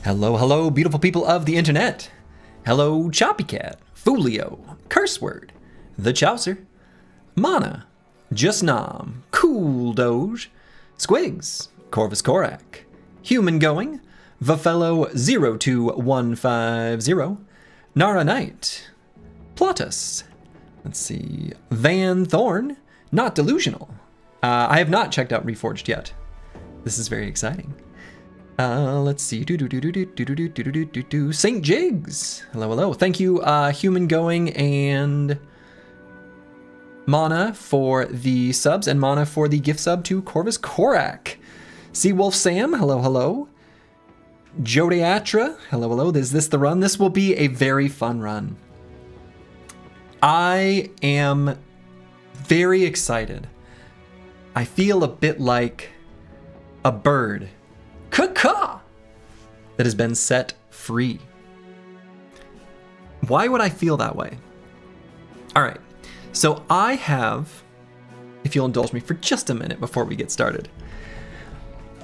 Hello, hello, beautiful people of the internet. Hello, Choppycat, Foolio, Curseword, The Chaucer, Mana, Just Nom, Cool Doge, Squigs, Corvus Korak, Human Going, Vafello 02150, Nara Knight, Plotus, let's see, Van Thorn, Not Delusional. I have not checked out Reforged yet. This is very exciting. Let's see. St. Jigs. Hello, hello. Thank you, Human Going and Mana for the subs, and Mana for the gift sub to Corvus Korak. Seawolf Sam. Hello, hello. Jodeatra. Hello, hello. Is this the run? This will be a very fun run. I am very excited. I feel a bit like a bird caw that has been set free. Why would I feel that way? All right, so I have, if you'll indulge me for just a minute before we get started,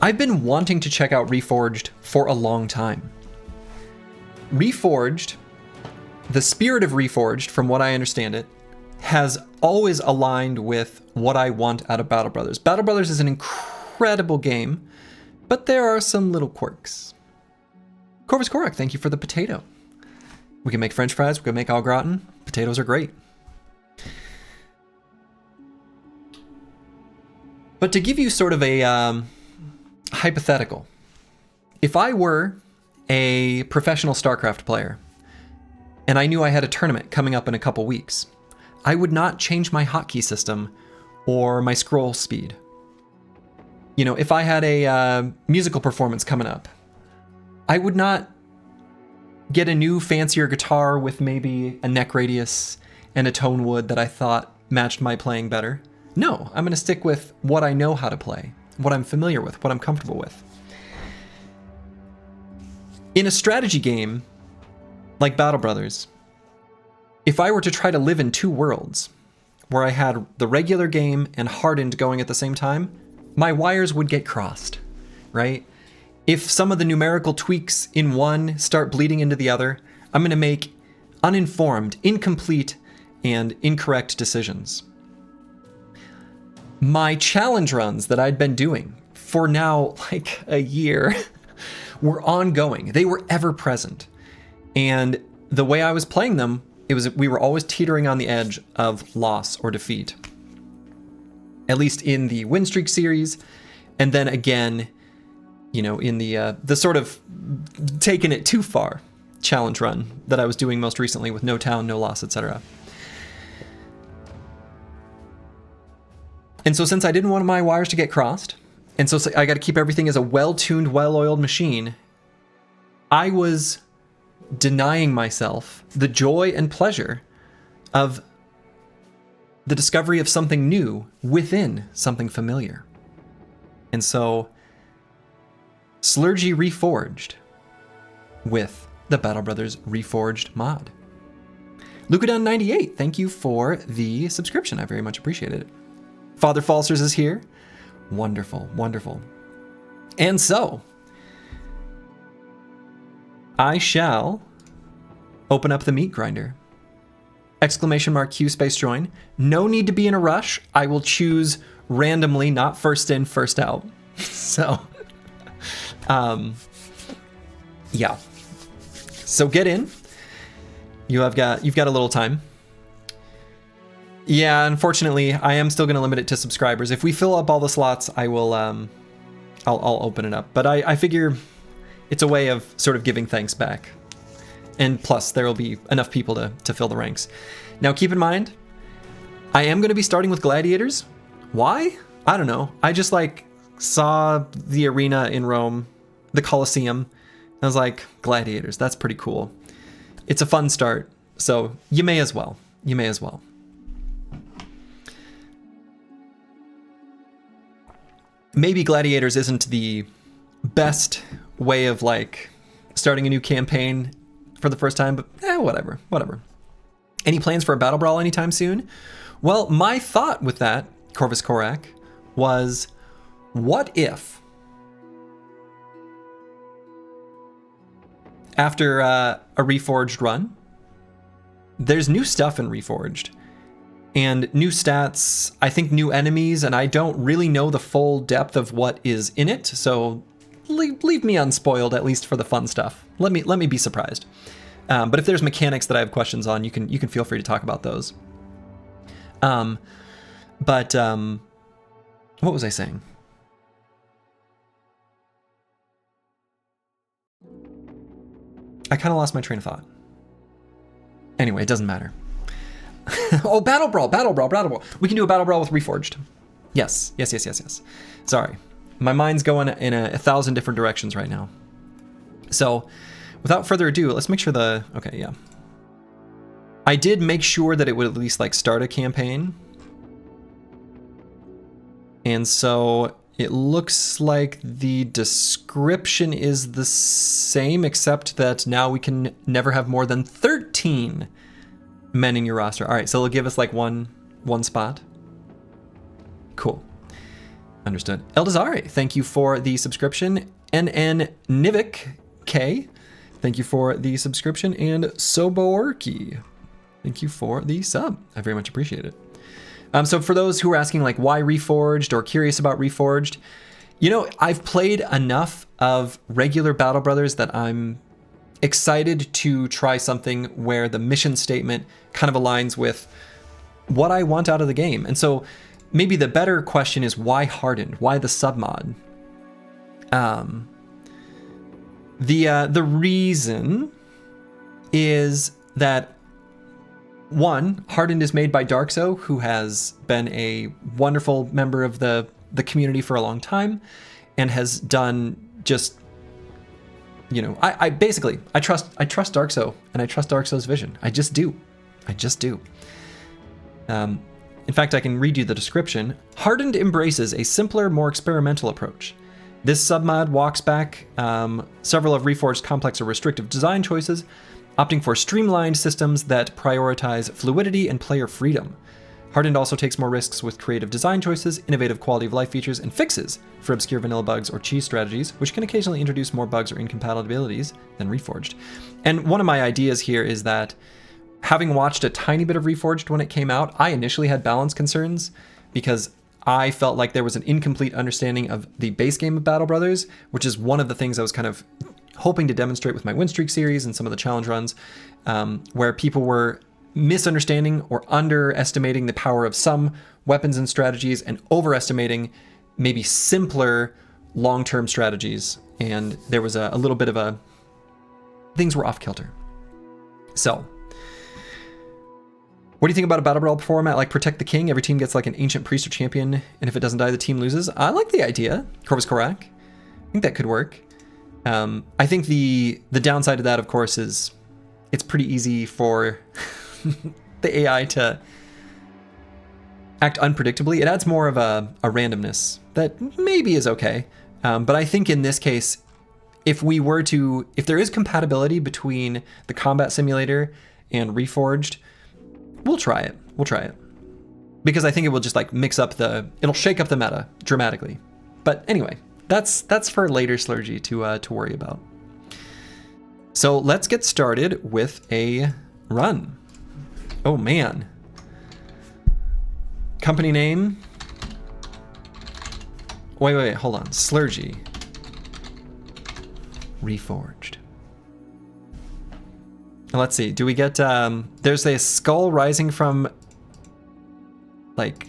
I've been wanting to check out Reforged for a long time. Reforged, the spirit of Reforged, from what I understand it, has always aligned with what I want out of Battle Brothers. Battle Brothers is an incredible game, but there are some little quirks. Corvus Korak, thank you for the potato. We can make French fries, we can make au gratin. Potatoes are great. But to give you sort of a hypothetical, if I were a professional StarCraft player and I knew I had a tournament coming up in a couple weeks, I would not change my hotkey system or my scroll speed. You know, if I had a musical performance coming up, I would not get a new fancier guitar with maybe a neck radius and a tone wood that I thought matched my playing better. No, I'm going to stick with what I know how to play, what I'm familiar with, what I'm comfortable with. In a strategy game like Battle Brothers, if I were to try to live in two worlds, where I had the regular game and Hardened going at the same time, my wires would get crossed, right? If some of the numerical tweaks in one start bleeding into the other, I'm going to make uninformed, incomplete, and incorrect decisions. My challenge runs that I'd been doing for now like a year were ongoing. They were ever present. And the way I was playing them, we were always teetering on the edge of loss or defeat. At least in the win streak series, and then again, you know, in the sort of taking it too far challenge run that I was doing most recently with no town, no loss, etc. And so since I didn't want my wires to get crossed, and so I got to keep everything as a well-tuned, well-oiled machine, I was denying myself the joy and pleasure of the discovery of something new within something familiar. And so Slurgi Reforged with the Battle Brothers Reforged mod. Lucadon98, thank you for the subscription. I very much appreciated it. Father Falsers is here. Wonderful, wonderful. And so I shall open up the meat grinder. Exclamation mark Q space join. No need to be in a rush. I will choose randomly, not first in, first out. So, yeah. So get in. You've got a little time. Yeah, unfortunately, I am still going to limit it to subscribers. If we fill up all the slots, I will. I'll open it up. But I figure it's a way of sort of giving thanks back. And plus, there will be enough people to fill the ranks. Now, keep in mind, I am going to be starting with Gladiators. Why? I don't know. I just saw the arena in Rome, the Colosseum. I was like, Gladiators, that's pretty cool. It's a fun start, so you may as well. You may as well. Maybe Gladiators isn't the best way of starting a new campaign for the first time, but whatever. Any plans for a battle brawl anytime soon? Well, my thought with that, Corvus Korak, was what if after a Reforged run. There's new stuff in Reforged. And new stats, I think new enemies, and I don't really know the full depth of what is in it, so leave me unspoiled, at least for the fun stuff. Let me be surprised. But if there's mechanics that I have questions on, you can feel free to talk about those. What was I saying? I kind of lost my train of thought. Anyway, it doesn't matter. Oh, Battle Brawl. We can do a Battle Brawl with Reforged. Yes. Sorry. My mind's going in a 1,000 different directions right now. So, without further ado, let's make sure okay, yeah. I did make sure that it would at least like start a campaign. And so it looks like the description is the same, except that now we can never have more than 13 men in your roster. All right, so it'll give us like one spot. Cool. Understood. Eldazari, thank you for the subscription. NN Nivik K, thank you for the subscription. And Soborki, thank you for the sub. I very much appreciate it. So for those who are asking like why Reforged or curious about Reforged, you know, I've played enough of regular Battle Brothers that I'm excited to try something where the mission statement kind of aligns with what I want out of the game. And so maybe the better question is why Hardened? Why the submod? The reason is that one, Hardened is made by Darkso, who has been a wonderful member of the community for a long time and has done just, you know, I trust Darkso and I trust Darkso's vision. I just do. In fact, I can read you the description. Hardened embraces a simpler, more experimental approach. This submod walks back several of Reforged's complex or restrictive design choices, opting for streamlined systems that prioritize fluidity and player freedom. Hardened also takes more risks with creative design choices, innovative quality of life features, and fixes for obscure vanilla bugs or cheese strategies, which can occasionally introduce more bugs or incompatibilities than Reforged. And one of my ideas here is that, having watched a tiny bit of Reforged when it came out, I initially had balance concerns because I felt like there was an incomplete understanding of the base game of Battle Brothers, which is one of the things I was kind of hoping to demonstrate with my win streak series and some of the challenge runs, where people were misunderstanding or underestimating the power of some weapons and strategies and overestimating maybe simpler long-term strategies. And there was a little bit of things were off kilter. So, what do you think about a Battle Brawl format like Protect the King? Every team gets like an ancient priest or champion, and if it doesn't die, the team loses. I like the idea. Corvus Korak. I think that could work. I think the downside of that, of course, is it's pretty easy for the AI to act unpredictably. It adds more of a randomness that maybe is okay. But I think in this case, if there is compatibility between the combat simulator and Reforged, we'll try it. Because I think it will just like it'll shake up the meta dramatically. But anyway, that's for later Slurgi to worry about. So let's get started with a run. Oh man. Company name. Wait, hold on. Slurgi. Reforged. Let's see. Do we get there's a skull rising from like,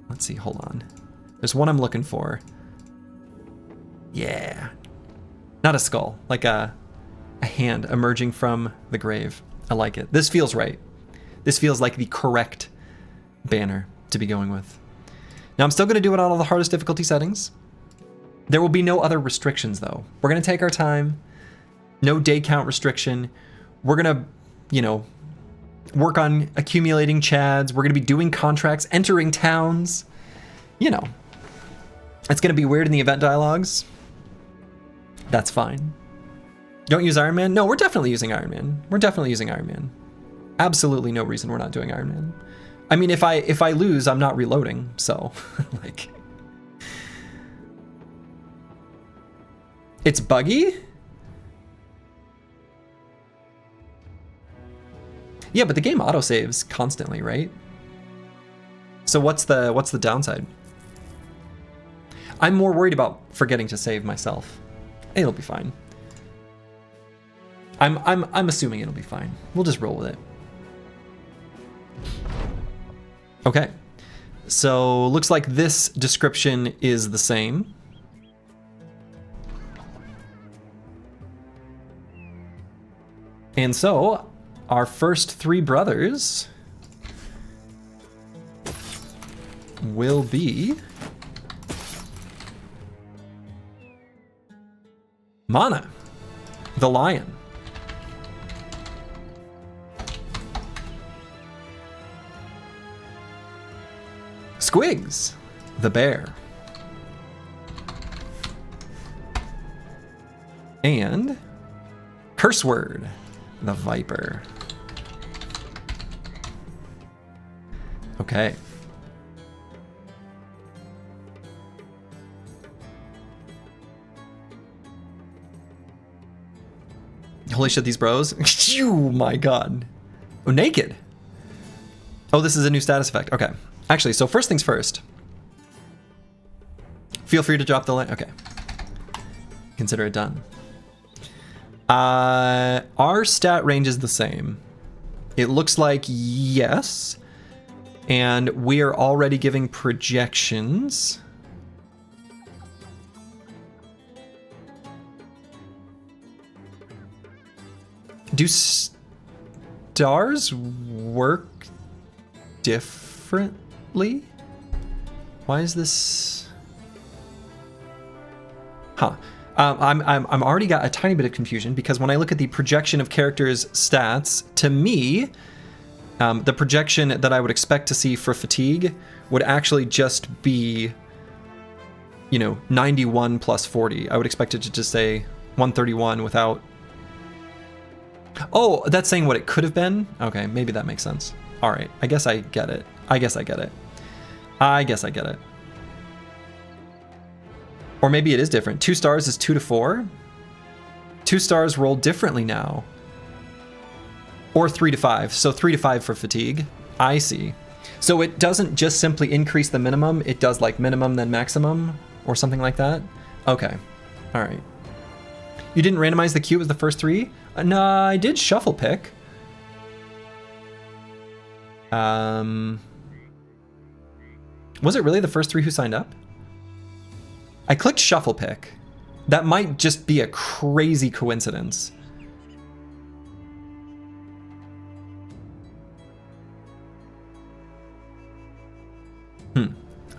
let's see, hold on. There's one I'm looking for. Yeah. Not a skull, like a hand emerging from the grave. I like it. This feels right. This feels like the correct banner to be going with. Now I'm still going to do it on all the hardest difficulty settings. There will be no other restrictions though. We're going to take our time. No day count restriction. We're going to, work on accumulating chads. We're going to be doing contracts, entering towns. It's going to be weird in the event dialogues. That's fine. Don't use Iron Man? No, we're definitely using Iron Man. Absolutely no reason we're not doing Iron Man. I mean, if I lose, I'm not reloading, so like it's buggy? Yeah, but the game autosaves constantly, right? So what's the downside? I'm more worried about forgetting to save myself. It'll be fine. I'm assuming it'll be fine. We'll just roll with it. Okay. So looks like this description is the same. And so our first 3 brothers will be Mana, the lion. Squigs, the bear. And Curse Word, the viper. Okay. Holy shit, these bros. Oh my god. Oh, naked. Oh, this is a new status effect. Okay. Actually, so first things first. Feel free to drop the link. Okay. Consider it done. Our stat range is the same. It looks like yes. And we are already giving projections. Do stars work differently? Why is this? Huh. I'm already got a tiny bit of confusion because when I look at the projection of characters' stats, to me, the projection that I would expect to see for fatigue would actually just be, 91 plus 40. I would expect it to just say 131 without. Oh, that's saying what it could have been? Okay, maybe that makes sense. All right, I guess I get it. I guess I get it. Or maybe it is different. 2 stars is 2 to 4. 2 stars roll differently now. Or 3 to 5. So 3 to 5 for fatigue. I see. So it doesn't just simply increase the minimum. It does like minimum then maximum or something like that. Okay. All right. You didn't randomize the queue as the first 3? No, I did shuffle pick. Was it really the first 3 who signed up? I clicked shuffle pick. That might just be a crazy coincidence.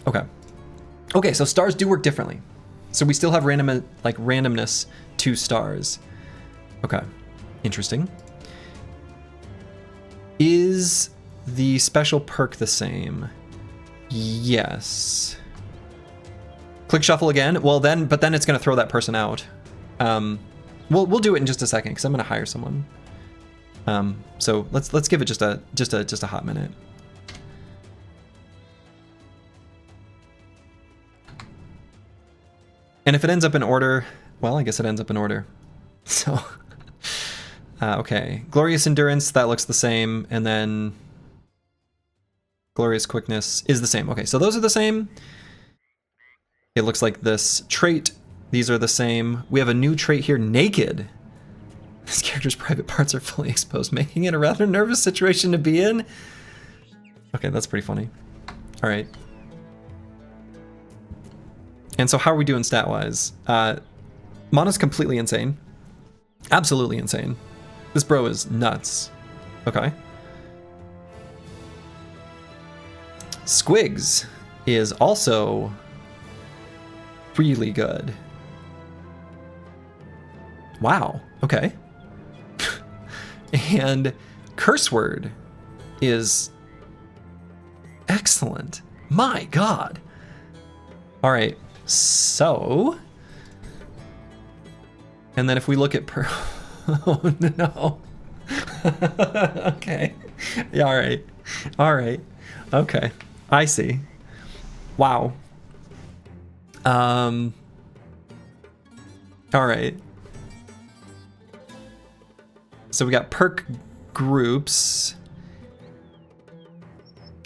Okay. Okay, so stars do work differently. So we still have randomness 2 stars. Okay. Interesting. Is the special perk the same? Yes. Click shuffle again. Well then, but then it's gonna throw that person out. We'll do it in just a second because I'm gonna hire someone. So let's give it just a hot minute. And if it ends up in order, well, I guess it ends up in order. So, okay. Glorious Endurance, that looks the same. And then Glorious Quickness is the same. Okay, so those are the same. It looks like this trait, these are the same. We have a new trait here, Naked. This character's private parts are fully exposed, making it a rather nervous situation to be in. Okay, that's pretty funny. All right. And so how are we doing stat-wise? Mana's completely insane. Absolutely insane. This bro is nuts. Okay. Squigs is also really good. Wow. Okay. And Curse Word is excellent. My God. All right. So, and then if we look at oh no. Okay. Yeah, all right. All right. Okay. I see. Wow. All right. So we got perk groups.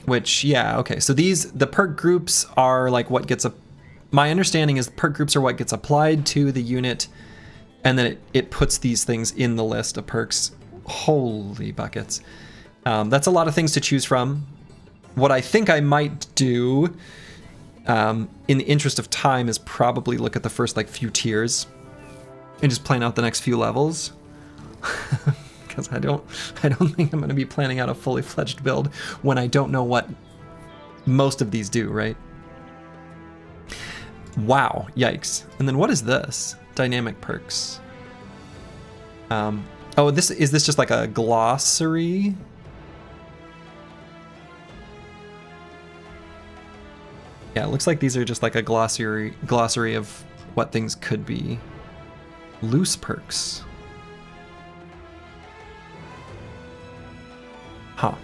Which, yeah, okay. So the perk groups are like what gets my understanding is perk groups are what gets applied to the unit, and then it puts these things in the list of perks. Holy buckets. That's a lot of things to choose from. What I think I might do, in the interest of time, is probably look at the first like few tiers and just plan out the next few levels. Because I don't think I'm going to be planning out a fully fledged build when I don't know what most of these do, right? Wow, yikes. And then what is this? Dynamic perks. Oh, is this just like a glossary? Yeah, it looks like these are just like a glossary of what things could be. Loose perks. Huh.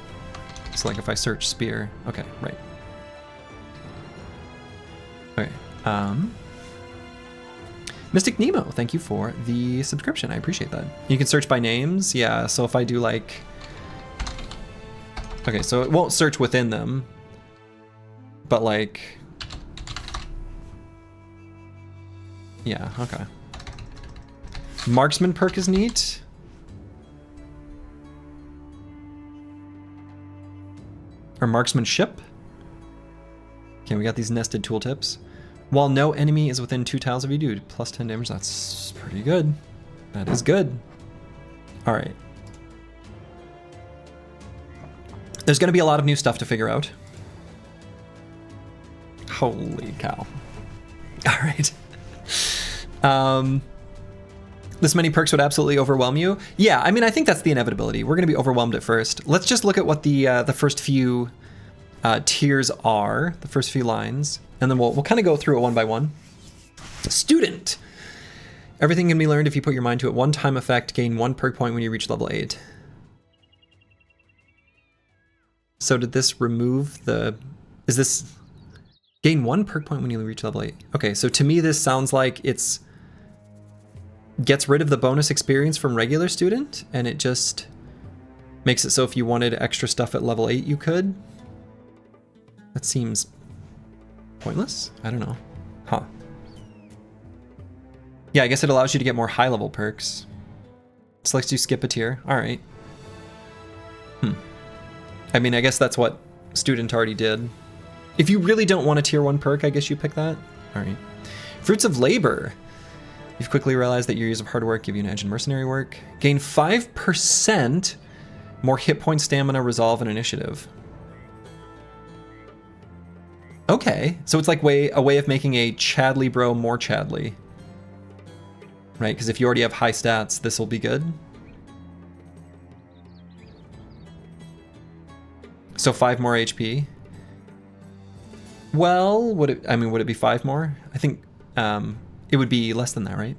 So like if I search spear, okay, right. Okay. Mystic Nemo, thank you for the subscription. I appreciate that. You can search by names. Yeah, so if I do like... Okay, so it won't search within them. But like... Yeah, okay. Marksman perk is neat. Or marksmanship. Okay, we got these nested tooltips. While no enemy is within 2 tiles of you, do plus 10 damage. That's pretty good. That is good. All right. There's going to be a lot of new stuff to figure out. Holy cow. All right. This many perks would absolutely overwhelm you. Yeah, I mean, I think that's the inevitability. We're going to be overwhelmed at first. Let's just look at what the first few tiers are, the first few lines, and then we'll kind of go through it one by one. Student. Everything can be learned if you put your mind to it. One-time effect, gain 1 perk point when you reach level 8. So did this remove the... Is this... Gain 1 perk point when you reach level 8. Okay, so to me this sounds like it's... Gets rid of the bonus experience from regular student, and it just makes it so if you wanted extra stuff at level 8 you could. That seems pointless? I don't know. Huh. Yeah, I guess it allows you to get more high level perks. Just lets you skip a tier. Alright. I mean, I guess that's what student already did. If you really don't want a tier 1 perk, I guess you pick that. Alright. Fruits of labor. You've quickly realized that your years of hard work give you an edge in mercenary work. Gain 5% more hit points, stamina, resolve, and initiative. Okay, so it's like a way of making a Chadley bro more Chadley. Right, because if you already have high stats, this will be good. So 5 more HP. Well, would it be 5 more? I think it would be less than that, right?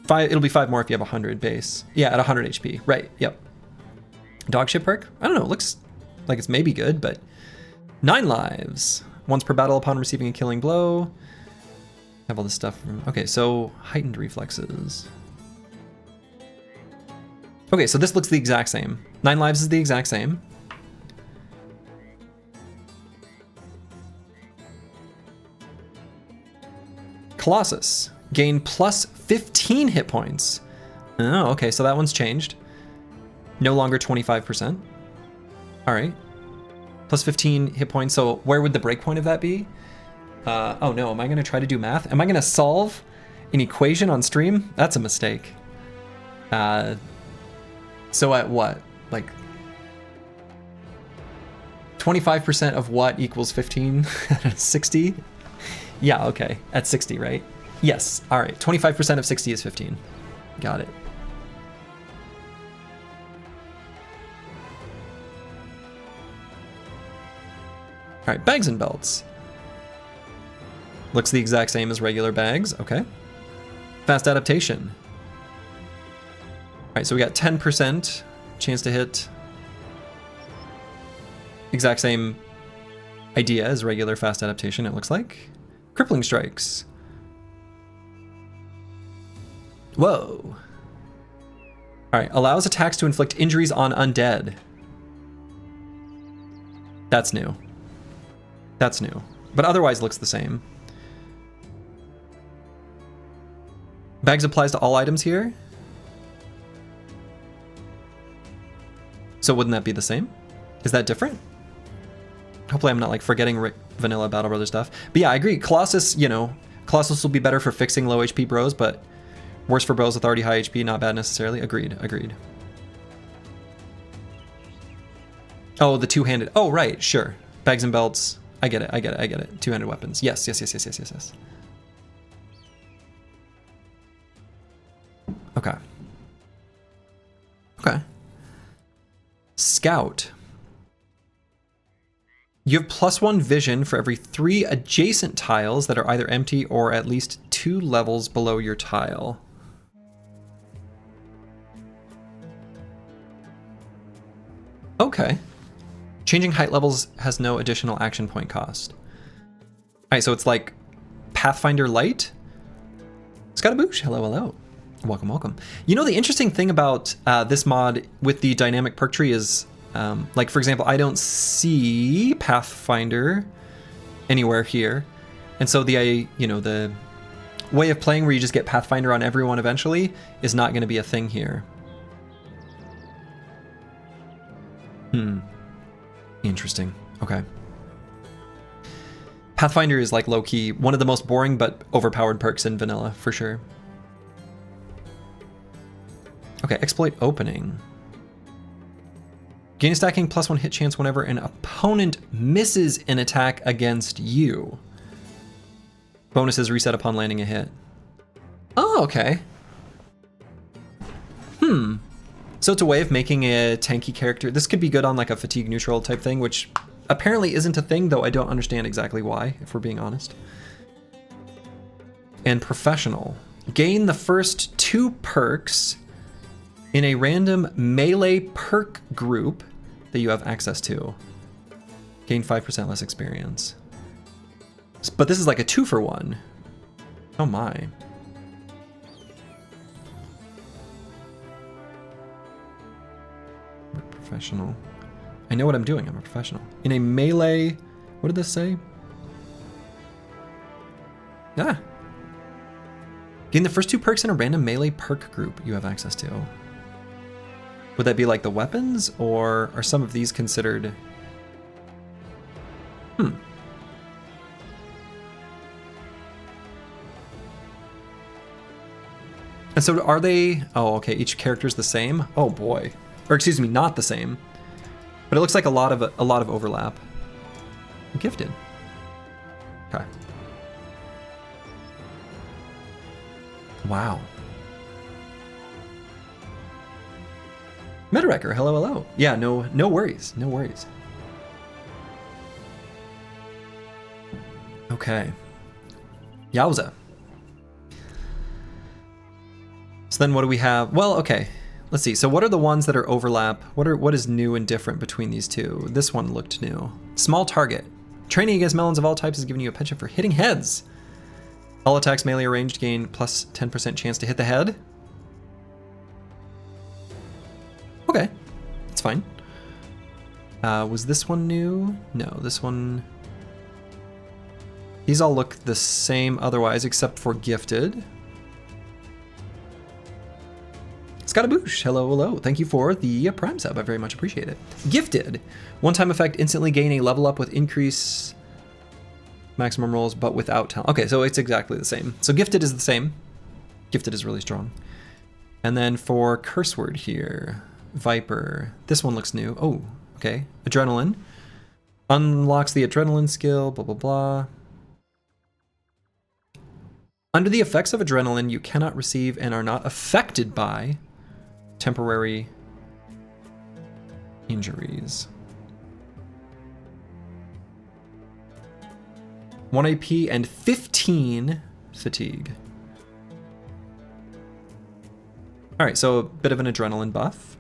It'll be 5 more if you have 100 base. Yeah, at 100 HP. Right, yep. Dogship perk? I don't know, it looks like it's maybe good, but 9 lives. Once per battle upon receiving a killing blow. Have all this stuff. Okay, so heightened reflexes. Okay, so this looks the exact same. 9 lives is the exact same. Colossus. Gain plus 15 hit points. Oh, okay, so that one's changed. No longer 25%. All right. Plus 15 hit points, so where would the breakpoint of that be? Oh no, am I gonna try to do math? Am I gonna solve an equation on stream? That's a mistake. So at what? Like 25% of what equals 15? 60? Yeah, okay, at 60, right? Yes, all right, 25% of 60 is 15. Got it. All right, bags and belts. Looks the exact same as regular bags, okay. Fast adaptation. All right, so we got 10% chance to hit. Exact same idea as regular fast adaptation, it looks like. Crippling strikes. Whoa. All right, allows attacks to inflict injuries on undead. That's new. That's new. But otherwise looks the same. Bags applies to all items here. So wouldn't that be the same? Is that different? Hopefully I'm not like forgetting vanilla Battle Brother stuff. But yeah, I agree. Colossus, you know, Colossus will be better for fixing low HP bros, but worse for bros with already high HP, not bad necessarily. Agreed, agreed. Oh, the two-handed. Oh, right, sure. Bags and belts. I get it, I get it, I get it. Two-handed weapons. Yes, yes, yes, yes, yes, yes, yes. Okay. Okay. Scout. You have +1 vision for every 3 adjacent tiles that are either empty or at least 2 levels below your tile. Okay. Changing height levels has no additional action point cost. Alright, so it's like Pathfinder Light. Scataboosh, hello, hello. Welcome, welcome. You know, the interesting thing about this mod with the dynamic perk tree is, like, for example, I don't see Pathfinder anywhere here. And so the way of playing where you just get Pathfinder on everyone eventually is not going to be a thing here. Interesting. Okay. Pathfinder is like low-key one of the most boring but overpowered perks in vanilla, for sure. Okay, exploit opening. Gain a stacking +1 hit chance whenever an opponent misses an attack against you. Bonuses reset upon landing a hit. Oh, okay. So it's a way of making a tanky character. This could be good on like a fatigue neutral type thing, which apparently isn't a thing, though I don't understand exactly why, if we're being honest. And professional. Gain the first 2 perks in a random melee perk group that you have access to. Gain 5% less experience. But this is like a 2-for-1. Oh my. Professional. I know what I'm doing. I'm a professional. In a melee... What did this say? Ah. Gain the first 2 perks in a random melee perk group you have access to. Would that be like the weapons, or are some of these considered... And so are they... Oh, okay, each character's the same? Oh boy. Or excuse me, not the same. But it looks like a lot of overlap. Gifted. Okay. Wow. Metawrecker, hello, hello. Yeah, no worries, no worries. Okay. Yowza. So then what do we have? Well, okay. Let's see. So what are the ones that are overlap? What is new and different between these two? This one looked new. Small target. Training against melons of all types is giving you a penchant for hitting heads. All attacks melee or ranged gain plus 10% chance to hit the head. Okay, it's fine. Was this one new? No, this one... These all look the same otherwise, except for gifted. Scataboosh, hello, hello. Thank you for the Prime sub, I very much appreciate it. Gifted. One-time effect, instantly gain a level up with increase maximum rolls, but without talent. Okay, so it's exactly the same. So gifted is the same. Gifted is really strong. And then for curse word here, Viper. This one looks new. Oh, okay. Adrenaline. Unlocks the adrenaline skill, blah, blah, blah. Under the effects of adrenaline, you cannot receive and are not affected by temporary injuries. 1 AP and 15 fatigue. All right, so a bit of an adrenaline buff.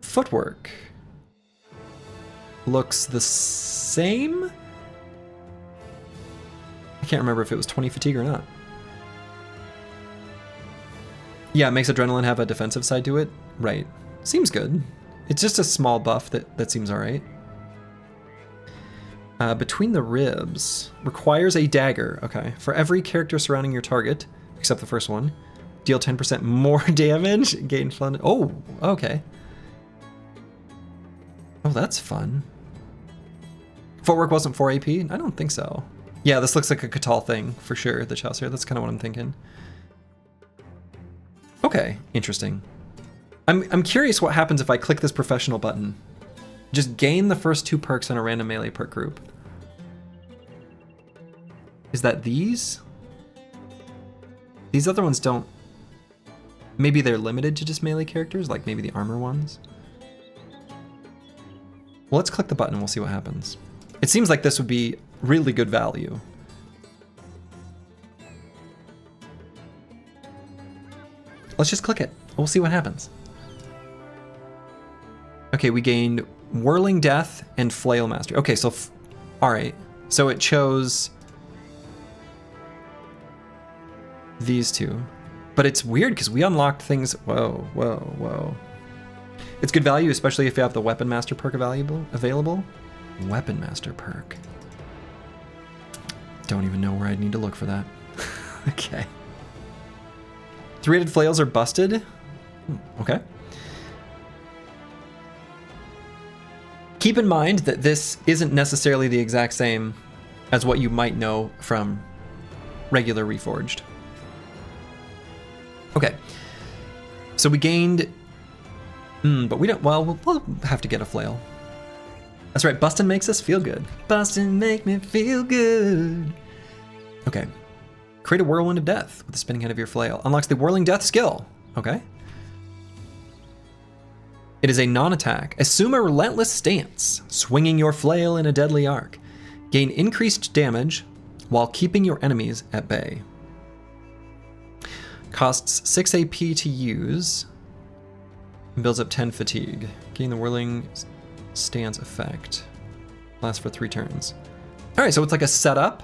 Footwork. Looks the same? I can't remember if it was 20 fatigue or not. Yeah, it makes adrenaline have a defensive side to it. Right. Seems good. It's just a small buff that seems all right. Between the ribs. Requires a dagger. Okay. For every character surrounding your target, except the first one, deal 10% more damage. Gain fun. Oh, okay. Oh, that's fun. Footwork wasn't 4 AP? I don't think so. Yeah, this looks like a Catal thing for sure, the chest here. That's kind of what I'm thinking. Okay, interesting. I'm curious what happens if I click this professional button. Just gain the first 2 perks in a random melee perk group. Is that these? These other ones don't... Maybe they're limited to just melee characters, like maybe the armor ones? Well, let's click the button and we'll see what happens. It seems like this would be really good value. Let's just click it. We'll see what happens. Okay, we gained Whirling Death and Flail Mastery. Okay, so... Alright. So it chose... these 2. But it's weird because we unlocked things... Whoa, whoa, whoa. It's good value, especially if you have the Weapon Master perk available. Weapon Master perk. Don't even know where I'd need to look for that. Okay. 3-headed flails are busted. Okay. Keep in mind that this isn't necessarily the exact same as what you might know from regular Reforged. Okay. So we gained... but we don't... Well, we'll have to get a flail. That's right, bustin' makes us feel good. Bustin' make me feel good. Okay. Create a Whirlwind of Death with the spinning head of your flail. Unlocks the Whirling Death skill. Okay. It is a non-attack. Assume a relentless stance, swinging your flail in a deadly arc. Gain increased damage while keeping your enemies at bay. Costs 6 AP to use. And builds up 10 fatigue. Gain the whirling stance effect. Lasts for 3 turns. Alright, so it's like a setup.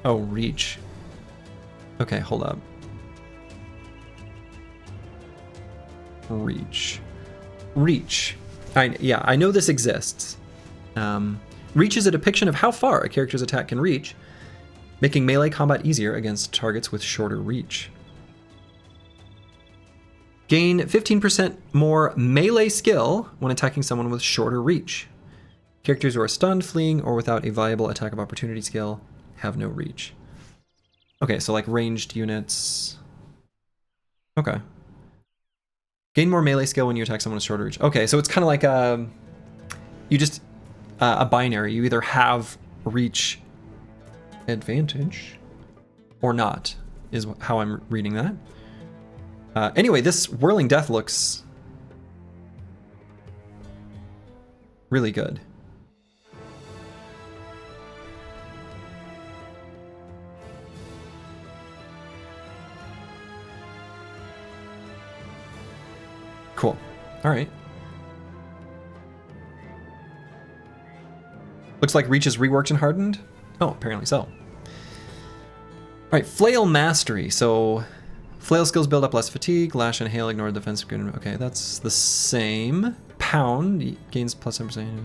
Oh, reach. Okay, hold up. Reach. Reach. Yeah, I know this exists. Reach is a depiction of how far a character's attack can reach, making melee combat easier against targets with shorter reach. Gain 15% more melee skill when attacking someone with shorter reach. Characters who are stunned, fleeing, or without a viable attack of opportunity skill have no reach. Okay, so like ranged units. Okay. Gain more melee skill when you attack someone with shorter reach. Okay, so it's kind of like a binary. You either have reach advantage or not, is how I'm reading that. Anyway, this Whirling Death looks really good. Cool. All right. Looks like Reach is reworked and hardened. Oh, apparently so. All right, Flail Mastery. So flail skills build up less fatigue, lash and hail, ignore defensive grid. Okay, that's the same. Pound gains plus 7%.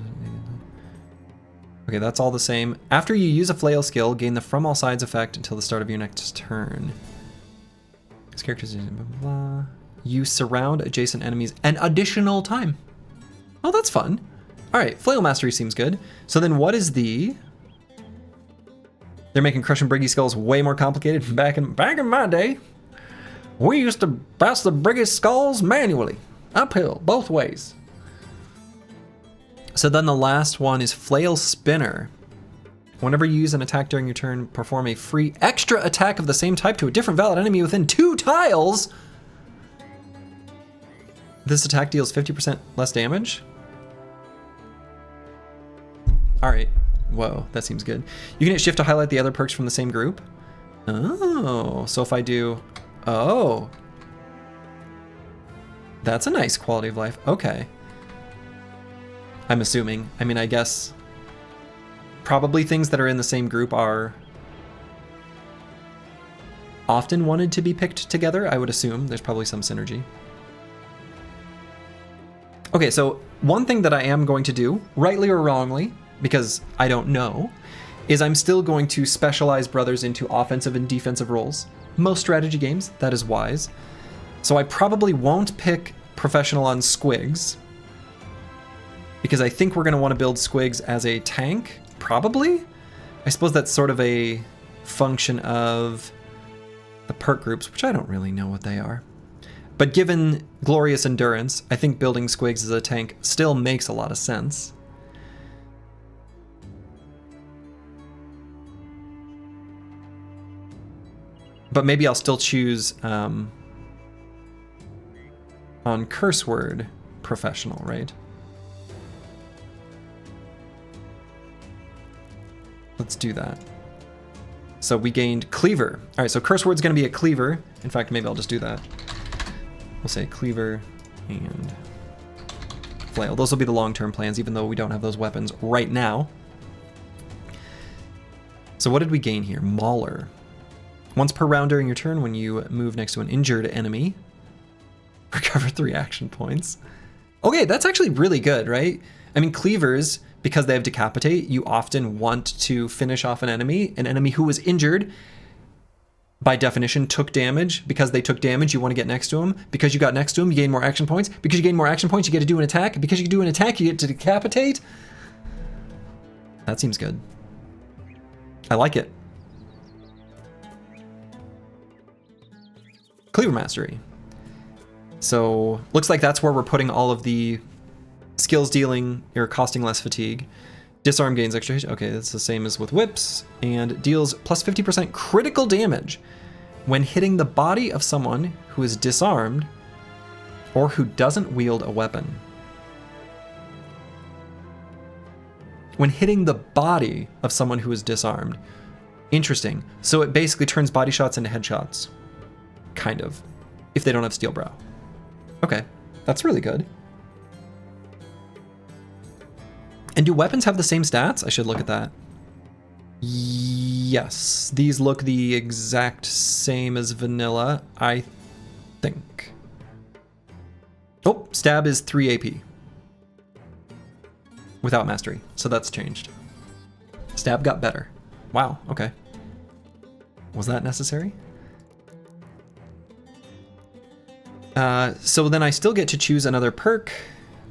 Okay, that's all the same. After you use a flail skill, gain the from all sides effect until the start of your next turn. This character's using blah, blah, blah. You surround adjacent enemies an additional time. Oh, that's fun. All right, Flail Mastery seems good. So then what is the... They're making Crush and Briggy skulls way more complicated. Back in my day, we used to pass the Briggy skulls manually, uphill, both ways. So then the last one is Flail Spinner. Whenever you use an attack during your turn, perform a free extra attack of the same type to a different valid enemy within 2 tiles. This attack deals 50% less damage. All right. Whoa, that seems good. You can hit shift to highlight the other perks from the same group. Oh, so if I do... Oh. That's a nice quality of life. Okay. I'm assuming. I mean, I guess... Probably things that are in the same group are... often wanted to be picked together, I would assume. There's probably some synergy. Okay, so one thing that I am going to do, rightly or wrongly, because I don't know, is I'm still going to specialize brothers into offensive and defensive roles. Most strategy games, that is wise. So I probably won't pick professional on Squigs, because I think we're going to want to build Squigs as a tank, probably? I suppose that's sort of a function of the perk groups, which I don't really know what they are. But given Glorious Endurance, I think building Squigs as a tank still makes a lot of sense. But maybe I'll still choose on Curse Word Professional, right? Let's do that. So we gained Cleaver. All right, so Curse Word's going to be a Cleaver. In fact, maybe I'll just do that. We'll say Cleaver and Flail. Those will be the long-term plans, even though we don't have those weapons right now. So what did we gain here? Mauler. Once per round during your turn, when you move next to an injured enemy, recover 3 action points. Okay, that's actually really good, right? I mean, Cleavers, because they have Decapitate, you often want to finish off an enemy who was injured, by definition, took damage. Because they took damage, you want to get next to them. Because you got next to them, you gain more action points. Because you gain more action points, you get to do an attack. Because you do an attack, you get to decapitate. That seems good. I like it. Cleaver Mastery. So, looks like that's where we're putting all of the skills dealing or costing less fatigue. Disarm gains extra hit. Okay, that's the same as with whips. And deals plus 50% critical damage when hitting the body of someone who is disarmed or who doesn't wield a weapon. When hitting the body of someone who is disarmed. Interesting. So it basically turns body shots into headshots. Kind of. If they don't have Steel Brow. Okay, that's really good. And do weapons have the same stats? I should look at that. Yes, these look the exact same as vanilla, I think. Oh, stab is 3 AP. Without mastery, so that's changed. Stab got better. Wow, okay. Was that necessary? So then I still get to choose another perk.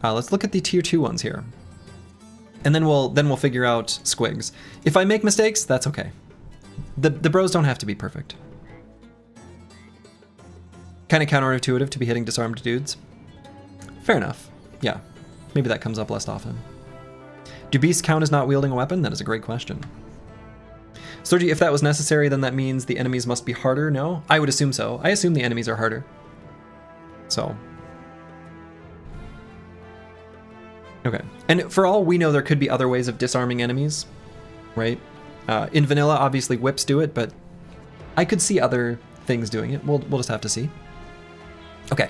Let's look at the tier 2 ones here. And then we'll figure out Squigs. If I make mistakes, that's okay. The bros don't have to be perfect. Kind of counterintuitive to be hitting disarmed dudes. Fair enough. Yeah, maybe that comes up less often. Do beasts count as not wielding a weapon? That is a great question. Slurgi, if that was necessary, then that means the enemies must be harder? No? I would assume so. I assume the enemies are harder. So. Okay. And for all we know, there could be other ways of disarming enemies, right? In vanilla, obviously whips do it, but I could see other things doing it. We'll just have to see. Okay.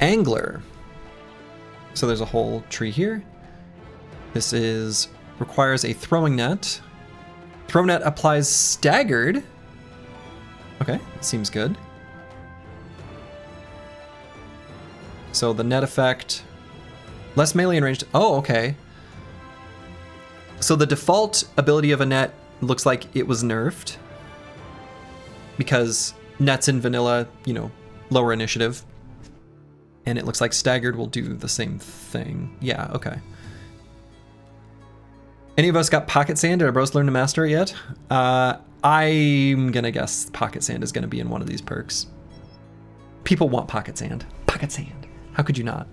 Angler. So there's a whole tree here. This requires a throwing net. Throw net applies staggered. Okay, seems good. So the net effect, less melee and ranged. Oh, okay. So the default ability of a net looks like it was nerfed because nets in vanilla, lower initiative. And it looks like staggered will do the same thing. Yeah, okay. Any of us got Pocket Sand? Did our bros learn to master it yet? I'm gonna guess Pocket Sand is gonna be in one of these perks. People want Pocket Sand. Pocket Sand. How could you not?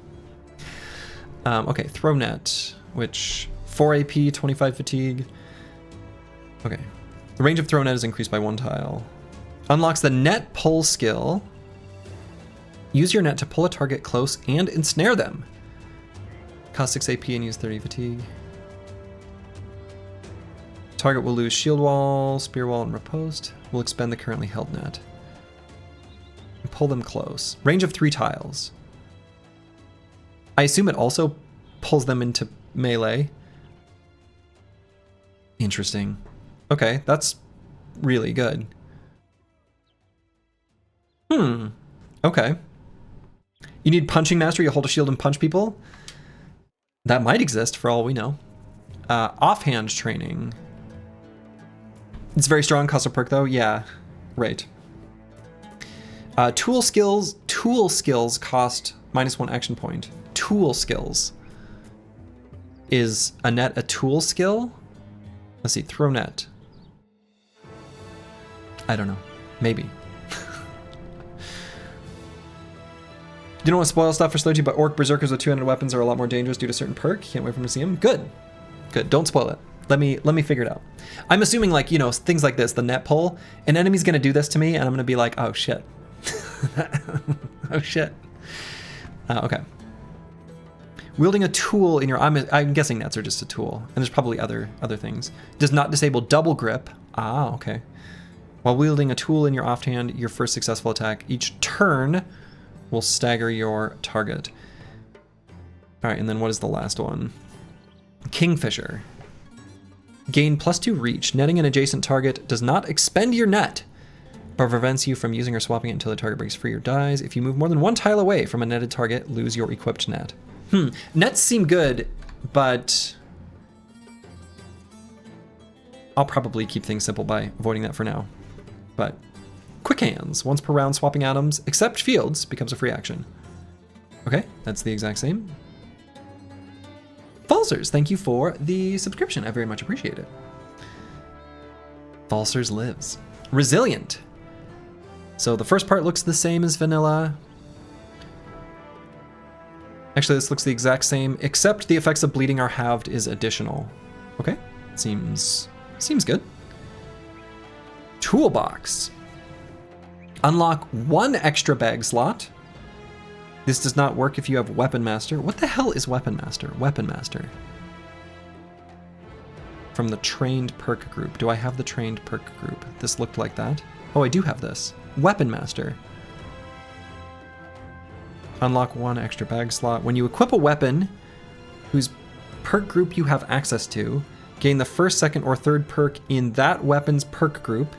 Okay, Throw Net, which 4 AP, 25 fatigue. Okay. The range of Throw Net is increased by 1 tile. Unlocks the net pull skill. Use your net to pull a target close and ensnare them. Cost 6 AP and use 30 fatigue. Target will lose shield wall, spear wall, and riposte. Will expend the currently held net. And pull them close. Range of 3 tiles. I assume it also pulls them into melee. Interesting. Okay, that's really good. Okay. You need punching mastery, you hold a shield and punch people? That might exist for all we know. Offhand training. It's very strong, cost a perk though. Yeah, right. Tool skills cost -1 action point. Tool skills. Is a net a tool skill? Let's see, throw net. I don't know, maybe. You don't want to spoil stuff for Slurgi, but Orc Berserkers with 200 weapons are a lot more dangerous due to certain perk. Can't wait for them to see them. Good. Good. Don't spoil it. Let me figure it out. I'm assuming, like, you know, things like this, the net pull, an enemy's going to do this to me, and I'm going to be like, oh, shit. Oh, shit. Okay. Wielding a tool in your... I'm guessing nets are just a tool, and there's probably other things. Does not disable double grip. Ah, okay. While wielding a tool in your offhand, your first successful attack each turn will stagger your target. All right, and then what is the last one? Kingfisher. Gain +2 reach. Netting an adjacent target does not expend your net, but prevents you from using or swapping it until the target breaks free or dies. If you move more than 1 tile away from a netted target, lose your equipped net. Nets seem good, but I'll probably keep things simple by avoiding that for now. But quick hands, once per round swapping items, except fields, becomes a free action. Okay, that's the exact same. Falsers, thank you for the subscription. I very much appreciate it. Falsers lives. Resilient. So the first part looks the same as vanilla. Actually, this looks the exact same, except the effects of bleeding are halved is additional. Okay, seems good. Toolbox. Unlock 1 extra bag slot. This does not work if you have Weapon Master. What the hell is Weapon Master? Weapon Master. From the trained perk group. Do I have the trained perk group? This looked like that. Oh, I do have this. Weapon Master. Unlock 1 extra bag slot. When you equip a weapon whose perk group you have access to, gain the first, second, or third perk in that weapon's perk group.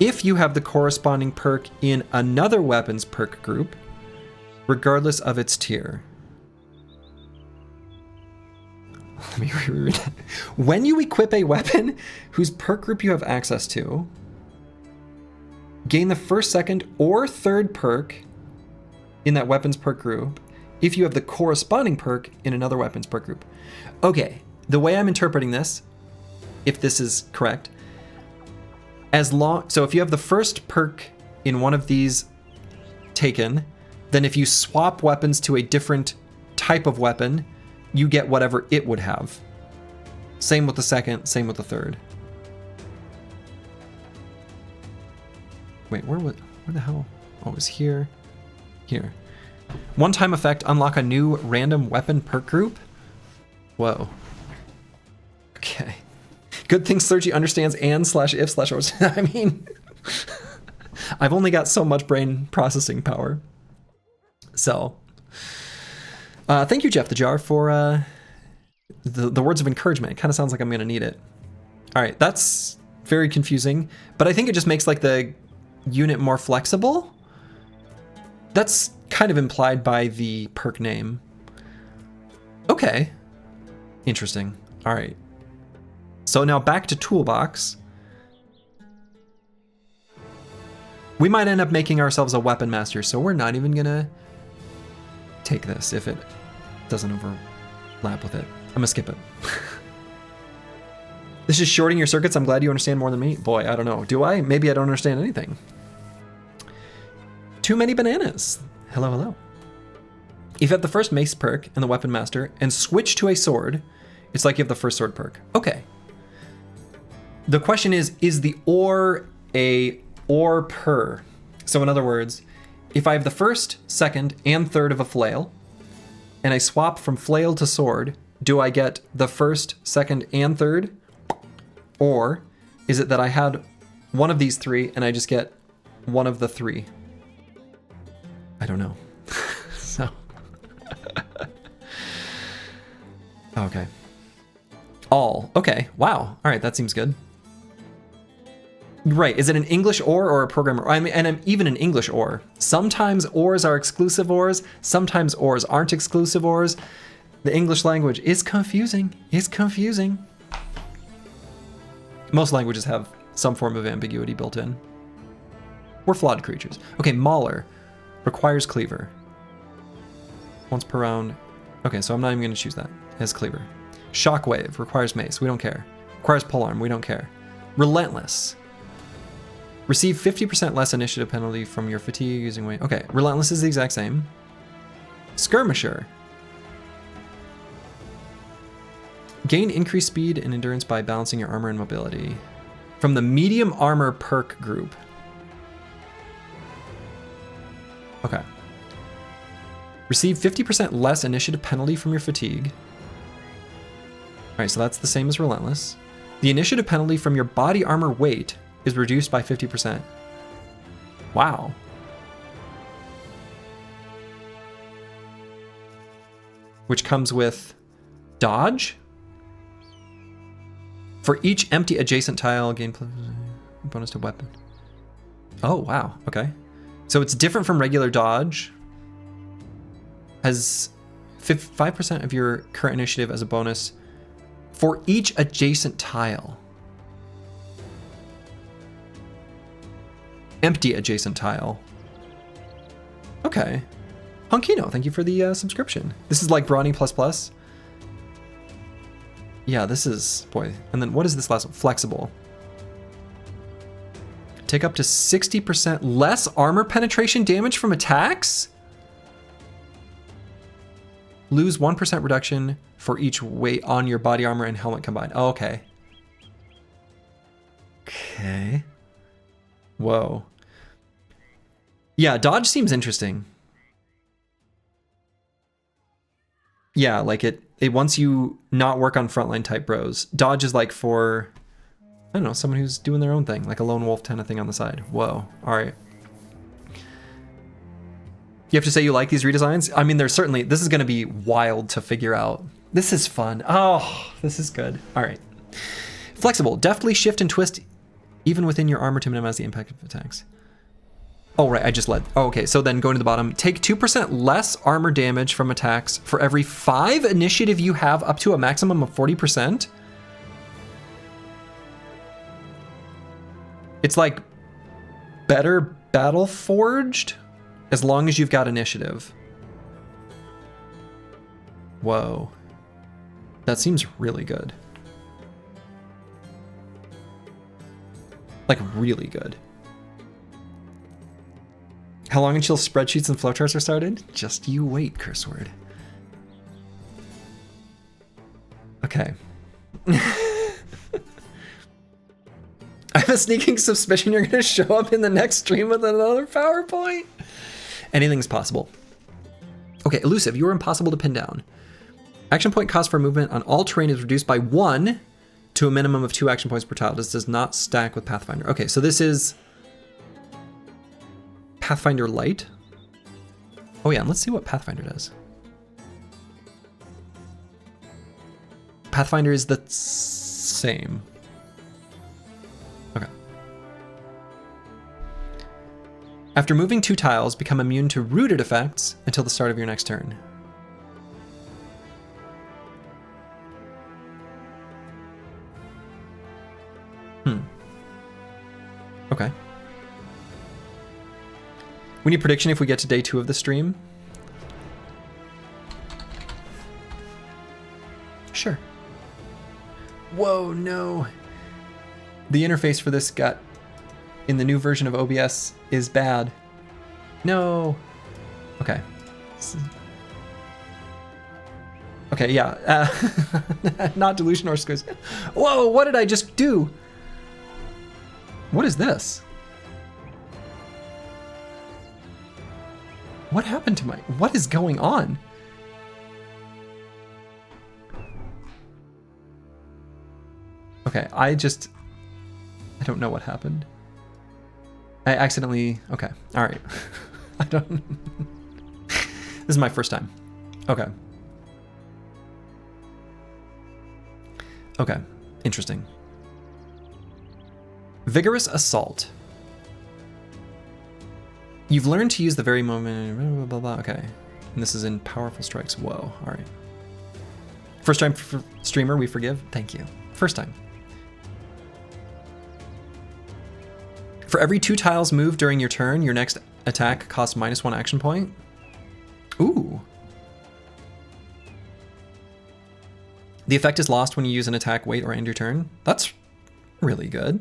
If you have the corresponding perk in another weapon's perk group, regardless of its tier. Let me reread that. When you equip a weapon whose perk group you have access to, gain the first, second, or third perk in that weapon's perk group if you have the corresponding perk in another weapon's perk group. Okay, the way I'm interpreting this, if this is correct, so if you have the first perk in one of these taken, then if you swap weapons to a different type of weapon, you get whatever it would have. Same with the second, same with the third. Wait, where the hell? Oh, it was here. Here. One-time effect, unlock a new random weapon perk group. Whoa. Okay. Good thing Slurgi understands and/if/or. I mean, I've only got so much brain processing power. So, thank you, Jeff the Jar, for the words of encouragement. It kind of sounds like I'm going to need it. All right, that's very confusing, but I think it just makes like the unit more flexible. That's kind of implied by the perk name. Okay, interesting. All right. So now back to Toolbox. We might end up making ourselves a Weapon Master, so we're not even gonna take this if it doesn't overlap with it. I'm gonna skip it. This is shorting your circuits. I'm glad you understand more than me. Boy, I don't know. Do I? Maybe I don't understand anything. Too many bananas. Hello, hello. If you have the first mace perk and the Weapon Master and switch to a sword, it's like you have the first sword perk. Okay. The question is the or a or per? So in other words, if I have the first, second, and third of a flail, and I swap from flail to sword, do I get the first, second, and third? Or is it that I had one of these 3 and I just get one of the 3? I don't know. So. Okay. All. Okay. Wow. All right. That seems good. Right. Is it an English or a programmer? I mean, and I'm even an English or. Sometimes ors are exclusive ors. Sometimes ors aren't exclusive ors. The English language is confusing. It's confusing. Most languages have some form of ambiguity built in. We're flawed creatures. Okay, Mauler requires Cleaver. Once per round. Okay, so I'm not even going to choose that as Cleaver. Shockwave requires Mace. We don't care. Requires Polearm. We don't care. Relentless. Receive 50% less initiative penalty from your fatigue using weight. Okay, Relentless is the exact same. Skirmisher. Gain increased speed and endurance by balancing your armor and mobility. From the medium armor perk group. Okay. Receive 50% less initiative penalty from your fatigue. Alright, so that's the same as Relentless. The initiative penalty from your body armor weight is reduced by 50%. Wow. Which comes with dodge. For each empty adjacent tile, gain bonus to weapon. Oh, wow. Okay. So it's different from regular dodge. Has 5% of your current initiative as a bonus for each adjacent tile. Empty adjacent tile. Okay. Honkino, thank you for the subscription. This is like Brawny++. Yeah, this is, boy. And then what is this last one? Flexible. Take up to 60% less armor penetration damage from attacks? Lose 1% reduction for each weight on your body armor and helmet combined. Oh, okay. Okay. Whoa. Yeah, dodge seems interesting. Yeah, like it wants you not work on frontline type bros. Dodge is like for, I don't know, someone who's doing their own thing, like a lone wolf kind of thing on the side. Whoa, all right. You have to say you like these redesigns? I mean, there's certainly, this is going to be wild to figure out. This is fun. Oh, this is good. All right. Flexible, deftly shift and twist even within your armor to minimize the impact of attacks. Oh, right, I just led. Oh, okay, so then going to the bottom, take 2% less armor damage from attacks for every 5 initiative you have up to a maximum of 40%. It's like better battle forged as long as you've got initiative. Whoa. That seems really good. Like really good. How long until spreadsheets and flowcharts are started? Just you wait, curse word. Okay. I have a sneaking suspicion you're gonna show up in the next stream with another PowerPoint. Anything's possible. Okay, elusive, you are impossible to pin down. Action point cost for movement on all terrain is reduced by 1 to a minimum of 2 action points per tile. This does not stack with Pathfinder. Okay, so this is Pathfinder Light. Oh yeah, and let's see what Pathfinder does. Pathfinder is the same. Okay. After moving 2 tiles, become immune to rooted effects until the start of your next turn. Okay. We need prediction if we get to day 2 of the stream. Sure. Whoa, no. The interface for this got, in the new version of OBS, is bad. No. Okay. Okay, yeah. Not delusion or squiz. Whoa, what did I just do? What is this? What happened to my... What is going on? Okay, I don't know what happened. I accidentally... Okay, alright. I don't... This is my first time. Okay. Okay, interesting. Vigorous Assault. You've learned to use the very moment... Blah, blah, blah, okay. And this is in Powerful Strikes. Whoa, alright. First time streamer, we forgive. Thank you. First time. For every 2 tiles moved during your turn, your next attack costs -1 action point. Ooh. The effect is lost when you use an attack, wait, or end your turn. That's really good.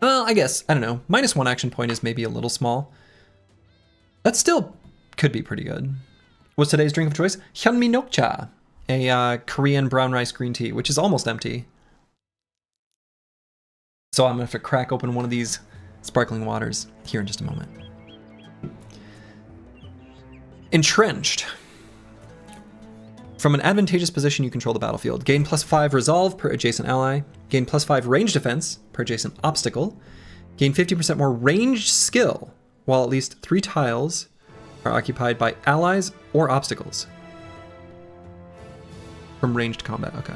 Well, I guess, I don't know. -1 action point is maybe a little small. That still could be pretty good. What's today's drink of choice? Hyunmi Nokcha, a Korean brown rice green tea, which is almost empty. So I'm gonna have to crack open one of these sparkling waters here in just a moment. Entrenched. From an advantageous position, you control the battlefield. Gain +5 resolve per adjacent ally. Gain +5 range defense per adjacent obstacle. Gain 50% more ranged skill, while at least 3 tiles are occupied by allies or obstacles. From ranged combat, okay.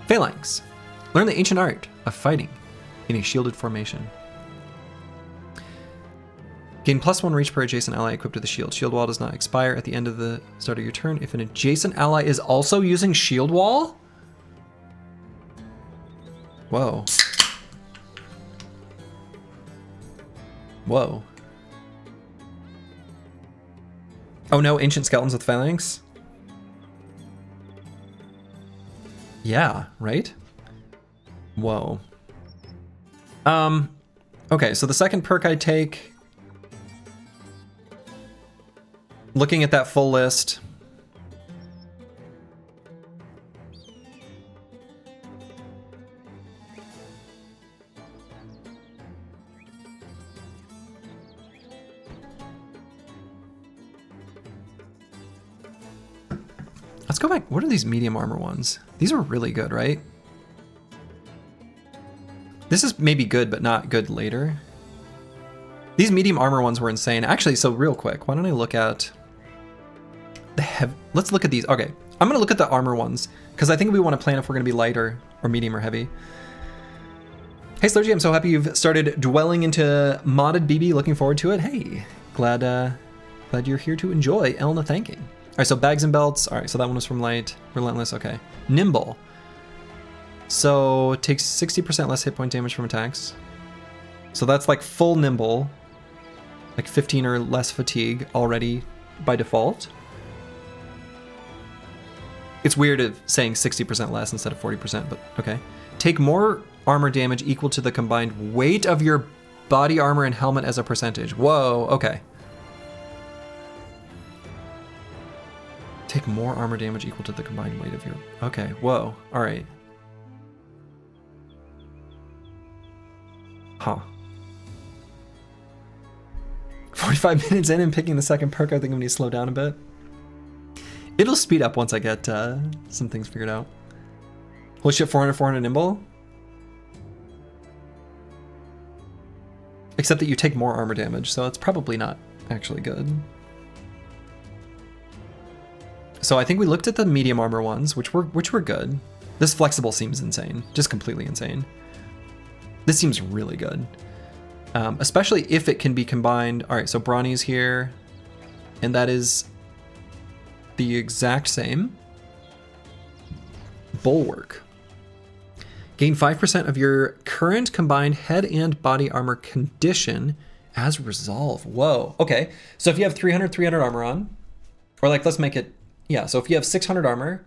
Phalanx. Learn the ancient art of fighting in a shielded formation. Gain +1 reach per adjacent ally equipped with a shield. Shield wall does not expire at the end of the start of your turn if an adjacent ally is also using shield wall? Whoa. Whoa. Oh no, ancient skeletons with phalanx? Yeah, right? Whoa. Okay, so the second perk I take, looking at that full list, let's go back. What are these medium armor ones? These are really good, right? This is maybe good, but not good later. These medium armor ones were insane. Actually, so real quick, why don't I look at let's look at these. Okay, I'm gonna look at the armor ones because I think we want to plan if we're gonna be light or medium or heavy. Hey Slurgi, I'm so happy you've started dwelling into modded BB. Looking forward to it. Hey, glad you're here to enjoy Elna thanking. All right, so bags and belts. All right, so that one was from light. Relentless. Okay, nimble. So it takes 60% less hit point damage from attacks. So that's like full nimble, like 15 or less fatigue already by default. It's weird of saying 60% less instead of 40%, but okay. Take more armor damage equal to the combined weight of your body armor and helmet as a percentage. Whoa, okay. Take more armor damage equal to the combined weight of your... Okay, whoa, all right. Huh. 45 minutes in and picking the second perk, I think I'm gonna slow down a bit. It'll speed up once I get some things figured out. Holy shit, 400 nimble? Except that you take more armor damage, so it's probably not actually good. So I think we looked at the medium armor ones, which were good. This flexible seems insane, just completely insane. This seems really good. Especially if it can be combined. All right, so Brawny's here, and that is the exact same. Bulwark. Gain 5% of your current combined head and body armor condition as resolve. Whoa, okay. So if you have 300 armor on, or like, let's make it, yeah, so if you have 600 armor,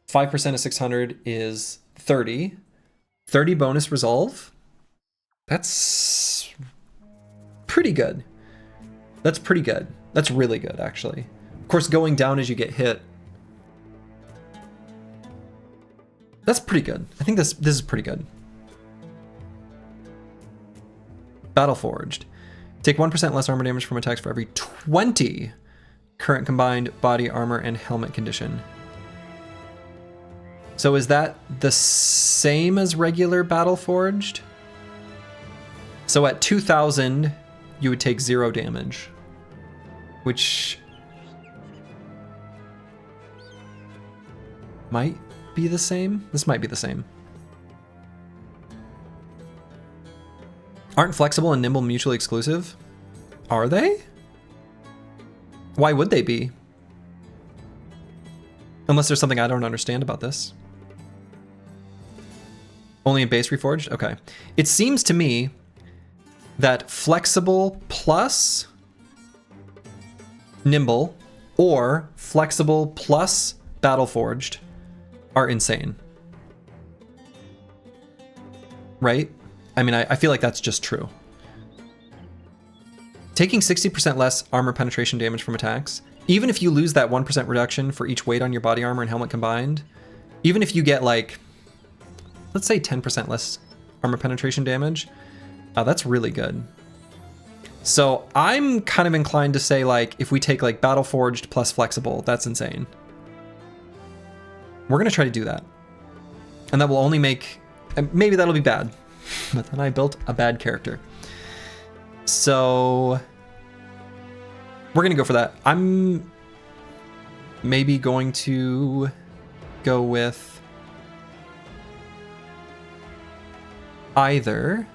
5% of 600 is 30. 30 bonus resolve. That's pretty good. That's pretty good. That's really good, actually. Of course, going down as you get hit. That's pretty good. I think this is pretty good. Reforged. Take 1% less armor damage from attacks for every 20 current combined body armor and helmet condition. So is that the same as regular Reforged? So at 2000, you would take 0 damage, which might be the same. This might be the same. Aren't flexible and nimble mutually exclusive? Are they? Why would they be? Unless there's something I don't understand about this. Only in base Reforged? Okay. It seems to me that flexible plus nimble or flexible plus Battleforged are insane. Right? I mean, I feel like that's just true. Taking 60% less armor penetration damage from attacks, even if you lose that 1% reduction for each weight on your body armor and helmet combined, even if you get like, let's say 10% less armor penetration damage, that's really good. So I'm kind of inclined to say like, if we take like Battleforged plus flexible, that's insane. We're gonna try to do that. And that will only make, maybe that'll be bad, but then I built a bad character. So we're gonna go for that. I'm maybe going to go with either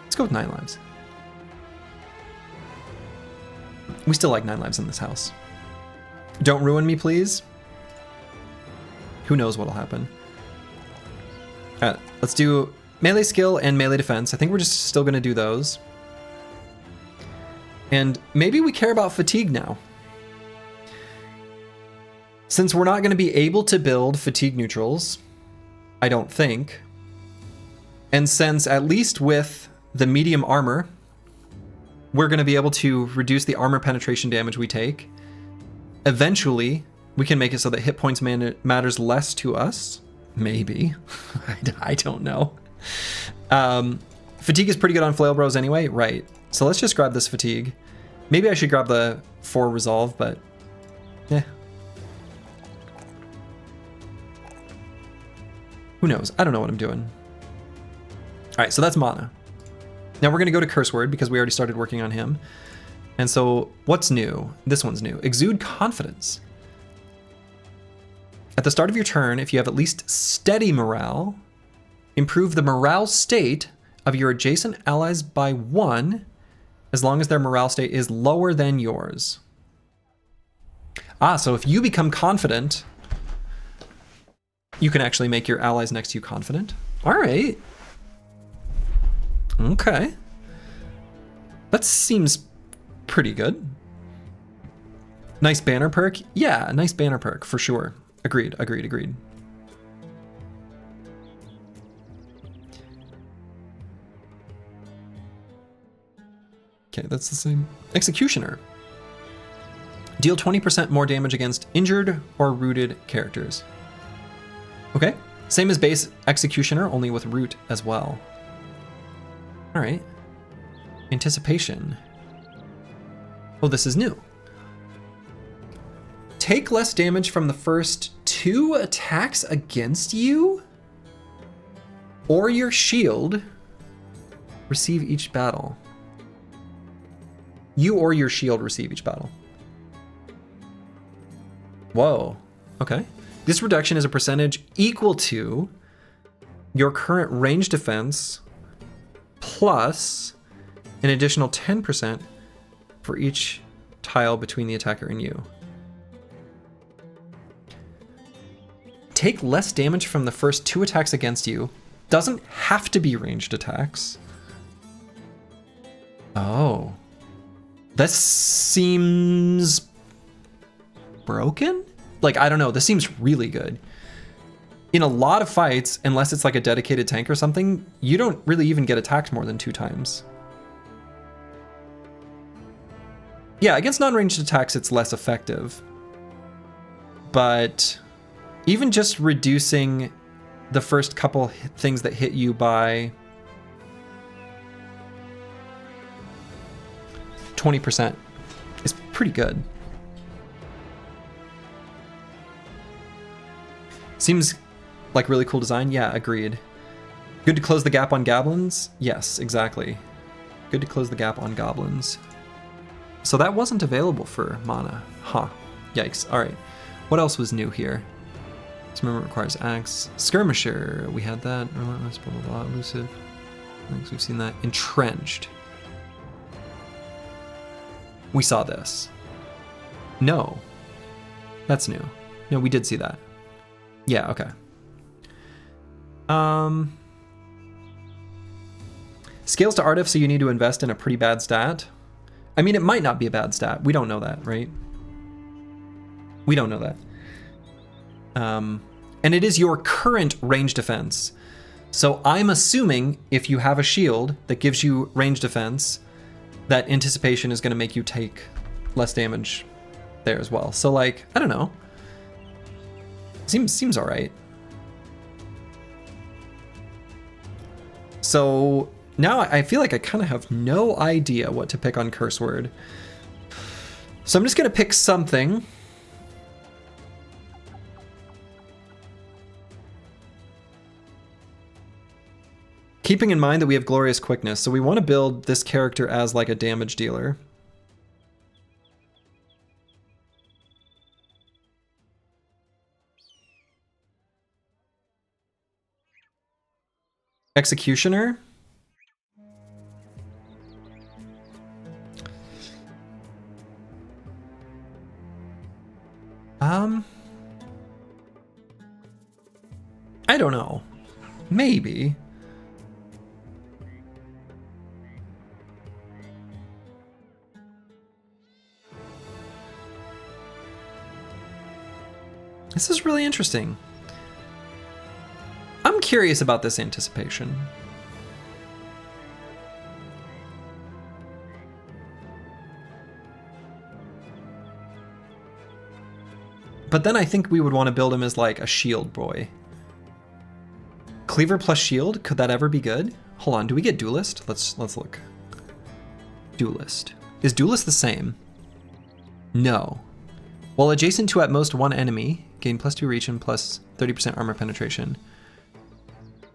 let's go with 9 lives. We still like 9 lives in this house. Don't ruin me, please. Who knows what'll happen. All right, let's do melee skill and melee defense. I think we're just still gonna do those. And maybe we care about fatigue now. Since we're not gonna be able to build fatigue neutrals, I don't think. And since at least with the medium armor, we're gonna be able to reduce the armor penetration damage we take. Eventually, we can make it so that hit points matters less to us. Maybe. I don't know. Fatigue is pretty good on flail bros anyway, right? So let's just grab this fatigue. Maybe I should grab the 4 resolve, but yeah. Who knows? I don't know what I'm doing. All right, so that's mana. Now we're gonna go to Curse Word because we already started working on him. And so what's new? This one's new. Exude Confidence. At the start of your turn, if you have at least steady morale, improve the morale state of your adjacent allies by 1, as long as their morale state is lower than yours. Ah, so if you become confident, you can actually make your allies next to you confident. All right. Okay. That seems pretty good. Nice banner perk? Yeah, nice banner perk, for sure. Agreed. Okay, that's the same. Executioner. Deal 20% more damage against injured or rooted characters. Okay, same as base Executioner, only with root as well. All right. Anticipation. Oh, this is new. Take less damage from the first 2 attacks against you or your shield. Receive each battle. You or your shield receive each battle. Whoa. Okay. This reduction is a percentage equal to your current range defense plus an additional 10% for each tile between the attacker and you. Take less damage from the first 2 attacks against you. Doesn't have to be ranged attacks. Oh. This seems broken? Like, I don't know. This seems really good. In a lot of fights, unless it's like a dedicated tank or something, you don't really even get attacked more than 2 times. Yeah, against non-ranged attacks, it's less effective. But even just reducing the first couple things that hit you by 20% is pretty good. Seems like really cool design. Yeah, agreed. Good to close the gap on goblins? Yes, exactly. Good to close the gap on goblins. So that wasn't available for mana. Huh. Yikes. All right. What else was new here? Dismemberment requires axe. Skirmisher. We had that. Relentless, blah, blah, blah. Elusive. I think we've seen that. Entrenched. we saw this. No. That's new. No, we did see that. Yeah, okay. Scales to Artif, so you need to invest in a pretty bad stat. I mean, it might not be a bad stat. We don't know that, right? We don't know that. And it is your current range defense. So I'm assuming if you have a shield that gives you range defense, that anticipation is going to make you take less damage there as well. So like, I don't know. Seems all right. So now I feel like I kind of have no idea what to pick on Curse Word. So I'm just going to pick something. Keeping in mind that we have Glorious Quickness, so we want to build this character as like a damage dealer. Executioner. I don't know. Maybe. This is really interesting. I'm curious about this anticipation. But then I think we would want to build him as like a shield boy. Cleaver plus shield, could that ever be good? Hold on, do we get Duelist? Let's look. Duelist. Is Duelist the same? No. While adjacent to at most one enemy, gain +2 reach and plus 30% armor penetration.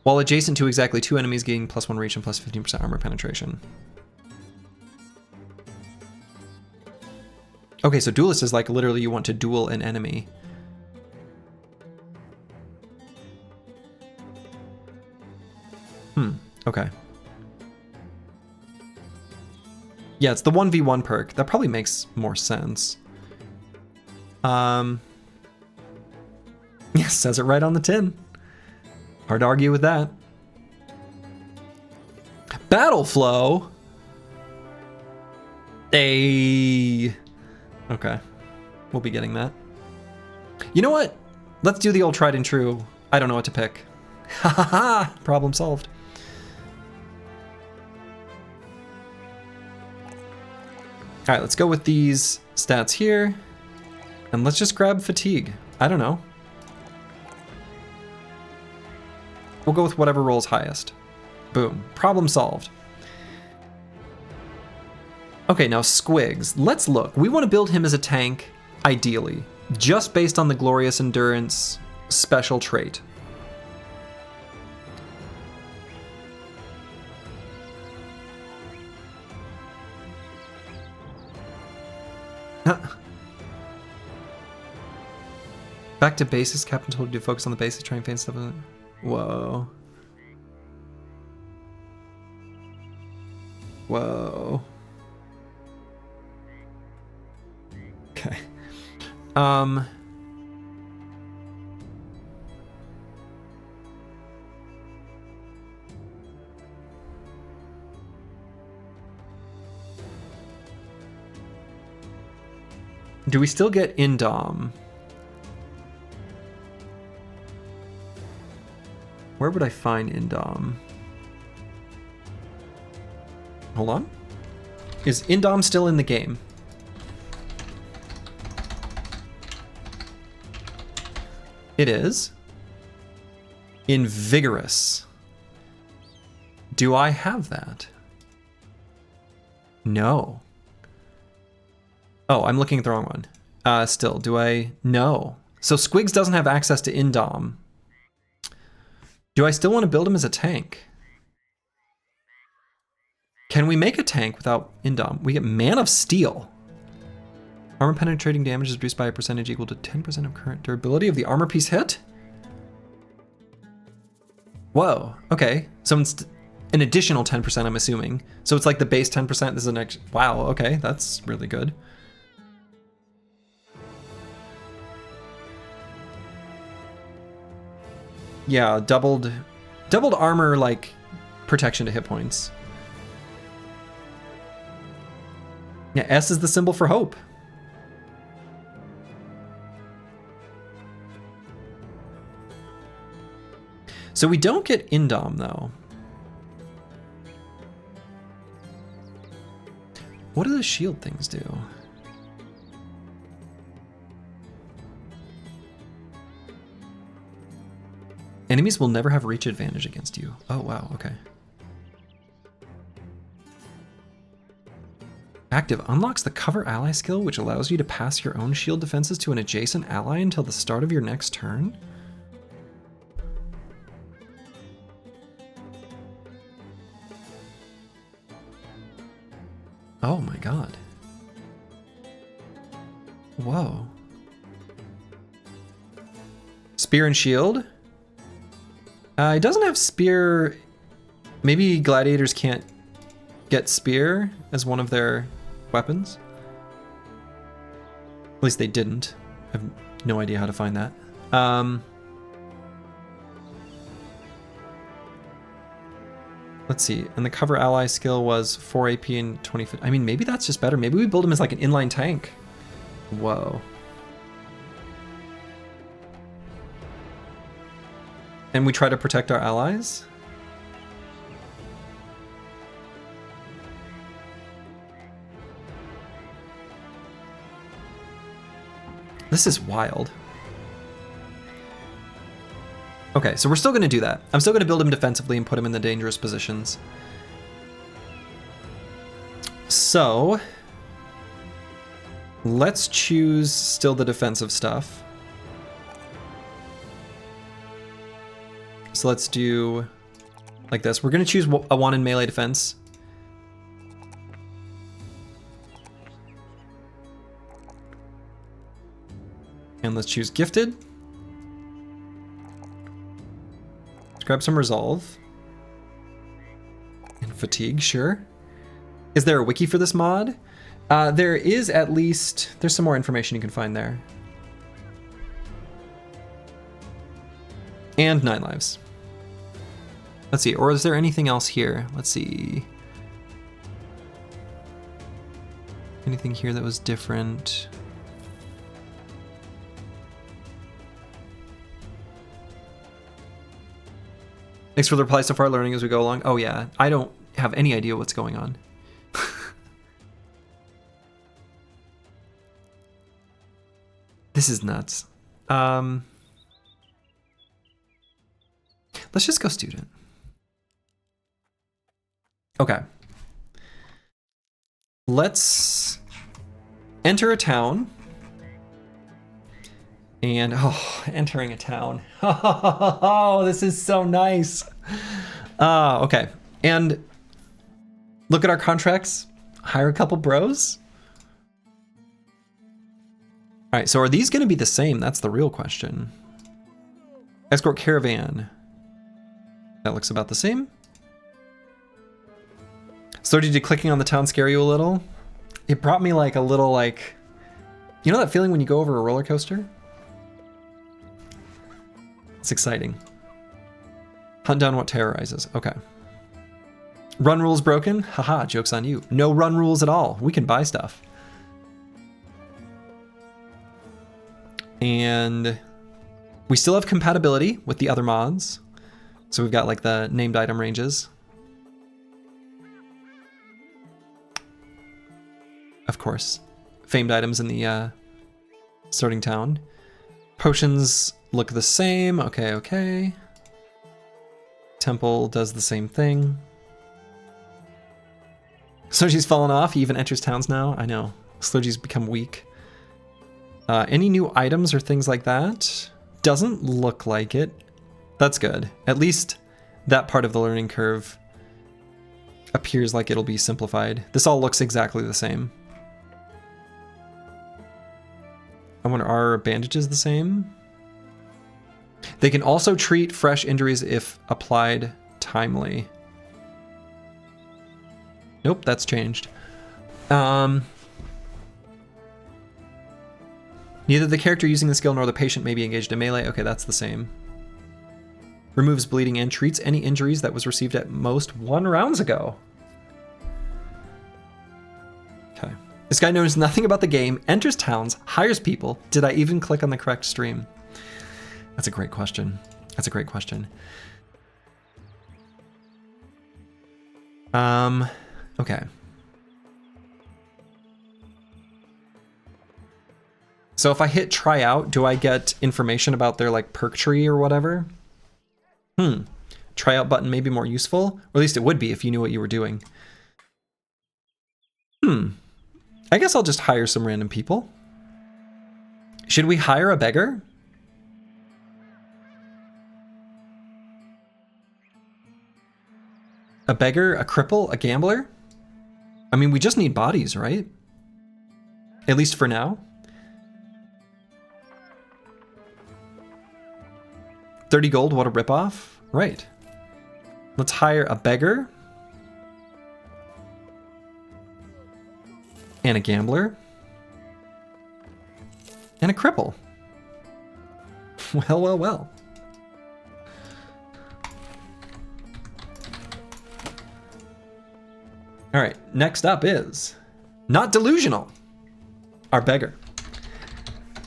While adjacent to exactly 2 enemies, gain +1 reach and plus 15% armor penetration. Okay, so Duelist is like literally you want to duel an enemy. Okay. Yeah, it's the 1v1 perk. That probably makes more sense. Yeah, says it right on the tin. Hard to argue with that. Battle flow. Okay. We'll be getting that. You know what? Let's do the old tried and true. I don't know what to pick. Ha ha ha! Problem solved. All right, let's go with these stats here. And let's just grab fatigue. I don't know. We'll go with whatever rolls highest. Boom. Problem solved. Okay, now Squigs. Let's look. We want to build him as a tank, ideally, just based on the Glorious Endurance special trait. Back to basics. Captain told you to focus on the basics, try and feign stuff. Whoa. Whoa. Okay. Do we still get Indom? Where would I find Indom? Hold on. Is Indom still in the game? It is. Invigorous. Do I have that? No. Oh, I'm looking at the wrong one. Still, do I? No. So Squigs doesn't have access to Indom. Do I still want to build him as a tank? Can we make a tank without Indom? We get Man of Steel. Armor penetrating damage is reduced by a percentage equal to 10% of current durability of the armor piece hit? Whoa, okay. So an additional 10%, I'm assuming. So it's like the base 10%. This is an extra. Wow, okay, that's really good. Yeah, doubled armor, like protection to hit points. Yeah, S is the symbol for hope. So we don't get Indom though. What do the shield things do? Enemies will never have reach advantage against you. Oh, wow, okay. Active unlocks the cover ally skill, which allows you to pass your own shield defenses to an adjacent ally until the start of your next turn. Oh my god. Whoa. Spear and shield? It doesn't have spear. Maybe gladiators can't get spear as one of their weapons. At least they didn't. I have no idea how to find that. Let's see. And the cover ally skill was 4 AP and 20. I mean, maybe that's just better. Maybe we build him as like an inline tank. Whoa. And we try to protect our allies. This is wild. Okay, so we're still going to do that. I'm still going to build him defensively and put him in the dangerous positions. So let's choose still the defensive stuff. So let's do like this. We're going to choose a 1 in melee defense. And let's choose gifted. Let's grab some resolve. And fatigue, sure. Is there a wiki for this mod? There is at least, there's some more information you can find there. And 9 lives. Let's see, or is there anything else here? Let's see. Anything here that was different? Thanks for the reply so far, learning as we go along. Oh yeah, I don't have any idea what's going on. This is nuts. Let's just go student. Okay. Let's enter a town. And, oh, entering a town. Oh, this is so nice. Okay. And look at our contracts. Hire a couple bros. All right, so are these going to be the same? That's the real question. Escort Caravan. That looks about the same. So did clicking on the town scare you a little? It brought me like a little like, you know that feeling when you go over a roller coaster? It's exciting. Hunt down what terrorizes. Okay. Run rules broken? Haha, joke's on you. No run rules at all. We can buy stuff. And we still have compatibility with the other mods. So we've got like the named item ranges. Of course. Famed items in the starting town. Potions look the same. Okay, okay. Temple does the same thing. Slurgi's fallen off. He even enters towns now. I know. Slurgi's become weak. Any new items or things like that? Doesn't look like it. That's good. At least that part of the learning curve appears like it'll be simplified. This all looks exactly the same. I wonder, are bandages the same? They can also treat fresh injuries if applied timely. Nope, that's changed. Neither the character using the skill nor the patient may be engaged in melee. Okay, that's the same. Removes bleeding and treats any injuries that was received at most 1 rounds ago. Okay. This guy knows nothing about the game, enters towns, hires people. Did I even click on the correct stream? That's a great question. That's a great question. Okay. So if I hit try out, do I get information about their like perk tree or whatever? Try out button may be more useful, or at least it would be if you knew what you were doing. I guess I'll just hire some random people. Should we hire a beggar? A beggar, a cripple, a gambler? I mean, we just need bodies, right? At least for now. 30 gold, what a ripoff. Right. Let's hire a beggar. And a gambler. And a cripple. Well, well, well. All right, next up is Not Delusional, our beggar.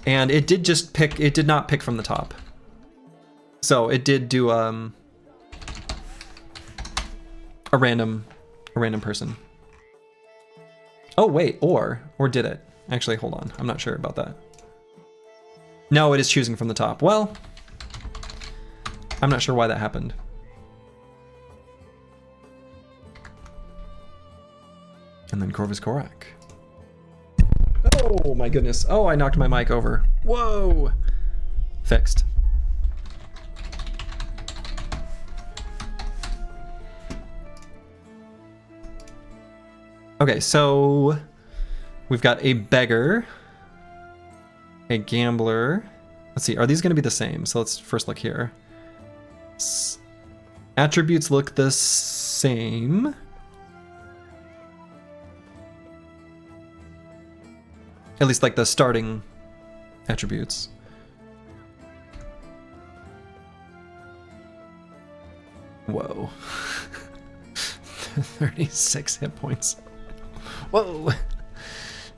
And it did just pick, it did not pick from the top. So it did do a random person. Oh wait, or did it? Actually, hold on, I'm not sure about that. No, it is choosing from the top. Well, I'm not sure why that happened. And then Corvus Korak. Oh my goodness. Oh, I knocked my mic over. Whoa. Fixed. Okay, so we've got a beggar, a gambler. Let's see, are these going to be the same? So let's first look here. Attributes look the same. At least like the starting attributes. Whoa. 36 hit points. Whoa.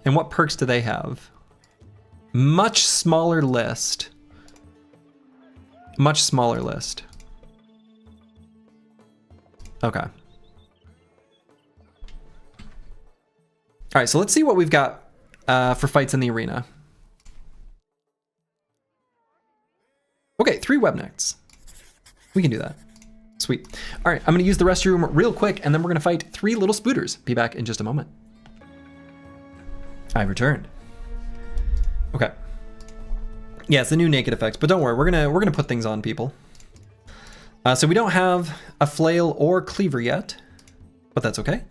And what perks do they have? Much smaller list. Much smaller list. Okay. All right, so let's see what we've got for fights in the arena. Okay, 3 webnecks. We can do that. Sweet. All right, I'm gonna use the restroom real quick and then we're gonna fight 3 little spooters. Be back in just a moment. I've returned. Okay. Yeah, it's the new naked effects, but don't worry, we're gonna put things on people. So we don't have a flail or cleaver yet, but that's okay.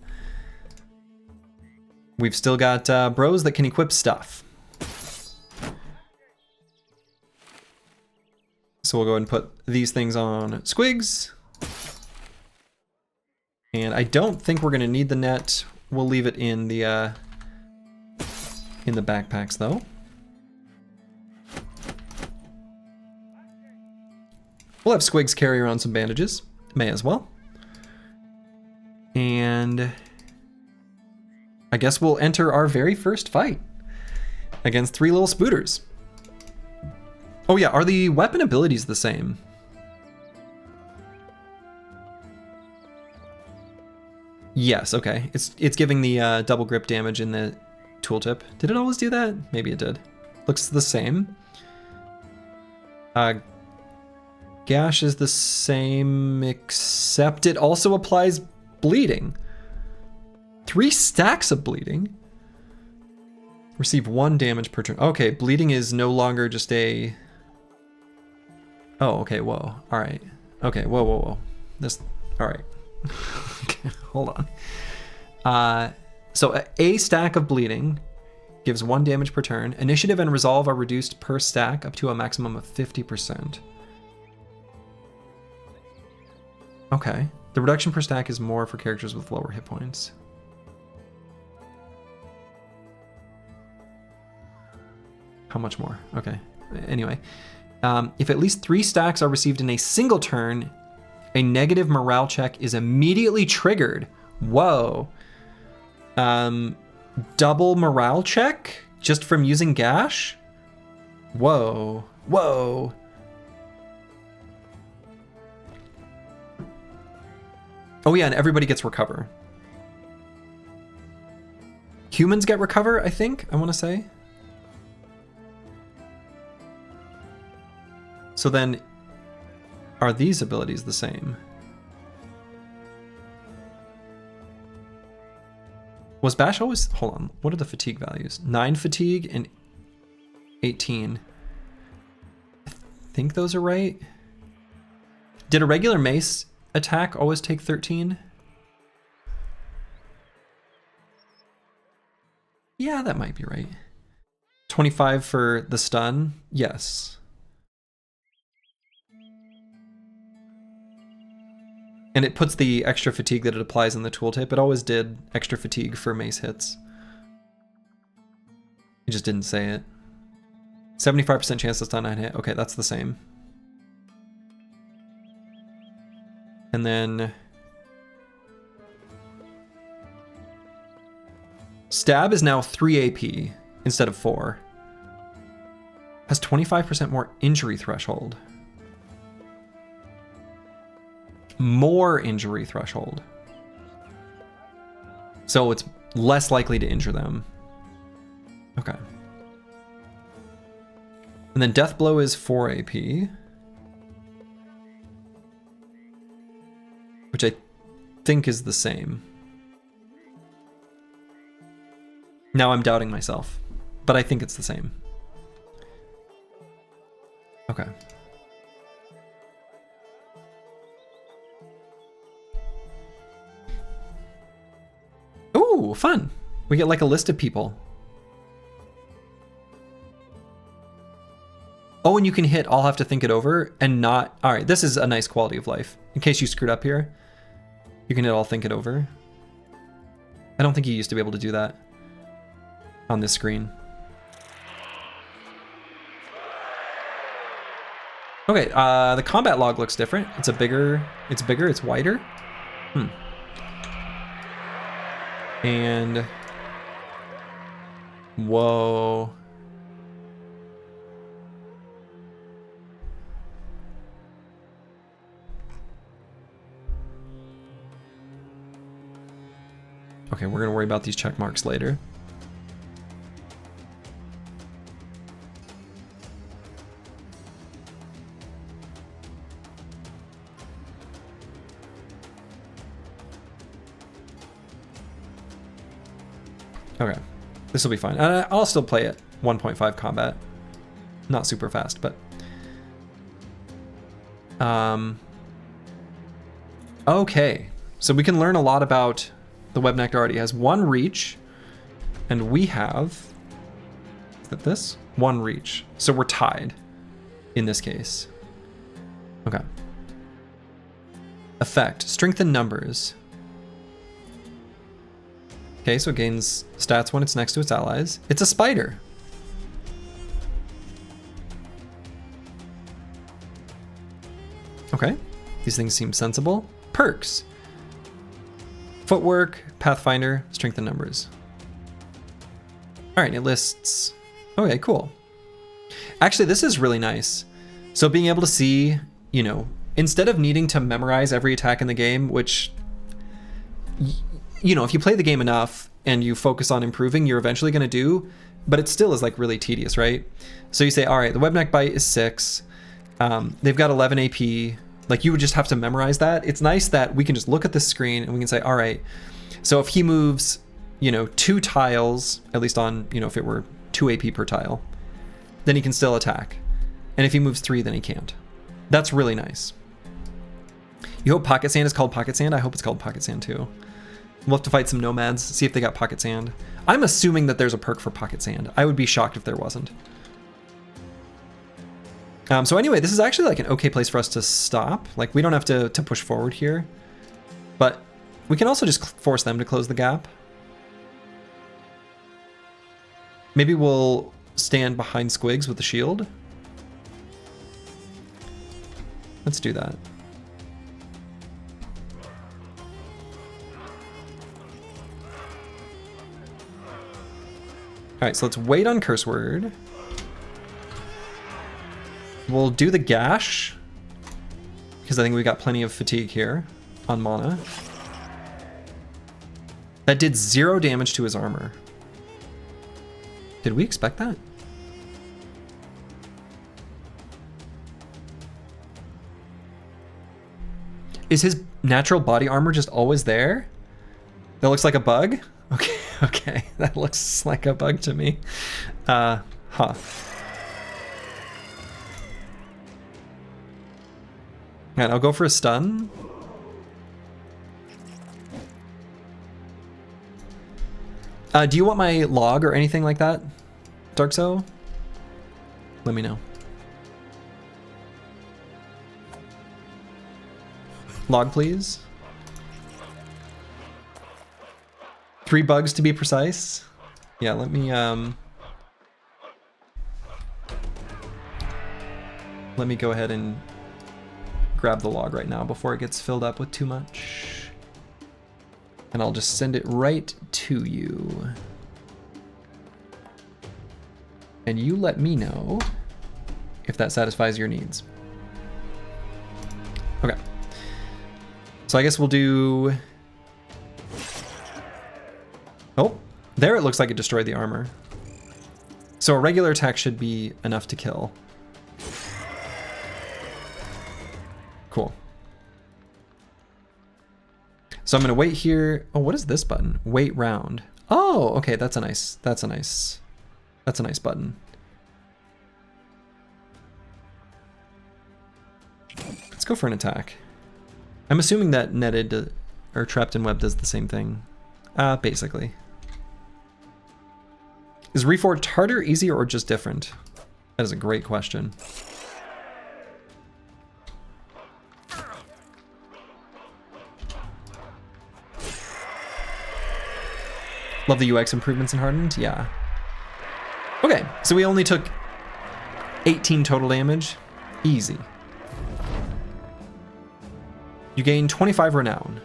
We've still got bros that can equip stuff. So we'll go ahead and put these things on Squigs. And I don't think we're gonna need the net. We'll leave it in the backpacks though. We'll have Squigs carry around some bandages. May as well. And I guess we'll enter our very first fight against 3 little spooters. Oh yeah, are the weapon abilities the same? Yes, okay. It's giving the double grip damage in the tooltip. Did it always do that? Maybe it did. Looks the same. Gash is the same, except it also applies bleeding. 3 stacks of bleeding. Receive 1 damage per turn. Okay, bleeding is no longer just a... Oh, okay, whoa. All right. Okay, whoa. This... All right. Okay, hold on. So a stack of bleeding gives 1 damage per turn. Initiative and resolve are reduced per stack up to a maximum of 50%. Okay. The reduction per stack is more for characters with lower hit points. How much more? Okay. Anyway. If at least 3 stacks are received in a single turn, a negative morale check is immediately triggered. Whoa. Double morale check just from using Gash? Whoa. Whoa. Oh yeah, and everybody gets recover. Humans get recover, I think, I want to say. So then, are these abilities the same? Was Bash always... Hold on, what are the fatigue values? 9 fatigue and 18. I think those are right. Did a regular mace attack always take 13? Yeah, that might be right. 25 for the stun? Yes. And it puts the extra fatigue that it applies in the tooltip. It always did extra fatigue for mace hits. It just didn't say it. 75% chance to stun 9 hit. Okay, that's the same. And then... Stab is now 3 AP instead of 4. Has 25% more injury threshold. More injury threshold. So it's less likely to injure them. Okay. And then Death Blow is 4 AP. Which I think is the same. Now I'm doubting myself, but I think it's the same. Okay. Ooh, fun. We get like a list of people. Oh, and you can hit I'll have to think it over and not... All right, this is a nice quality of life. In case you screwed up here, you can hit I'll think it over. I don't think you used to be able to do that on this screen. Okay, the combat log looks different. It's bigger, it's wider. And whoa. Okay, we're gonna worry about these check marks later. Okay, this will be fine. I'll still play it 1.5 combat. Not super fast, but... Okay, so we can learn a lot about the Webneck already. It has 1 reach, and we have... Is that this? 1 reach. So we're tied in this case. Okay. Effect, strengthen numbers. Okay, so it gains stats when it's next to its allies. It's a spider. Okay, these things seem sensible. Perks. Footwork, Pathfinder, strength and numbers. All right, it lists... Okay, cool. Actually, this is really nice. So being able to see, you know, instead of needing to memorize every attack in the game, which... You know, if you play the game enough and you focus on improving, you're eventually going to do, but it still is like really tedious, right? So you say, all right, the Webneck Bite is 6. They've got 11 AP. Like you would just have to memorize that. It's nice that we can just look at the screen and we can say, all right, so if he moves, you know, 2 tiles, at least on, you know, if it were 2 AP per tile, then he can still attack. And if he moves 3, then he can't. That's really nice. You hope Pocket Sand is called Pocket Sand? I hope it's called Pocket Sand too. We'll have to fight some nomads, see if they got Pocket Sand. I'm assuming that there's a perk for Pocket Sand. I would be shocked if there wasn't. So anyway, this is actually like an okay place for us to stop. Like we don't have to push forward here, but we can also just force them to close the gap. Maybe we'll stand behind Squigs with the shield. Let's do that. Alright, so let's wait on curse word. We'll do the gash, because I think we got plenty of fatigue here on mana. That did 0 damage to his armor. Did we expect that? Is his natural body armor just always there? That looks like a bug? Okay, okay. That looks like a bug to me. Huh. And I'll go for a stun. Do you want my log or anything like that, Darkso? Let me know. Log, please. 3 bugs to be precise. Yeah, let me go ahead and grab the log right now before it gets filled up with too much. And I'll just send it right to you. And you let me know if that satisfies your needs. Okay. So I guess we'll do... Oh, there it looks like it destroyed the armor. So a regular attack should be enough to kill. Cool. So I'm gonna wait here. Oh, what is this button? Wait round. Oh, okay, that's a nice button. Let's go for an attack. I'm assuming that netted or trapped in web does the same thing. Basically. Is Reforged harder, easier, or just different? That is a great question. Love the UX improvements in Hardened? Yeah. Okay, so we only took 18 total damage. Easy. You gain 25 renown.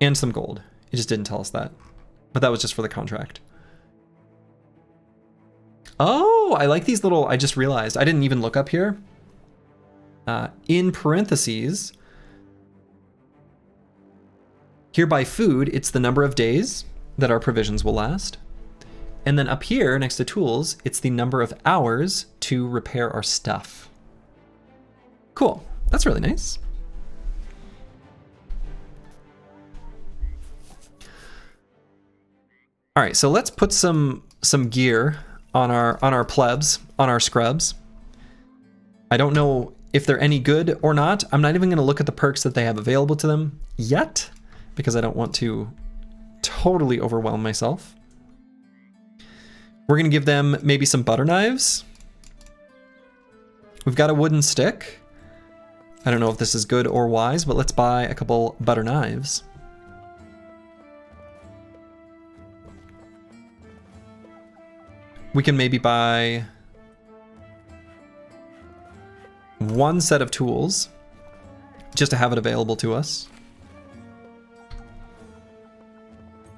And some gold. It just didn't tell us that. But that was just for the contract. Oh, I like these little... I just realized. I didn't even look up here. In parentheses... Here by food, it's the number of days that our provisions will last. And then up here, next to tools, it's the number of hours to repair our stuff. Cool. That's really nice. All right, so let's put some gear on our plebs, on our scrubs. I don't know if they're any good or not. I'm not even going to look at the perks that they have available to them yet, because I don't want to totally overwhelm myself. We're going to give them maybe some butter knives. We've got a wooden stick. I don't know if this is good or wise, but let's buy a couple butter knives. We can maybe buy 1 set of tools just to have it available to us.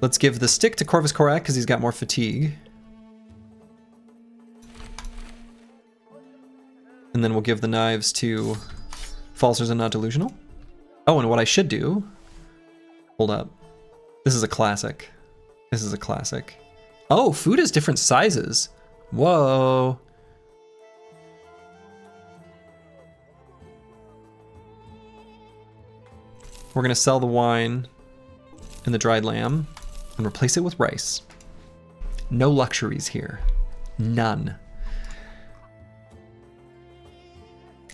Let's give the stick to Corvus Korak because he's got more fatigue. And then we'll give the knives to Falsers and Not Delusional. Oh, and what I should do... Hold up. This is a classic. This is a classic. Oh, food is different sizes. Whoa. We're going to sell the wine and the dried lamb and replace it with rice. No luxuries here. None.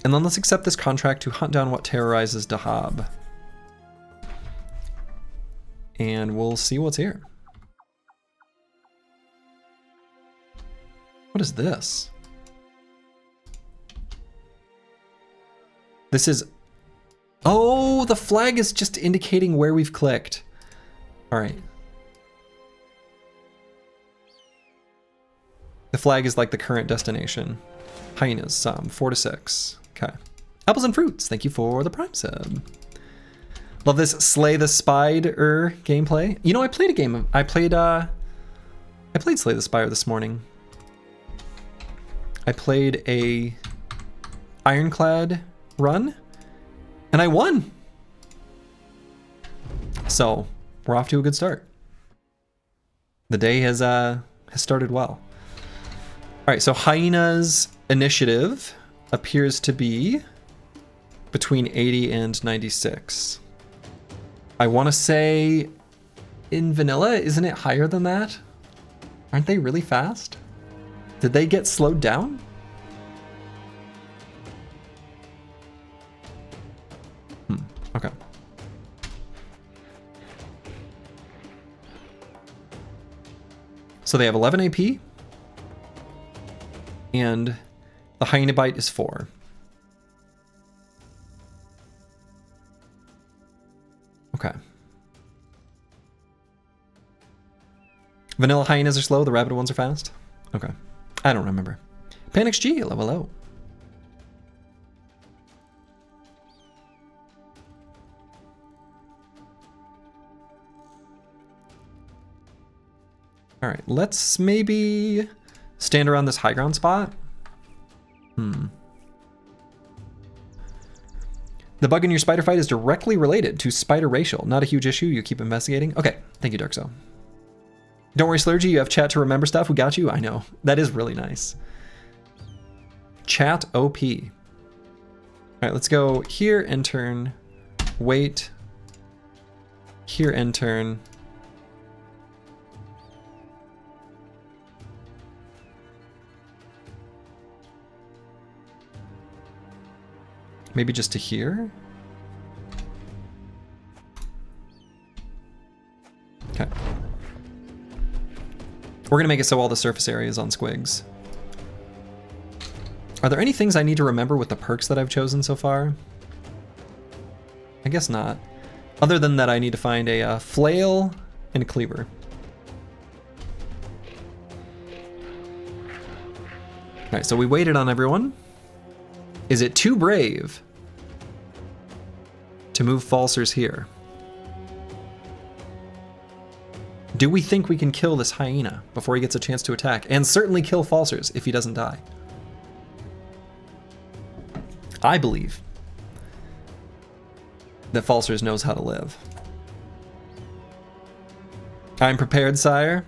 And then let's accept this contract to hunt down what terrorizes Dah Hab. And we'll see what's here. What is this? This is... Oh, the flag is just indicating where we've clicked. All right. The flag is like the current destination. Hyenas, 4 to 6. Okay. Apples and fruits, thank you for the prime sub. Love this Slay the Spider gameplay. You know, I played a game. I played Slay the Spire this morning. I played a Ironclad run, and I won. So we're off to a good start. The day has started well. All right, so Hyena's initiative appears to be between 80 and 96. I want to say in vanilla, isn't it higher than that? Aren't they really fast? Did they get slowed down? Okay. So they have 11 AP, and the hyena bite is 4. Okay. Vanilla hyenas are slow, the rabbit ones are fast? Okay. I don't remember. Panic G, level out. All right, let's maybe stand around this high ground spot. The bug in your spider fight is directly related to spider racial. Not a huge issue. You keep investigating. Okay, thank you, Darkzo. Don't worry, Slurgi. You have chat to remember stuff. We got you. I know. That is really nice. Chat OP. All right, let's go here, intern. Wait. Here, intern. Maybe just to here? Okay. We're gonna make it so all the surface area is on squigs. Are there any things I need to remember with the perks that I've chosen so far? I guess not. Other than that, I need to find a flail and a cleaver. Alright, so we waited on everyone. Is it too brave to move falsers here? Do we think we can kill this hyena before he gets a chance to attack? And certainly kill falsers if he doesn't die. I believe that falsers knows how to live. I'm prepared, sire.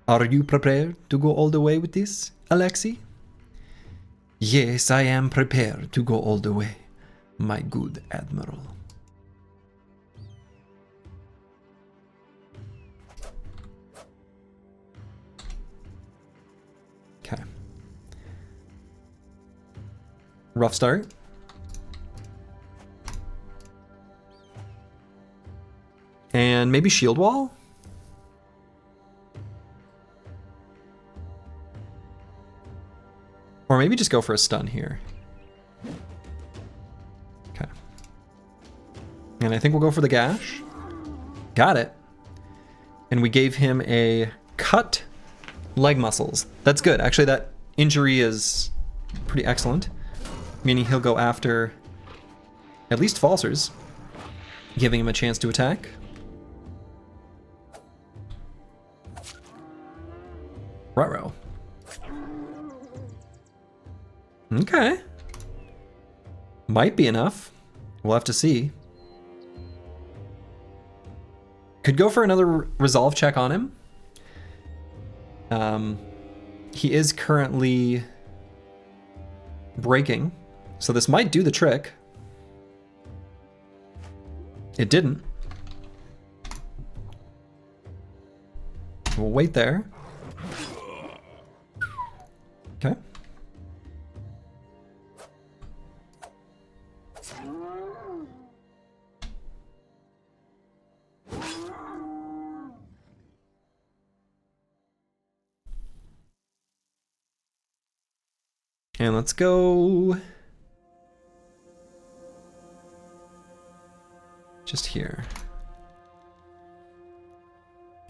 Are you prepared to go all the way with this, Alexei? Yes, I am prepared to go all the way, my good admiral. Okay. Rough start. And maybe shield wall? Or maybe just go for a stun here. Okay. And I think we'll go for the gash. Got it. And we gave him a cut leg muscles. That's good. Actually, that injury is pretty excellent. Meaning he'll go after at least falsers, giving him a chance to attack. Ruh-roh. Okay. Might be enough. We'll have to see. Could go for another resolve check on him. He is currently breaking, so this might do the trick. It didn't. We'll wait there. Okay. And let's go just here.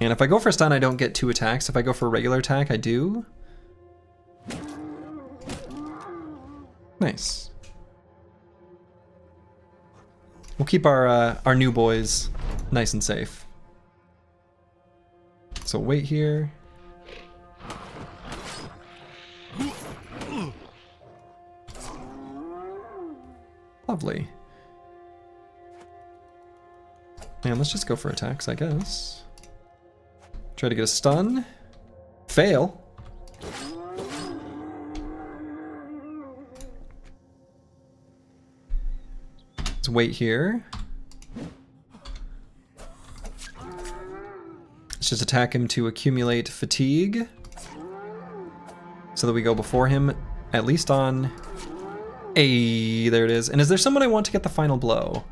And if I go for stun, I don't get 2 attacks. If I go for a regular attack, I do. Nice. We'll keep our new boys nice and safe. So wait here. Lovely. And let's just go for attacks, I guess. Try to get a stun. Fail. Let's wait here. Let's just attack him to accumulate fatigue. So that we go before him, at least on... Hey, there it is. And is there someone I want to get the final blow?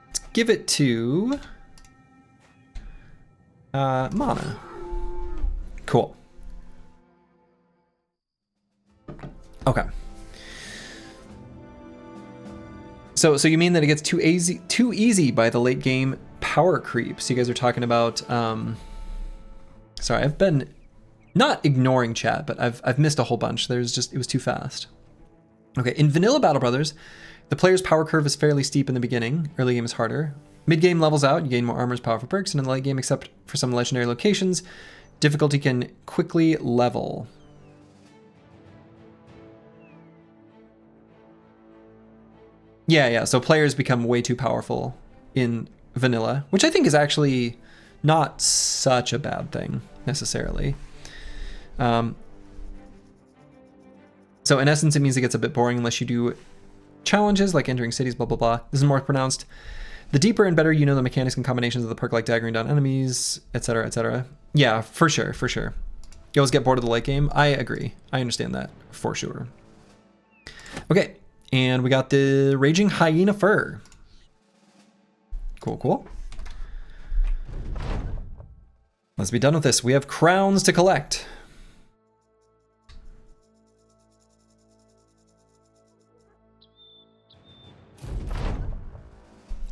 Let's give it to... Mana. Cool. Okay. So you mean that it gets too easy by the late game power creep? So you guys are talking about sorry, I've been not ignoring chat, but I've missed a whole bunch. It was too fast. Okay, in vanilla Battle Brothers, the player's power curve is fairly steep in the beginning. Early game is harder. Mid-game levels out, you gain more armors, powerful perks, and in the late game, except for some legendary locations, difficulty can quickly level. Yeah, so players become way too powerful in vanilla, which I think is actually not such a bad thing, necessarily. So in essence, it means it gets a bit boring unless you do challenges like entering cities, blah, blah, blah. This is more pronounced. The deeper and better you know the mechanics and combinations of the perk, like daggering down enemies, etc., etc. Yeah, for sure, for sure. You always get bored of the late game. I agree. I understand that, for sure. Okay, and we got the Raging Hyena Fur. Cool, cool. Let's be done with this. We have crowns to collect.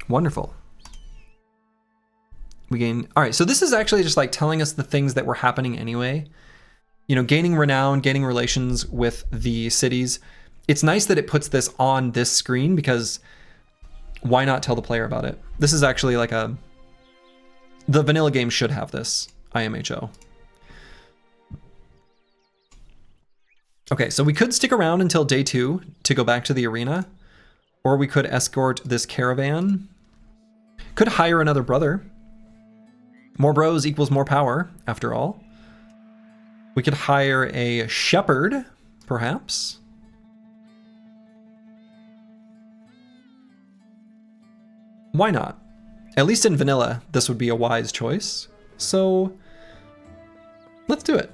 Wonderful. We gain... All right, so this is actually just like telling us the things that were happening anyway. You know, gaining renown, gaining relations with the cities. It's nice that it puts this on this screen because why not tell the player about it? This is actually like a... The vanilla game should have this, IMHO. Okay, so we could stick around until day 2 to go back to the arena, or we could escort this caravan. Could hire another brother. More bros equals more power, after all. We could hire a shepherd, perhaps. Why not? At least in vanilla, this would be a wise choice. So, let's do it.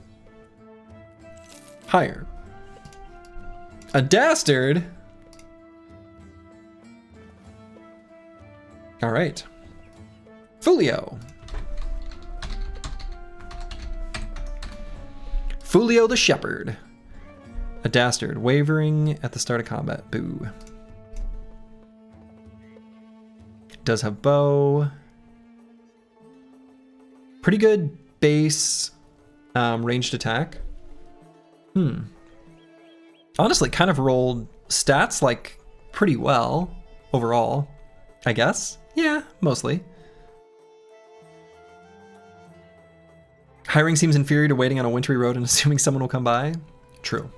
Hire. A dastard? All right. Fulio. Fulio the Shepherd. A dastard, wavering at the start of combat. Boo. Does have bow. Pretty good base ranged attack. Honestly, kind of rolled stats like pretty well overall, I guess. Yeah, mostly. Hiring seems inferior to waiting on a wintry road and assuming someone will come by. True.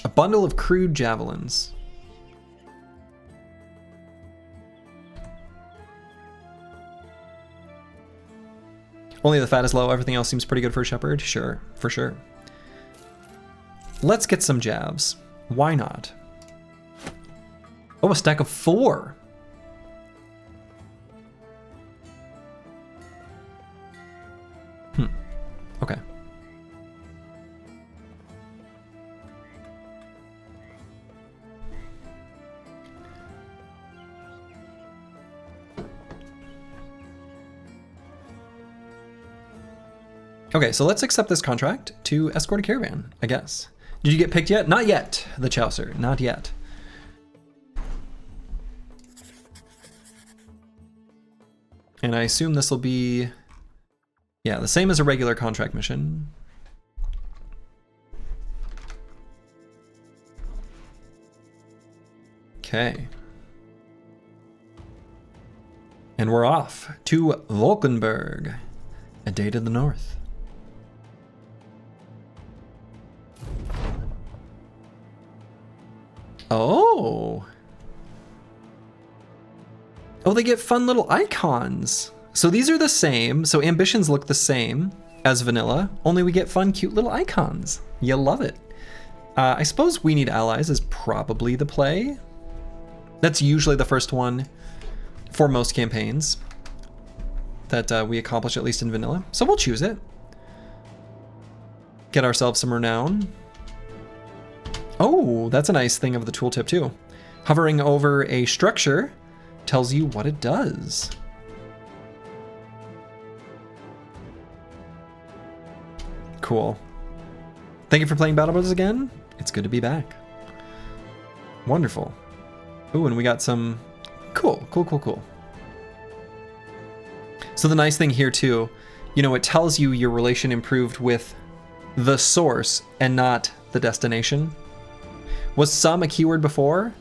A bundle of crude javelins. Only the fat is low, everything else seems pretty good for a shepherd. Sure, for sure. Let's get some jabs. Why not? Oh, a stack of 4. Okay. Okay, so let's accept this contract to escort a caravan, I guess. Did you get picked yet? Not yet, the Chaucer, not yet. And I assume this will be, yeah, the same as a regular contract mission. Okay. And we're off to Valkenburg, a day to the north. Oh. Oh, they get fun little icons. So these are the same. So ambitions look the same as vanilla, only we get fun, cute little icons. You love it. I suppose We Need Allies is probably the play. That's usually the first one for most campaigns that we accomplish, at least in vanilla. So we'll choose it. Get ourselves some renown. Oh, that's a nice thing of the tooltip too. Hovering over a structure tells you what it does. Cool. Thank you for playing Battle Brothers again. It's good to be back. Wonderful. Ooh, and we got some cool. So the nice thing here too, you know, it tells you your relation improved with the source and not the destination. Was some a keyword before?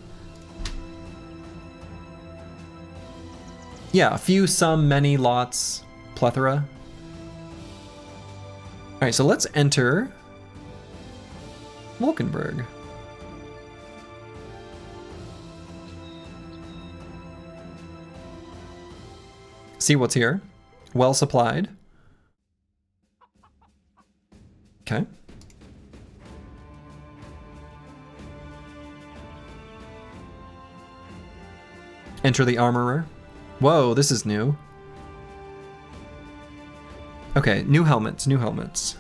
Yeah, a few, some, many, lots, plethora. All right, so let's enter Valkenburg. See what's here. Well supplied. Okay. Enter the armorer. Whoa, this is new. Okay, new helmets, new helmets.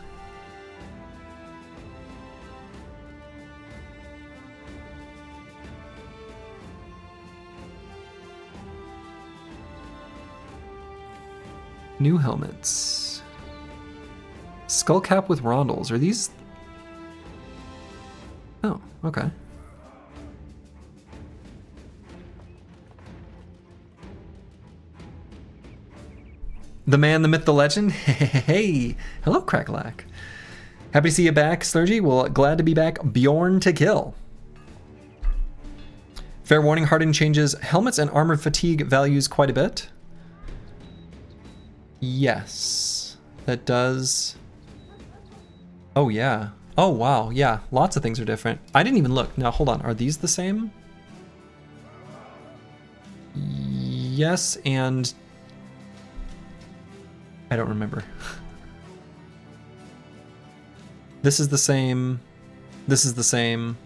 New helmets. Skull cap with rondels. Are these? Oh, okay. The man, the myth, the legend. Hey, hello, Cracklack. Happy to see you back, Slurgi. Well, glad to be back. Bjorn to kill. Fair warning, Hardened changes helmets and armor fatigue values quite a bit. Yes, that does. Oh, yeah. Oh, wow. Yeah, lots of things are different. I didn't even look. Now, hold on. Are these the same? Yes, and I don't remember. This is the same. This is the same.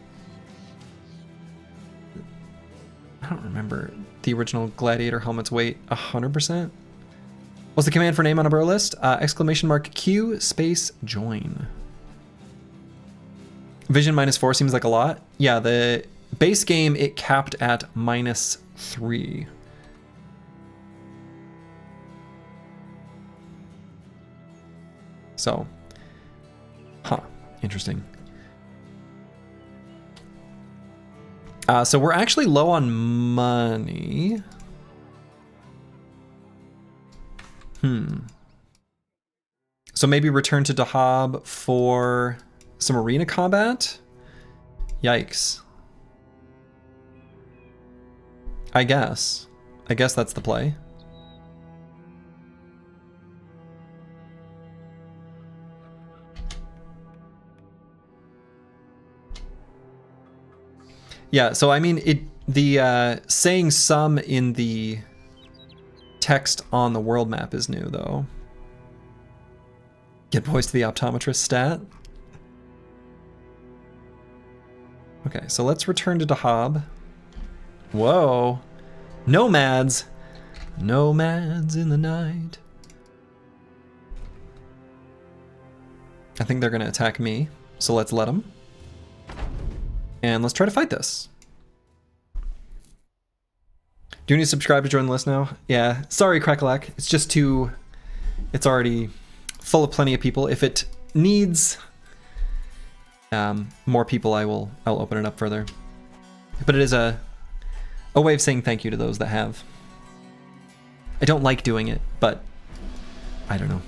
I don't remember the original Gladiator helmet's weight. 100%? What's the command for name on a bro list? Exclamation mark Q space join. Vision -4 seems like a lot. Yeah, the base game, it capped at -3. So, huh, interesting. So we're actually low on money. So maybe return to Dah Hab for some arena combat? Yikes. I guess that's the play. Yeah, so I mean, the saying some in the text on the world map is new, though. Get boys to the optometrist stat. Okay, so let's return to Dah Hab. Whoa. Nomads. Nomads in the night. I think they're going to attack me, so let's let them. And let's try to fight this. Do you need to subscribe to join the list now? Yeah, sorry, Crackalack. It's just too... It's already full of plenty of people. If it needs more people, I'll open it up further. But it is a way of saying thank you to those that have. I don't like doing it, but I don't know.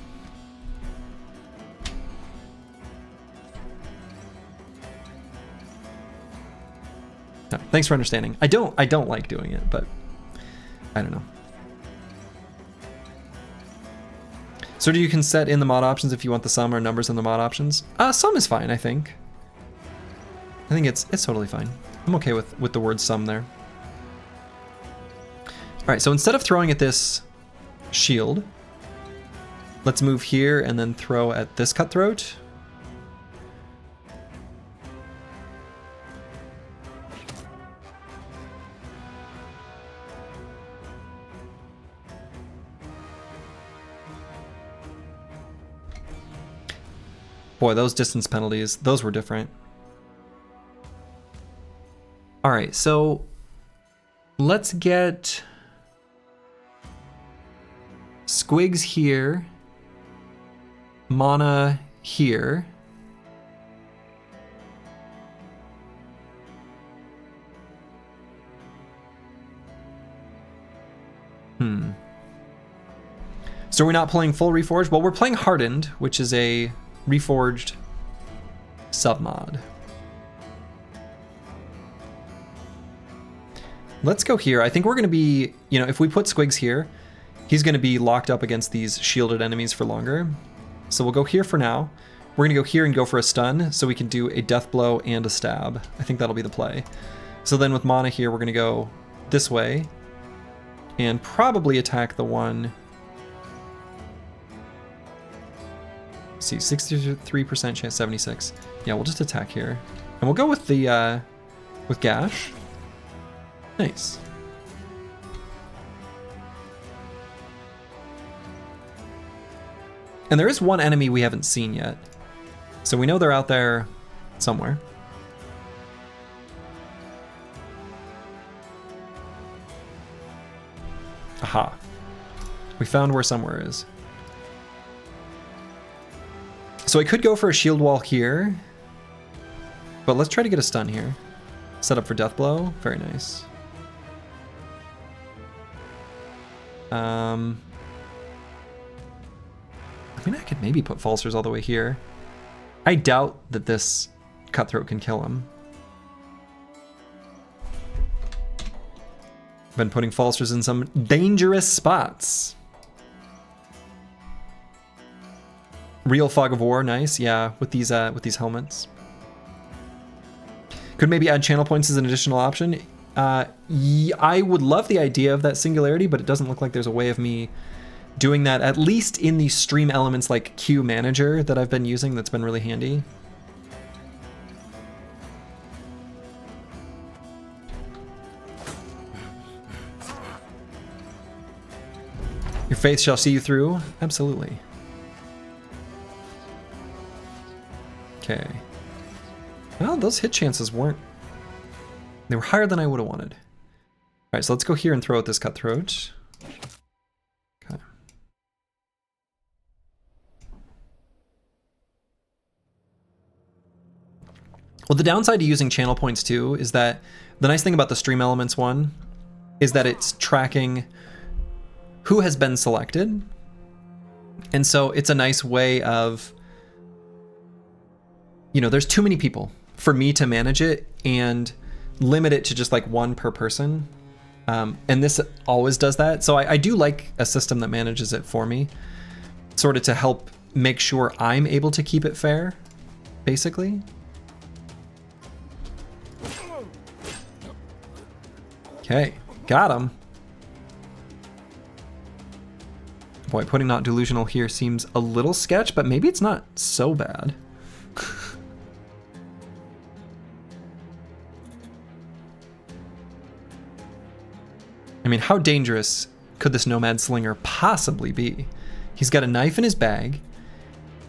No, thanks for understanding. I don't like doing it, but I don't know. So you can set in the mod options if you want the sum or numbers in the mod options. Sum is fine, I think. I think it's totally fine. I'm okay with the word sum there. All right, so instead of throwing at this shield, let's move here and then throw at this cutthroat. Boy, those distance penalties, those were different. All right, so let's get Squigs here, Mana here. So we're not playing full Reforged? Well, we're playing Hardened, which is a Reforged submod. Let's go here. I think we're going to be, you know, if we put Squigs here, he's going to be locked up against these shielded enemies for longer. So we'll go here for now. We're going to go here and go for a stun so we can do a death blow and a stab. I think that'll be the play. So then with Mana here, we're going to go this way and probably attack the one. See, 63% chance, 76. Yeah, we'll just attack here. And we'll go with the, with Gash. Nice. And there is one enemy we haven't seen yet. So we know they're out there somewhere. Aha. We found where somewhere is. So I could go for a shield wall here, but let's try to get a stun here. Set up for death blow. Very nice. I mean, I could maybe put Falsers all the way here. I doubt that this cutthroat can kill him. Been putting Falsers in some dangerous spots. Real Fog of War, nice. Yeah, with these helmets. Could maybe add channel points as an additional option. I would love the idea of that singularity, but it doesn't look like there's a way of me doing that, at least in the stream elements like Queue Manager that I've been using that's been really handy. Your faith shall see you through? Absolutely. Okay. Well, those hit chances weren't... They were higher than I would have wanted. All right, so let's go here and throw out this cutthroat. Okay. Well, the downside to using channel points too is that the nice thing about the stream elements one is that it's tracking who has been selected. And so it's a nice way of, you know, there's too many people for me to manage it and limit it to just like one per person. And this always does that. So I do like a system that manages it for me, sort of to help make sure I'm able to keep it fair, basically. Okay, got him. Boy, putting not delusional here seems a little sketch, but maybe it's not so bad. I mean, how dangerous could this Nomad Slinger possibly be? He's got a knife in his bag.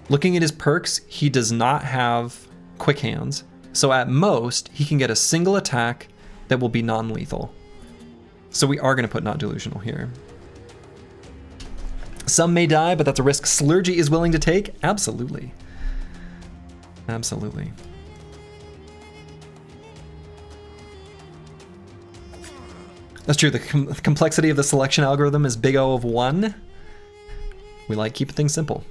Looking at his perks, he does not have quick hands. So at most, he can get a single attack that will be non-lethal. So we are going to put not delusional here. Some may die, but that's a risk Slurgi is willing to take. Absolutely. That's true. The complexity of the selection algorithm is big O of 1. We like keeping things simple.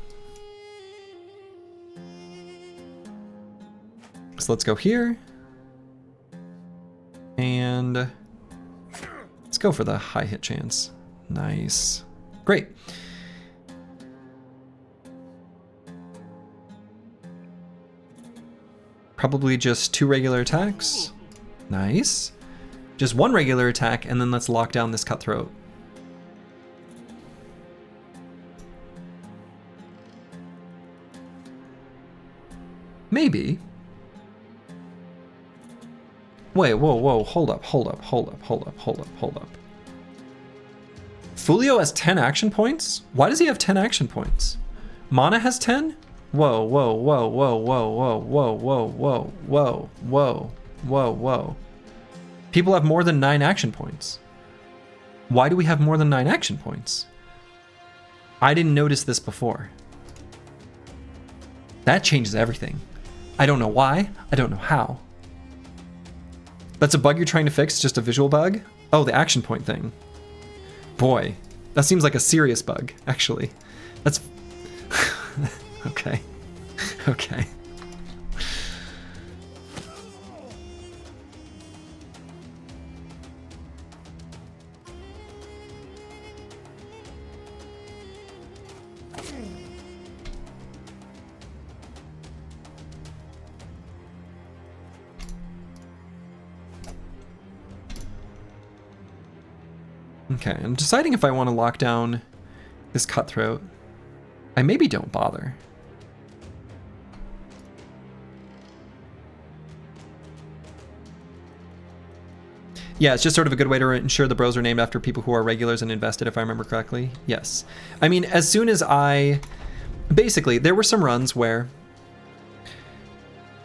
So let's go here. And let's go for the high hit chance. Nice. Great. Probably just 2 regular attacks. Nice. Just 1 regular attack, and then let's lock down this cutthroat. Maybe. Wait, whoa, hold up. Fulio has 10 action points? Why does he have 10 action points? Mana has 10? Whoa. People have more than 9 action points. Why do we have more than 9 action points? I didn't notice this before. That changes everything. I don't know why, I don't know how. That's a bug you're trying to fix, just a visual bug? Oh, the action point thing. Boy, that seems like a serious bug, actually. That's... Okay. Okay, I'm deciding if I want to lock down this cutthroat. I maybe don't bother. Yeah, it's just sort of a good way to ensure the bros are named after people who are regulars and invested, if I remember correctly. Yes. I mean, as soon as basically, there were some runs where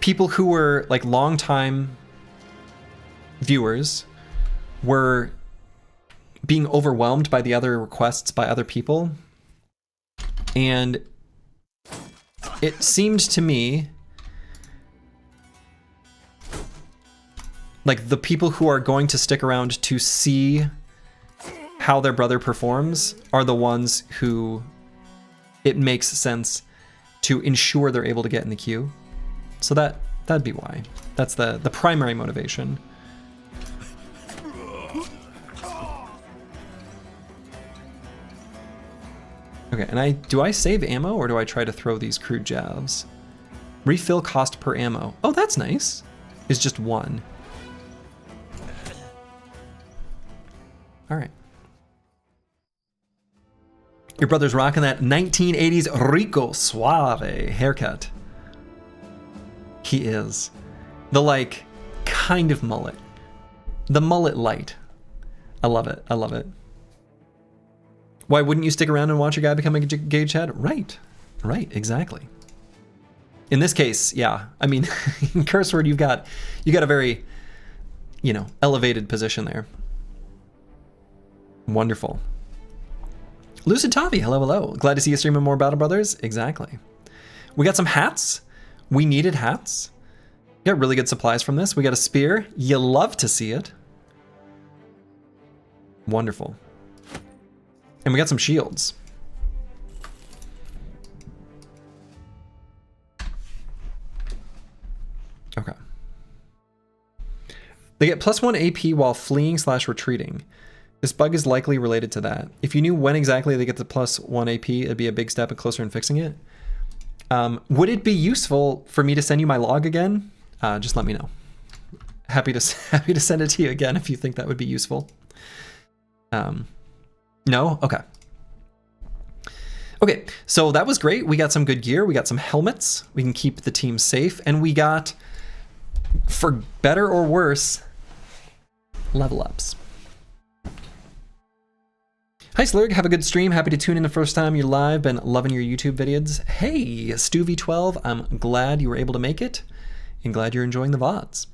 people who were like long-time viewers were being overwhelmed by the other requests by other people. And it seemed to me like the people who are going to stick around to see how their brother performs are the ones who it makes sense to ensure they're able to get in the queue. So that'd be why. That's the primary motivation. Okay, and do I save ammo or do I try to throw these crude jabs? Refill cost per ammo. Oh, that's nice. It's just 1. All right. Your brother's rocking that 1980s Rico Suave haircut. He is. The like kind of mullet. The mullet light. I love it. I love it. Why wouldn't you stick around and watch a guy become a gauge head? Right, exactly. In this case, yeah. I mean, in Curseword, you got a very, elevated position there. Wonderful. Lucid Tavi, hello. Glad to see you streaming more Battle Brothers. Exactly. We got some hats. We needed hats. We got really good supplies from this. We got a spear. You love to see it. Wonderful. And we got some shields. Okay. They get +1 AP while fleeing/retreating. This bug is likely related to that. If you knew when exactly they get the +1 AP, it'd be a big step closer in fixing it. Would it be useful for me to send you my log again? Just let me know. Happy to send it to you again if you think that would be useful. No? Okay. Okay, so that was great. We got some good gear. We got some helmets. We can keep the team safe. And we got, for better or worse, level ups. Hi Slurg, have a good stream. Happy to tune in the first time you're live. Been loving your YouTube videos. Hey, StuV12, I'm glad you were able to make it and glad you're enjoying the VODs.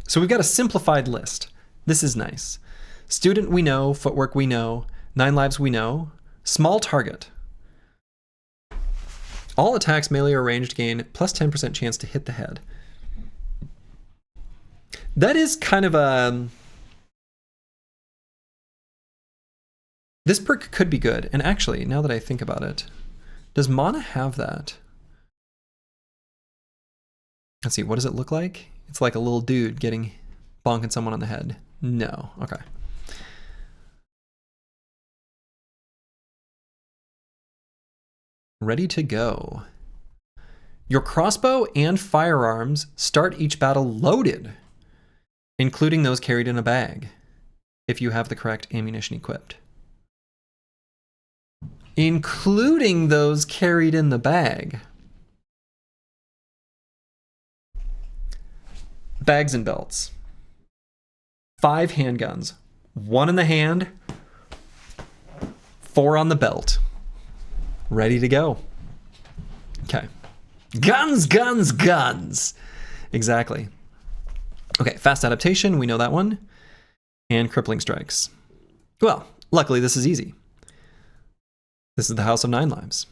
So we've got a simplified list. This is nice. Student we know, footwork we know, 9 lives we know, small target. All attacks melee or ranged gain +10% chance to hit the head. That is kind of a... This perk could be good. And actually, now that I think about it, does mana have that? Let's see, what does it look like? It's like a little dude bonking someone on the head. No, okay. Ready to go. Your crossbow and firearms start each battle loaded, including those carried in a bag, if you have the correct ammunition equipped. Including those carried in the bag. Bags and belts. 5 handguns. 1 in the hand, 4 on the belt. Ready to go. Okay. Guns, guns, guns. Exactly. Okay, fast adaptation, we know that one. And crippling strikes. Well, luckily this is easy. This is the House of 9 Lives.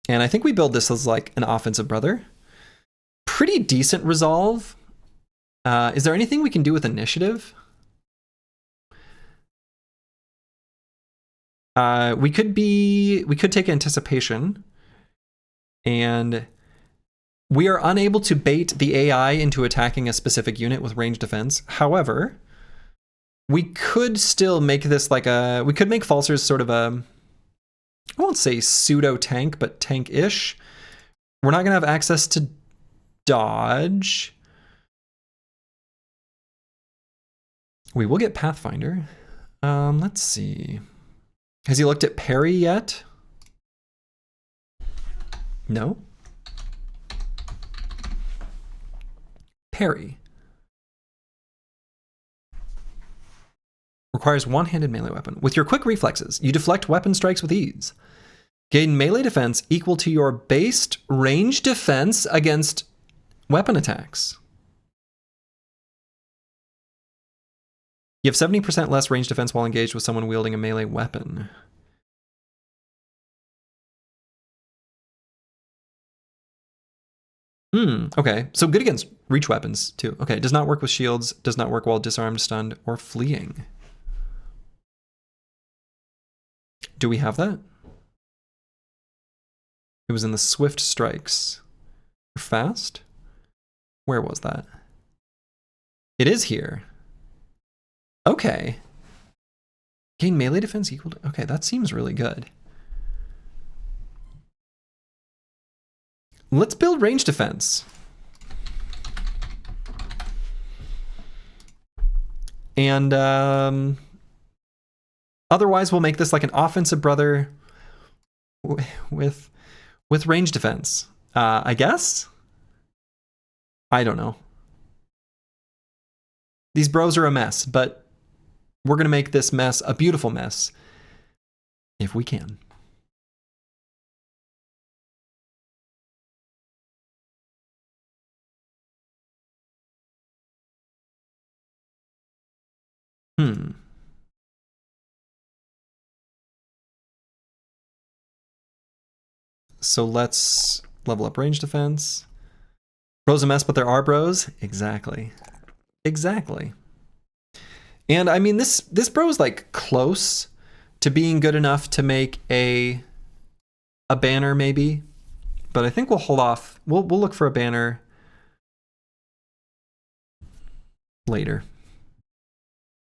And I think we build this as like an offensive brother. Pretty decent resolve. Is there anything we can do with initiative? We could take anticipation, and we are unable to bait the AI into attacking a specific unit with ranged defense. However, we could still make this like we could make Falsers sort of a, I won't say pseudo tank, but tank-ish. We're not gonna have access to dodge. We will get Pathfinder. Let's see. Has he looked at parry yet? No. Parry. Requires one-handed melee weapon. With your quick reflexes, you deflect weapon strikes with ease. Gain melee defense equal to your based range defense against weapon attacks. You have 70% less range defense while engaged with someone wielding a melee weapon. Okay. So good against reach weapons, too. Okay, does not work with shields, does not work while disarmed, stunned, or fleeing. Do we have that? It was in the swift strikes. Fast? Where was that? It is here. Okay. Gain melee defense equal to... Okay, that seems really good. Let's build range defense. And otherwise we'll make this like an offensive brother with range defense. I guess? I don't know. These bros are a mess, but we're going to make this mess a beautiful mess if we can. So let's level up range defense. Bros a mess, but there are bros. Exactly. Exactly. And I mean, this bro is like close to being good enough to make a banner maybe, but I think we'll hold off. We'll look for a banner later.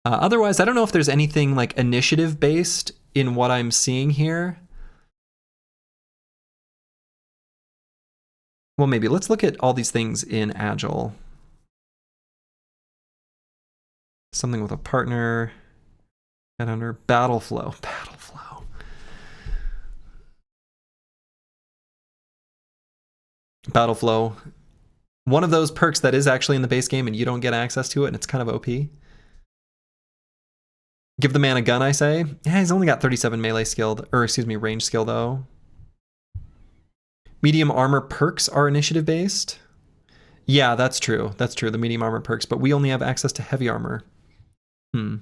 Otherwise, I don't know if there's anything like initiative based in what I'm seeing here. Well, maybe let's look at all these things in Agile. Something with a partner. And under battle flow. Battle flow. Battle flow. One of those perks that is actually in the base game and you don't get access to it and it's kind of OP. Give the man a gun, I say. Yeah, he's only got 37 melee skill, or excuse me, range skill though. Medium armor perks are initiative based. Yeah, that's true. That's true, the medium armor perks, but we only have access to heavy armor. I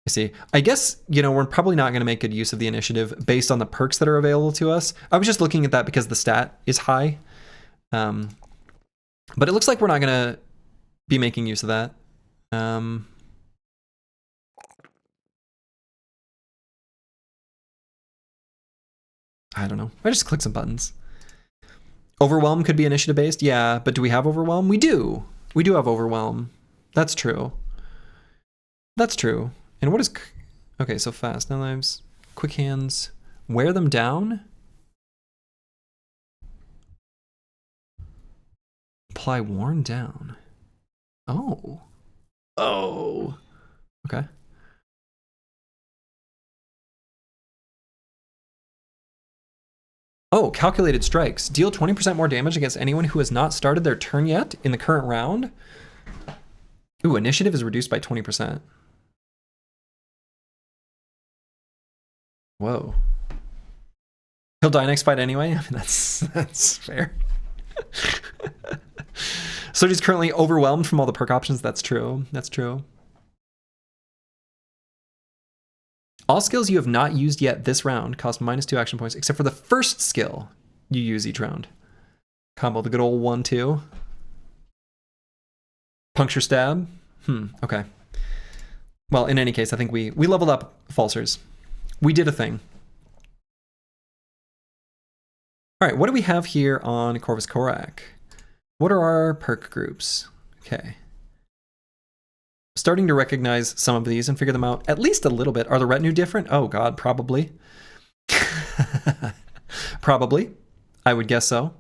see. I guess, you know, we're probably not going to make good use of the initiative based on the perks that are available to us. I was just looking at that because the stat is high. But it looks like we're not going to be making use of that. I don't know. I just click some buttons. Overwhelm could be initiative based. Yeah, but do we have Overwhelm? We do. We do have Overwhelm. That's true. That's true. And what is... Okay, so fast. 9 lives. Quick hands. Wear them down. Apply worn down. Oh. Oh. Okay. Oh, calculated strikes. Deal 20% more damage against anyone who has not started their turn yet in the current round. Ooh, initiative is reduced by 20%. Whoa. He'll die next fight anyway? I mean, that's fair. So he's currently overwhelmed from all the perk options. That's true. That's true. All skills you have not used yet this round cost -2 action points, except for the first skill you use each round. Combo the good old 1-2. Puncture stab. Okay. Well, in any case, I think we leveled up Falsers. We did a thing. All right, what do we have here on Corvus Corac? What are our perk groups? Okay. Starting to recognize some of these and figure them out at least a little bit. Are the retinue different? Oh God, probably. Probably. I would guess so.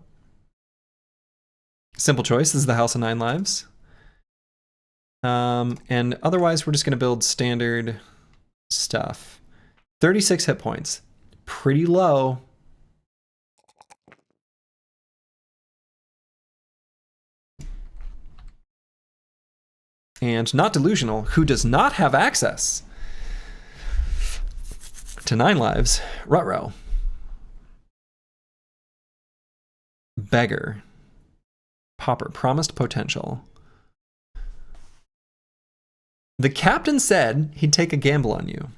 Simple choice. This is the House of 9 Lives. And otherwise, we're just going to build standard stuff. 36 hit points. Pretty low. And not delusional, who does not have access to 9 lives. Rutrow. Beggar. Pauper. Promised potential. The captain said he'd take a gamble on you,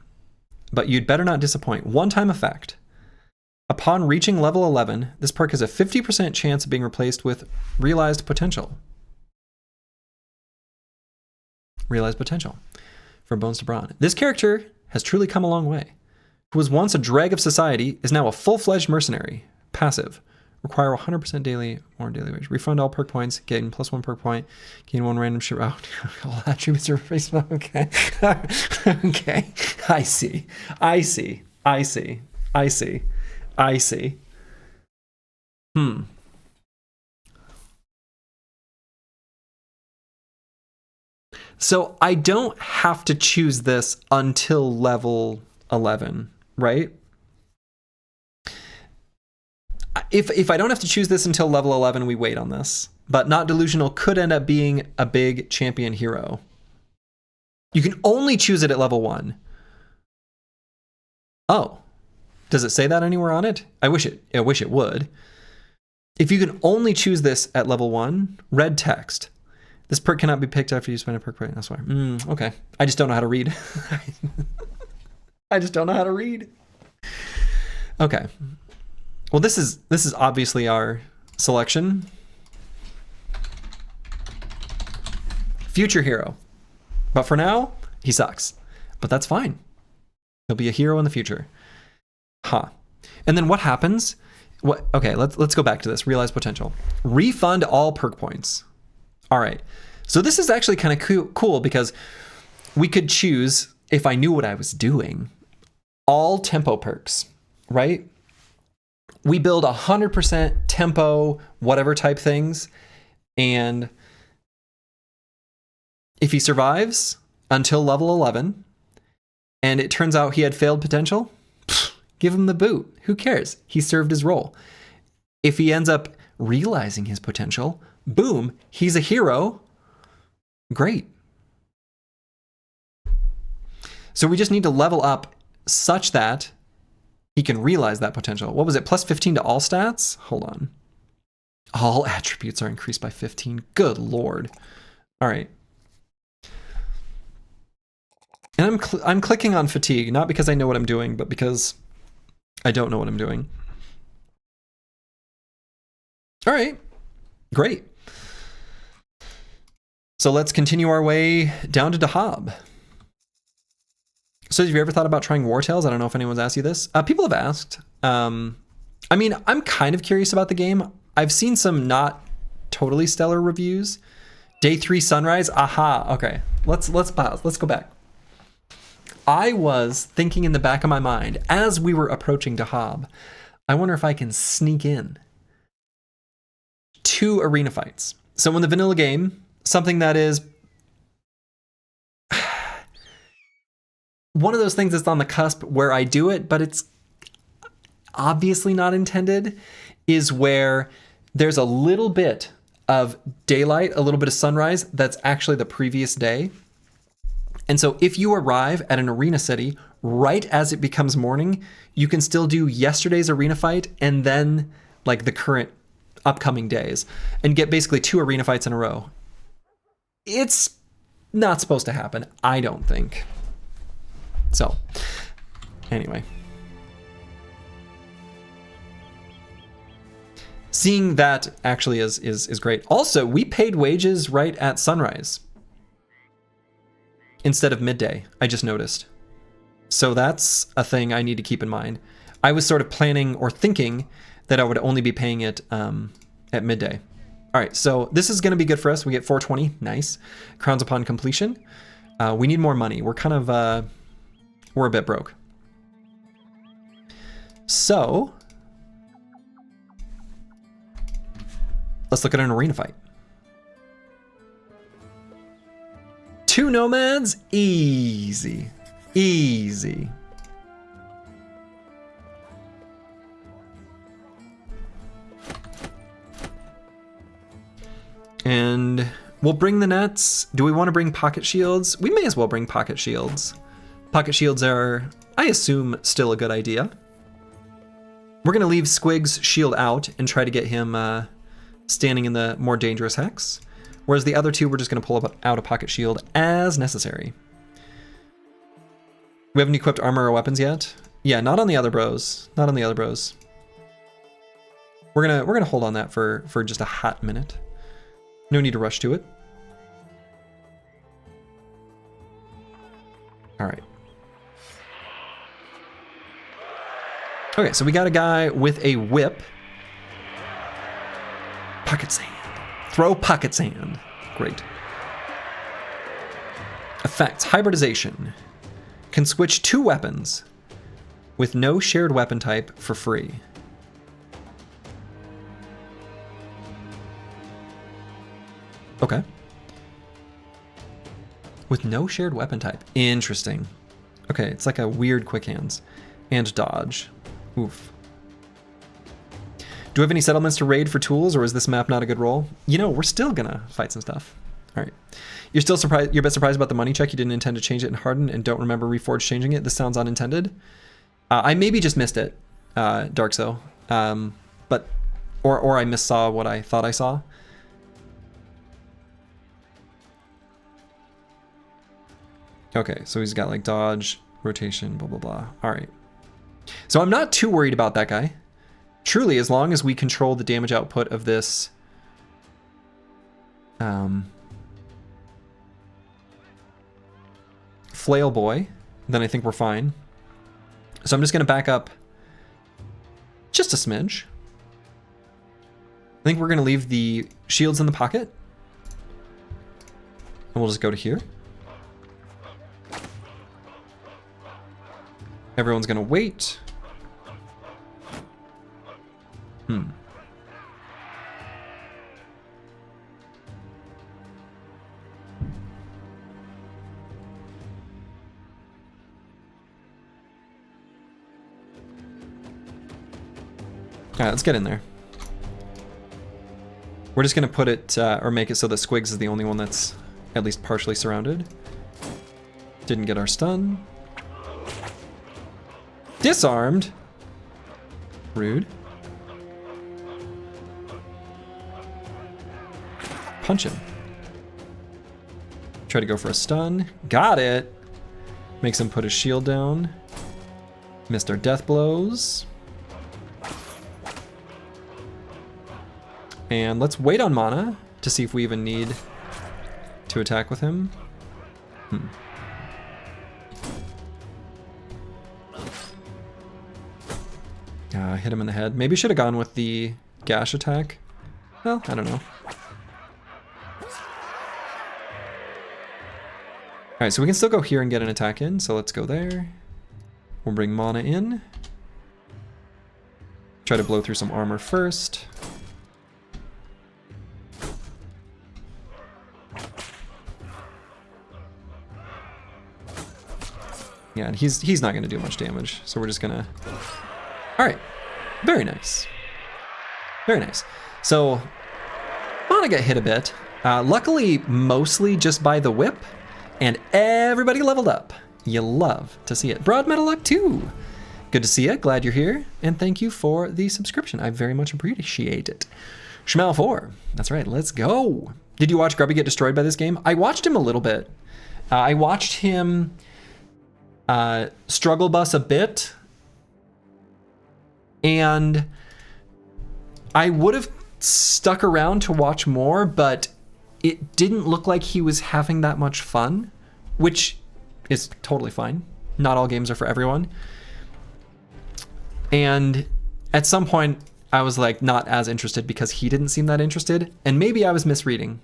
but you'd better not disappoint. One-time effect. Upon reaching level 11, this perk has a 50% chance of being replaced with realized potential. Realized potential. From bones to brawn. This character has truly come a long way. Who was once a drag of society is now a full-fledged mercenary. Passive. Require 100% daily or daily wage. Refund all perk points. Gain +1 perk point. Gain 1 random shit. Oh, all attributes are replaced. Okay. Okay. I see. I see. I see. I see. I see. So I don't have to choose this until level 11, right? If I don't have to choose this until level 11, we wait on this. But Not Delusional could end up being a big champion hero. You can only choose it at level 1. Oh, does it say that anywhere on it? I wish it would. If you can only choose this at level 1, red text. This perk cannot be picked after you spend a perk point. That's why. Okay. I just don't know how to read. I just don't know how to read. Okay. Well, this is obviously our selection. Future hero. But for now, he sucks. But that's fine. He'll be a hero in the future. And then what happens? Okay, let's go back to this. Realize potential. Refund all perk points. All right. So this is actually kind of cool because we could choose, if I knew what I was doing, all tempo perks, right? We build 100% tempo, whatever type things. And if he survives until level 11, and it turns out he had failed potential, give him the boot. Who cares? He served his role. If he ends up realizing his potential, boom, he's a hero. Great. So we just need to level up such that he can realize that potential. What was it? +15 to all stats? Hold on. All attributes are increased by 15. Good Lord. All right. And I'm clicking on fatigue, not because I know what I'm doing, but because I don't know what I'm doing. All right. Great. So let's continue our way down to Dah Hab. So have you ever thought about trying War Tales? I don't know if anyone's asked you this. People have asked. I mean, I'm kind of curious about the game. I've seen some not totally stellar reviews. Day 3 sunrise. Aha. Okay. Let's pause. Let's go back. I was thinking in the back of my mind as we were approaching Dah Hab, I wonder if I can sneak in 2 arena fights. So in the vanilla game, something that is one of those things that's on the cusp where I do it, but it's obviously not intended, is where there's a little bit of daylight, a little bit of sunrise that's actually the previous day. And so if you arrive at an arena city right as it becomes morning, you can still do yesterday's arena fight and then like the current upcoming days and get basically 2 arena fights in a row. It's not supposed to happen, I don't think. So, anyway. Seeing that actually is great. Also, we paid wages right at sunrise instead of midday, I just noticed. So that's a thing I need to keep in mind. I was sort of planning or thinking that I would only be paying it at midday. All right, so this is going to be good for us. We get 420, nice. Crowns upon completion. We need more money. We're kind of, we're a bit broke. So let's look at an arena fight. 2 nomads, easy, easy. And we'll bring the nets. Do we want to bring pocket shields? We may as well bring pocket shields. Pocket shields are, I assume, still a good idea. We're going to leave Squig's shield out and try to get him standing in the more dangerous hex. Whereas the other 2, we're just going to pull out a pocket shield as necessary. We haven't equipped armor or weapons yet. Yeah, not on the other bros. Not on the other bros. We're gonna hold on that for just a hot minute. No need to rush to it. All right. Okay, so we got a guy with a whip. Pocket sand. Throw pocket sand. Great. Effects. Hybridization. Can switch 2 weapons with no shared weapon type for free. Okay. With no shared weapon type. Interesting. Okay, it's like a weird quick hands. And dodge. Oof. Do we have any settlements to raid for tools, or is this map not a good roll? You know, we're still gonna fight some stuff. All right. You're still surprised. You're a bit surprised about the money check. You didn't intend to change it in Hardened and don't remember Reforged changing it. This sounds unintended. I maybe just missed it, Darkso. But or I missaw what I thought I saw. Okay, so he's got like dodge, rotation, blah blah blah. All right. So I'm not too worried about that guy. Truly, as long as we control the damage output of this flail boy, then I think we're fine. So I'm just going to back up just a smidge. I think we're going to leave the shields in the pocket. And we'll just go to here. Everyone's going to wait. All right, let's get in there. We're just gonna put it, or make it so that Squigs is the only one that's at least partially surrounded. Didn't get our stun. Disarmed. Rude. Punch him. Try to go for a stun. Got it. Makes him put his shield down. Missed our death blows. And let's wait on mana to see if we even need to to attack with him. Hit him in the head. Maybe should have gone with the gash attack. Well, I don't know. Alright, so we can still go here and get an attack in, so let's go there. We'll bring mana in. Try to blow through some armor first. Yeah, and he's not gonna do much damage, so we're just gonna... Alright, very nice. Very nice. So, Mana got hit a bit. Luckily, mostly just by the whip, and everybody leveled up. You love to see it. Broad Metal Luck 2. Good to see you. Glad you're here, and thank you for the subscription. I very much appreciate it. Shmal 4. That's right, let's go. Did you watch Grubby get destroyed by this game? I watched him a little bit. I watched him struggle bus a bit, and I would have stuck around to watch more, but it didn't look like he was having that much fun, which is totally fine. Not all games are for everyone. And at some point, I was like not as interested because he didn't seem that interested, and maybe I was misreading.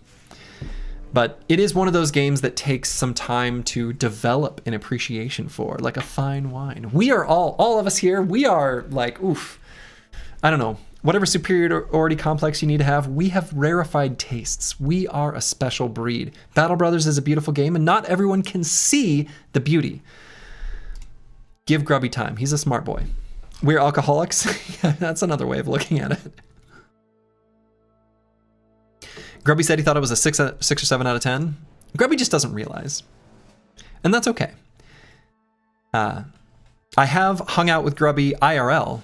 But it is one of those games that takes some time to develop an appreciation for, like a fine wine. We are all of us here, we are like, oof, I don't know, whatever superiority complex you need to have, we have rarefied tastes. We are a special breed. Battle Brothers is a beautiful game, and not everyone can see the beauty. Give Grubby time, he's a smart boy. We're alcoholics, that's another way of looking at it. Grubby said he thought it was a 6 or 7 out of 10. Grubby just doesn't realize. And that's okay. I have hung out with Grubby IRL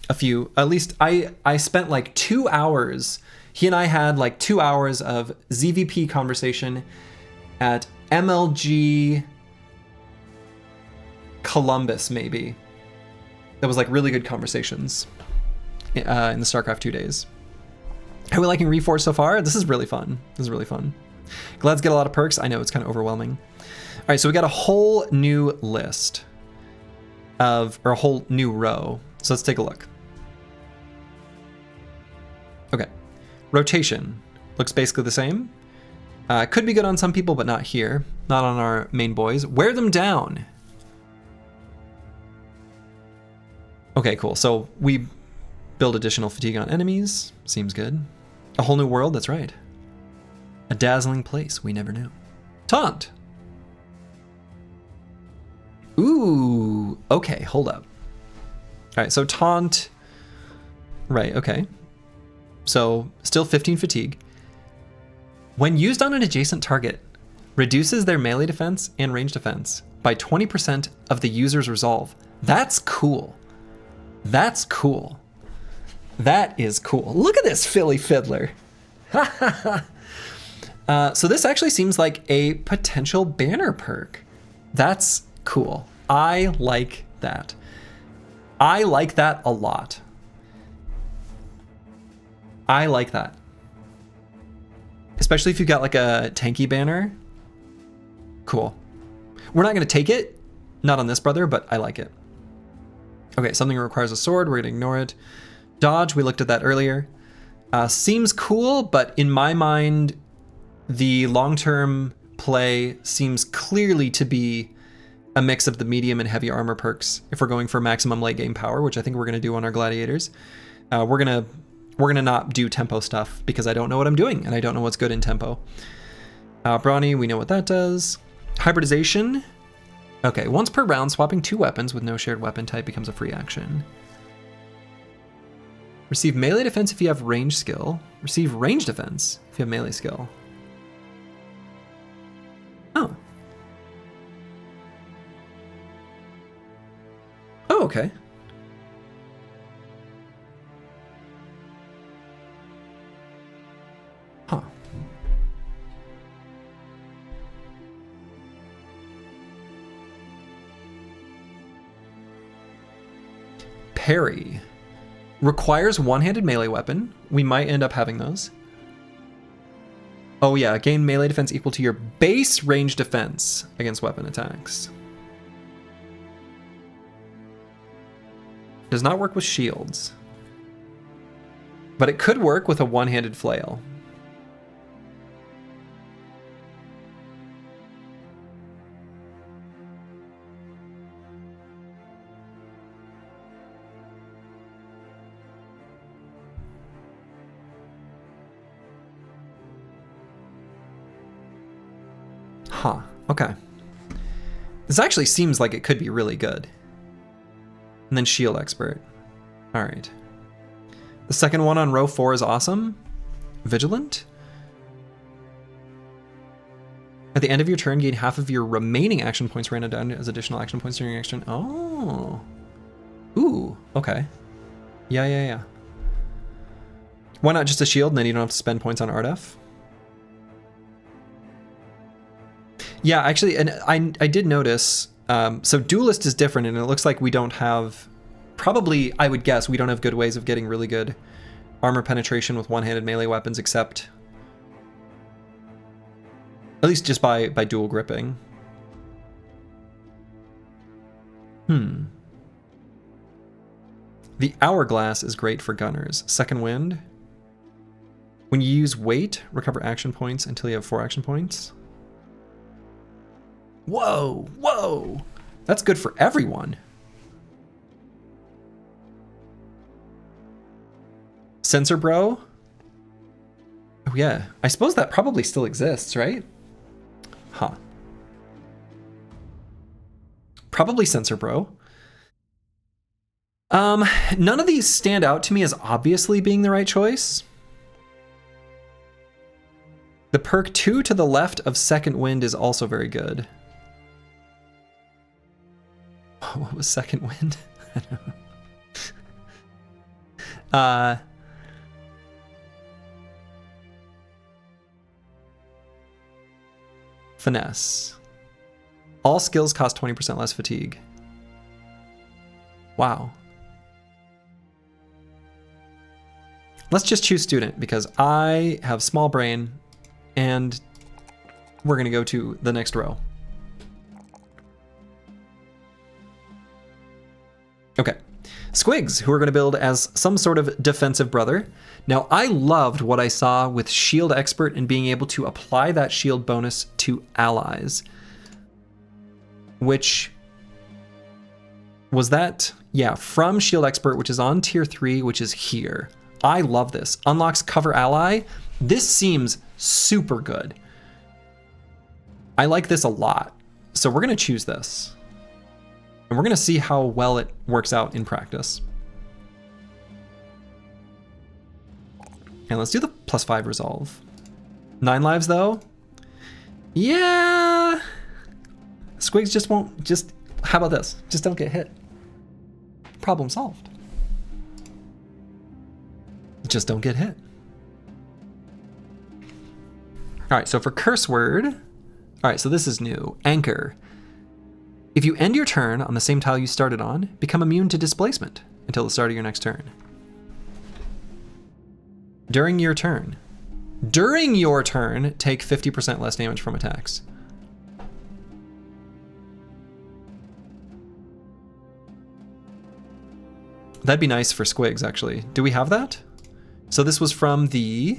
at least I spent like 2 hours. He and I had like 2 hours of ZVP conversation at MLG Columbus, maybe. That was like really good conversations in the StarCraft 2 days. How are we liking Reforged so far? This is really fun. This is really fun. Glad to get a lot of perks. I know it's kind of overwhelming. All right, so we got a whole new list or a whole new row. So let's take a look. Okay, rotation looks basically the same. Could be good on some people, but not here. Not on our main boys. Wear them down. Okay, cool. So we build additional fatigue on enemies. Seems good. A whole new world, that's right. A dazzling place we never knew. Taunt. Ooh, okay, hold up. All right, so taunt, right, okay. So still 15 fatigue. When used on an adjacent target, reduces their melee defense and range defense by 20% of the user's resolve. That's cool. That's cool. That is cool. Look at this Philly Fiddler. So this actually seems like a potential banner perk. That's cool. I like that. I like that a lot. I like that. Especially if you've got like a tanky banner. Cool. We're not going to take it. Not on this brother, but I like it. Okay, something requires a sword. We're going to ignore it. Dodge, we looked at that earlier. Seems cool, but in my mind, the long-term play seems clearly to be a mix of the medium and heavy armor perks. If we're going for maximum late game power, which I think we're going to do on our gladiators, we're gonna not do tempo stuff because I don't know what I'm doing and I don't know what's good in tempo. Brawny, we know what that does. Hybridization. Okay, once per round, swapping 2 weapons with no shared weapon type becomes a free action. Receive melee defense if you have range skill. Receive range defense if you have melee skill. Oh. Oh, okay. Huh. Parry. Requires one-handed melee weapon. We might end up having those. Oh yeah, gain melee defense equal to your base range defense against weapon attacks. Does not work with shields. But it could work with a one-handed flail. Huh, okay. This actually seems like it could be really good. And then shield expert. All right. The second one on row 4 is awesome. Vigilant. At the end of your turn, gain half of your remaining action points random down as additional action points during your action. Oh. Ooh, okay. Yeah. Why not just a shield and then you don't have to spend points on RDF? Yeah, actually, and I did notice, so Duelist is different, and it looks like we don't have, probably, I would guess, we don't have good ways of getting really good armor penetration with one-handed melee weapons, except, at least just by dual gripping. The Hourglass is great for gunners. Second Wind. When you use weight, recover action points until you have 4 action points. Whoa! That's good for everyone. Sensor Bro? Oh yeah, I suppose that probably still exists, right? Huh. Probably Sensor Bro. None of these stand out to me as obviously being the right choice. The perk 2 to the left of Second Wind is also very good. What was Second Wind? I don't know. Finesse. All skills cost 20% less fatigue. Wow. Let's just choose student because I have small brain and we're going to go to the next row. Okay, Squigs, who we're going to build as some sort of defensive brother. Now, I loved what I saw with Shield Expert and being able to apply that shield bonus to allies. Which was that, yeah, from Shield Expert, which is on tier 3, which is here. I love this. Unlocks cover ally. This seems super good. I like this a lot. So we're going to choose this. And we're going to see how well it works out in practice. And let's do the +5 resolve. 9 lives though? Yeah. Squigs just won't, how about this? Just don't get hit. Problem solved. Just don't get hit. All right, so for curse word, all right, so this is new. Anchor. If you end your turn on the same tile you started on, become immune to displacement until the start of your next turn. During your turn, take 50% less damage from attacks. That'd be nice for Squigs, actually. Do we have that? So this was from the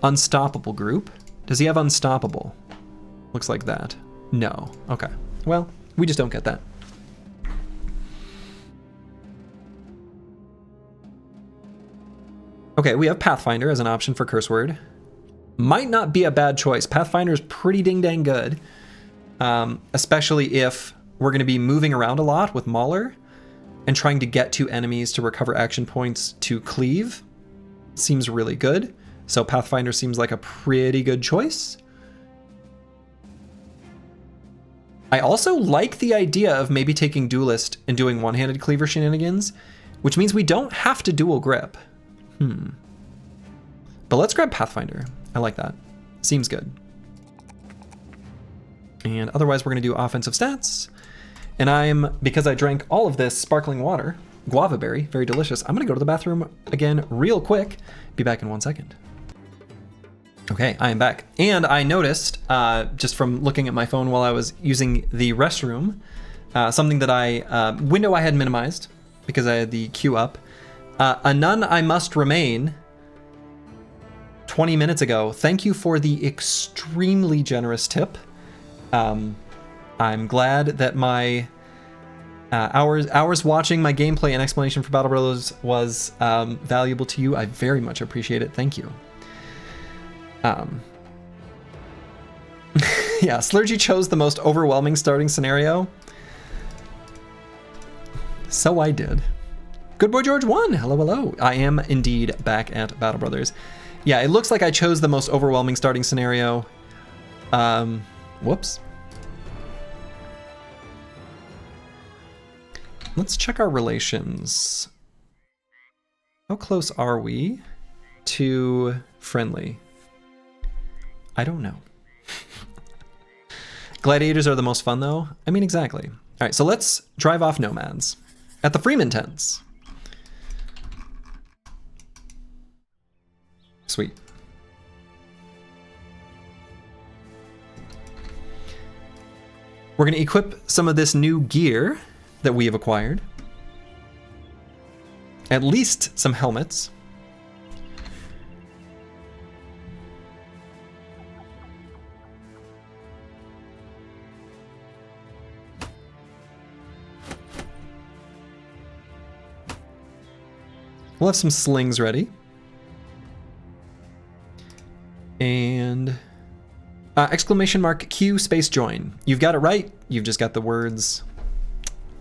Unstoppable group. Does he have Unstoppable? Looks like that. No. Okay. Well, we just don't get that. Okay, we have Pathfinder as an option for curse word. Might not be a bad choice. Pathfinder is pretty ding-dang good. Especially if we're going to be moving around a lot with Mauler and trying to get to enemies to recover action points to cleave. Seems really good. So Pathfinder seems like a pretty good choice. I also like the idea of maybe taking Duelist and doing one-handed cleaver shenanigans, which means we don't have to dual grip. But let's grab Pathfinder. I like that. Seems good. And otherwise we're gonna do offensive stats. And because I drank all of this sparkling water, guava berry, very delicious, I'm gonna go to the bathroom again real quick. Be back in 1 second. Okay, I am back. And I noticed, just from looking at my phone while I was using the restroom, something that window I had minimized because I had the queue up. A nun I must remain 20 minutes ago. Thank you for the extremely generous tip. I'm glad that my hours watching my gameplay and explanation for Battle Brothers was valuable to you. I very much appreciate it. Thank you. Yeah, Slurgi chose the most overwhelming starting scenario. So I did. Good Boy George 1, hello, hello. I am indeed back at Battle Brothers. Yeah, it looks like I chose the most overwhelming starting scenario. Whoops. Let's check our relations. How close are we to friendly? I don't know. Gladiators are the most fun though. I mean, exactly. All right, so let's drive off nomads at the Freeman tents. Sweet. We're going to equip some of this new gear that we have acquired. At least some helmets. We'll have some slings ready. And exclamation mark Q space join. You've got it right. You've just got the words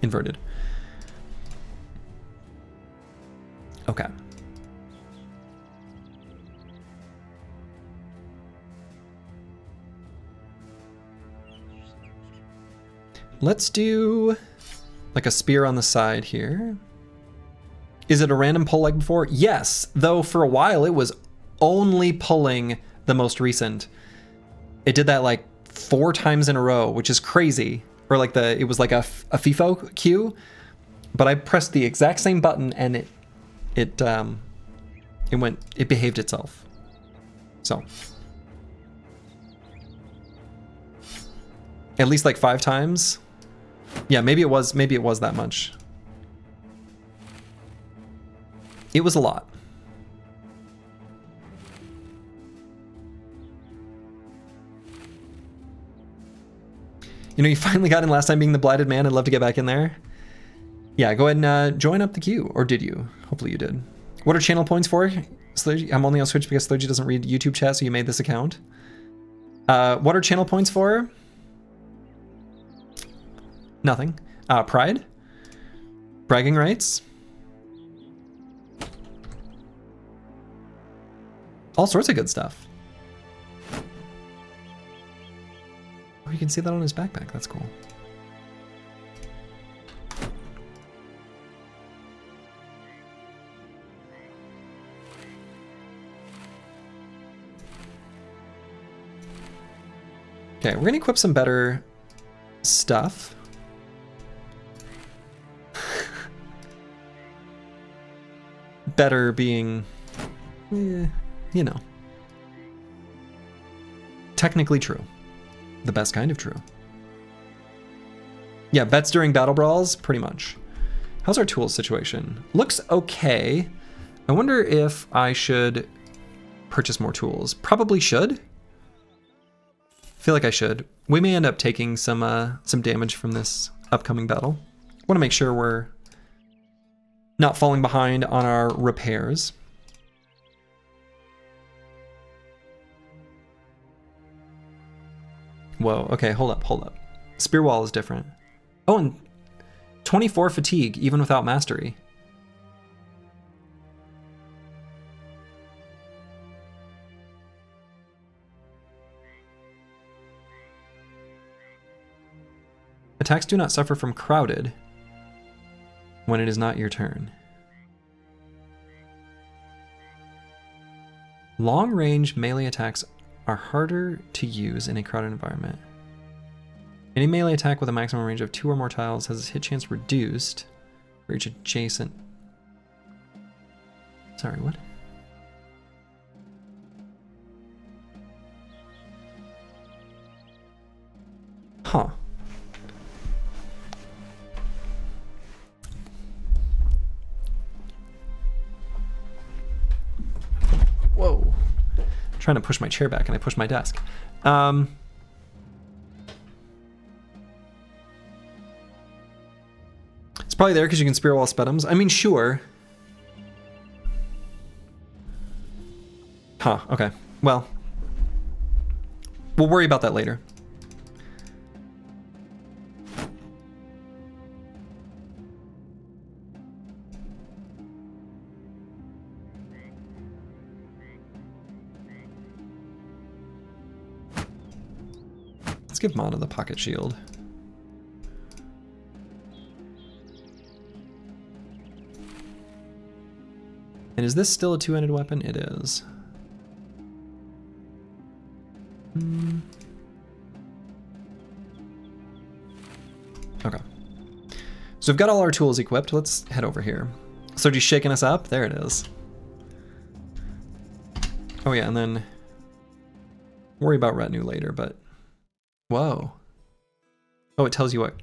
inverted. Okay. Let's do like a spear on the side here. Is it a random pull like before? Yes, though for a while it was only pulling the most recent. It did that like 4 times in a row, which is crazy. Or like it was like a FIFO queue, but I pressed the exact same button and it behaved itself. So at least like 5 times. Yeah, maybe it was that much. It was a lot. You know, you finally got in last time being the blighted man. I'd love to get back in there. Yeah, go ahead and join up the queue. Or did you? Hopefully you did. What are channel points for? Slurgi? I'm only on Switch because Slurgi doesn't read YouTube chat, so you made this account. What are channel points for? Nothing. Pride? Bragging rights? All sorts of good stuff. Oh, you can see that on his backpack. That's cool. Okay, we're gonna equip some better stuff. Better being, you know, technically true. The best kind of true. Yeah, bets during battle brawls, pretty much. How's our tools situation? Looks okay. I wonder if I should purchase more tools. Probably should. Feel like I should. We may end up taking some damage from this upcoming battle. Want to make sure we're not falling behind on our repairs. Whoa, okay, hold up. Spear wall is different. Oh, and 24 fatigue, even without mastery. Attacks do not suffer from crowded when it is not your turn. Long-range melee attacks are harder to use in a crowded environment. Any melee attack with a maximum range of 2 or more tiles has its hit chance reduced for each adjacent... Sorry, what? Huh. Whoa. I'm trying to push my chair back and I push my desk. It's probably there because you can spear wall spedums. I mean, sure. Huh, okay. Well, we'll worry about that later. Let's give Mana the pocket shield. And is this still a two-handed weapon? It is. Okay. So we've got all our tools equipped. Let's head over here. Slurgi's shaking us up. There it is. Oh yeah, and then worry about retinue later, but whoa. Oh, it tells you what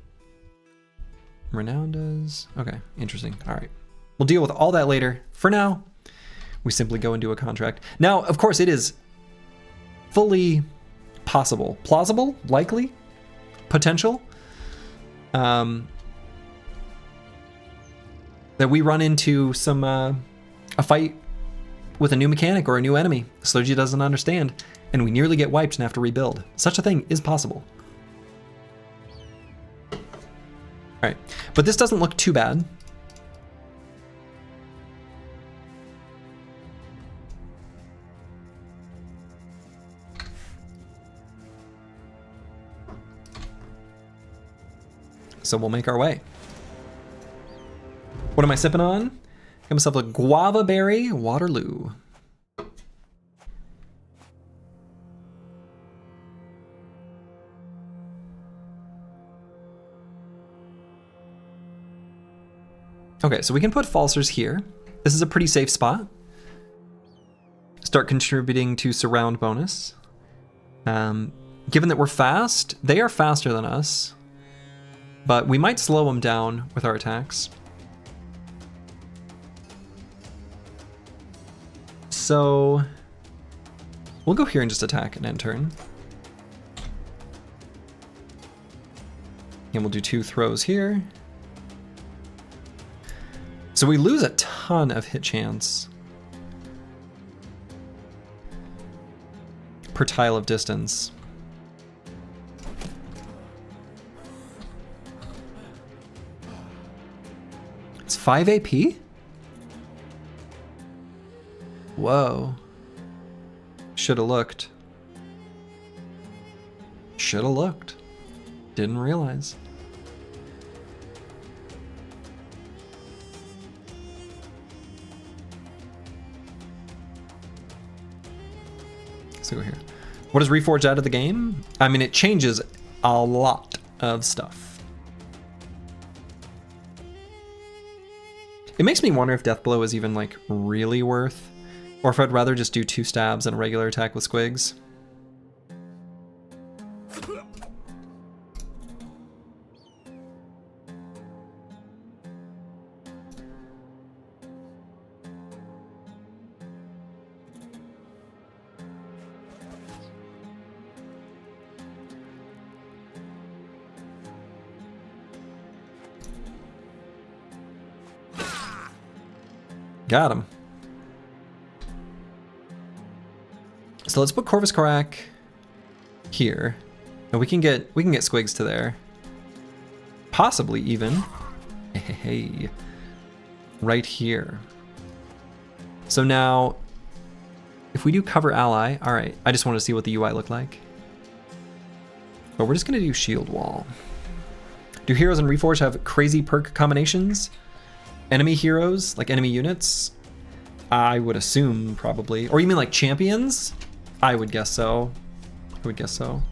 renown does. Okay, interesting. All right. We'll deal with all that later. For now, we simply go and do a contract. Now, of course, it is fully possible, plausible, likely, potential, that we run into some a fight with a new mechanic or a new enemy Slurgi doesn't understand, and we nearly get wiped and have to rebuild. Such a thing is possible. All right, but this doesn't look too bad. So we'll make our way. What am I sipping on? Got myself a guava berry Waterloo. Okay, so we can put falsers here. This is a pretty safe spot. Start contributing to surround bonus. Given that we're fast, they are faster than us, but we might slow them down with our attacks. So we'll go here and just attack and end turn. And we'll do 2 throws here. So we lose a ton of hit chance per tile of distance. It's 5 AP? Whoa. Shoulda looked. Shoulda looked. Didn't realize. Let's go here. What does Reforged add to the game? I mean, it changes a lot of stuff. It makes me wonder if Deathblow is even like really worth, or if I'd rather just do 2 stabs and a regular attack with squigs. Got him. So let's put Corvus Korak here, and we can get squigs to there. Possibly even, hey, right here. So now, if we do cover ally, all right. I just want to see what the UI looked like. But we're just gonna do shield wall. Do heroes in Reforged have crazy perk combinations? Enemy heroes, like enemy units? I would assume probably. Or you mean like champions? I would guess so. I would guess so.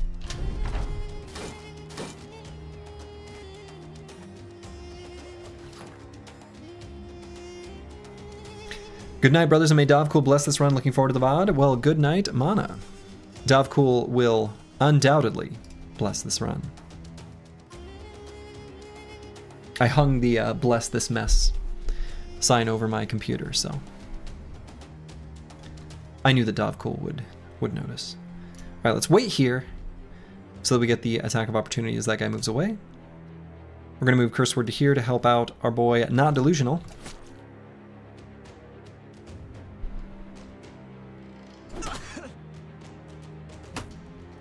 Good night, brothers, and may Davkul bless this run. Looking forward to the VOD. Well, good night, Mana. Davkul will undoubtedly bless this run. I hung the bless this mess sign over my computer, so I knew that Dovcool would notice. All right, let's wait here so that we get the attack of opportunity as that guy moves away. We're gonna move Curse Word to here to help out our boy Not Delusional.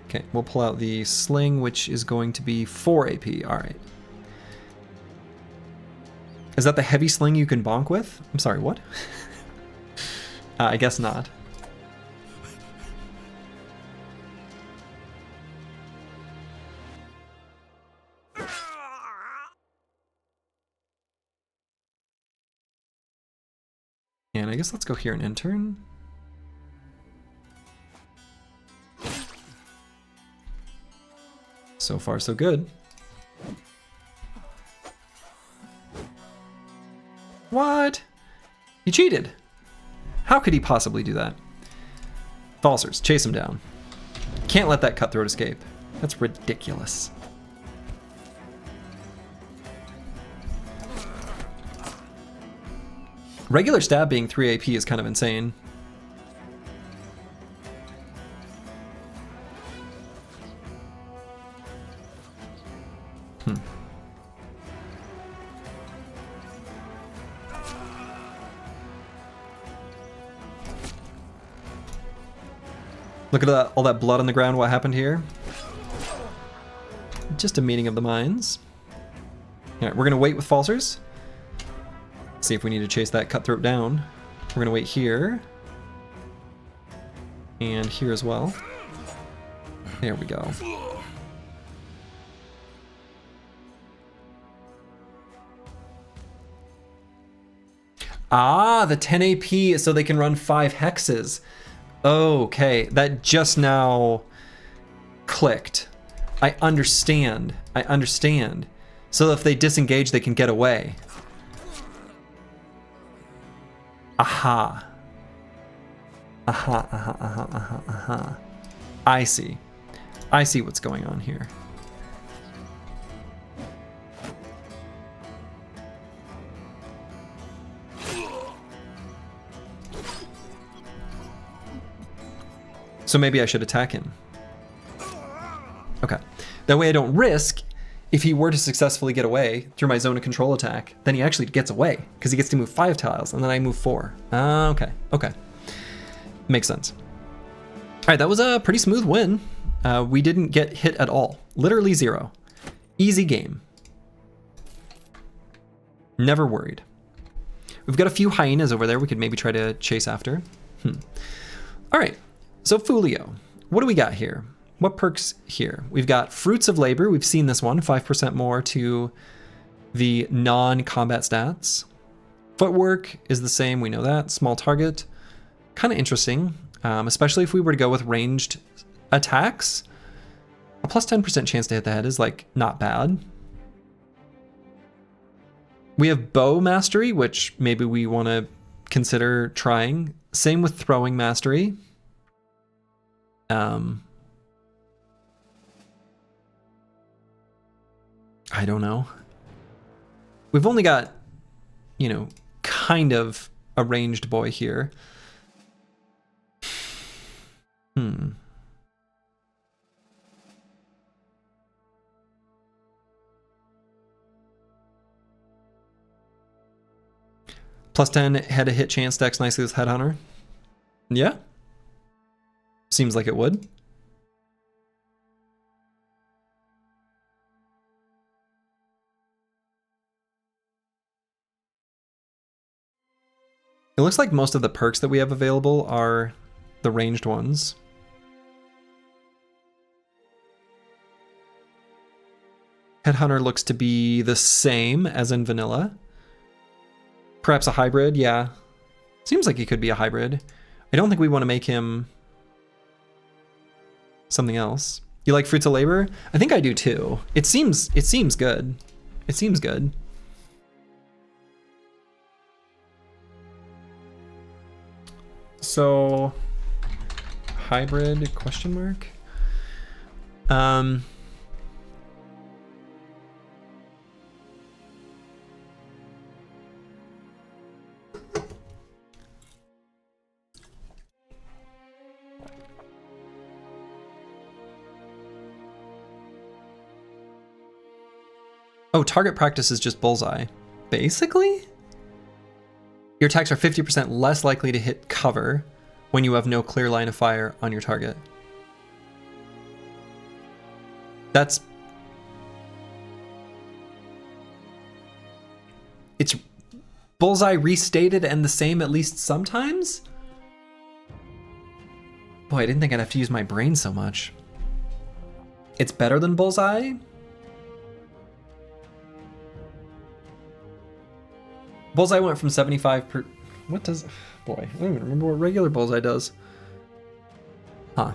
Okay, we'll pull out the Sling, which is going to be 4 AP. All right. Is that the heavy sling you can bonk with? I'm sorry, what? I guess not. And I guess let's go here and intern. So far, so good. What? He cheated. How could he possibly do that? Falsers, chase him down. Can't let that cutthroat escape. That's ridiculous. Regular stab being 3 AP is kind of insane. Look at that, all that blood on the ground. What happened here? Just a meeting of the minds. All right, we're gonna wait with Falsers. See if we need to chase that cutthroat down. We're gonna wait here. And here as well. There we go. Ah, the 10 AP so they can run 5 hexes. Okay, that just now clicked. I understand. I understand. So if they disengage, they can get away. Aha. Aha, aha, aha, aha, aha. I see. I see what's going on here. So maybe I should attack him. Okay. That way I don't risk, if he were to successfully get away through my zone of control attack, then he actually gets away, because he gets to move 5 tiles, and then I move 4. Okay, okay. Makes sense. All right, that was a pretty smooth win. We didn't get hit at all. Literally 0. Easy game. Never worried. We've got a few hyenas over there we could maybe try to chase after. All right. So Fulio, what do we got here? What perks here? We've got Fruits of Labor. We've seen this one, 5% more to the non-combat stats. Footwork is the same, we know that. Small target, kind of interesting, especially if we were to go with ranged attacks. A plus 10% chance to hit the head is like not bad. We have Bow Mastery, which maybe we want to consider trying. Same with Throwing Mastery. I don't know. We've only got, you know, kind of a ranged boy here. Plus 10 head to hit chance stacks nicely with Headhunter. Yeah. Seems like it would. It looks like most of the perks that we have available are the ranged ones. Headhunter looks to be the same as in vanilla. Perhaps a hybrid, yeah. Seems like he could be a hybrid. I don't think we want to make him something else. You like Fruits of Labor? I think I do too. It seems good. It seems good. So hybrid question mark? Oh, target practice is just bullseye. Basically? Your attacks are 50% less likely to hit cover when you have no clear line of fire on your target. That's... It's bullseye restated and the same at least sometimes? Boy, I didn't think I'd have to use my brain so much. It's better than bullseye? Bullseye went from 75 per... What does... Boy, I don't even remember what regular bullseye does. Huh.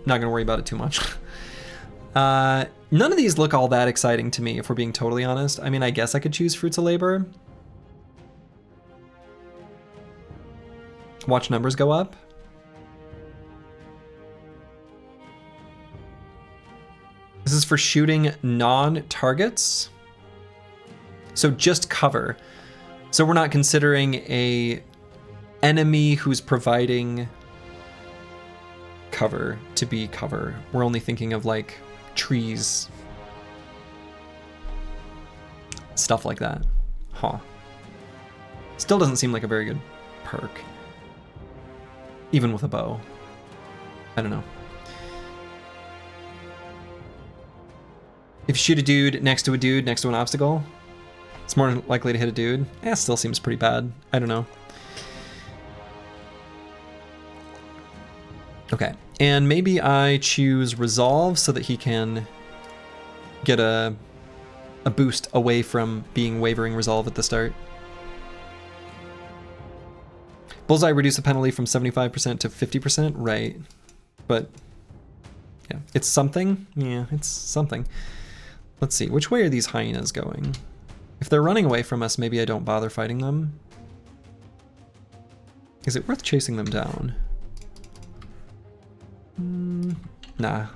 Not gonna worry about it too much. None of these look all that exciting to me, if we're being totally honest. I mean, I guess I could choose Fruits of Labor. Watch numbers go up. This is for shooting non-targets. So just cover. So we're not considering a enemy who's providing cover to be cover. We're only thinking of like trees. Stuff like that. Huh. Still doesn't seem like a very good perk. Even with a bow. I don't know. If you shoot a dude next to an obstacle, it's more likely to hit a dude. Eh, still seems pretty bad. I don't know. Okay, and maybe I choose Resolve so that he can get a boost away from being Wavering Resolve at the start. Bullseye reduce the penalty from 75% to 50%, right? But yeah, it's something. Yeah, it's something. Let's see, which way are these hyenas going? If they're running away from us, maybe I don't bother fighting them. Is it worth chasing them down? Nah.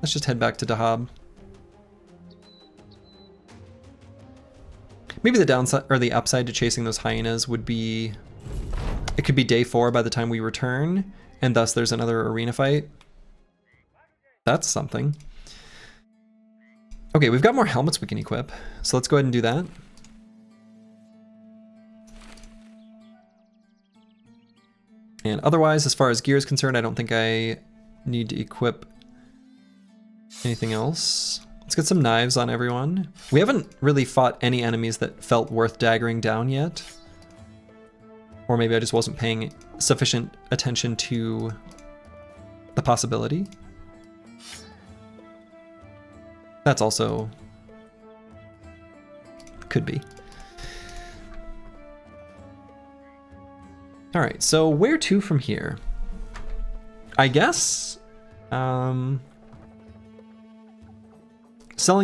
Let's just head back to Dah Hab. Maybe the downside or the upside to chasing those hyenas would be it could be day 4 by the time we return, and thus there's another arena fight. That's something. Okay, we've got more helmets we can equip, so let's go ahead and do that. And otherwise, as far as gear is concerned, I don't think I need to equip anything else. Let's get some knives on everyone. We haven't really fought any enemies that felt worth daggering down yet. Or maybe I just wasn't paying sufficient attention to the possibility. That's also... could be. Alright, so where to from here? I guess... selling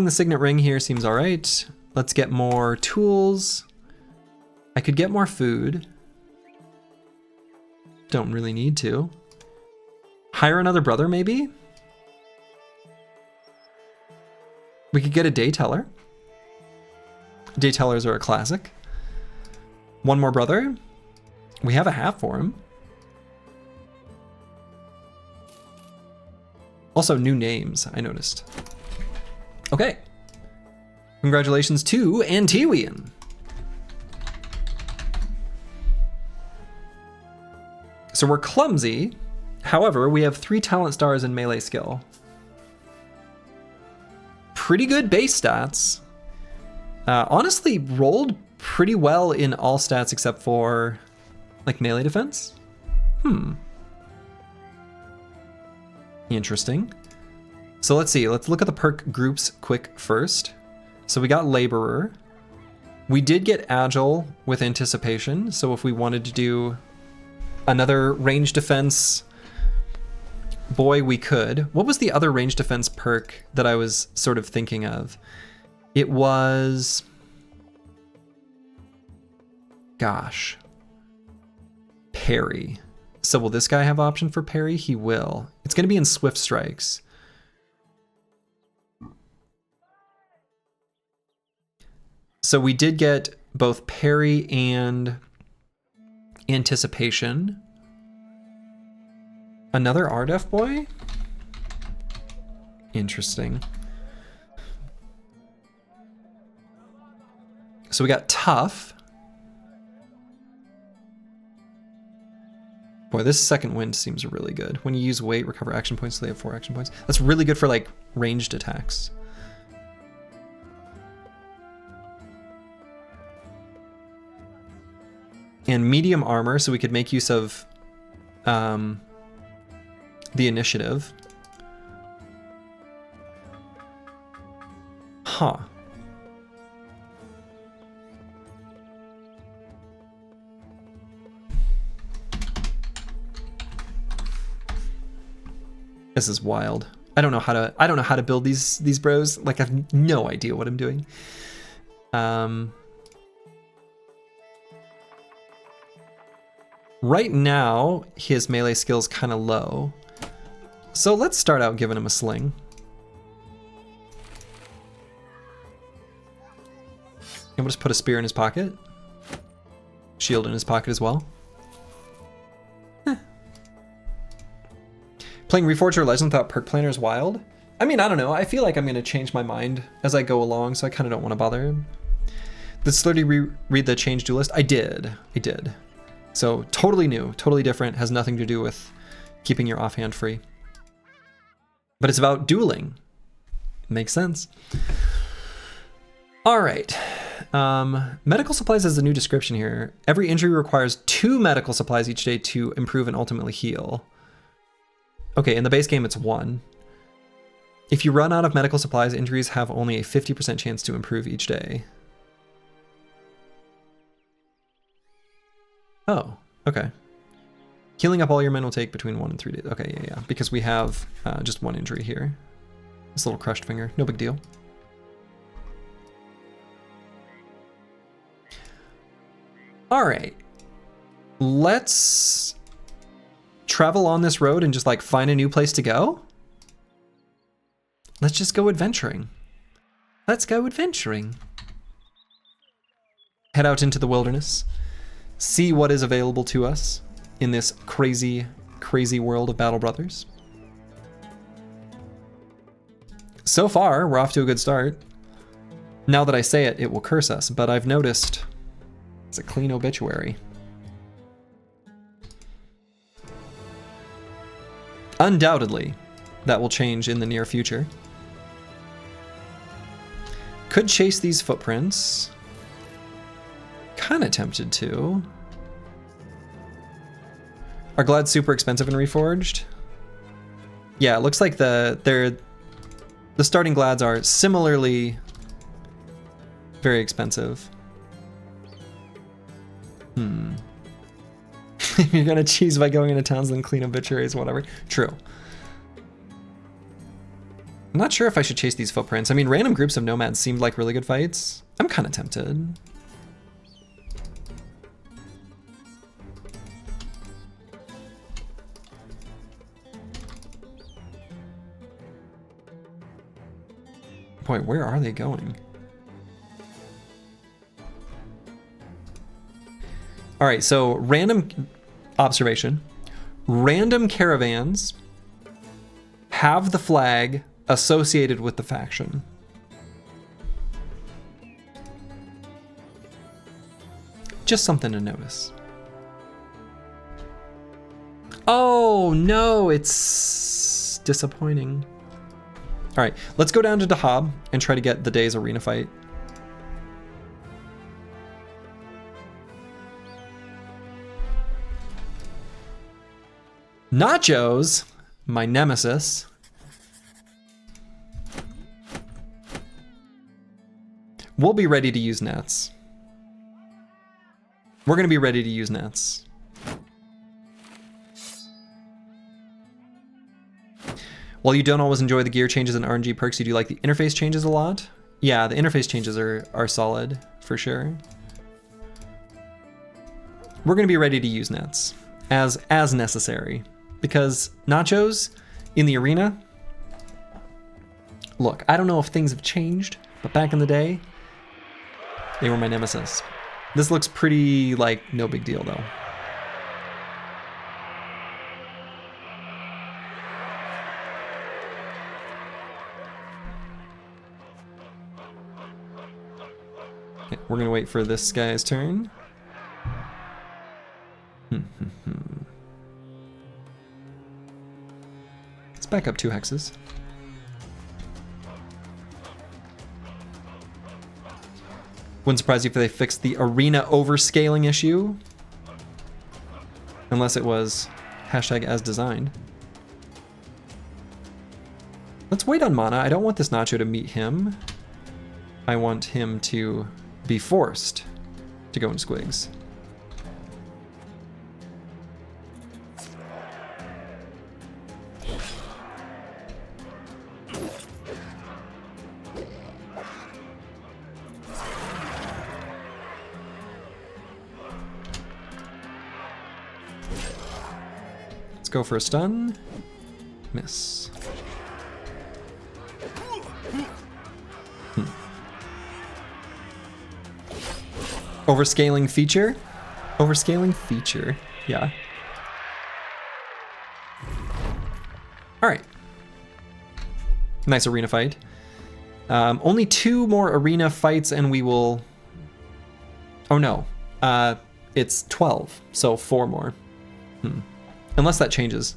the signet ring here seems alright. Let's get more tools. I could get more food. Don't really need to. Hire another brother, maybe? We could get a day teller. Day tellers are a classic. One more brother. We have a hat for him. Also, new names, I noticed. Okay. Congratulations to Antiwian. So we're clumsy. However, we have 3 talent stars in melee skill. Pretty good base stats. Honestly, rolled pretty well in all stats except for like melee defense. Interesting. So let's see, let's look at the perk groups quick first. So we got Laborer. We did get Agile with Anticipation, so if we wanted to do another range defense boy, we could. What was the other range defense perk that I was sort of thinking of? It was... gosh. Parry. So will this guy have option for parry? He will. It's going to be in Swift Strikes. So we did get both parry and Anticipation. Another RDEF boy? So we got tough. Boy, this second wind seems really good. When you use weight, recover action points, so they have 4 action points. That's really good for like ranged attacks. And medium armor, so we could make use of the initiative. Huh. This is wild. I don't know how to build these bros. Like, I have no idea what I'm doing. Right now, his melee skill's kind of low. So let's start out giving him a sling. And we'll just put a spear in his pocket. Shield in his pocket as well. Playing Reforged or Legend without Perk Planner is wild. I mean, I don't know. I feel like I'm going to change my mind as I go along, so I kind of don't want to bother him. Did Slurgi read the Change Duelist? I did. So totally new, totally different, has nothing to do with keeping your offhand free. But it's about dueling. Makes sense. All right. Medical supplies has a new description here. Every injury requires 2 medical supplies each day to improve and ultimately heal. Okay, in the base game, it's 1. If you run out of medical supplies, injuries have only a 50% chance to improve each day. Oh, okay. Healing up all your men will take between 1 and 3 days. Okay, yeah, because we have just 1 injury here. This little crushed finger, no big deal. All right, let's travel on this road and just like find a new place to go. Let's just go adventuring. Let's go adventuring. Head out into the wilderness. See what is available to us in this crazy, crazy world of Battle Brothers. So far, we're off to a good start. Now that I say it, it will curse us, but I've noticed it's a clean obituary. Undoubtedly, that will change in the near future. Could chase these footprints. Kind of tempted to. Are Glads super expensive in Reforged? Yeah, it looks like the starting Glads are similarly very expensive. You're gonna cheese by going into towns and clean obituaries, whatever. True. I'm not sure if I should chase these footprints. I mean, random groups of nomads seemed like really good fights. I'm kind of tempted. Boy, where are they going? All right, so random observation. Random caravans have the flag associated with the faction. Just something to notice. Oh no, it's disappointing. All right, let's go down to Dah Hab and try to get the day's arena fight. Nachos, my nemesis. We'll be ready to use nets. We're going to be ready to use nets. While you don't always enjoy the gear changes and RNG perks, you do like the interface changes a lot. Yeah, the interface changes are solid, for sure. We're going to be ready to use nets as necessary. Because nachos in the arena, look, I don't know if things have changed, but back in the day, they were my nemesis. This looks pretty, like, no big deal, though. Okay, we're gonna wait for this guy's turn. Let's back up 2 hexes. Wouldn't surprise you if they fixed the arena overscaling issue. Unless it was hashtag as designed. Let's wait on mana. I don't want this Nacho to meet him. I want him to be forced to go in squigs. Let's go for a stun. Miss. Overscaling feature? Overscaling feature, yeah. All right. Nice arena fight. Only 2 more arena fights and we will... Oh no, it's 12, so 4 more. Unless that changes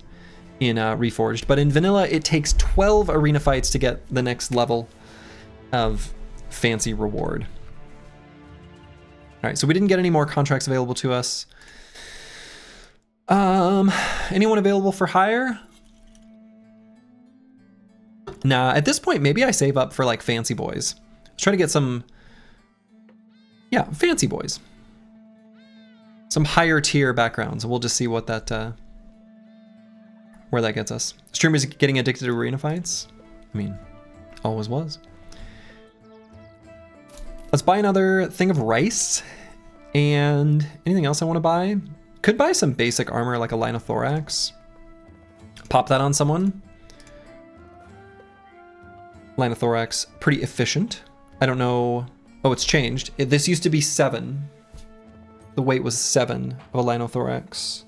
in Reforged. But in vanilla, it takes 12 arena fights to get the next level of fancy reward. All right, so we didn't get any more contracts available to us. Anyone available for hire? Nah, at this point, maybe I save up for like fancy boys. Let's try to get some, yeah, fancy boys. Some higher tier backgrounds. We'll just see what that, where that gets us. Streamers getting addicted to arena fights? I mean, always was. Let's buy another thing of rice. And anything else I want to buy? Could buy some basic armor like a line of thorax. Pop that on someone. Line of thorax, pretty efficient. I don't know. Oh, it's changed. This used to be 7. The weight was 7 of a line of thorax.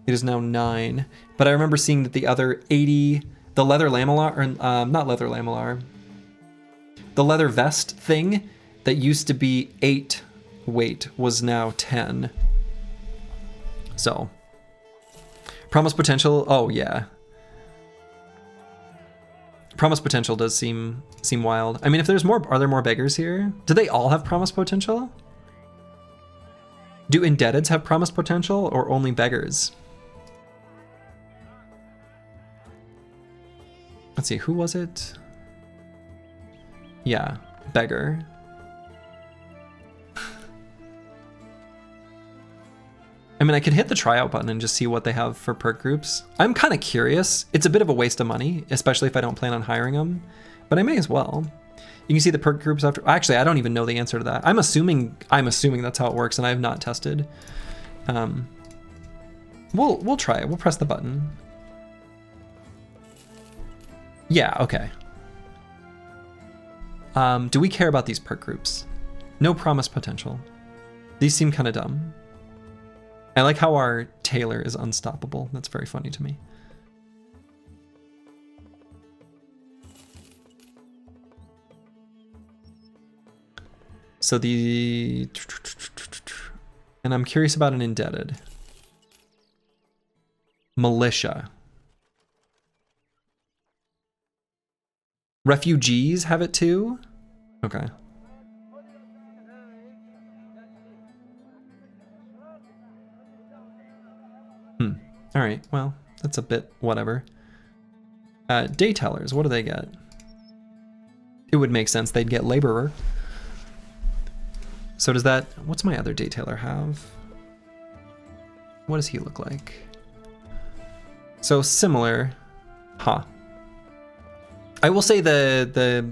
It is now 9. But I remember seeing that the other 80, the leather lamellar, or not leather lamellar, the leather vest thing that used to be 8 weight was now 10. So, promise potential. Oh yeah, promise potential does seem wild. I mean, if there's more, are there more beggars here? Do they all have promise potential? Do indebteds have promise potential or only beggars? Let's see, who was it? Yeah, beggar. I mean, I could hit the tryout button and just see what they have for perk groups. I'm kind of curious. It's a bit of a waste of money, especially if I don't plan on hiring them, but I may as well. You can see the perk groups after. Actually, I don't even know the answer to that. I'm assuming that's how it works, and I have not tested. We'll try it. We'll press the button. Yeah. Okay. Do we care about these perk groups? No promise potential. These seem kind of dumb. I like how our tailor is unstoppable. That's very funny to me. So and I'm curious about an indebted. Militia. Refugees have it too? Okay. All right, well, that's a bit whatever. Day tellers, what do they get? It would make sense they'd get laborer. So does that, what's my other day tailor have? What does he look like? So similar, huh. I will say the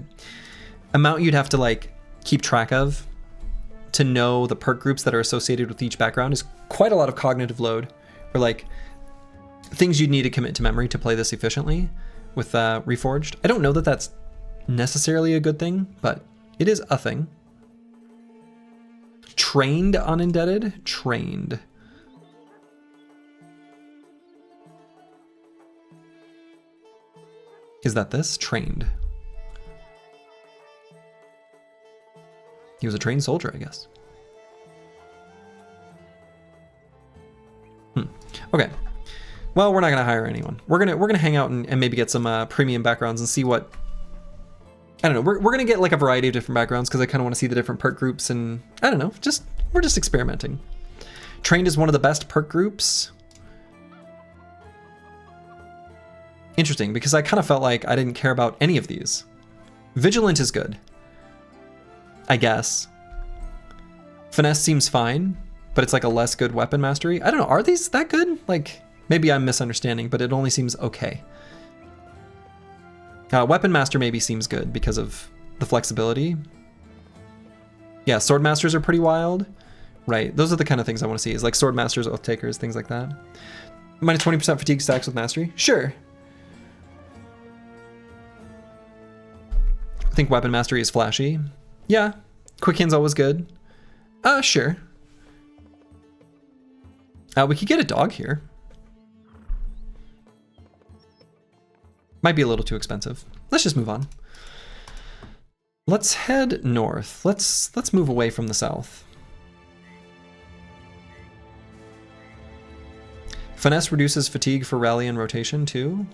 amount you'd have to like keep track of to know the perk groups that are associated with each background is quite a lot of cognitive load, or like things you'd need to commit to memory to play this efficiently with Reforged. I don't know that that's necessarily a good thing, but it is a thing. Trained on indebted? Trained. Is that this? Trained. He was a trained soldier, I guess. Okay. Well, we're not gonna hire anyone. We're gonna hang out and maybe get some premium backgrounds and see what. I don't know. We're gonna get like a variety of different backgrounds because I kind of want to see the different perk groups, and I don't know. We're just experimenting. Trained is one of the best perk groups. Interesting, because I kind of felt like I didn't care about any of these. Vigilant is good, I guess. Finesse seems fine, but it's like a less good weapon mastery. I don't know, are these that good? Like, maybe I'm misunderstanding, but it only seems okay. Weapon master maybe seems good because of the flexibility. Yeah, sword masters are pretty wild. Right, those are the kind of things I want to see, is like sword masters, oath takers, things like that. Minus 20% fatigue stacks with mastery. Sure. I think weapon mastery is flashy. Yeah. Quick hand's always good. Sure. We could get a dog here. Might be a little too expensive. Let's just move on. Let's head north. Let's move away from the south. Finesse reduces fatigue for rally and rotation too.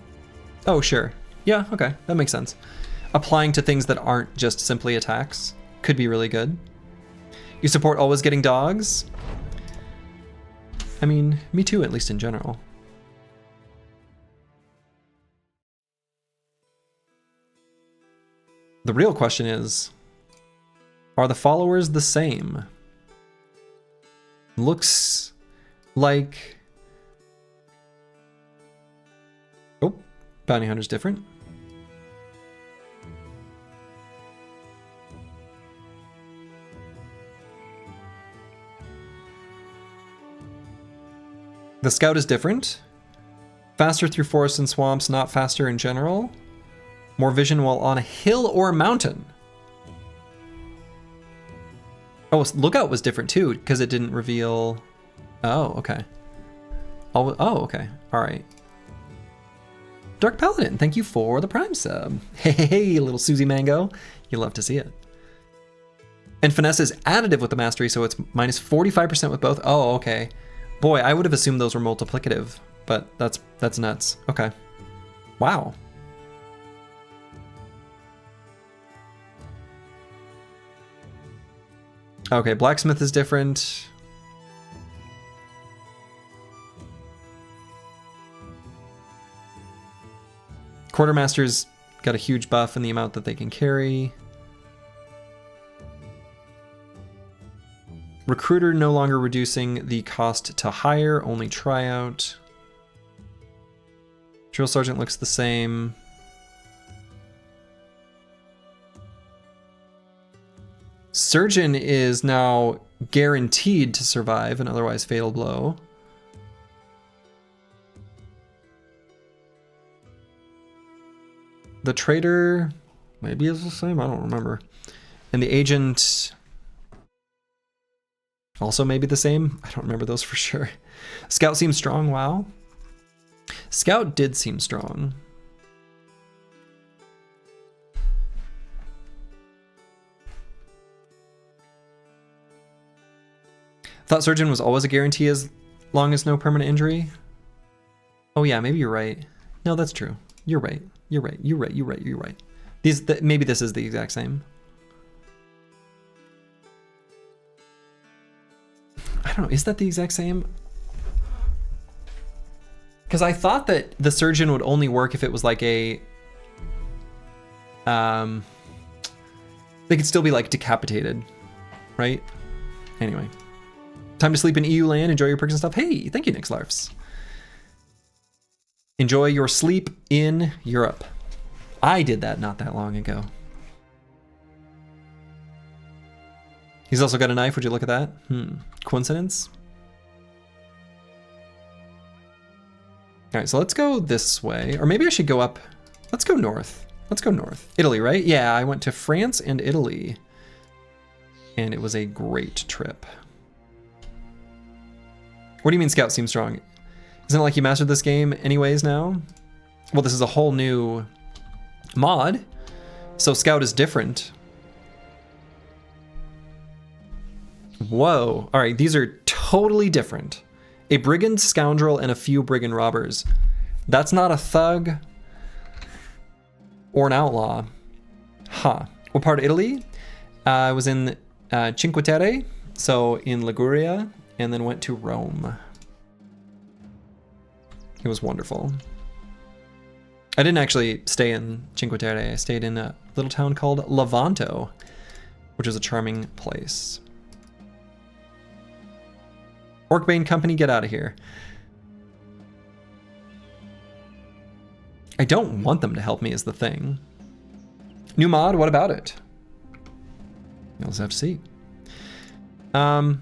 Oh, sure. Yeah, okay, that makes sense. Applying to things that aren't just simply attacks could be really good. You support always getting dogs? I mean, me too, at least in general. The real question is, are the followers the same? Looks like... Oh, bounty hunter's different. The scout is different. Faster through forests and swamps, not faster in general. More vision while on a hill or a mountain. Oh, lookout was different too, because it didn't reveal... Oh, okay. Oh, okay. All right. Dark Paladin, thank you for the Prime sub. Hey, little Susie Mango. You love to see it. And Finesse is additive with the Mastery, so it's minus 45% with both. Oh, okay. Boy, I would have assumed those were multiplicative, but that's nuts. Okay. Wow. Okay, Blacksmith is different. Quartermaster's got a huge buff in the amount that they can carry. Recruiter no longer reducing the cost to hire, only tryout. Drill Sergeant looks the same. Surgeon is now guaranteed to survive an otherwise fatal blow. The Trader maybe is the same, I don't remember. And the Agent also maybe the same. I don't remember those for sure. Scout seems strong, wow. Scout did seem strong. Thought Surgeon was always a guarantee as long as no permanent injury. Oh yeah, maybe you're right. No, that's true. You're right. You're right. You're right. You're right. You're right. Maybe this is the exact same. I don't know. Is that the exact same? Because I thought that the Surgeon would only work if it was like a... they could still be like decapitated, right? Anyway. Time to sleep in EU land. Enjoy your perks and stuff. Hey, thank you, Nixlarfs. Enjoy your sleep in Europe. I did that not that long ago. He's also got a knife. Would you look at that? Coincidence? All right, so let's go this way. Or maybe I should go up. Let's go north. Let's go north. Italy, right? Yeah, I went to France and Italy. And it was a great trip. What do you mean Scout seems strong? Isn't it like you mastered this game anyways now? Well, this is a whole new mod. So Scout is different. Whoa. All right, these are totally different. A brigand, scoundrel, and a few brigand robbers. That's not a thug or an outlaw. Huh. What part of Italy? I was in Cinque Terre, so in Liguria, and then went to Rome. It was wonderful. I didn't actually stay in Cinque Terre. I stayed in a little town called Levanto, which is a charming place. Orcbane Company, get out of here. I don't want them to help me is the thing. New mod, what about it? You'll just have to see. I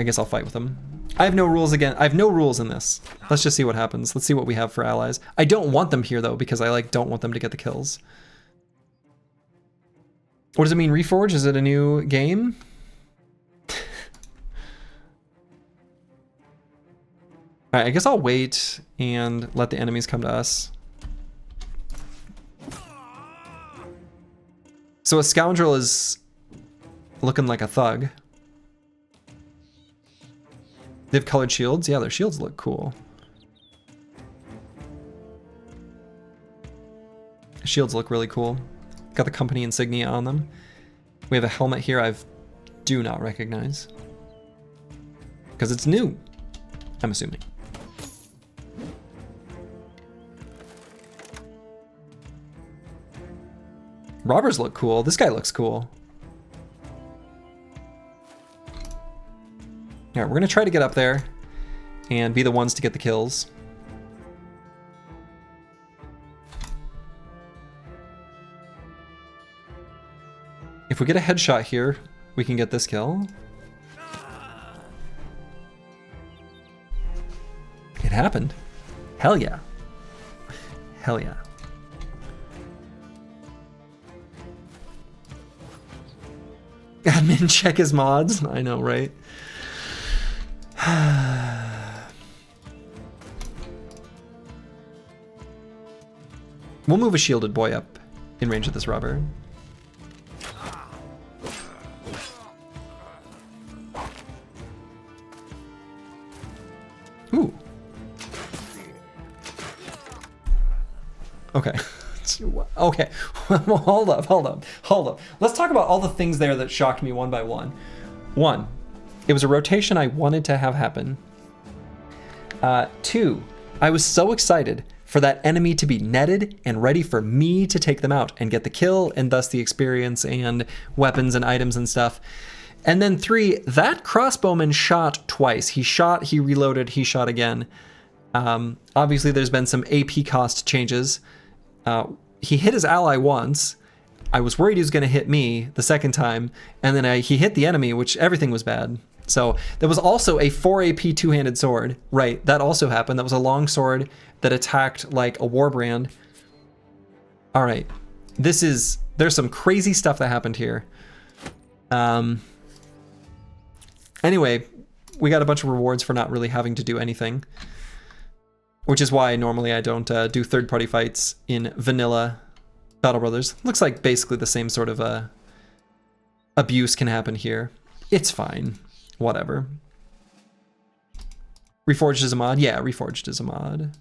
guess I'll fight with them. I have no rules again. I have no rules in this. Let's just see what happens. Let's see what we have for allies. I don't want them here though, because I don't want them to get the kills. What does it mean, Reforged? Is it a new game? Alright, I guess I'll wait and let the enemies come to us. So a scoundrel is looking like a thug. They have colored shields. Yeah, their shields look cool. Shields look really cool. Got the company insignia on them. We have a helmet here I do not recognize. Because it's new, I'm assuming. Robbers look cool. This guy looks cool. All right, we're gonna try to get up there and be the ones to get the kills. If we get a headshot here, we can get this kill. It happened. Hell yeah. Hell yeah. Admin check his mods. I know, right? We'll move a shielded boy up in range of this robber. Ooh. Okay. Okay. Hold up. Let's talk about all the things there that shocked me one by one. One, it was a rotation I wanted to have happen. Two, I was so excited for that enemy to be netted and ready for me to take them out and get the kill and thus the experience and weapons and items and stuff. And then three, that crossbowman shot twice. He shot, he reloaded, he shot again. Obviously there's been some AP cost changes. He hit his ally once. I was worried he was going to hit me the second time, and then he hit the enemy, which everything was bad. So there was also a 4 AP two-handed sword. Right, that also happened. That was a long sword that attacked like a warbrand. All right, there's some crazy stuff that happened here. Anyway, we got a bunch of rewards for not really having to do anything, which is why normally I don't do third-party fights in vanilla Battle Brothers. Looks like basically the same sort of abuse can happen here. It's fine. Whatever. Reforged is a mod? Yeah, Reforged is a mod.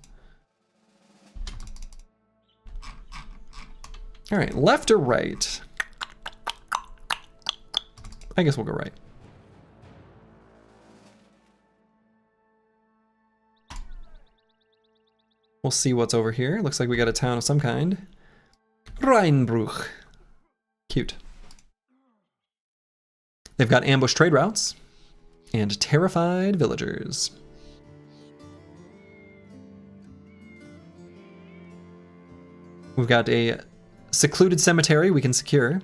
All right, left or right? I guess we'll go right. We'll see what's over here. Looks like we got a town of some kind. Rinbrook. Cute. They've got ambush trade routes and terrified villagers. We've got a secluded cemetery we can secure.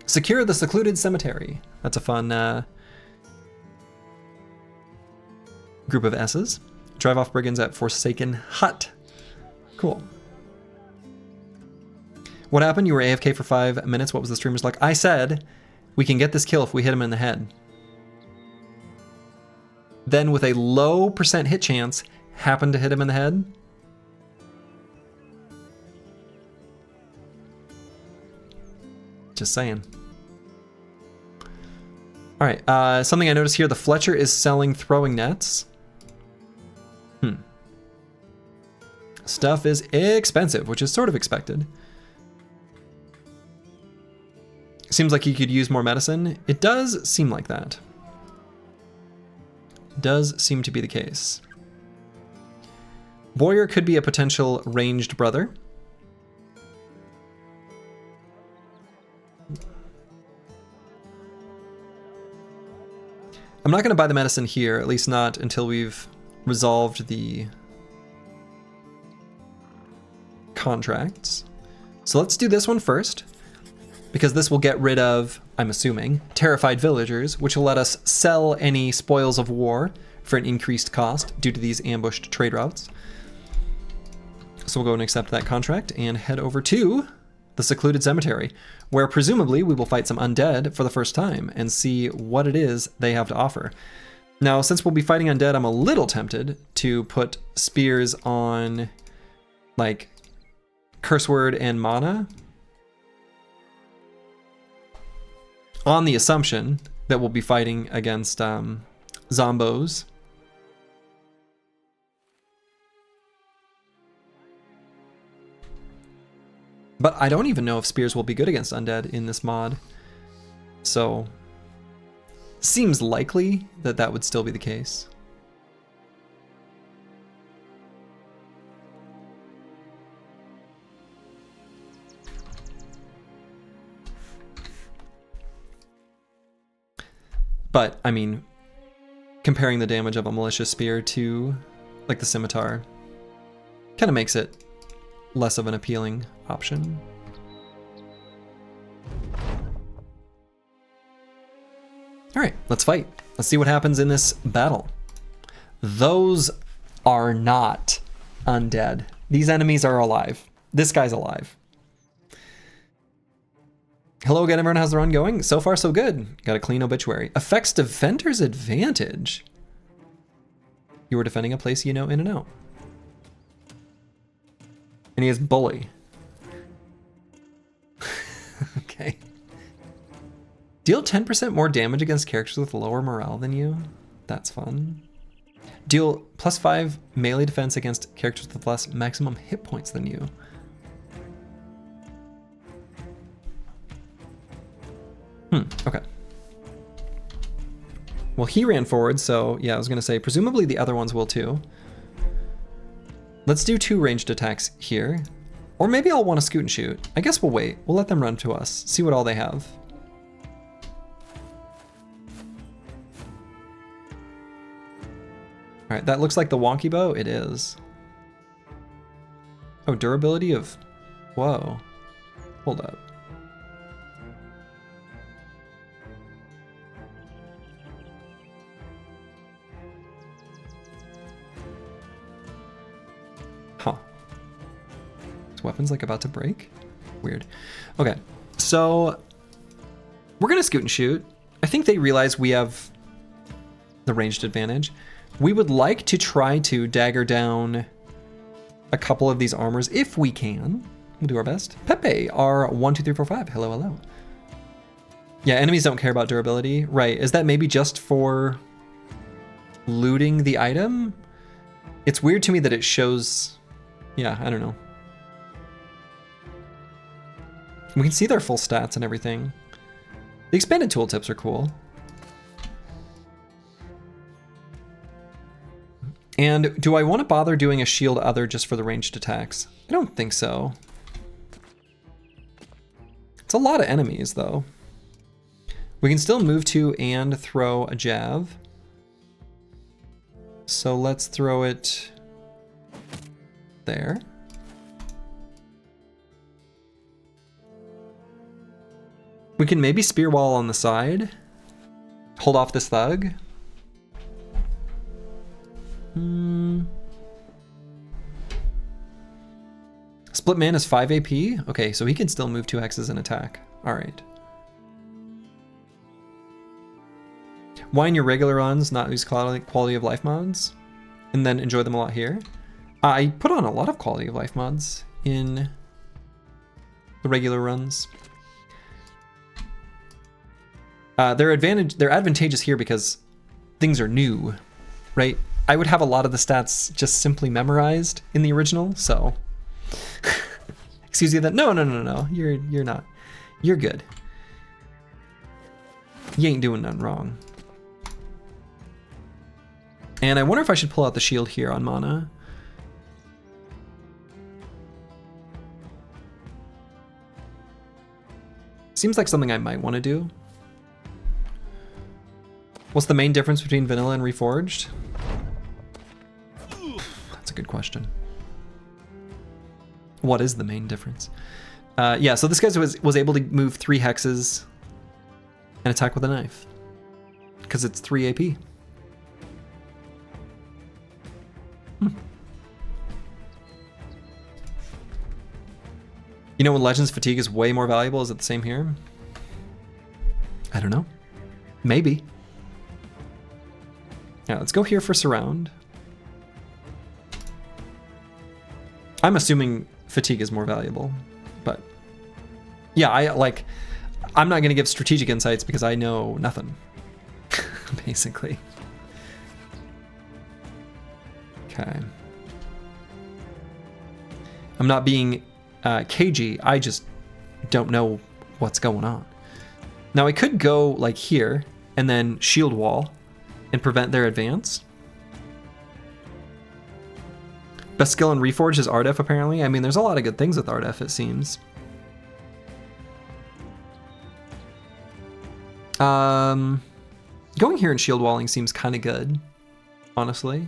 Secure the secluded cemetery. That's a fun group of S's. Drive off brigands at Forsaken Hut. Cool. What happened? You were AFK for 5 minutes. What was the streamer's luck? I said we can get this kill if we hit him in the head. Then with a low % hit chance, happened to hit him in the head. Just saying. All right, something I noticed here, the Fletcher is selling throwing nets. Stuff is expensive, which is sort of expected. Seems like you could use more medicine. It does seem like that. Does seem to be the case. Boyer could be a potential ranged brother. I'm not going to buy the medicine here, at least not until we've resolved the contracts. So let's do this one first, because this will get rid of, I'm assuming, terrified villagers, which will let us sell any spoils of war for an increased cost due to these ambushed trade routes. So we'll go and accept that contract and head over to the secluded cemetery, where presumably we will fight some undead for the first time and see what it is they have to offer. Now, since we'll be fighting undead, I'm a little tempted to put spears on, like, curse word and mana, on the assumption that we'll be fighting against zombos. But I don't even know if spears will be good against undead in this mod. So, seems likely that that would still be the case. But, I mean, comparing the damage of a malicious spear to, like, the scimitar kind of makes it less of an appealing option. All right, let's fight. Let's see what happens in this battle. Those are not undead. These enemies are alive. This guy's alive. Hello again, everyone. How's the run going? So far, so good. Got a clean obituary. Affects defender's advantage. You were defending a place you know in and out. And he has bully. Okay. Deal 10% more damage against characters with lower morale than you. That's fun. Deal +5 melee defense against characters with less maximum hit points than you. Okay. Well, he ran forward, so yeah, I was gonna say, presumably the other ones will too. Let's do 2 ranged attacks here. Or maybe I'll want to scoot and shoot. I guess we'll wait. We'll let them run to us, see what all they have. All right, that looks like the wonky bow. It is. Oh, durability of... Whoa. Hold up. Huh. This weapon's like about to break? Weird. Okay, so we're gonna scoot and shoot. I think they realize we have the ranged advantage. We would like to try to dagger down a couple of these armors if we can. We'll do our best. Pepe, R12345. Hello, hello. Yeah, enemies don't care about durability. Right, is that maybe just for looting the item? It's weird to me that it shows... Yeah, I don't know. We can see their full stats and everything. The expanded tooltips are cool. And do I want to bother doing a shield other just for the ranged attacks? I don't think so. It's a lot of enemies, though. We can still move to and throw a jav. So let's throw it there. We can maybe spear wall on the side. Hold off this thug. Split man is 5 AP. Okay, so he can still move 2 hexes and attack. All right. Why in your regular runs not use quality of life mods and then enjoy them a lot here? I put on a lot of quality of life mods in the regular runs. They're advantageous here because things are new, right? I would have a lot of the stats just simply memorized in the original, so excuse you that. No. You're not. You're good. You ain't doing nothing wrong. And I wonder if I should pull out the shield here on mana. Seems like something I might want to do. What's the main difference between vanilla and reforged? That's a good question. What is the main difference? Yeah, so this guy was able to move 3 hexes and attack with a knife because it's 3 AP. You know when Legends Fatigue is way more valuable? Is it the same here? I don't know. Maybe. Yeah, let's go here for Surround. I'm assuming Fatigue is more valuable, but yeah, I'm not gonna give strategic insights because I know nothing, basically. Okay. I'm not being cagey, I just don't know what's going on. Now I could go like here and then shield wall and prevent their advance. Best skill in Reforged is Ardef, apparently. I mean, there's a lot of good things with Ardef, it seems. Going here and shield walling seems kind of good, honestly.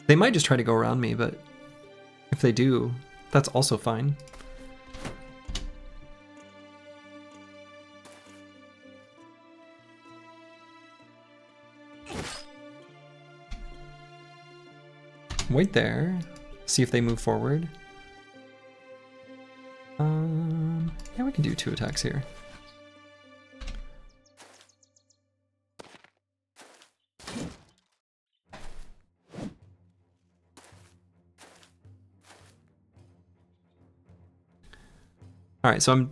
They might just try to go around me, but if they do, that's also fine. Wait there, see if they move forward. Yeah, we can do 2 attacks here. All right, so I'm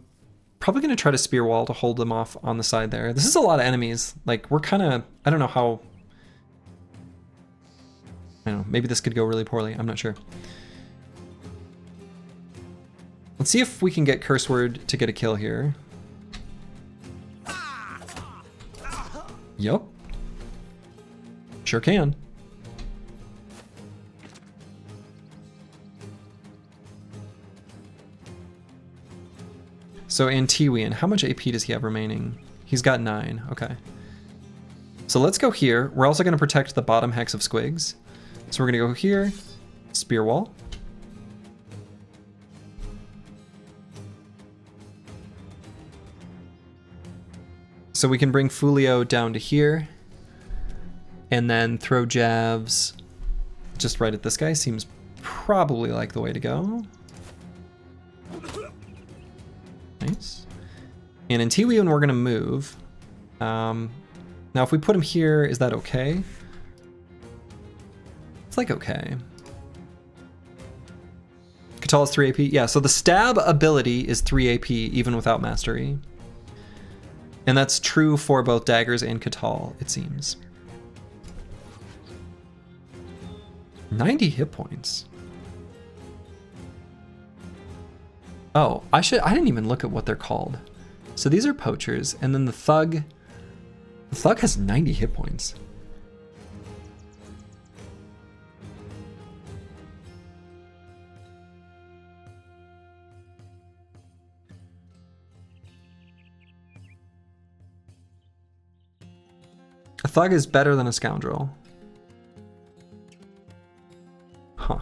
probably gonna try to spear wall to hold them off on the side there. This is a lot of enemies. Like, we're kind of, I don't know how, I don't know, maybe this could go really poorly, I'm not sure. Let's see if we can get Curse Word to get a kill here. Yup. Sure can. So Antiwian, how much AP does he have remaining? He's got 9, okay. So let's go here. We're also gonna protect the bottom hex of Squigs. So we're gonna go here, spear wall. So we can bring Fulio down to here and then throw jabs just right at this guy. Seems probably like the way to go. Nice. And in Tiwian we're gonna move. Now if we put him here, is that okay? It's like okay. Katal is 3 AP. Yeah, so the stab ability is 3 AP even without mastery. And that's true for both daggers and Katal, it seems. 90 hit points. Oh, I didn't even look at what they're called. So these are poachers, and then the thug has 90 hit points. A thug is better than a scoundrel. Huh.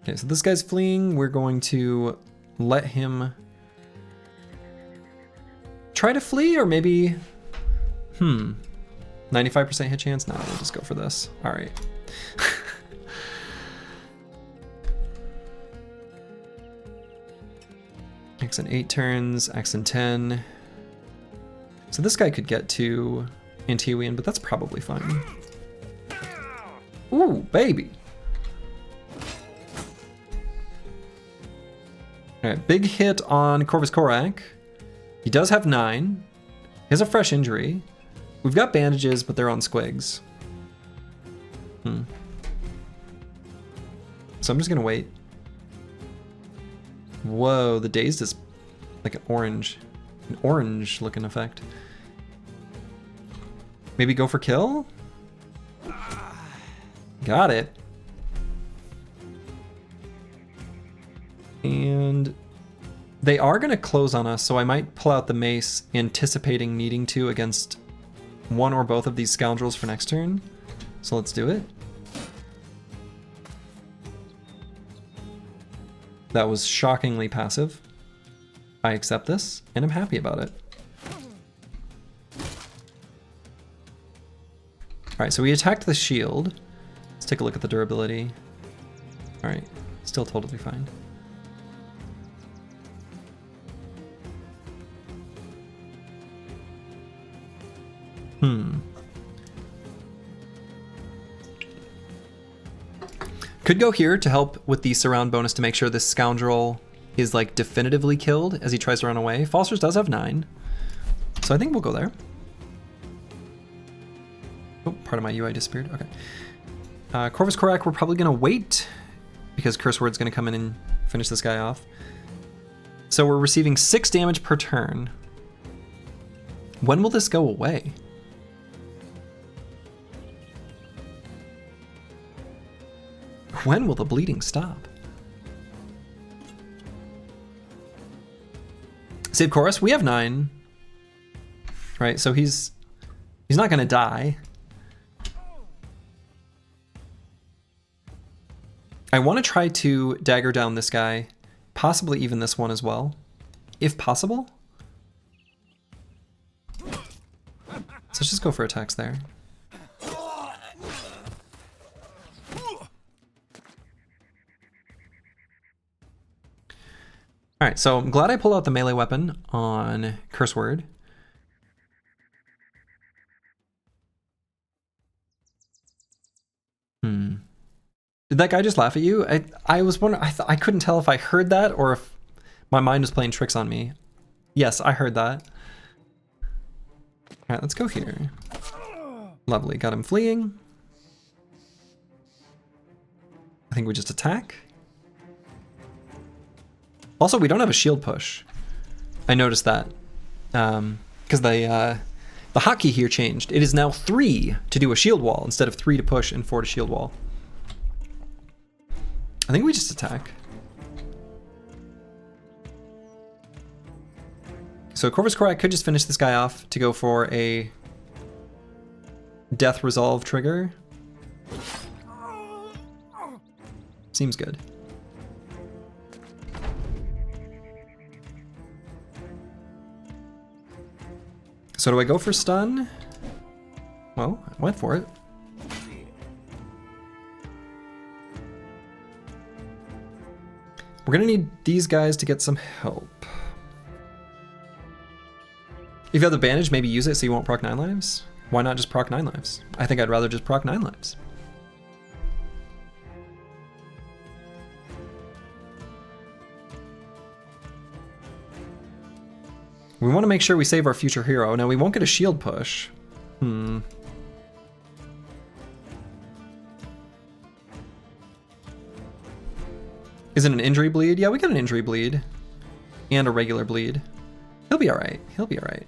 Okay, so this guy's fleeing. We're going to let him try to flee, or maybe, 95% hit chance? No, we'll just go for this. All right. X in 8 turns, X in 10. So this guy could get to Antiwian, but that's probably fine. Ooh, baby. Alright, big hit on Corvus Korak. He does have 9. He has a fresh injury. We've got bandages, but they're on squigs. So I'm just gonna wait. Whoa, the dazed is like an orange looking effect. Maybe go for kill? Got it. And they are gonna close on us, so I might pull out the mace, anticipating needing to against one or both of these scoundrels for next turn. So let's do it. That was shockingly passive. I accept this, and I'm happy about it. Alright, so we attacked the shield. Let's take a look at the durability. Alright, still totally fine. Could go here to help with the surround bonus to make sure this scoundrel is like definitively killed as he tries to run away. Falsters does have 9, so I think we'll go there. Oh, part of my UI disappeared. Okay. Corvus Korak, we're probably gonna wait because Curse Word's gonna come in and finish this guy off. So we're receiving 6 damage per turn. When will this go away? When will the bleeding stop? Save Chorus, we have 9. Right, so he's not gonna die. I want to try to dagger down this guy, possibly even this one as well, if possible. So let's just go for attacks there. Alright, so I'm glad I pulled out the melee weapon on Curse Word. Did that guy just laugh at you? I was wondering, I couldn't tell if I heard that or if my mind was playing tricks on me. Yes, I heard that. Alright, let's go here. Lovely, got him fleeing. I think we just attack. Also, we don't have a shield push. I noticed that. Because the hotkey here changed. It is now 3 to do a shield wall instead of 3 to push and 4 to shield wall. I think we just attack. So Corvus Korak could just finish this guy off to go for a death resolve trigger. Seems good. So do I go for stun? Well, I went for it. We're gonna need these guys to get some help. If you have the bandage, maybe use it so you won't proc 9 lives. Why not just proc 9 lives? I think I'd rather just proc 9 lives. We want to make sure we save our future hero. Now, we won't get a shield push. Is it an injury bleed? Yeah, we got an injury bleed. And a regular bleed. He'll be alright. He'll be alright.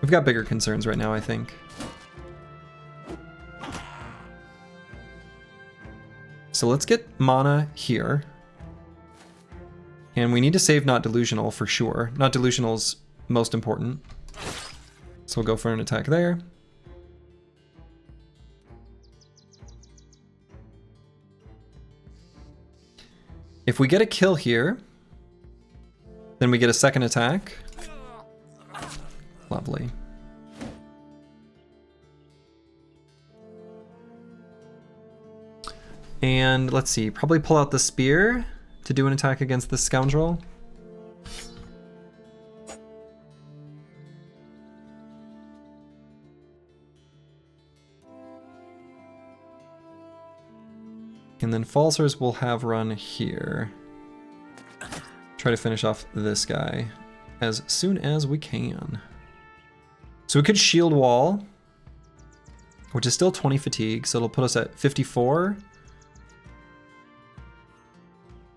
We've got bigger concerns right now, I think. So let's get mana here. And we need to save Not Delusional for sure. Not Delusional's most important. So we'll go for an attack there. If we get a kill here, then we get a second attack. Lovely. And let's see, probably pull out the spear to do an attack against this scoundrel. And then Falsers will have run here. Try to finish off this guy as soon as we can. So we could shield wall, which is still 20 fatigue, so it'll put us at 54.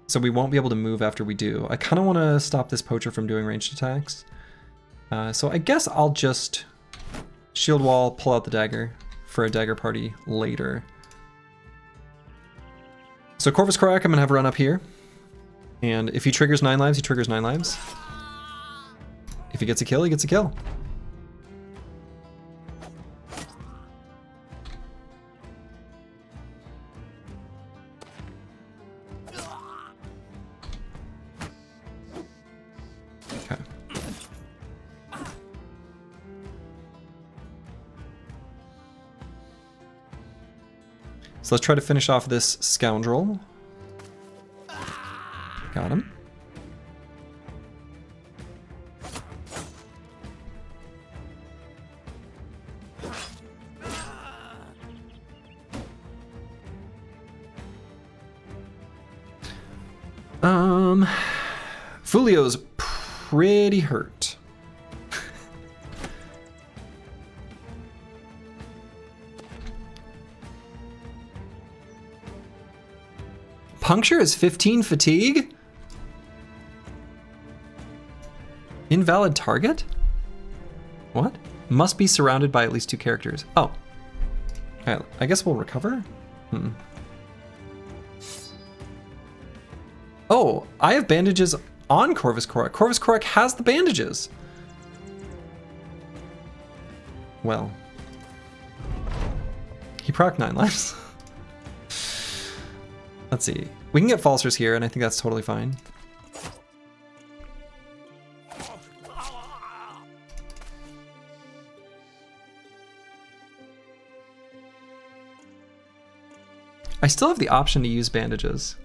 So we won't be able to move after we do. I kind of want to stop this poacher from doing ranged attacks. So I guess I'll just shield wall, pull out the dagger for a dagger party later. So Corvus Korak, I'm going to have run up here. And if he triggers 9 lives, he triggers 9 lives. If he gets a kill, he gets a kill. Okay. So let's try to finish off this Scoundrel. Got him. Fulio's pretty hurt. Puncture is 15 fatigue? Invalid target? What? Must be surrounded by at least 2 characters. Oh. Alright, I guess we'll recover? Oh, I have bandages on Corvus Korak. Corvus Korak has the bandages. Well. He proc 9 lives. Let's see. We can get Falsers here, and I think that's totally fine. I still have the option to use bandages.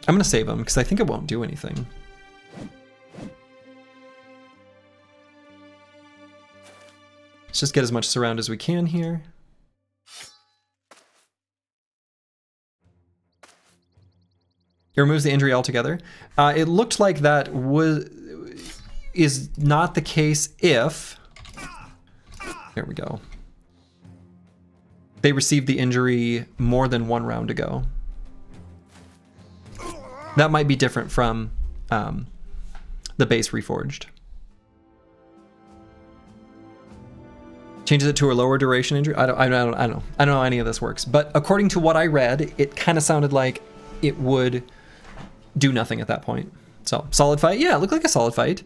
I'm gonna save them because I think it won't do anything. Let's just get as much surround as we can here. It removes the injury altogether. It looked like that is not the case if... There we go. They received the injury more than 1 round ago. That might be different from the base Reforged. Changes it to a lower duration injury. I don't know how any of this works, but according to what I read, it kind of sounded like it would do nothing at that point. So solid fight, yeah, it looked like a solid fight.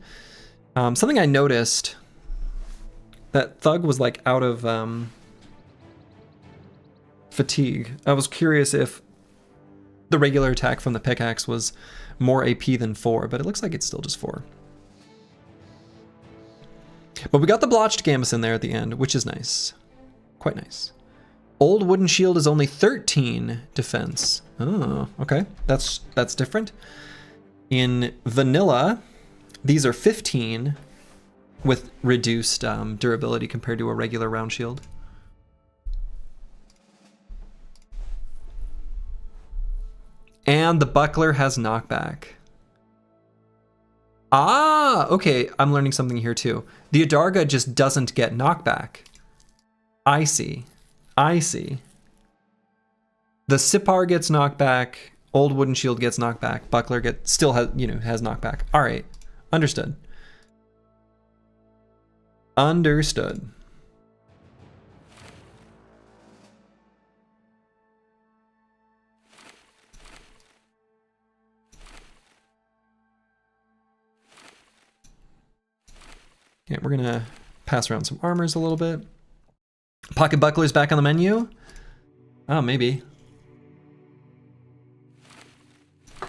Something I noticed, that Thug was like out of fatigue. I was curious if the regular attack from the pickaxe was more AP than 4, but it looks like it's still just 4. But we got the blotched Gambus in there at the end, which is nice. Quite nice. Old wooden shield is only 13 defense. Oh, okay. That's different. In vanilla, these are 15 with reduced durability compared to a regular round shield. And the buckler has knockback. Ah, okay, I'm learning something here too. The Adarga just doesn't get knockback. I see. I see. The Sipar gets knockback, Old Wooden Shield gets knockback, Buckler still has knockback. All right, understood. Understood. Okay, we're gonna pass around some armors a little bit. Pocket Buckler's back on the menu. Oh, maybe. All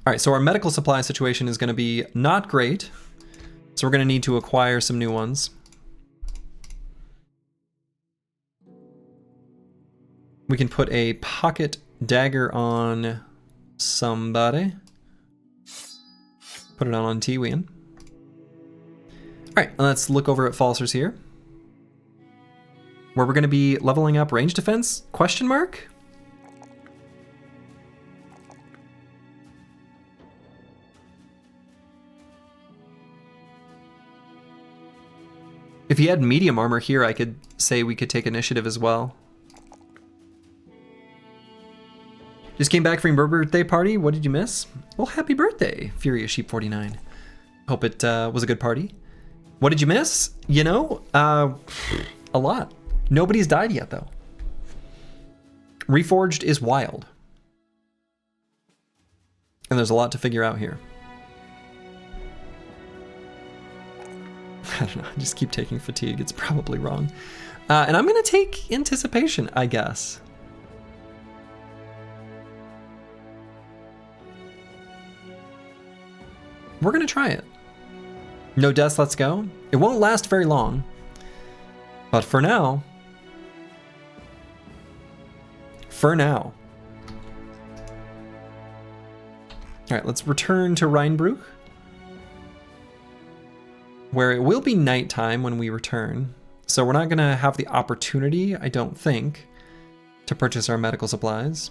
right, so our medical supply situation is gonna be not great. So we're gonna need to acquire some new ones. We can put a pocket dagger on somebody. Put it on Tiwian. right, let's look over at Falsers here, where we're going to be leveling up range defense, question mark? If he had medium armor here, I could say we could take initiative as well. Just came back from your birthday party. What did you miss? Well, happy birthday, Furious Sheep 49. Hope it was a good party. What did you miss? You know, a lot. Nobody's died yet, though. Reforged is wild. And there's a lot to figure out here. I don't know, I just keep taking fatigue. It's probably wrong. And I'm going to take anticipation, I guess. We're going to try it. No deaths, let's go. It won't last very long. But for now... All right, let's return to Rinbrook, where it will be nighttime when we return. So we're not going to have the opportunity, I don't think, to purchase our medical supplies.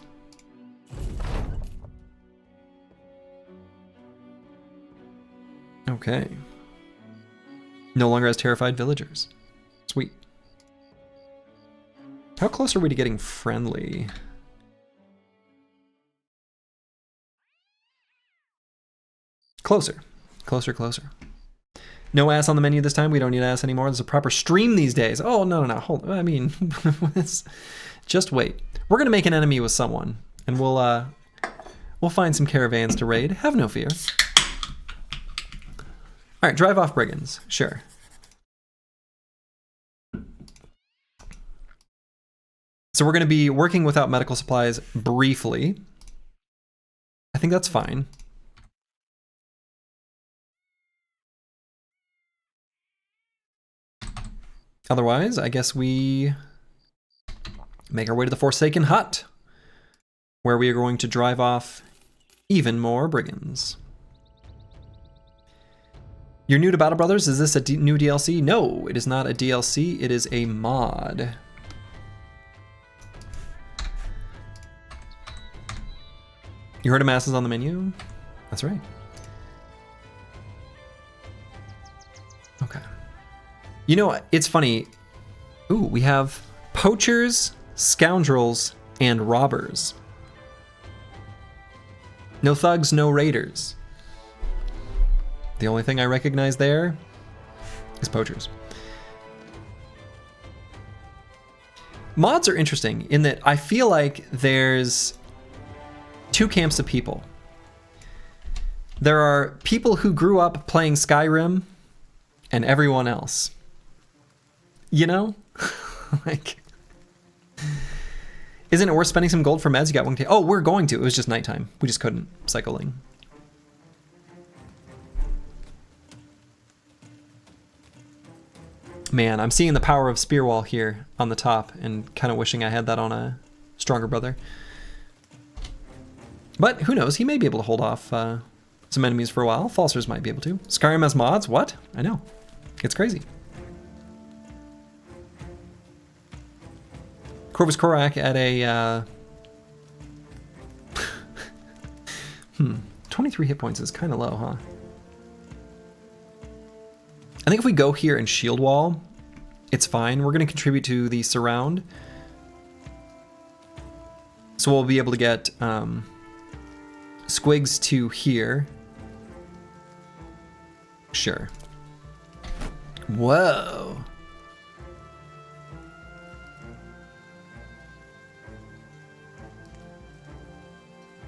Okay. No longer has terrified villagers. Sweet. How close are we to getting friendly? Closer. Closer. No ass on the menu this time. We don't need ass anymore. There's a proper stream these days. Oh, no. Hold on. I mean, just wait. We're going to make an enemy with someone, and we'll find some caravans to raid. Have no fear. All right, drive off brigands. Sure. So we're going to be working without medical supplies briefly. I think that's fine. Otherwise, I guess we make our way to the Forsaken Hut, where we are going to drive off even more brigands. You're new to Battle Brothers? Is this a new DLC? No, it is not a DLC. It is a mod. You heard of masses on the menu? That's right. Okay. You know, it's funny. Ooh, we have poachers, scoundrels, and robbers. No thugs, no raiders. The only thing I recognize there is poachers. Mods are interesting in that I feel like there's two camps of people. There are people who grew up playing Skyrim and everyone else. You know? Like, isn't it worth spending some gold for meds? You got one. Oh, we're going to. It was just nighttime. We just couldn't. Cycling. Man, I'm seeing the power of Spearwall here on the top and kind of wishing I had that on a stronger brother. But who knows? He may be able to hold off some enemies for a while. Falsers might be able to. Skyrim has mods? What? I know. It's crazy. Corvus Korak at a 23 hit points is kind of low, huh? I think if we go here and shield wall, it's fine. We're going to contribute to the surround. So we'll be able to get squigs to here. Sure. Whoa.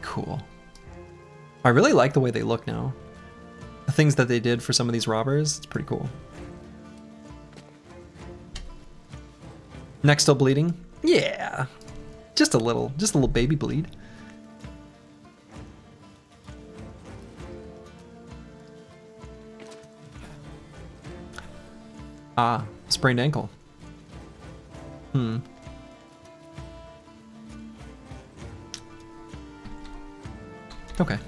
Cool. I really like the way they look now. The things that they did for some of these robbers, it's pretty cool. Neck still bleeding? Yeah. Just a little baby bleed. Ah, sprained ankle. Okay.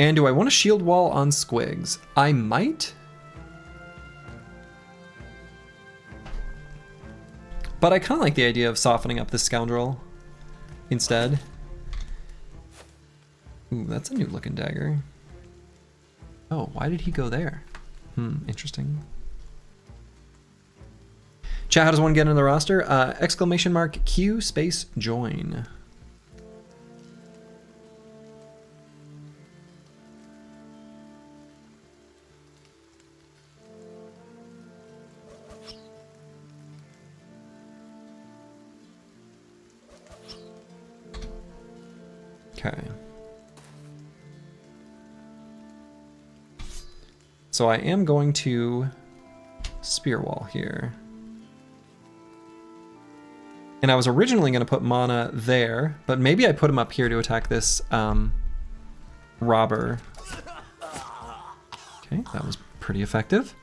And do I want a shield wall on squigs? I might. But I kind of like the idea of softening up this scoundrel instead. Ooh, that's a new looking dagger. Oh, why did he go there? Interesting. Chat, how does one get in the roster? Exclamation mark Q space join. Okay. So I am going to spear wall here. And I was originally going to put mana there, but maybe I put him up here to attack this robber. Okay, that was pretty effective.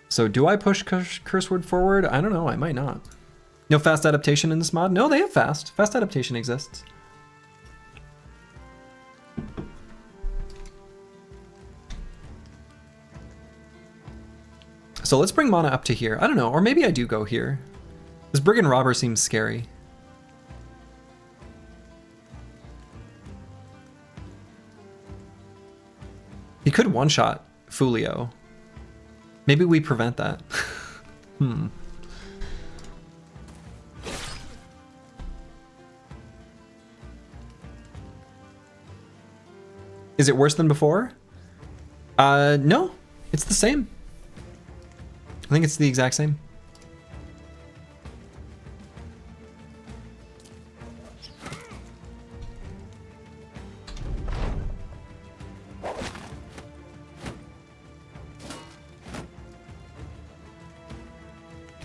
So do I push Curse Word forward? I don't know, I might not. No fast adaptation in this mod? No, they have fast. Fast adaptation exists. So let's bring mana up to here. I don't know, or maybe I do go here. This Brigand Robber seems scary. He could one-shot Fulio. Maybe we prevent that. Is it worse than before? No, it's the same. I think it's the exact same.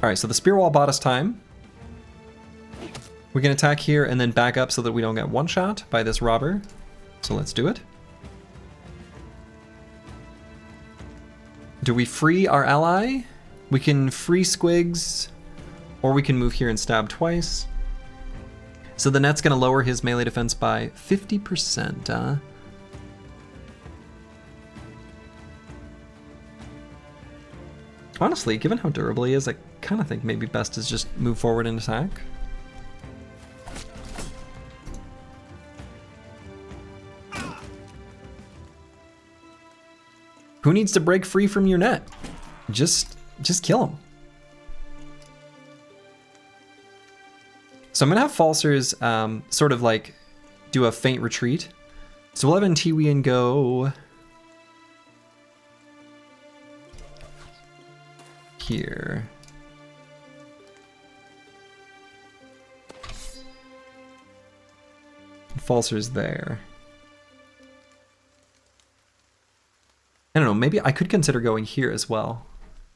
All right, so the spear wall bought us time. We can attack here and then back up so that we don't get one shot by this robber. So let's do it. Do we free our ally? We can free squigs, or we can move here and stab twice. So the net's gonna lower his melee defense by 50%. Honestly, given how durable he is, I kind of think maybe best is just move forward and attack. Who needs to break free from your net? Just kill him. So I'm gonna have Falsers sort of like do a faint retreat. So we'll have Antiwian go here. Falsers there. I don't know, maybe I could consider going here as well.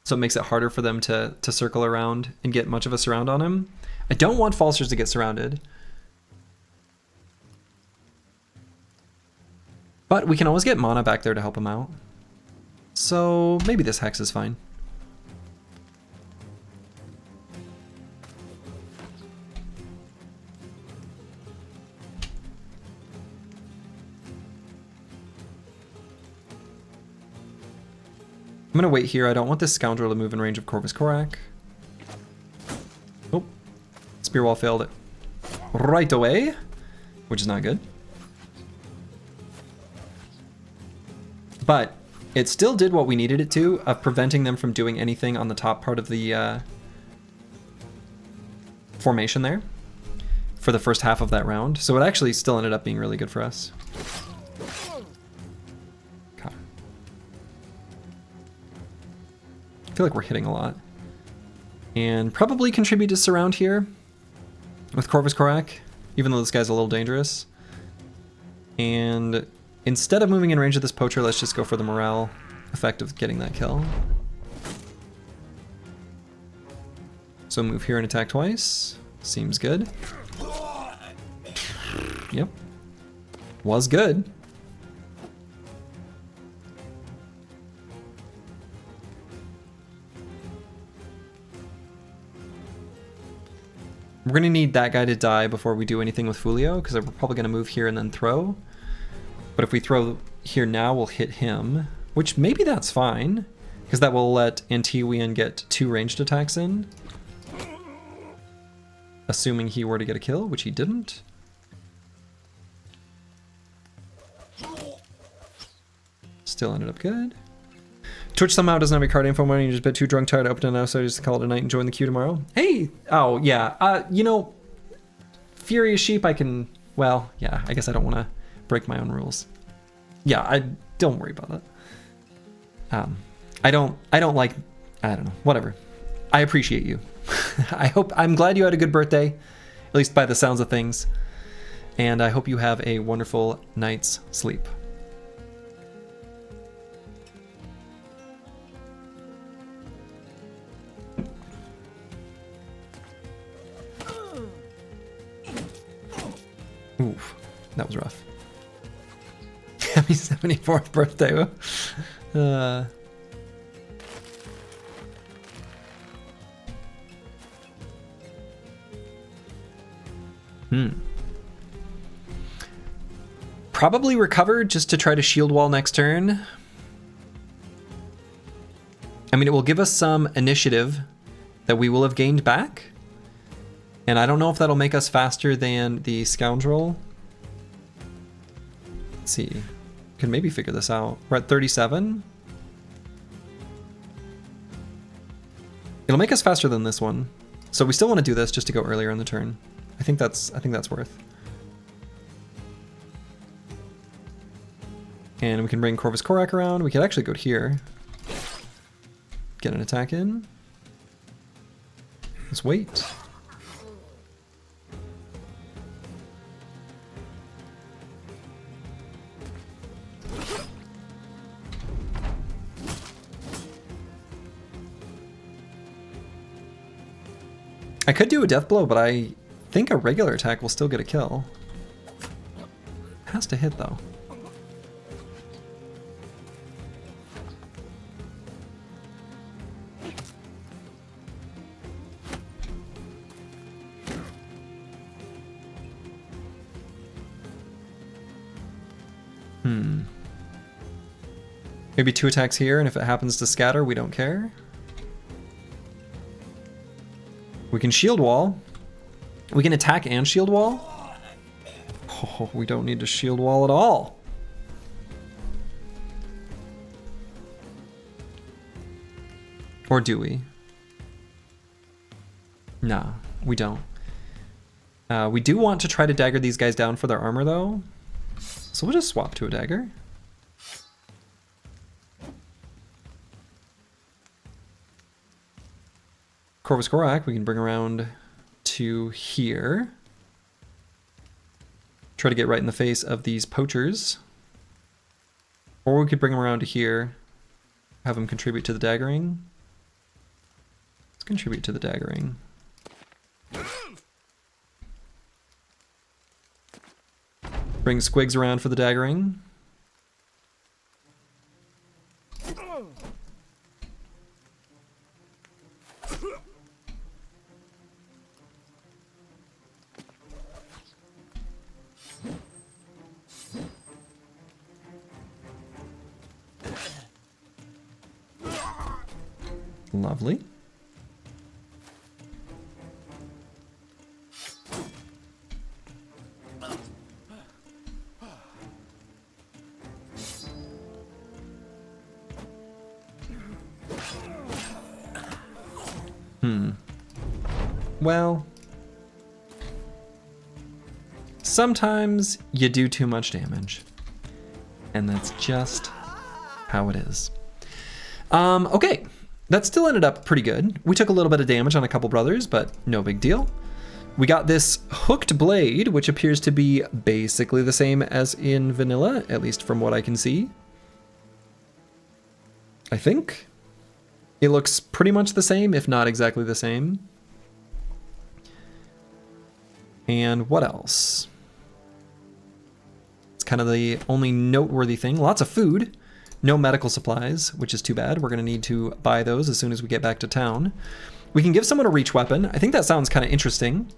So it makes it harder for them to circle around and get much of a surround on him. I don't want Falsers to get surrounded. But we can always get mana back there to help him out. So maybe this Hex is fine. I'm gonna wait here. I don't want this Scoundrel to move in range of Corvus Corak. Oh, Spear Wall failed it right away, which is not good. But it still did what we needed it to, of preventing them from doing anything on the top part of the formation there for the first half of that round. So it actually still ended up being really good for us. I feel like we're hitting a lot. And probably contribute to surround here with Corvus Corak, even though this guy's a little dangerous. And instead of moving in range of this poacher, let's just go for the morale effect of getting that kill. So move here and attack twice. Seems good. Yep. Was good. We're going to need that guy to die before we do anything with Fulio, because we're probably going to move here and then throw. But if we throw here now, we'll hit him, which maybe that's fine, because that will let Antiwian get 2 ranged attacks in. Assuming he were to get a kill, which he didn't. Still ended up good. Twitch somehow doesn't have a card info money. You're just a bit too drunk, tired to open it now, so I just call it a night and join the queue tomorrow. Hey! Oh, yeah. You know, Furious Sheep, I can... Well, yeah, I guess I don't want to break my own rules. Yeah, I don't worry about that. I don't like... I don't know. Whatever. I appreciate you. I'm glad you had a good birthday, at least by the sounds of things. And I hope you have a wonderful night's sleep. Oof, that was rough. Happy 74th birthday. Probably recover just to try to shield wall next turn. I mean, it will give us some initiative that we will have gained back. And I don't know if that'll make us faster than the Scoundrel. Let's see. We can maybe figure this out. We're at 37. It'll make us faster than this one. So we still want to do this just to go earlier in the turn. I think that's worth. And we can bring Corvus Korak around. We could actually go here. Get an attack in. Let's wait. I could do a death blow, but I think a regular attack will still get a kill. Has to hit though. Maybe 2 attacks here, and if it happens to scatter, we don't care. We can shield wall. We can attack and shield wall. Oh, we don't need to shield wall at all. Or do we? No, we don't. We do want to try to dagger these guys down for their armor, though. So we'll just swap to a dagger. Corvus Korak, we can bring around to here. Try to get right in the face of these poachers. Or we could bring them around to here, have them contribute to the daggering. Let's contribute to the daggering. Bring Squigs around for the daggering. Lovely. Well, sometimes you do too much damage, and that's just how it is. Okay. That still ended up pretty good. We took a little bit of damage on a couple brothers, but no big deal. We got this hooked blade, which appears to be basically the same as in vanilla, at least from what I can see. I think. It looks pretty much the same, if not exactly the same. And what else? It's kind of the only noteworthy thing. Lots of food. No medical supplies, which is too bad. We're going to need to buy those as soon as we get back to town. We can give someone a reach weapon. I think that sounds kind of interesting.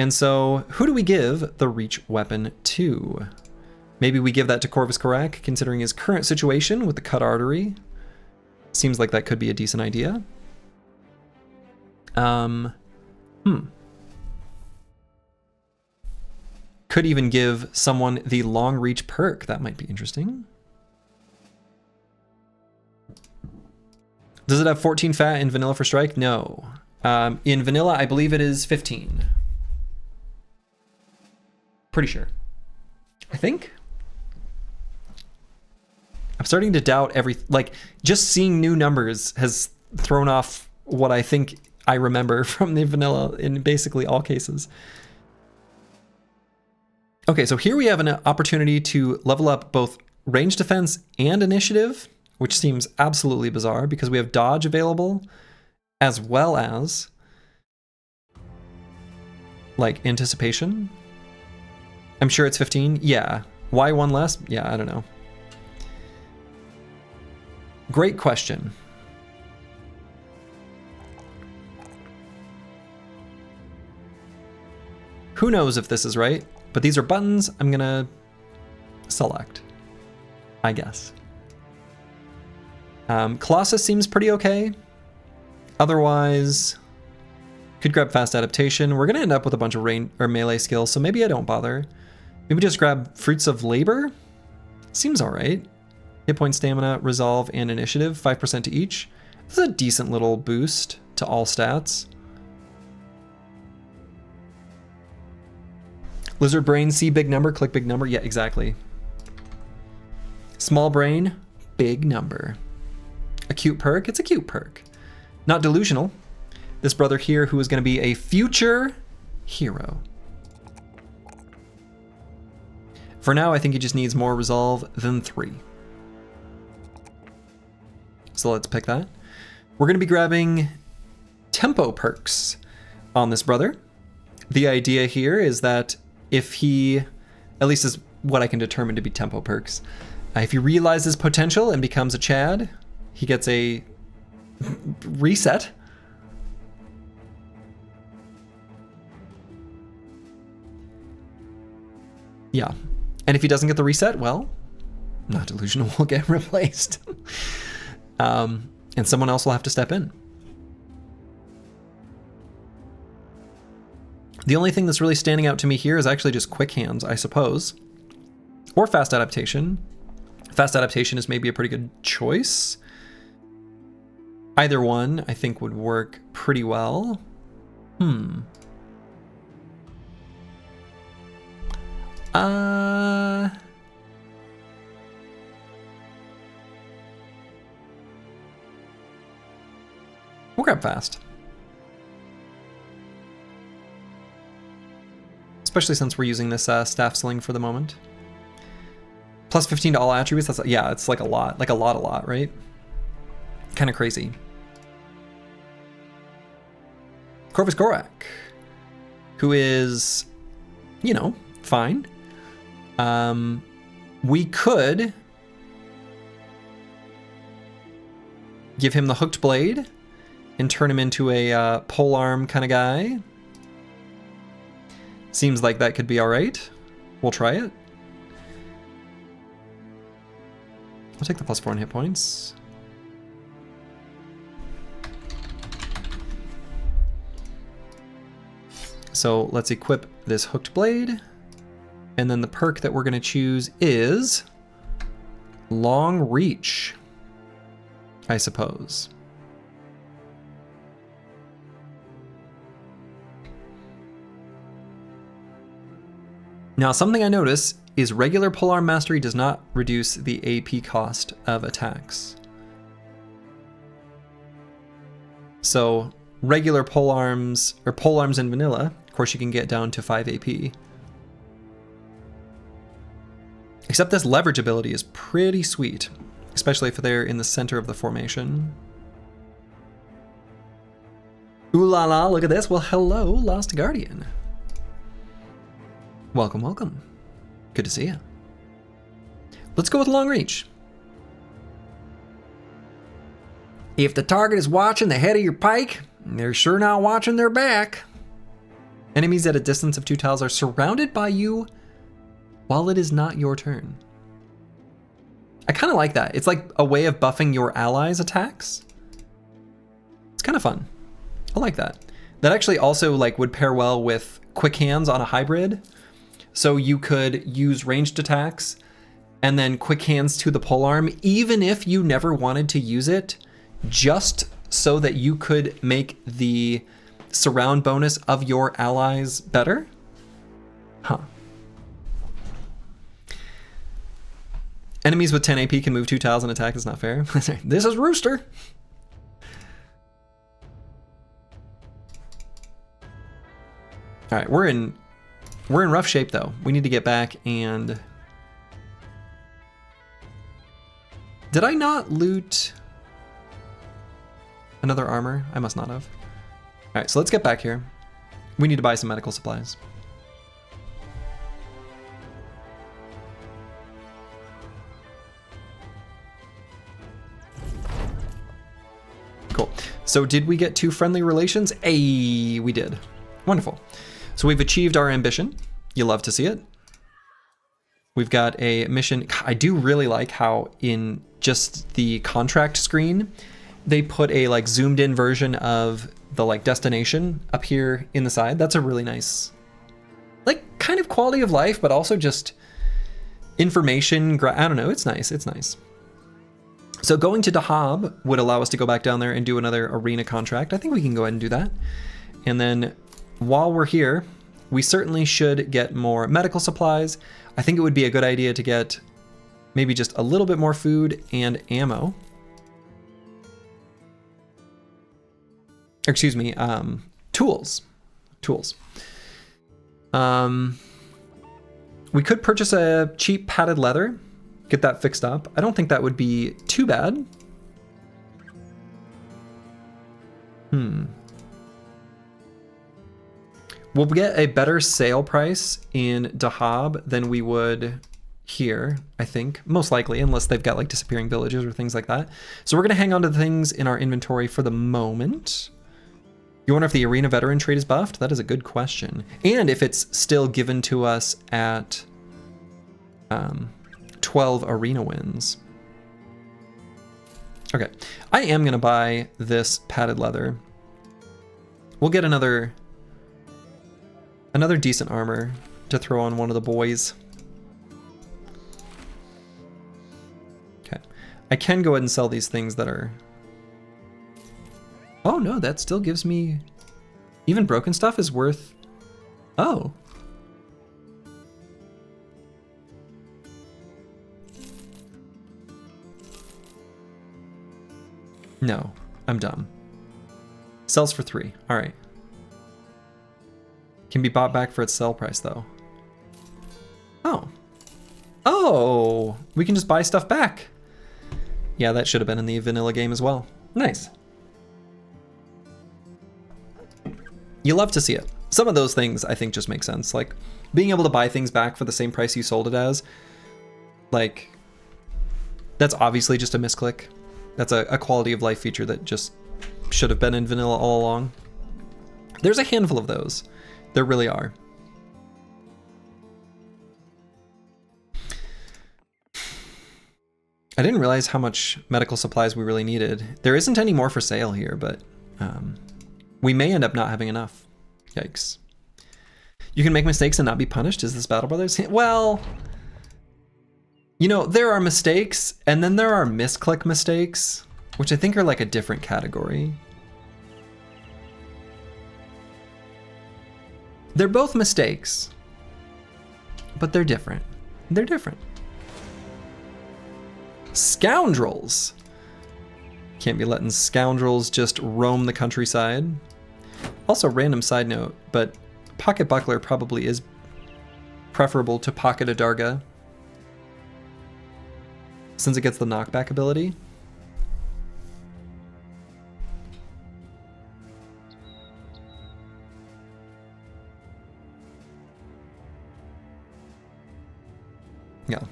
And so who do we give the reach weapon to? Maybe we give that to Corvus Corak, considering his current situation with the cut artery. Seems like that could be a decent idea. Could even give someone the long reach perk. That might be interesting. Does it have 14 fat in vanilla for strike? No. In vanilla, I believe it is 15. Pretty sure. I think. I'm starting to doubt like, just seeing new numbers has thrown off what I think I remember from the vanilla in basically all cases. Okay, so here we have an opportunity to level up both range defense and initiative, which seems absolutely bizarre because we have dodge available as well as like anticipation. I'm sure it's 15. Yeah. Why one less? Yeah, I don't know. Great question. Who knows if this is right, but these are buttons I'm gonna select, I guess. Colossus seems pretty okay. Otherwise, could grab fast adaptation. We're gonna end up with a bunch of range or melee skills, so maybe I don't bother. Maybe just grab fruits of labor. Seems all right. Hit point, stamina, resolve, and initiative, 5% to each. This is a decent little boost to all stats. Lizard brain, see big number, click big number. Yeah, exactly. Small brain, big number. A cute perk, it's a cute perk. Not delusional. This brother here who is going to be a future hero. For now, I think he just needs more resolve than 3. So let's pick that. We're going to be grabbing tempo perks on this brother. The idea here is that if he, at least is what I can determine to be tempo perks, if he realizes potential and becomes a Chad, he gets a reset. Yeah. And if he doesn't get the reset, well, not delusional will get replaced. And someone else will have to step in. The only thing that's really standing out to me here is actually just quick hands, I suppose. Or fast adaptation. Fast adaptation is maybe a pretty good choice. Either one, I think, would work pretty well. We'll grab fast. Especially since we're using this staff sling for the moment. Plus 15 to all attributes, that's, yeah, it's like a lot, right? Kind of crazy. Corvus Corak, who is, you know, fine. We could give him the hooked blade and turn him into a polearm kind of guy. Seems like that could be all right. We'll try it. I'll take the +4 in hit points. So let's equip this hooked blade. And then the perk that we're going to choose is long reach, I suppose. Now, something I notice is regular polearm mastery does not reduce the AP cost of attacks. So regular polearms, or polearms in vanilla, of course you can get down to 5 AP. Except this leverage ability is pretty sweet, especially if they're in the center of the formation. Ooh la la, look at this. Well, hello, Lost Guardian. Welcome, welcome. Good to see you. Let's go with long reach. If the target is watching the head of your pike, they're sure not watching their back. Enemies at a distance of 2 tiles are surrounded by you while it is not your turn. I kind of like that. It's like a way of buffing your allies' attacks. It's kind of fun. I like that. That actually also like would pair well with quick hands on a hybrid. So you could use ranged attacks and then quick hands to the polearm, even if you never wanted to use it, just so that you could make the surround bonus of your allies better? Huh. Enemies with 10 AP can move 2 tiles and attack is not fair. This is Rooster. All right, we're in rough shape though. We need to get back and... Did I not loot another armor? I must not have. All right, so let's get back here. We need to buy some medical supplies. Cool. So did we get 2 friendly relations? Hey, we did. Wonderful. So we've achieved our ambition. You love to see it. We've got a mission. I do really like how in just the contract screen, they put a like zoomed in version of the like destination up here in the side. That's a really nice, like kind of quality of life, but also just information. I don't know. It's nice. It's nice. So going to Dah Hab would allow us to go back down there and do another arena contract. I think we can go ahead and do that. And then while we're here, we certainly should get more medical supplies. I think it would be a good idea to get maybe just a little bit more food and ammo. Excuse me, tools. Tools. We could purchase a cheap padded leather, get that fixed up. I don't think that would be too bad. We'll get a better sale price in Dah Hab than we would here, I think, most likely, unless they've got like disappearing villages or things like that. So we're gonna hang on to the things in our inventory for the moment. You wonder if the arena veteran trait is buffed? That is a good question. And if it's still given to us at 12 arena wins. Okay, I am gonna buy this padded leather. We'll get another decent armor to throw on one of the boys. Okay, I can go ahead and sell these things that are... Oh no, that still gives me... Even broken stuff is worth... Oh. No, I'm dumb. Sells for 3, all right. Can be bought back for its sell price though. Oh. Oh, we can just buy stuff back. Yeah, that should have been in the vanilla game as well. Nice. You love to see it. Some of those things I think just make sense. Like being able to buy things back for the same price you sold it as, like that's obviously just a misclick. That's a quality of life feature that just should have been in vanilla all along. There's a handful of those. There really are. I didn't realize how much medical supplies we really needed. There isn't any more for sale here, but we may end up not having enough. Yikes. You can make mistakes and not be punished? Is this Battle Brothers? Well, you know, there are mistakes and then there are misclick mistakes, which I think are like a different category. They're both mistakes, but they're different. They're different. Scoundrels. Can't be letting scoundrels just roam the countryside. Also, random side note, but Pocket Buckler probably is preferable to Pocket Adarga since it gets the knockback ability. Yeah.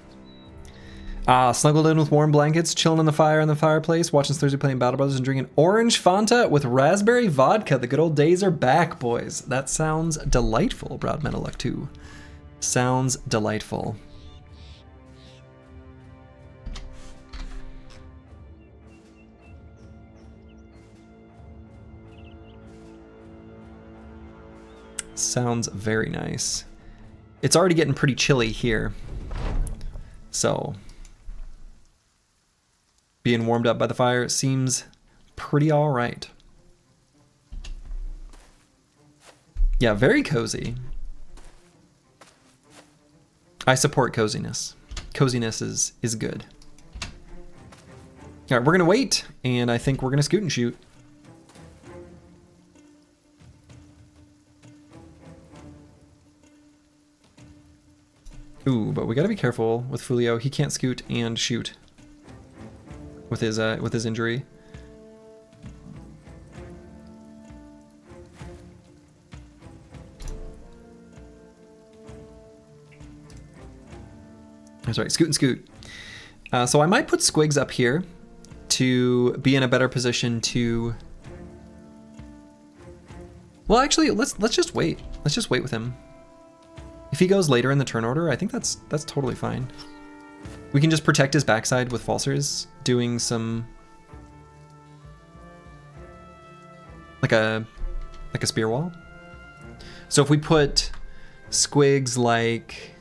Snuggled in with warm blankets, chilling on the fire in the fireplace, watching Slurgi playing Battle Brothers and drinking orange Fanta with raspberry vodka. The good old days are back, boys. That sounds delightful, Broad Metal Luck 2. Sounds delightful. Sounds very nice. It's already getting pretty chilly here. So being warmed up by the fire seems pretty all right. Yeah, very cozy. I support coziness. Coziness is good. All right, we're gonna wait, and I think we're gonna scoot and shoot. Ooh, but we gotta be careful with Fulio. He can't scoot and shoot with his injury. That's right, scoot and scoot. So I might put Squigs up here to be in a better position to. Well, actually, let's just wait. Let's just wait with him. If he goes later in the turn order, I think that's totally fine. We can just protect his backside with Falsers, doing some like a spear wall. So if we put Squigs like,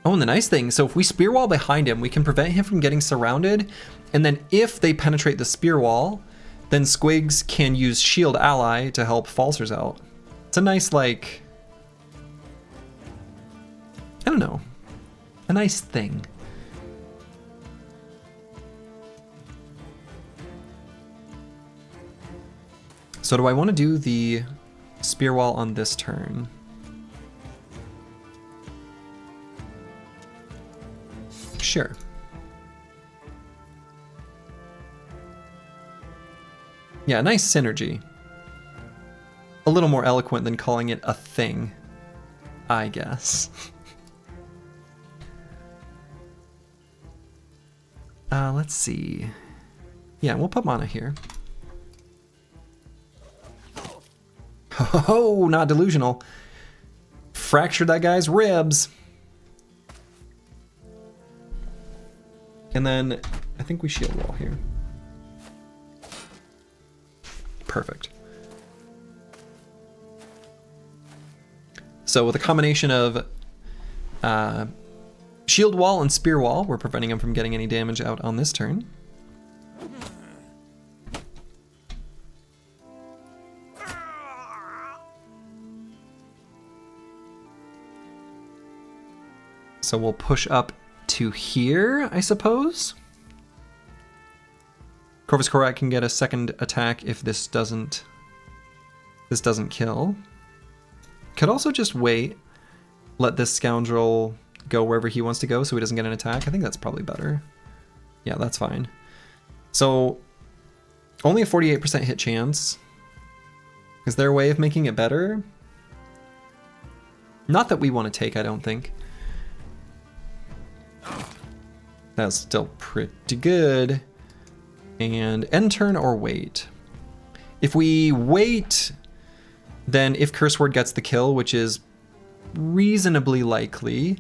oh, and the nice thing, so if we spear wall behind him, we can prevent him from getting surrounded, and then if they penetrate the spear wall, then Squigs can use shield ally to help Falsers out. It's a nice, like, I don't know, a nice thing. So do I want to do the spear wall on this turn? Sure. Yeah, nice synergy. A little more eloquent than calling it a thing, I guess. Let's see. Yeah, we'll put mana here. Oh, not delusional. Fractured that guy's ribs. And then I think we shield wall here. Perfect. So with a combination of shield wall and spear wall, we're preventing him from getting any damage out on this turn. So we'll push up to here, I suppose. Corvus Korak can get a second attack if this doesn't kill. Could also just wait, let this scoundrel go wherever he wants to go so he doesn't get an attack. I think that's probably better. Yeah, that's fine. So only a 48% hit chance. Is there a way of making it better? Not that we want to take, I don't think. That's still pretty good. And end turn or wait. If we wait, then if Curse Word gets the kill, which is reasonably likely,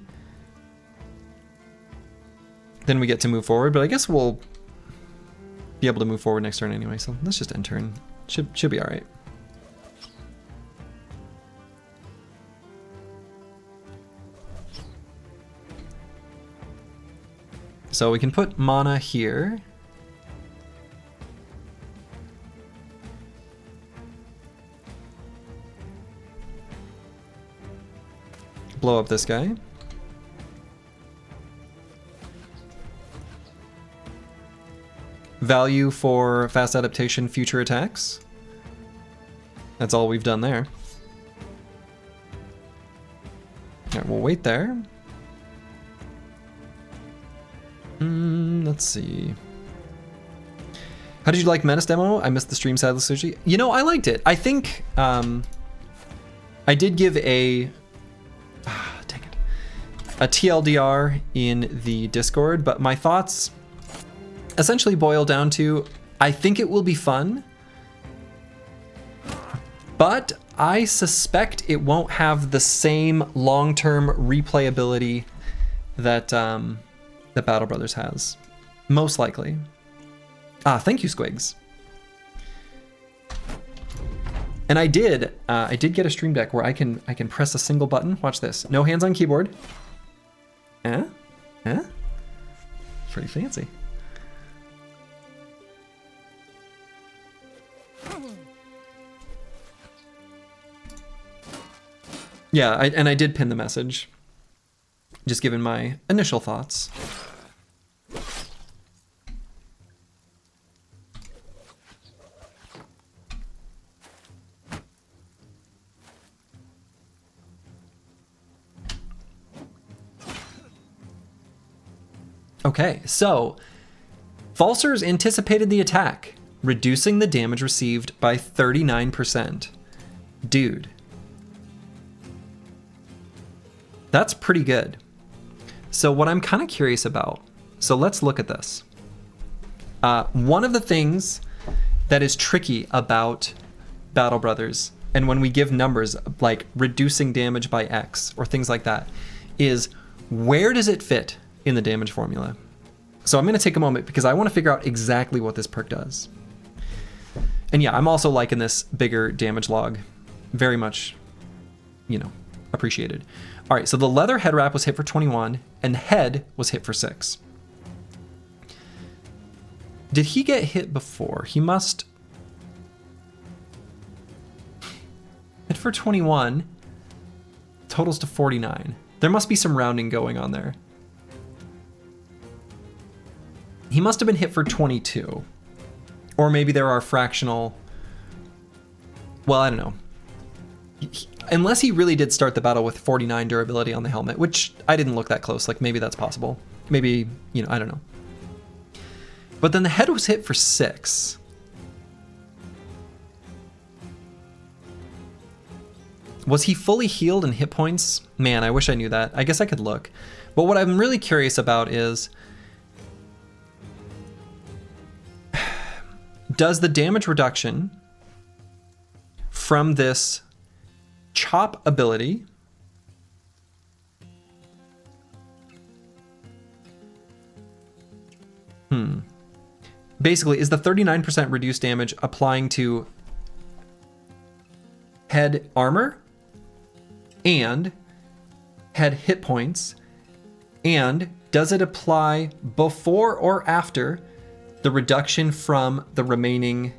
then we get to move forward. But I guess we'll be able to move forward next turn anyway, so let's just end turn. Should be all right. So we can put mana here. Blow up this guy. Value for fast adaptation, future attacks. That's all we've done there. All right, we'll wait there. Let's see. How did you like Menace demo? I missed the stream, sadly, Slurgi. You know, I liked it. I think I did give a... dang it. a TLDR in the Discord, but my thoughts essentially boil down to, I think it will be fun, but I suspect it won't have the same long-term replayability that that Battle Brothers has, most likely. Thank you, Squigs. And I did get a Stream Deck where I can press a single button. Watch this. No hands on keyboard. Pretty fancy. Yeah, I did pin the message, just given my initial thoughts. Okay, so Falsers anticipated the attack, reducing the damage received by 39%. Dude. That's pretty good. So what I'm kind of curious about, so let's look at this. One of the things that is tricky about Battle Brothers, and when we give numbers like reducing damage by X or things like that, is where does it fit in the damage formula? So I'm going to take a moment because I want to figure out exactly what this perk does. And yeah, I'm also liking this bigger damage log. Very much, appreciated. All right, so the leather head wrap was hit for 21 and the head was hit for 6. Did he get hit before? He must... Hit for 21, totals to 49. There must be some rounding going on there. He must have been hit for 22. Or maybe there are fractional... Well, I don't know. Unless he really did start the battle with 49 durability on the helmet, which I didn't look that close. Like, maybe that's possible. Maybe, I don't know. But then the head was hit for 6. Was he fully healed in hit points? Man, I wish I knew that. I guess I could look. But what I'm really curious about is... Does the damage reduction from this chop ability basically, is the 39% reduced damage applying to head armor and head hit points, and does it apply before or after the reduction from the remaining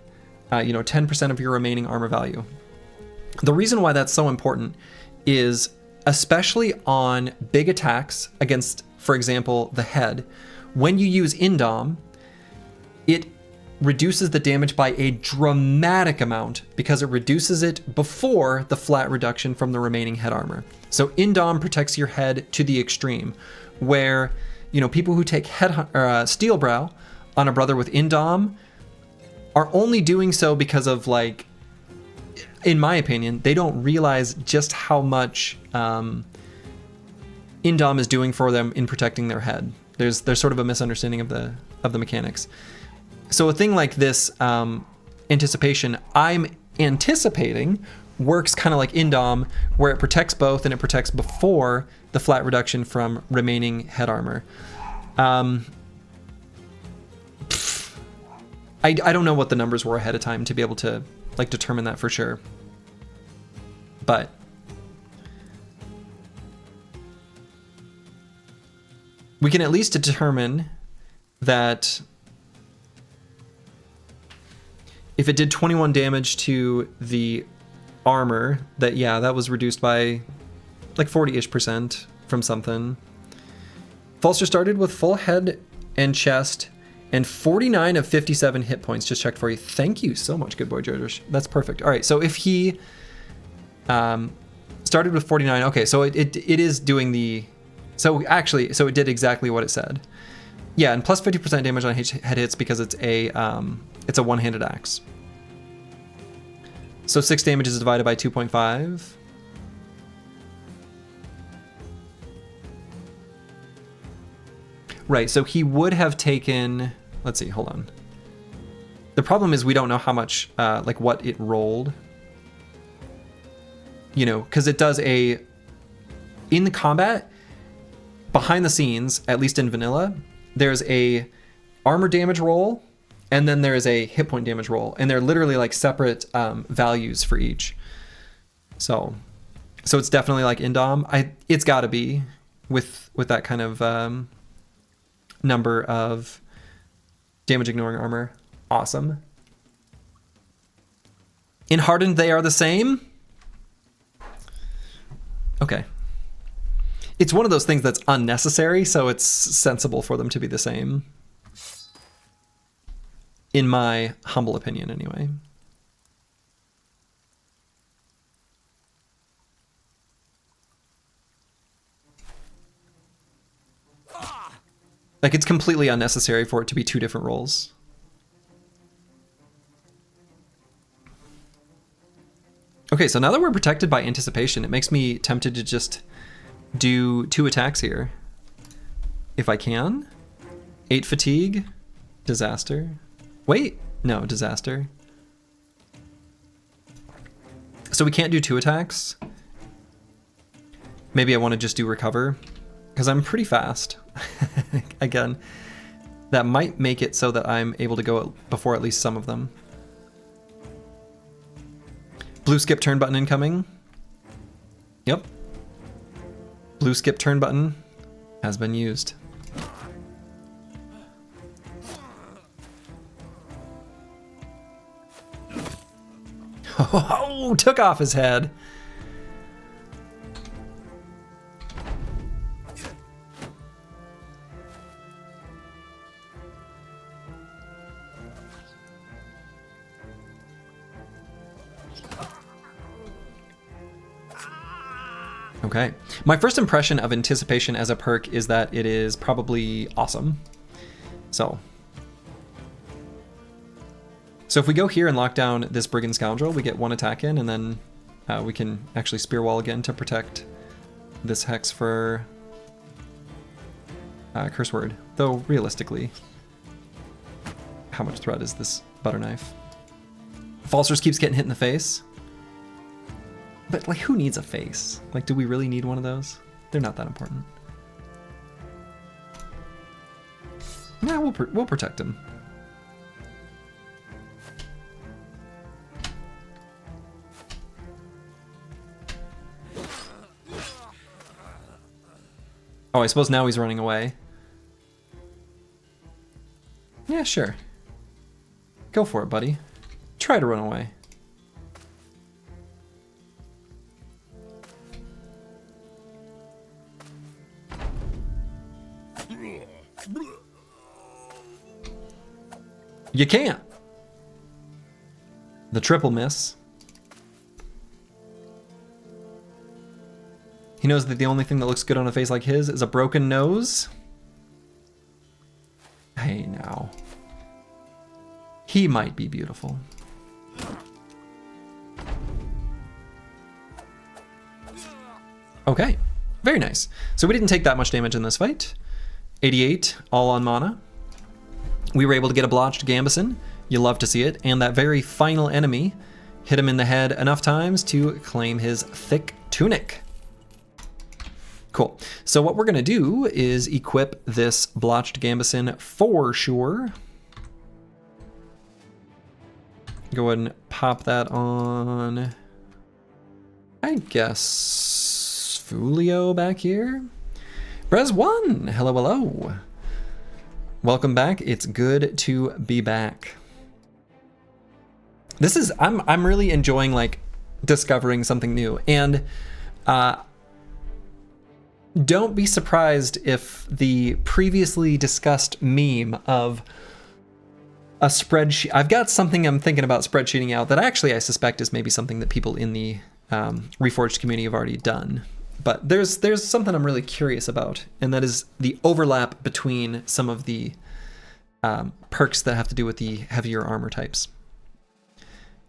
10% of your remaining armor value? The reason why that's so important is, especially on big attacks against, for example, the head, when you use Indom, it reduces the damage by a dramatic amount because it reduces it before the flat reduction from the remaining head armor. So Indom protects your head to the extreme, where people who take Steel Brow on a brother with Indom are only doing so because of, like, in my opinion, they don't realize just how much Indom is doing for them in protecting their head. There's sort of a misunderstanding of the mechanics. So a thing like this anticipation, I'm anticipating, works kind of like Indom, where it protects both and it protects before the flat reduction from remaining head armor. I don't know what the numbers were ahead of time to be able to determine that for sure. But we can at least determine that if it did 21 damage to the armor, that was reduced by like 40-ish% from something. Falster started with full head and chest and 49 of 57 hit points. Just checked for you. Thank you so much, good boy George. That's perfect. All right, so if he started with 49, okay, so it is doing the... So it did exactly what it said. Yeah, and plus 50% damage on head hits because it's a one-handed axe. So 6 damage is divided by 2.5. Right, so he would have taken... Let's see, hold on. The problem is we don't know how much, like what it rolled. You know, because it does a... In the combat, behind the scenes, at least in vanilla, there's a armor damage roll, and then there is a hit point damage roll, and they're literally like separate values for each. So it's definitely like Indom. It's got to be with that kind of number of damage ignoring armor. Awesome. In Hardened, they are the same. Okay. It's one of those things that's unnecessary, so it's sensible for them to be the same. In my humble opinion, anyway. Like, it's completely unnecessary for it to be two different roles. Okay, so now that we're protected by anticipation, it makes me tempted to just do 2 attacks here. If I can. 8 fatigue. Disaster. Wait, no, disaster. So we can't do 2 attacks. Maybe I want to just do recover, because I'm pretty fast. Again, that might make it so that I'm able to go before at least some of them. Blue skip turn button incoming. Yep. Blue skip turn button has been used. Oh, took off his head. Okay. My first impression of anticipation as a perk is that it is probably awesome. So if we go here and lock down this Brigand Scoundrel, we get 1 attack in, and then we can actually Spear Wall again to protect this Hex for Curse Word. Though, realistically, how much threat is this Butter Knife? Falsers keeps getting hit in the face. But, like, who needs a face? Like, do we really need one of those? They're not that important. Yeah, we'll protect him. Oh, I suppose now he's running away. Yeah, sure. Go for it, buddy. Try to run away. You can't. The triple miss. He knows that the only thing that looks good on a face like his is a broken nose. Hey, now. He might be beautiful. Okay, very nice. So we didn't take that much damage in this fight. 88, all on mana. We were able to get a blotched Gambison. You love to see it. And that very final enemy hit him in the head enough times to claim his thick tunic. Cool. So what we're going to do is equip this blotched Gambison for sure. Go ahead and pop that on, I guess, Fulio back here. Brez1, hello, hello. Welcome back. It's good to be back. This is, I'm really enjoying like discovering something new, and don't be surprised if the previously discussed meme of a spreadsheet, I've got something I'm thinking about spreadsheeting out that actually I suspect is maybe something that people in the Reforged community have already done. But there's something I'm really curious about, and that is the overlap between some of the perks that have to do with the heavier armor types.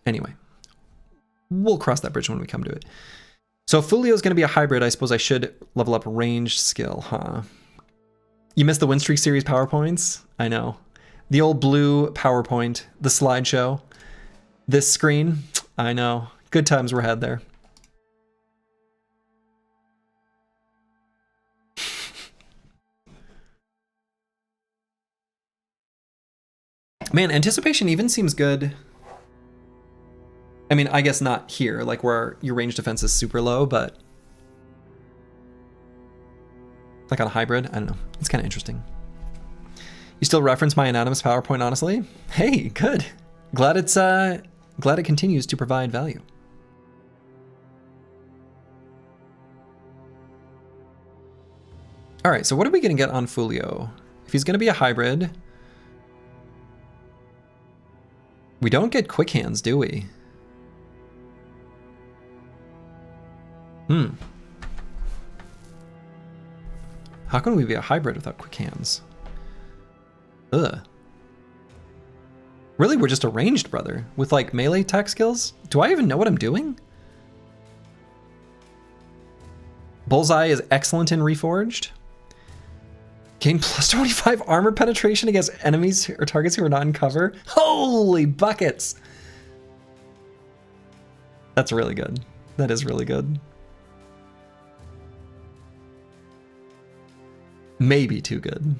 Anyway, we'll cross that bridge when we come to it. So Fulio is going to be a hybrid. I suppose I should level up ranged skill, huh? You missed the Win Streak series PowerPoints? I know. The old blue PowerPoint, the slideshow. This screen? I know. Good times were had there. Man, anticipation even seems good. I mean, I guess not here, like where your range defense is super low, but like on a hybrid, I don't know. It's kind of interesting. You still reference my anonymous PowerPoint, honestly? Hey, good. Glad it continues to provide value. All right, so what are we gonna get on Fulio? If he's gonna be a hybrid, we don't get quick hands, do we? How can we be a hybrid without quick hands? Ugh. Really, we're just a ranged brother with like melee attack skills? Do I even know what I'm doing? Bullseye is excellent in Reforged. Gain plus 25 armor penetration against enemies or targets who are not in cover. Holy buckets! That's really good. That is really good. Maybe too good.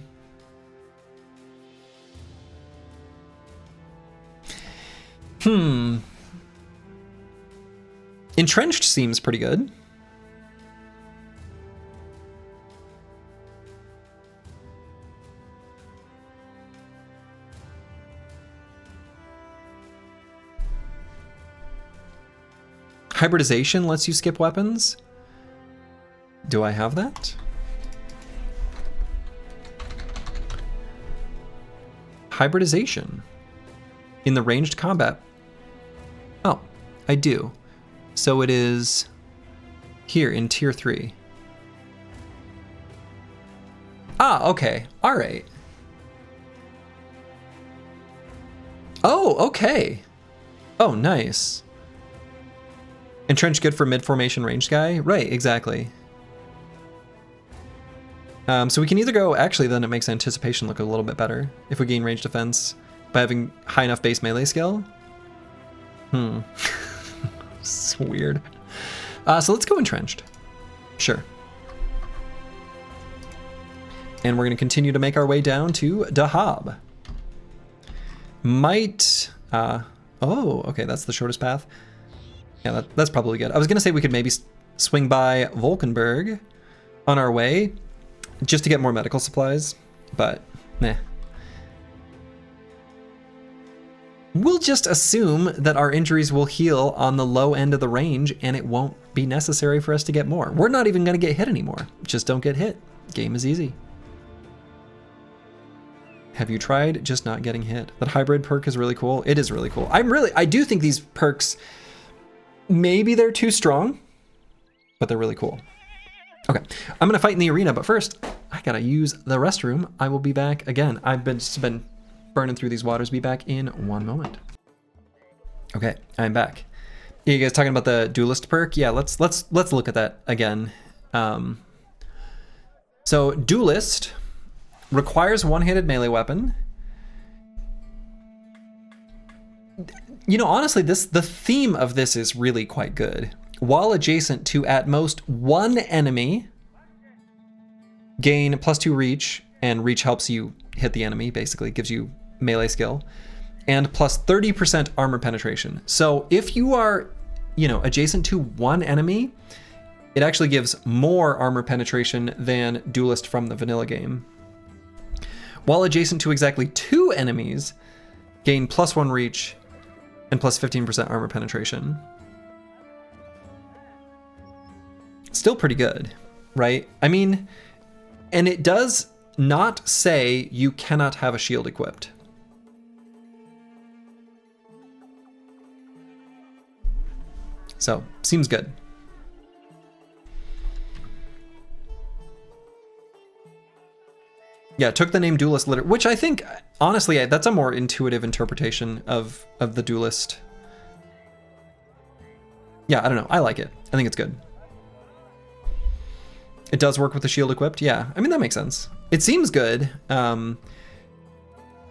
Entrenched seems pretty good. Hybridization lets you skip weapons. Do I have that? Hybridization in the ranged combat. Oh, I do. So it is here in tier 3. Ah, okay. All right. Oh, okay. Oh, nice. Entrenched good for mid-formation ranged guy? Right, exactly. So we can either go, actually then it makes anticipation look a little bit better if we gain range defense by having high enough base melee skill. It's weird. So let's go entrenched. Sure. And we're gonna continue to make our way down to Dah Hab. Might, oh, okay, that's the shortest path. Yeah, that's probably good. I was gonna say we could maybe swing by Volkenberg on our way just to get more medical supplies, but meh. We'll just assume that our injuries will heal on the low end of the range and it won't be necessary for us to get more. We're not even gonna get hit anymore. Just don't get hit. Game is easy. Have you tried just not getting hit? That hybrid perk is really cool. It is really cool. I do think these perks, maybe they're too strong, but they're really cool. Okay, I'm gonna fight in the arena, but first, I gotta use the restroom. I will be back again. I've just been burning through these waters. Be back in 1 moment. Okay, I'm back. Yeah, you guys talking about the duelist perk? Yeah, let's look at that again. So duelist requires one-handed melee weapon. You know, honestly, the theme of this is really quite good. While adjacent to at most one enemy, gain +2 reach, and reach helps you hit the enemy, basically gives you melee skill, and plus 30% armor penetration. So if you are, adjacent to one enemy, it actually gives more armor penetration than duelist from the vanilla game. While adjacent to exactly 2 enemies, gain +1 reach and plus 15% armor penetration. Still pretty good, right? I mean, and it does not say you cannot have a shield equipped. So, seems good. Yeah, took the name Duelist literally, which I think, honestly, that's a more intuitive interpretation of the Duelist. Yeah, I don't know. I like it. I think it's good. It does work with the shield equipped. Yeah, I mean, that makes sense. It seems good.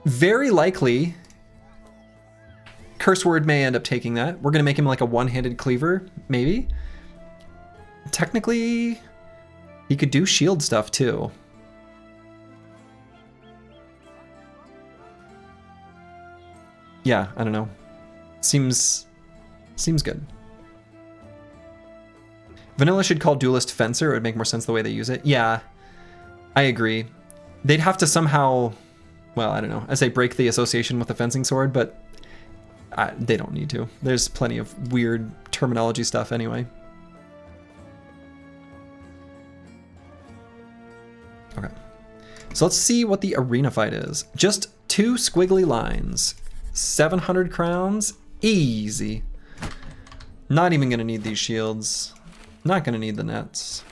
Very likely, Curse Word may end up taking that. We're going to make him like a one-handed cleaver, maybe. Technically, he could do shield stuff too. Yeah, I don't know. Seems good. Vanilla should call Duelist Fencer. It would make more sense the way they use it. Yeah, I agree. They'd have to somehow, well, I don't know. I say break the association with the fencing sword, but they don't need to. There's plenty of weird terminology stuff anyway. Okay. So let's see what the arena fight is. Just 2 squiggly lines. 700 crowns. Easy. Not even going to need these shields. Not going to need the nets.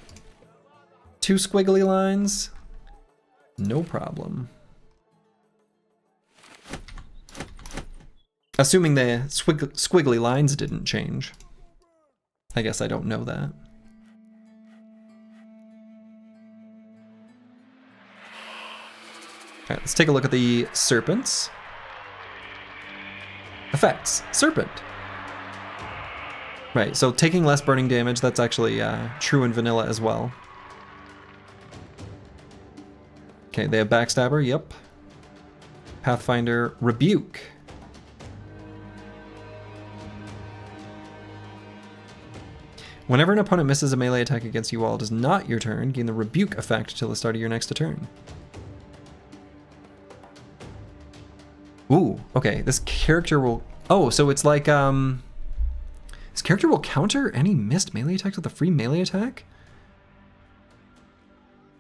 2 squiggly lines. No problem. Assuming the squiggly lines didn't change. I guess I don't know that. Alright, let's take a look at the serpents. Effects. Serpent. Right, so taking less burning damage, that's actually true in vanilla as well. Okay, they have Backstabber, yep. Pathfinder, Rebuke. Whenever an opponent misses a melee attack against you while it is not your turn, gain the Rebuke effect till the start of your next turn. Ooh, okay, this character will... Oh, so it's like, this character will counter any missed melee attacks with a free melee attack?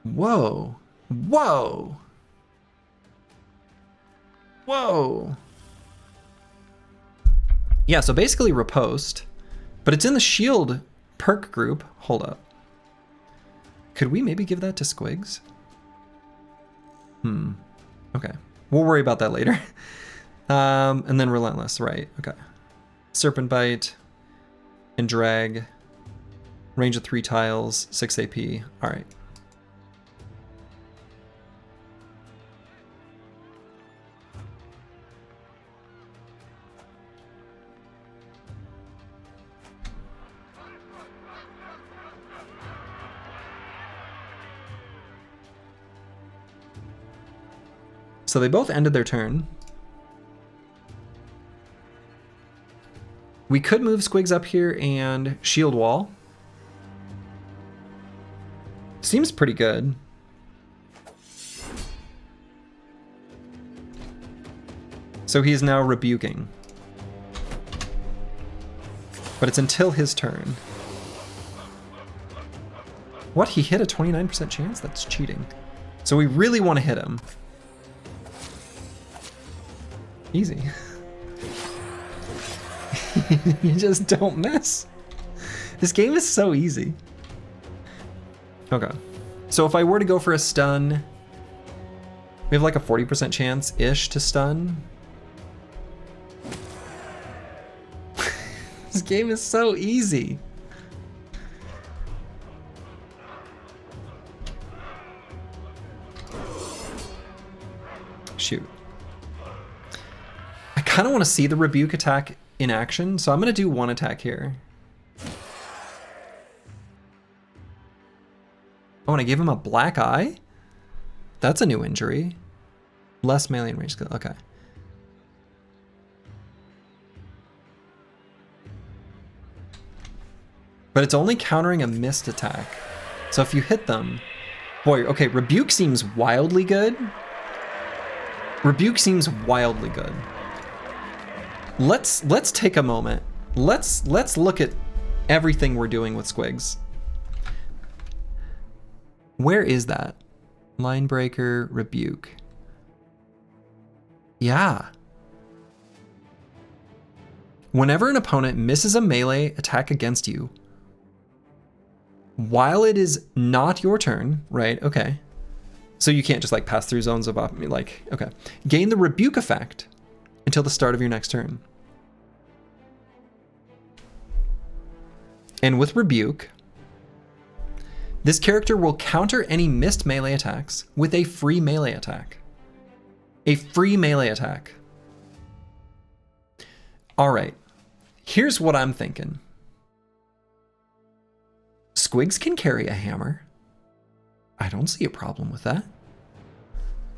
Whoa. Whoa. Whoa. Yeah, so basically riposte, but it's in the shield perk group. Hold up. Could we maybe give that to Squigs? Okay. We'll worry about that later. And then Relentless, right, okay. Serpent Bite and Drag. Range of 3 tiles, 6 AP. All right. So they both ended their turn. We could move Squigs up here and shield wall. Seems pretty good. So he is now rebuking. But it's until his turn. What? He hit a 29% chance? That's cheating. So we really want to hit him. Easy. You just don't miss. This game is so easy. Okay. So if I were to go for a stun, we have like a 40% chance-ish to stun. This game is so easy. Shoot. I kind of want to see the rebuke attack in action, so I'm going to do 1 attack here. Oh, and I gave him a black eye? That's a new injury. Less melee and range skill, okay. But it's only countering a missed attack. So if you hit them... Boy, okay, Rebuke seems wildly good. Rebuke seems wildly good. Let's take a moment. Let's look at everything we're doing with Squigs. Where is that? Line breaker, rebuke. Yeah. Whenever an opponent misses a melee attack against you, while it is not your turn, right? Okay. So you can't just like pass through zones of like, okay. Gain the rebuke effect until the start of your next turn. And with rebuke, This character will counter any missed melee attacks with a free melee attack. A free melee attack. All right, here's what I'm thinking. Squigs can carry a hammer. I don't see a problem with that.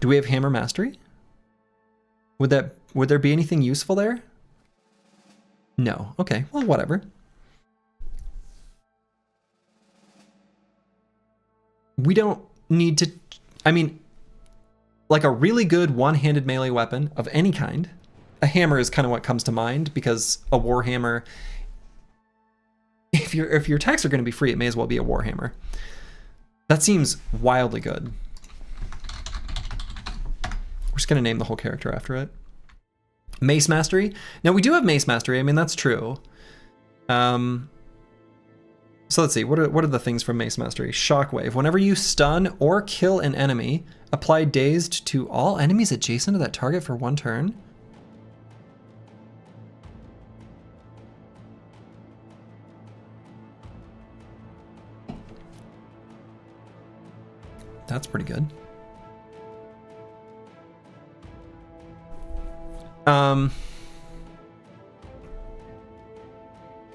Do we have hammer mastery? Would there be anything useful there? No. Okay, well, whatever. We don't need to, I mean, like a really good one-handed melee weapon of any kind. A hammer is kind of what comes to mind because a warhammer, if your attacks are going to be free, it may as well be a warhammer. That seems wildly good. We're just going to name the whole character after it. Mace mastery. Now we do have mace mastery. I mean, that's true. So let's see, what are the things from Mace Mastery? Shockwave. Whenever you stun or kill an enemy, apply dazed to all enemies adjacent to that target for 1 turn. That's pretty good.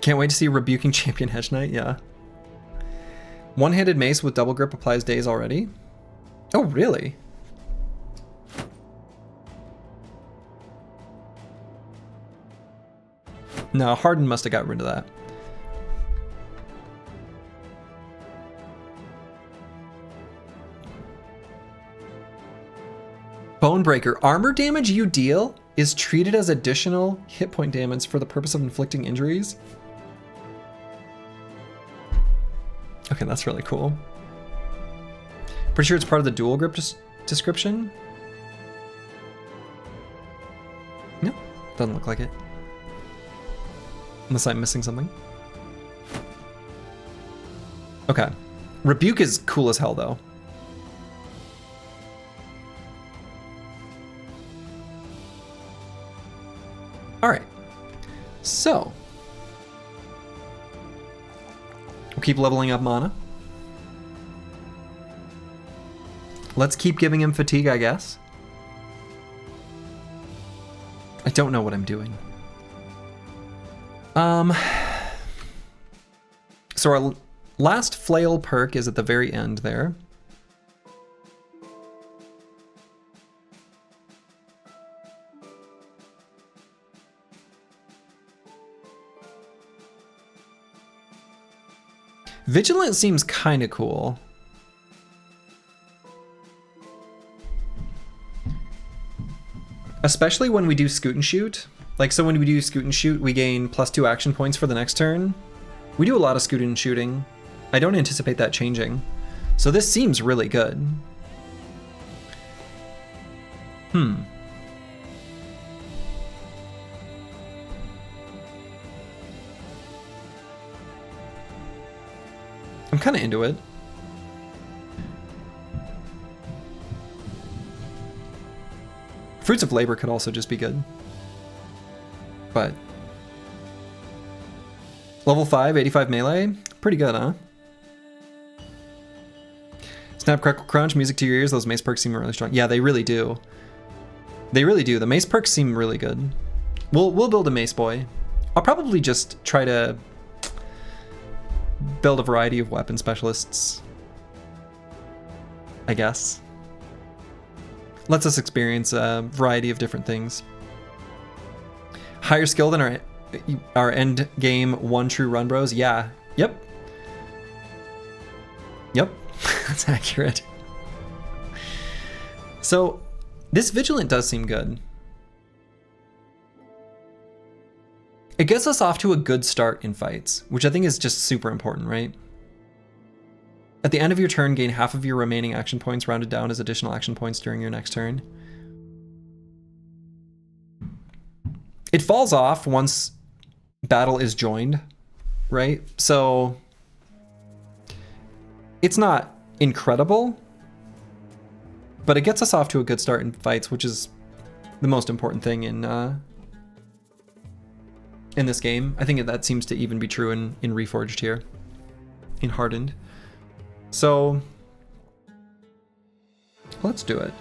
Can't wait to see Rebuking Champion Hedge Knight, yeah. One-handed mace with double grip applies daze already. Oh, really? No, Hardened must have got rid of that. Bonebreaker. Armor damage you deal is treated as additional hit point damage for the purpose of inflicting injuries. Okay, that's really cool. Pretty sure it's part of the dual grip description. No, doesn't look like it. Unless I'm missing something. Okay. Rebuke is cool as hell, though. All right. So. We'll keep leveling up mana. Let's keep giving him fatigue, I guess. I don't know what I'm doing. So our last flail perk is at the very end there. Vigilant seems kind of cool. Especially when we do scoot and shoot. Like, so when we do scoot and shoot, we gain +2 action points for the next turn. We do a lot of scooting and shooting. I don't anticipate that changing. So this seems really good. I'm kind of into it. Fruits of Labor could also just be good. But level 5, 85 melee, pretty good, huh? Snap, Crackle, Crunch, music to your ears. Those mace perks seem really strong. Yeah, they really do. They really do. The mace perks seem really good. We'll build a mace boy. I'll probably just try to build a variety of weapon specialists, I guess. Lets us experience a variety of different things. Higher skill than our end game one true run bros. Yeah. Yep. That's accurate. So this Vigilant does seem good. It gets us off to a good start in fights, which I think is just super important, right? At the end of your turn, gain half of your remaining action points rounded down as additional action points during your next turn. It falls off once battle is joined, right? So it's not incredible, but it gets us off to a good start in fights, which is the most important thing in this game. I think that seems to even be true in Reforged here, in Hardened. So let's do it.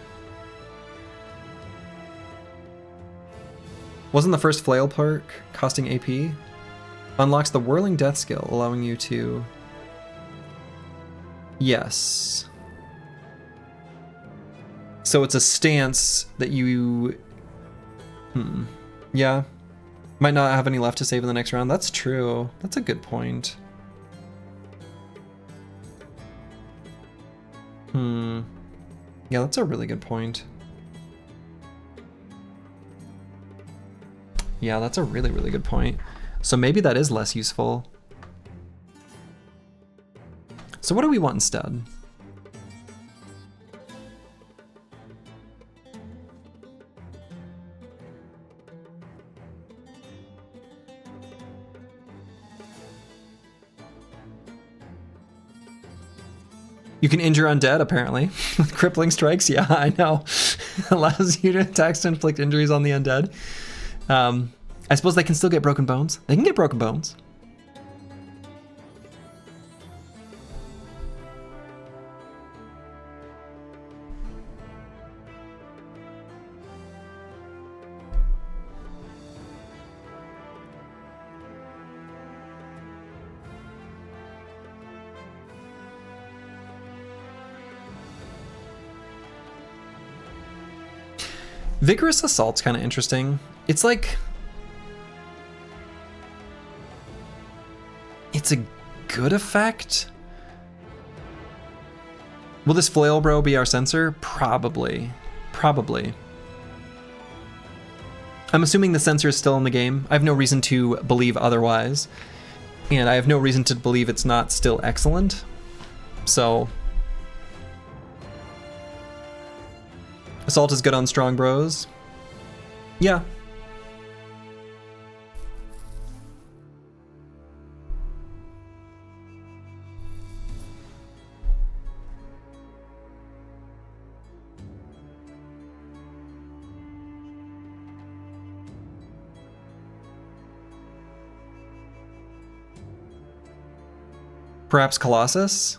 Wasn't the first flail perk costing AP? Unlocks the whirling death skill, allowing you to... Yes. So it's a stance that you... Yeah. Might not have any left to save in the next round. That's true. That's a good point. Yeah, that's a really good point. Yeah, that's a really, really good point. So maybe that is less useful. So what do we want instead? You can injure undead, apparently, with crippling strikes. Yeah, I know. Allows you to attack to inflict injuries on the undead. I suppose they can still get broken bones. They can get broken bones. Vigorous Assault's kind of interesting. It's like... It's a good effect? Will this flail bro be our sensor? Probably. Probably. I'm assuming the sensor is still in the game. I have no reason to believe otherwise. And I have no reason to believe it's not still excellent. So... Assault is good on strong bros. Yeah. Perhaps Colossus?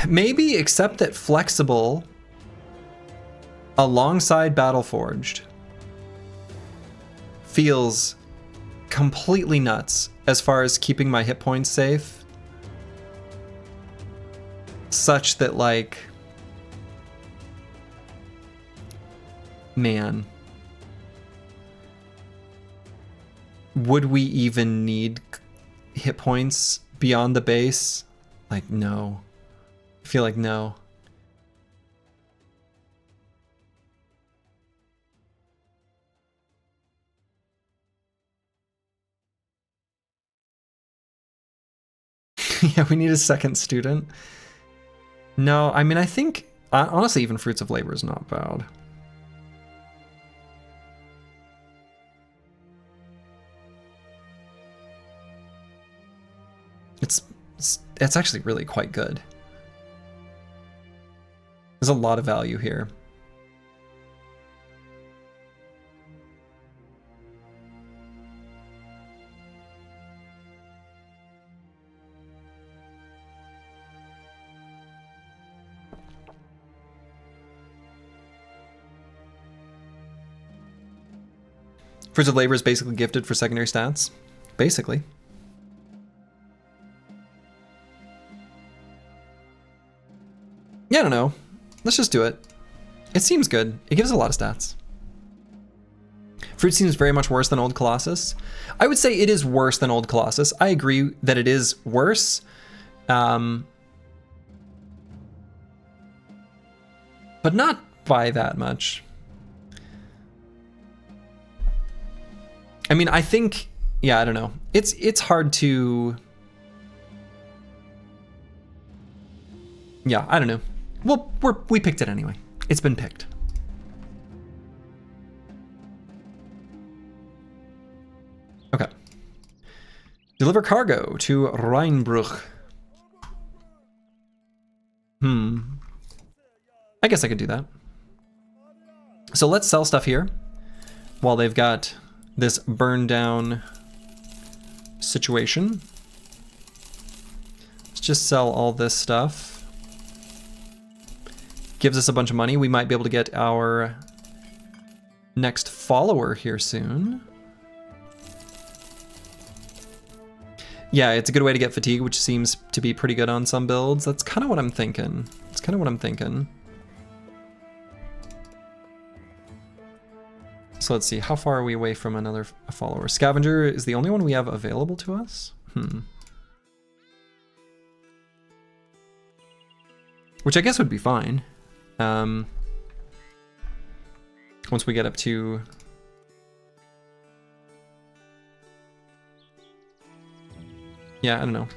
Maybe, except that Flexible alongside Battleforged feels completely nuts as far as keeping my hit points safe. Such that, like, man, would we even need hit points beyond the base? Like, no. I feel like no. Yeah, we need a second student. No, I mean, I think, honestly, even Fruits of Labor is not bad. It's actually really quite good. There's a lot of value here. Fruits of Labor is basically gifted for secondary stats. Basically. Yeah, I don't know. Let's just do it. It seems good. It gives a lot of stats. Fruit seems very much worse than Old Colossus. I would say it is worse than Old Colossus. I agree that it is worse. But not by that much. I mean, I think, yeah, I don't know. It's hard to... Yeah, I don't know. Well, we picked it anyway. It's been picked. Okay. Deliver cargo to Rinbrook. I guess I could do that. So let's sell stuff here while they've got this burn down situation. just sell all this stuff. Gives us a bunch of money. We might be able to get our next follower here soon. Yeah, it's a good way to get fatigue, which seems to be pretty good on some builds. That's kind of what I'm thinking. That's kind of what I'm thinking. So let's see, how far are we away from another follower? Scavenger is the only one we have available to us? Which I guess would be fine. Once we get up to... Yeah, I don't know.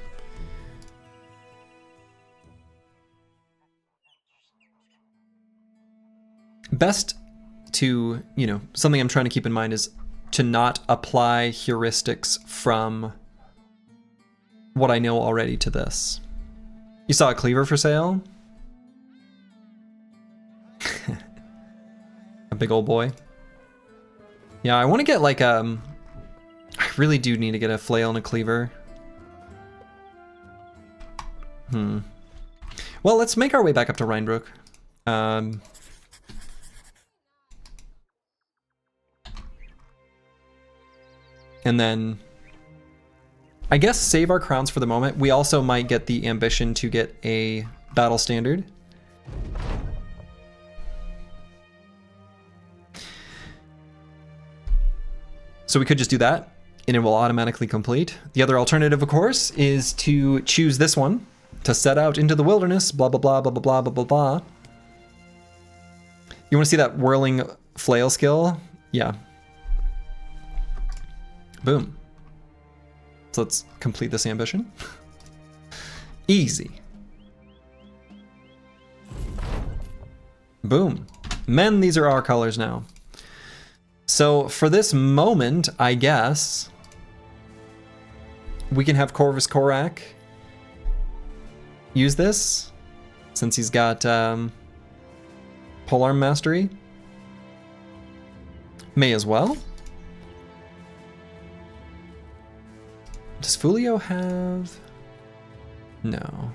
Best to, you know, something I'm trying to keep in mind is to not apply heuristics from what I know already to this. You saw a cleaver for sale? A big old boy. Yeah, I want to get like I really do need to get a flail and a cleaver. Well, let's make our way back up to Rinbrook. And then I guess save our crowns for the moment. We also might get the ambition to get a battle standard. So we could just do that and it will automatically complete. The other alternative, of course, is to choose this one, to set out into the wilderness, blah, blah, blah, blah, blah, blah, blah, blah, blah. You want to see that whirling flail skill? Yeah. Boom. So let's complete this ambition. Easy. Boom. Men, these are our colors now. So for this moment, I guess, we can have Corvus Korak use this, since he's got Polearm Mastery. May as well. Does Fulio have... No.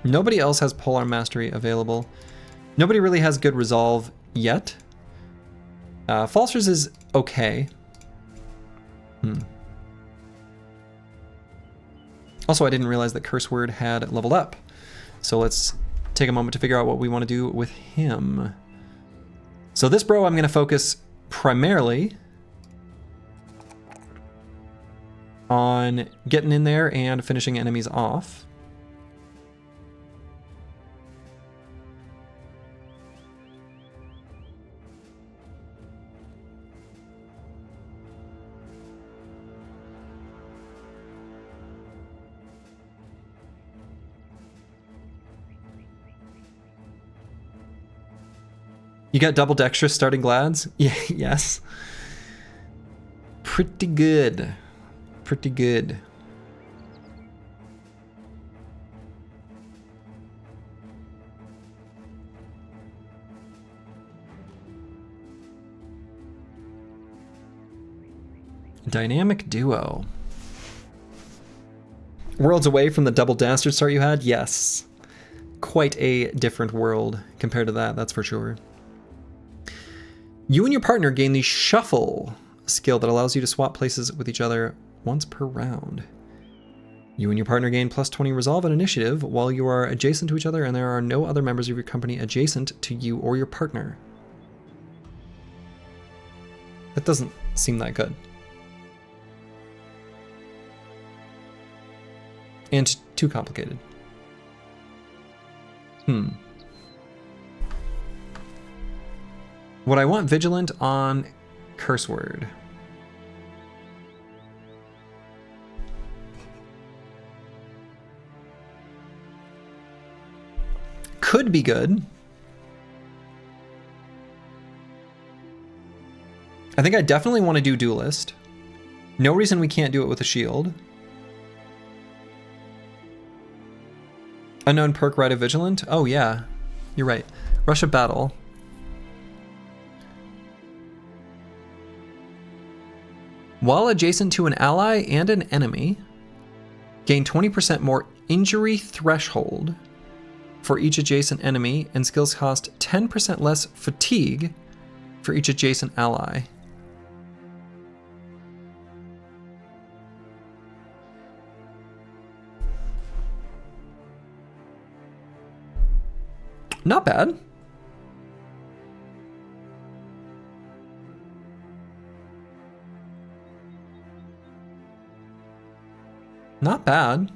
Nobody else has Polearm Mastery available. Nobody really has good resolve yet. Falsers is okay. Also, I didn't realize that Curse Word had leveled up. So let's take a moment to figure out what we want to do with him. So this bro, I'm going to focus primarily on getting in there and finishing enemies off. You got double dexterous starting glads? Yeah, yes. Pretty good. Pretty good. Dynamic duo. Worlds away from the double dastard start you had? Yes. Quite a different world compared to that, that's for sure. You and your partner gain the Shuffle skill that allows you to swap places with each other once per round. You and your partner gain plus 20 resolve and initiative while you are adjacent to each other and there are no other members of your company adjacent to you or your partner. That doesn't seem that good. And too complicated. Would I want Vigilant on Curse Word? Could be good. I think I definitely want to do Duelist. No reason we can't do it with a shield. Unknown perk, Rite of Vigilant? Oh yeah, you're right. Rush of Battle. While adjacent to an ally and an enemy, Gain 20% more injury threshold for each adjacent enemy, and skills cost 10% less fatigue for each adjacent ally. Not bad. Not bad.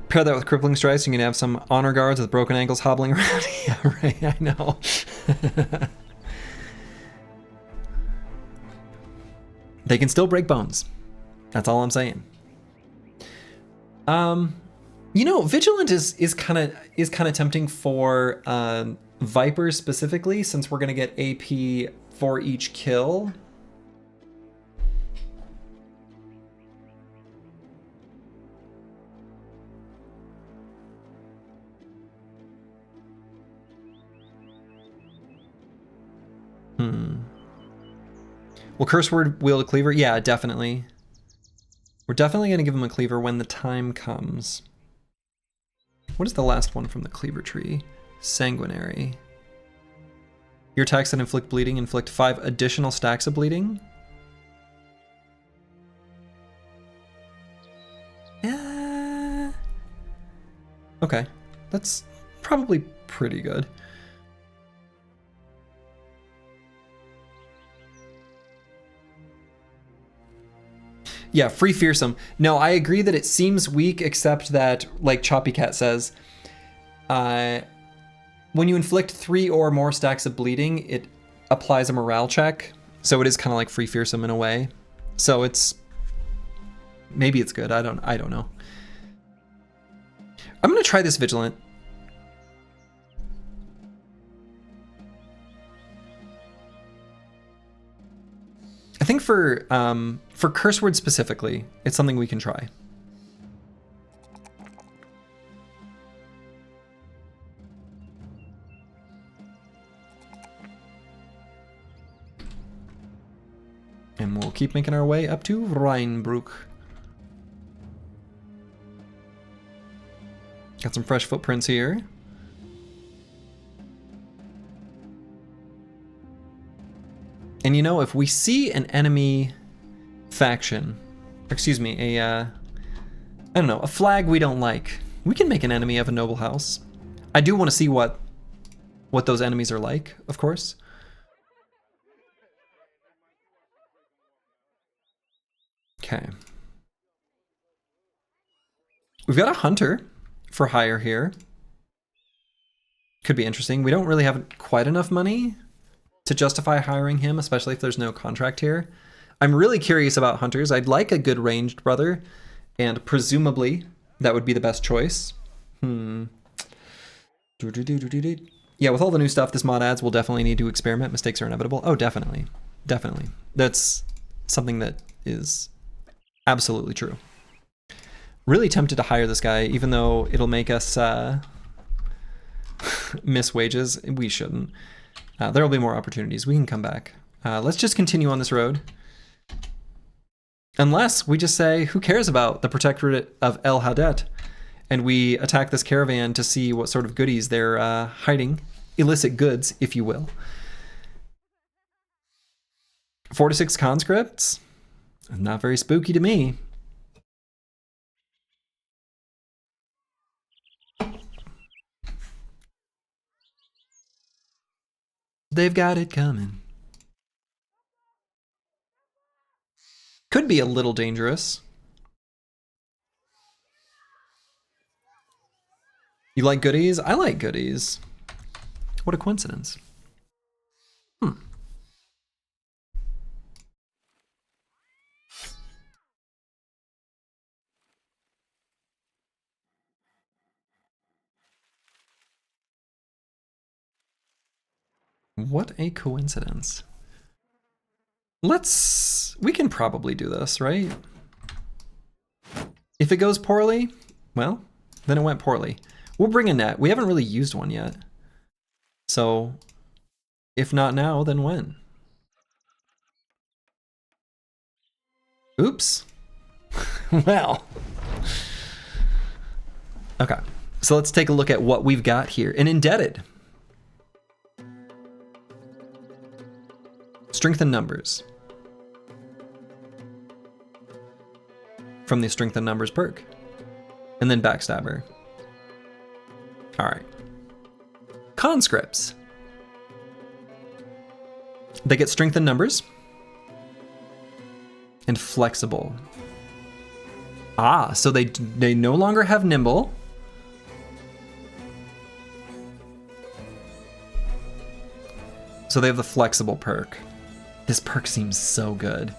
Pair that with crippling strikes, you can have some honor guards with broken ankles hobbling around. Yeah, right, I know. They can still break bones. That's all I'm saying. You know, Vigilant is kind of tempting for Vipers specifically, since we're gonna get AP for each kill. Will Curse Word wield a cleaver? Yeah, definitely. We're definitely going to give him a cleaver when the time comes. What is the last one from the cleaver tree? Sanguinary. Your attacks that inflict bleeding inflict 5 additional stacks of bleeding. Okay, that's probably pretty good. Yeah, free fearsome. No, I agree that it seems weak, except that, like Choppy Cat says, when you inflict 3 or more stacks of bleeding, it applies a morale check. So it is kind of like free fearsome in a way. So it's, maybe it's good. I don't know. I'm gonna try this Vigilant. I think for Curse Word specifically, it's something we can try. And we'll keep making our way up to Rinbrook. Got some fresh footprints here. And you know, if we see an enemy faction, or excuse me, I don't know, a flag we don't like, we can make an enemy of a noble house. I do want to see what those enemies are like, of course. Okay. We've got a hunter for hire here. Could be interesting. We don't really have quite enough money to justify hiring him, especially if there's no contract here. I'm really curious about hunters. I'd like a good ranged brother, and presumably that would be the best choice. Yeah, with all the new stuff this mod adds, we'll definitely need to experiment. Mistakes are inevitable. Oh, definitely. Definitely. That's something that is absolutely true. Really tempted to hire this guy, even though it'll make us miss wages. We shouldn't. There will be more opportunities. We can come back. Let's just continue on this road. Unless we just say, who cares about the Protectorate of El Hadet? And we attack this caravan to see what sort of goodies they're hiding. Illicit goods, if you will. 4 to 6 conscripts? Not very spooky to me. They've got it coming. Could be a little dangerous. You like goodies? I like goodies. What a coincidence. What a coincidence. We can probably do this, right? If it goes poorly, well, then it went poorly. We'll bring a net. We haven't really used one yet. So, if not now, then when? Oops. Well. Okay, so let's take a look at what we've got here. An indebted. Strength in numbers. From the strength in numbers perk. And then backstabber. All right. Conscripts. They get strength in numbers. And flexible. Ah, so they no longer have nimble. So they have the flexible perk. This perk seems so good.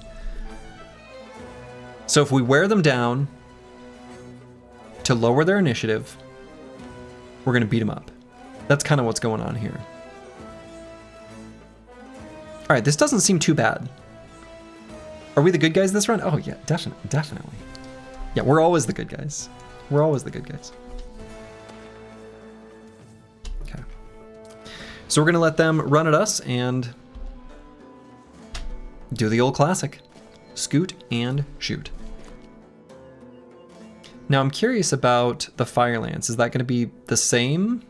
So if we wear them down to lower their initiative, we're gonna beat them up. That's kind of what's going on here. All right, this doesn't seem too bad. Are we the good guys this run? Oh yeah, definitely. Yeah, we're always the good guys. We're always the good guys. Okay. So we're gonna let them run at us and do the old classic. Scoot and shoot. Now I'm curious about the Fire Lance. Is that gonna be the same?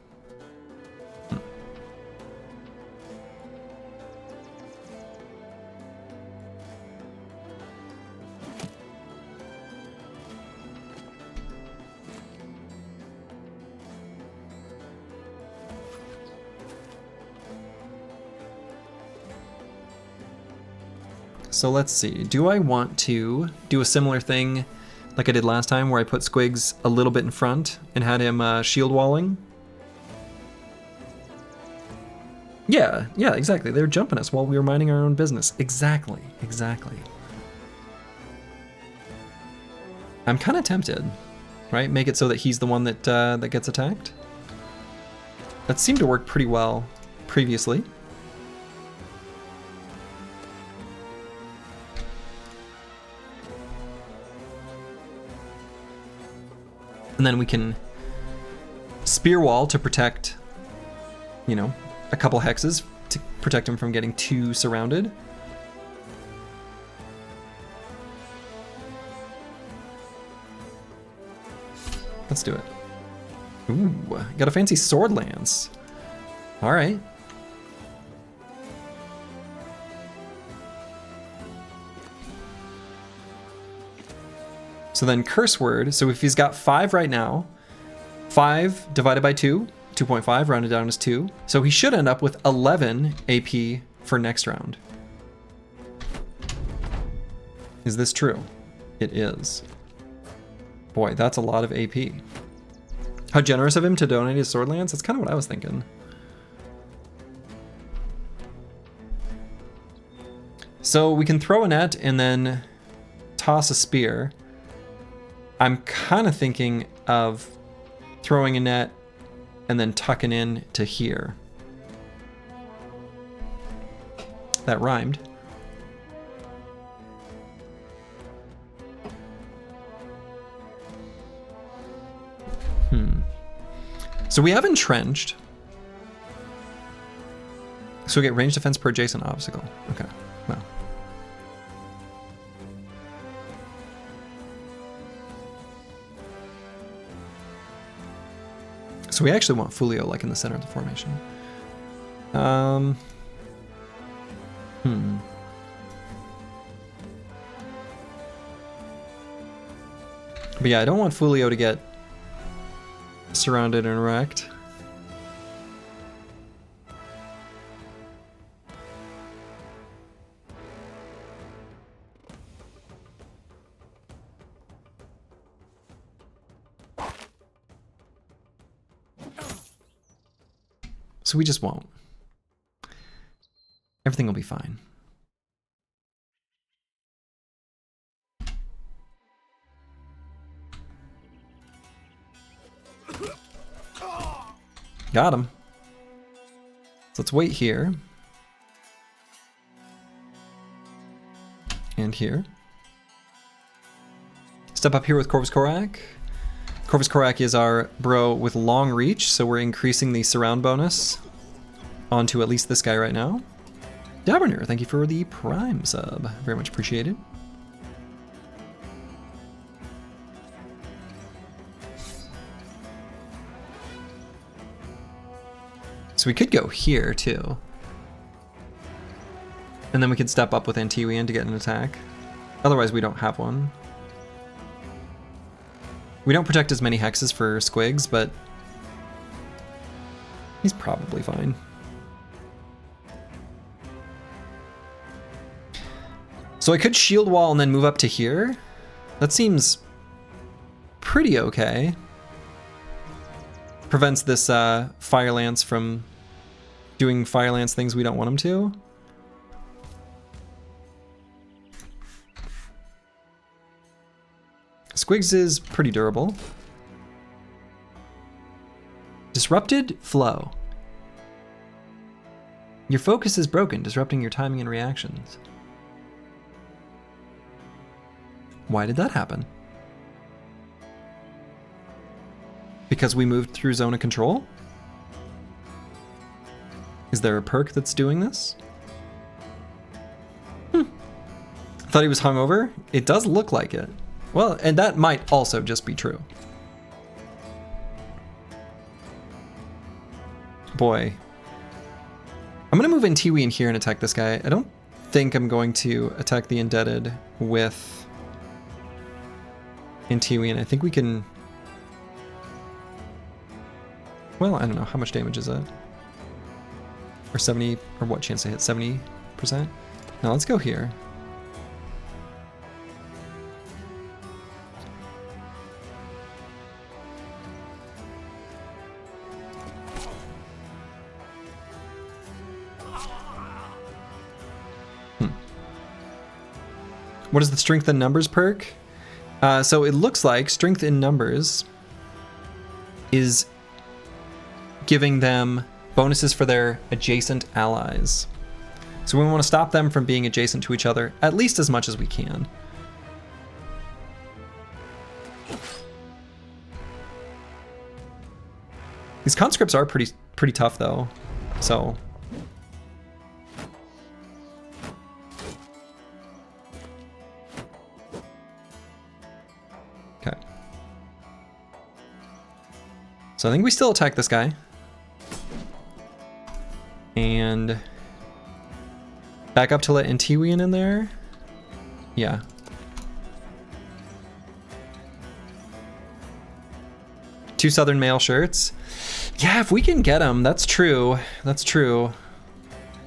So let's see, do I want to do a similar thing like I did last time where I put Squigs a little bit in front and had him shield walling? Yeah, exactly. They were jumping us while we were minding our own business. Exactly. I'm kind of tempted, right? Make it so that he's the one that that gets attacked. That seemed to work pretty well previously. And then we can spear wall to protect, you know, a couple hexes to protect him from getting too surrounded. Let's do it. Ooh, got a fancy sword lance. All right. So then curse word, so if he's got 5 right now, 5 divided by 2, 2.5, rounded down is 2. So he should end up with 11 AP for next round. Is this true? It is. Boy, that's a lot of AP. How generous of him to donate his sword lance? That's kind of what I was thinking. So we can throw a net and then toss a spear. I'm kind of thinking of throwing a net and then tucking in to here. That rhymed. So we have entrenched. So we get range defense per adjacent obstacle. Okay, well. So we actually want Fulio like in the center of the formation. But yeah, I don't want Fulio to get surrounded and wrecked. So we just won't. Everything will be fine. Got him. So let's wait here. And here. Step up here with Corvus Korak. Corvus Korak is our bro with long reach, so we're increasing the surround bonus onto at least this guy right now. Daberner, thank you for the Prime sub. Very much appreciated. So we could go here too. And then we could step up with Antiwian to get an attack. Otherwise we don't have one. We don't protect as many hexes for Squigs, but he's probably fine. So I could shield wall and then move up to here. That seems pretty okay. Prevents this Fire Lance from doing Fire Lance things we don't want him to. Squigs is pretty durable. Disrupted flow. Your focus is broken, disrupting your timing and reactions. Why did that happen? Because we moved through zone of control? Is there a perk that's doing this? Thought he was hungover? It does look like it. Well, and that might also just be true. Boy. I'm gonna move Antiwi in here and attack this guy. I don't think I'm going to attack the Indebted with Antiwi, and I think we can... Well, I don't know. How much damage is it? Or 70, or what chance to hit? 70%? Now let's go here. What is the strength in numbers perk? So it looks like strength in numbers is giving them bonuses for their adjacent allies. So we want to stop them from being adjacent to each other at least as much as we can. These conscripts are pretty tough though, so. Okay. So I think we still attack this guy. And back up to let Antiwian in there. Yeah. Two Southern Mail shirts. Yeah, if we can get them, that's true. That's true.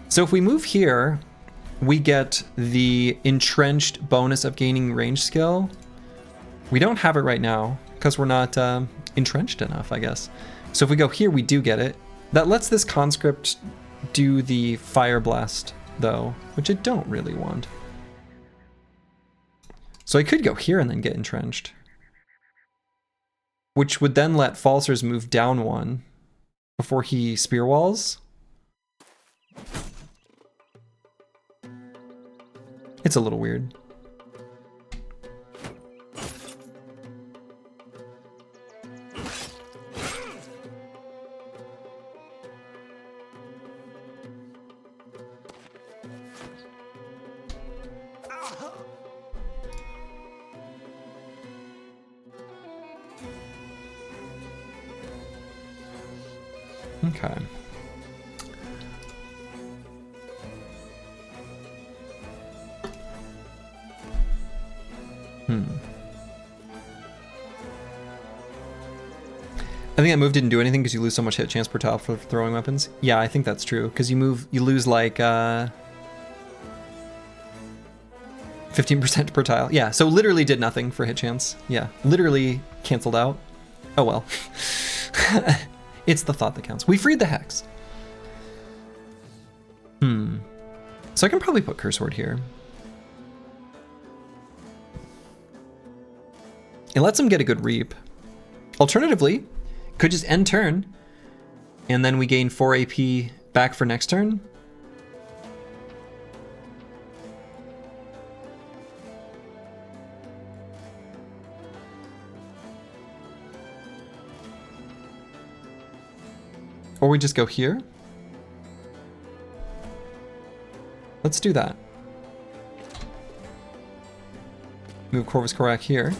So if we move here, we get the entrenched bonus of gaining range skill. We don't have it right now because we're not entrenched enough, I guess. So if we go here, we do get it. That lets this conscript do the Fire Blast, though, which I don't really want. So I could go here and then get entrenched, which would then let Falsers move down one before he spear walls. It's a little weird. Okay. I think that move didn't do anything because you lose so much hit chance per tile for throwing weapons. Yeah, I think that's true because you lose like 15% per tile. Yeah, so literally did nothing for hit chance. Yeah, literally canceled out. Oh well. It's the thought that counts. We freed the hex. So I can probably put Curse Word here. It lets him get a good reap. Alternatively, could just end turn, and then we gain 4 AP back for next turn. Or we just go here. Let's do that. Move Corvus Corac here.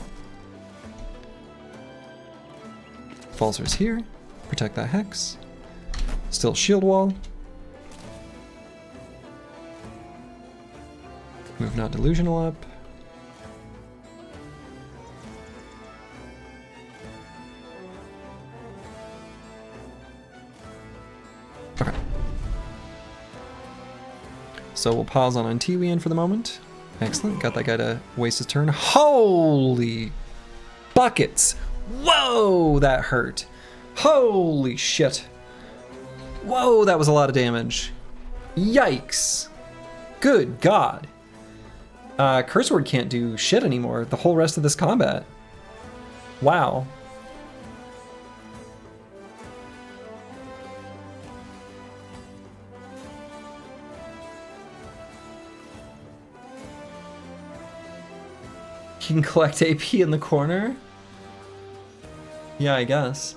Falzer's here. Protect that Hex. Still shield wall. Move Not Delusional up. Okay. So we'll pause on Antiwian for the moment. Excellent. Got that guy to waste his turn. Holy buckets! Whoa, that hurt. Holy shit. Whoa, that was a lot of damage. Yikes. Good God. Curse Word can't do shit anymore the whole rest of this combat. Wow. He can collect AP in the corner? Yeah, I guess.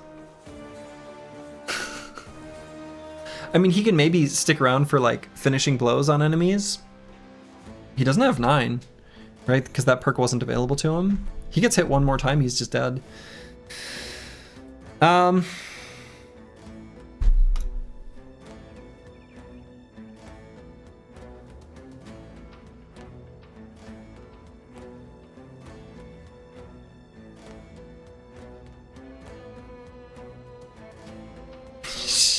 I mean, he can maybe stick around for like finishing blows on enemies. He doesn't have 9, right? Because that perk wasn't available to him. He gets hit one more time, he's just dead.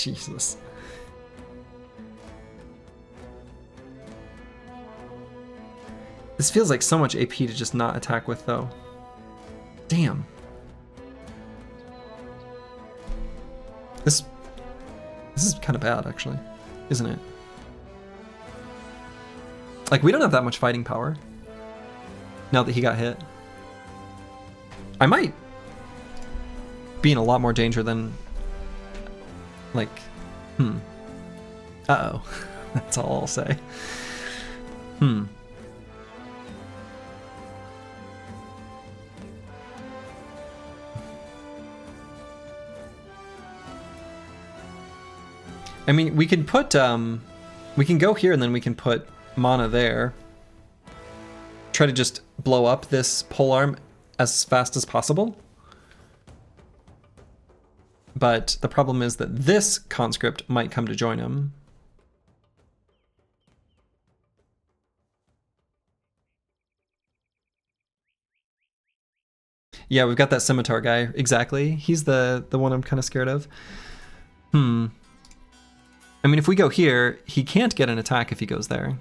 Jesus. This feels like so much AP to just not attack with, though. Damn. This is kind of bad, actually, isn't it? Like, we don't have that much fighting power now that he got hit. I might be in a lot more danger than, like, Uh-oh. That's all I'll say. I mean, we can put, we can go here and then we can put mana there. Try to just blow up this polearm as fast as possible. But the problem is that this conscript might come to join him. Yeah, we've got that scimitar guy. Exactly. He's the one I'm kind of scared of. I mean, if we go here, he can't get an attack if he goes there.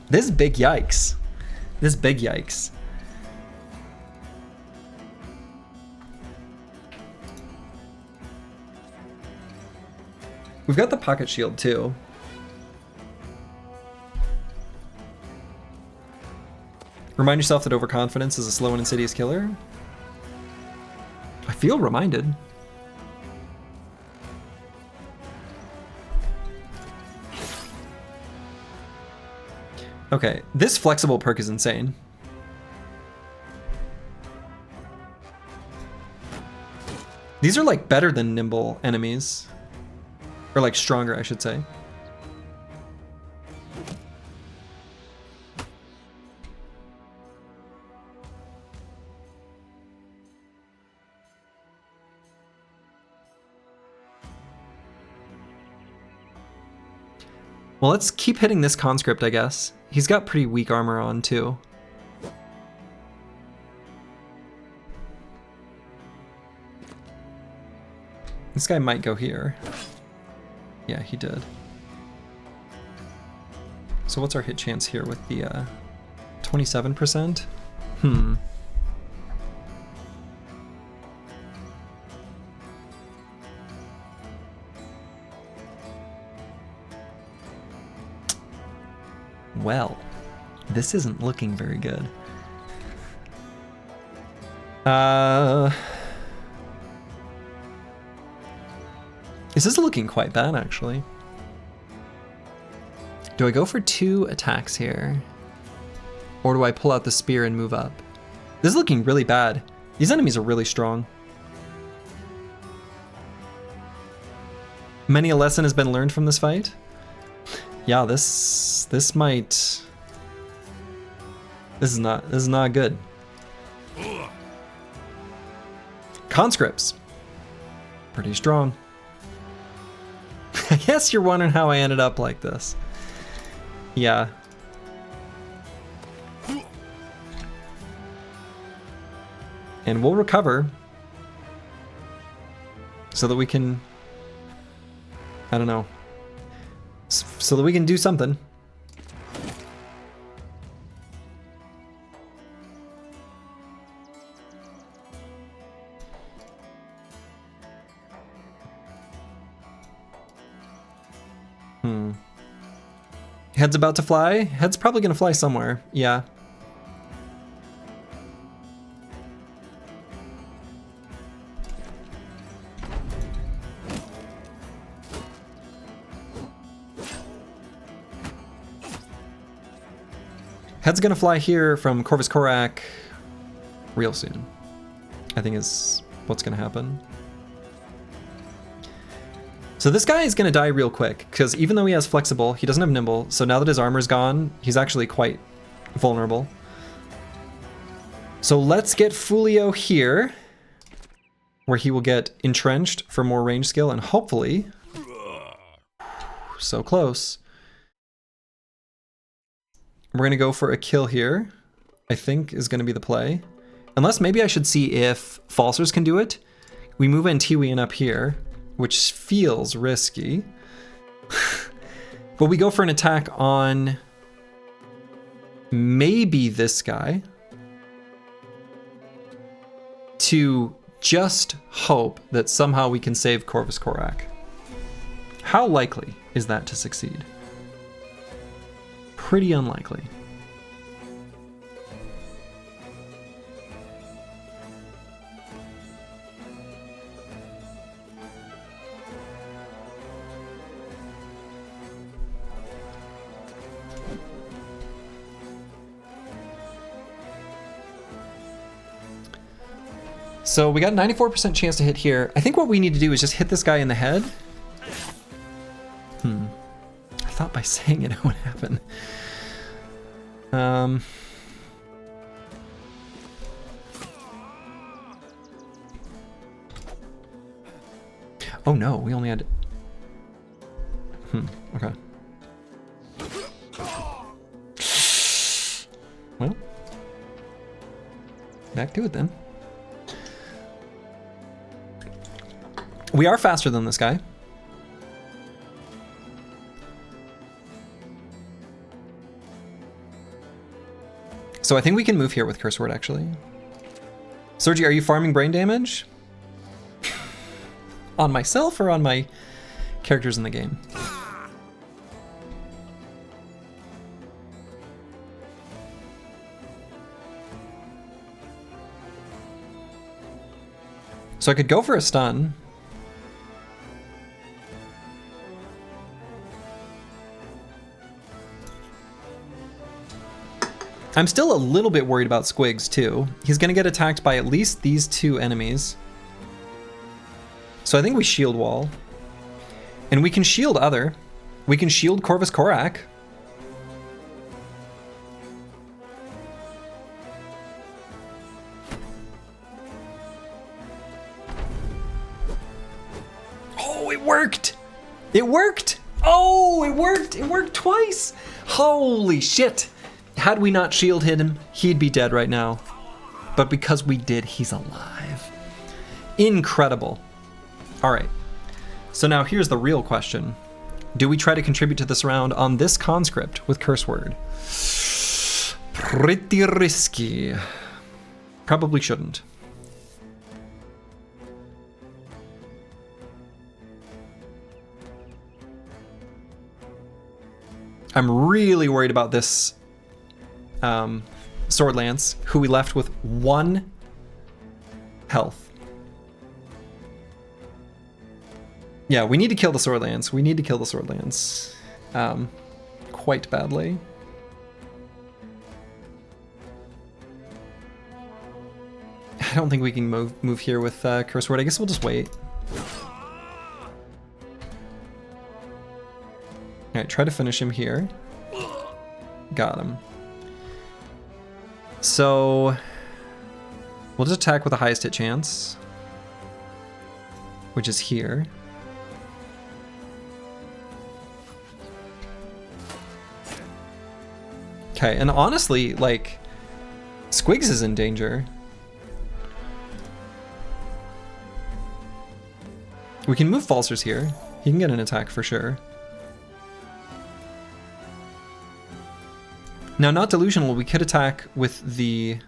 This is big yikes. This is big yikes. We've got the pocket shield too. Remind yourself that overconfidence is a slow and insidious killer. I feel reminded. Okay, this flexible perk is insane. These are like better than nimble enemies. Or like stronger, I should say. Well, let's keep hitting this conscript, I guess. He's got pretty weak armor on, too. This guy might go here. Yeah, he did. So what's our hit chance here with the 27%? Well, this isn't looking very good. This is looking quite bad, actually. Do I go for 2 attacks here? Or do I pull out the spear and move up? This is looking really bad. These enemies are really strong. Many a lesson has been learned from this fight. Yeah, this might... This is not good. Conscripts. Pretty strong. I guess you're wondering how I ended up like this. Yeah. And we'll recover so that we can, I don't know, so that we can do something. Head's about to fly? Head's probably gonna fly somewhere, yeah. Head's gonna fly here from Corvus Corak real soon, I think is what's gonna happen. So this guy is gonna die real quick, because even though he has flexible, he doesn't have nimble, so now that his armor's gone, he's actually quite vulnerable. So let's get Fulio here, where he will get entrenched for more range skill, and hopefully, so close. We're gonna go for a kill here, I think is gonna be the play. Unless maybe I should see if Falsers can do it. We move Antiwian up here, which feels risky. But we go for an attack on maybe this guy to just hope that somehow we can save Corvus Corak. How likely is that to succeed? Pretty unlikely. So we got a 94% chance to hit here. I think what we need to do is just hit this guy in the head. I thought by saying it would happen. Oh no, we only had... okay. Well, back to it then. We are faster than this guy. So I think we can move here with Curse Word, actually. Slurgi, are you farming brain damage? On myself or on my characters in the game? So I could go for a stun. I'm still a little bit worried about Squigs too. He's gonna get attacked by at least these 2 enemies. So I think we shield wall. And we can shield other. We can shield Corvus Corak. Oh, it worked! It worked! Oh, it worked! It worked twice! Holy shit! Had we not shielded him, he'd be dead right now. But because we did, he's alive. Incredible. All right. So now here's the real question. Do we try to contribute to this round on this conscript with Curse Word? Pretty risky. Probably shouldn't. I'm really worried about this Sword Lance, who we left with 1 health. Yeah, we need to kill the Swordlands. We need to kill the Swordlands. Quite badly. I don't think we can move here with Curse Word. I guess we'll just wait. Alright, try to finish him here. Got him. So we'll just attack with the highest hit chance, which is here. Okay, and honestly, like, Squigs is in danger. We can move Falsers here. He can get an attack for sure. Now, not delusional, we could attack with the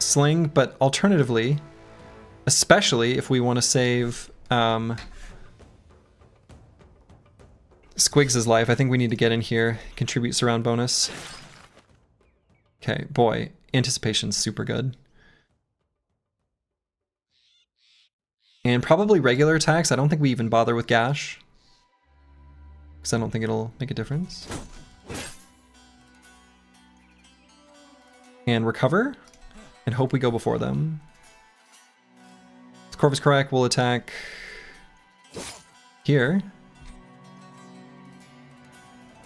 sling, but alternatively, especially if we want to save Squigs' life, I think we need to get in here, contribute surround bonus. Okay, boy, anticipation's super good. And probably regular attacks. I don't think we even bother with Gash, because I don't think it'll make a difference. And recover, and hope we go before them. If Corvus correct, we'll attack here.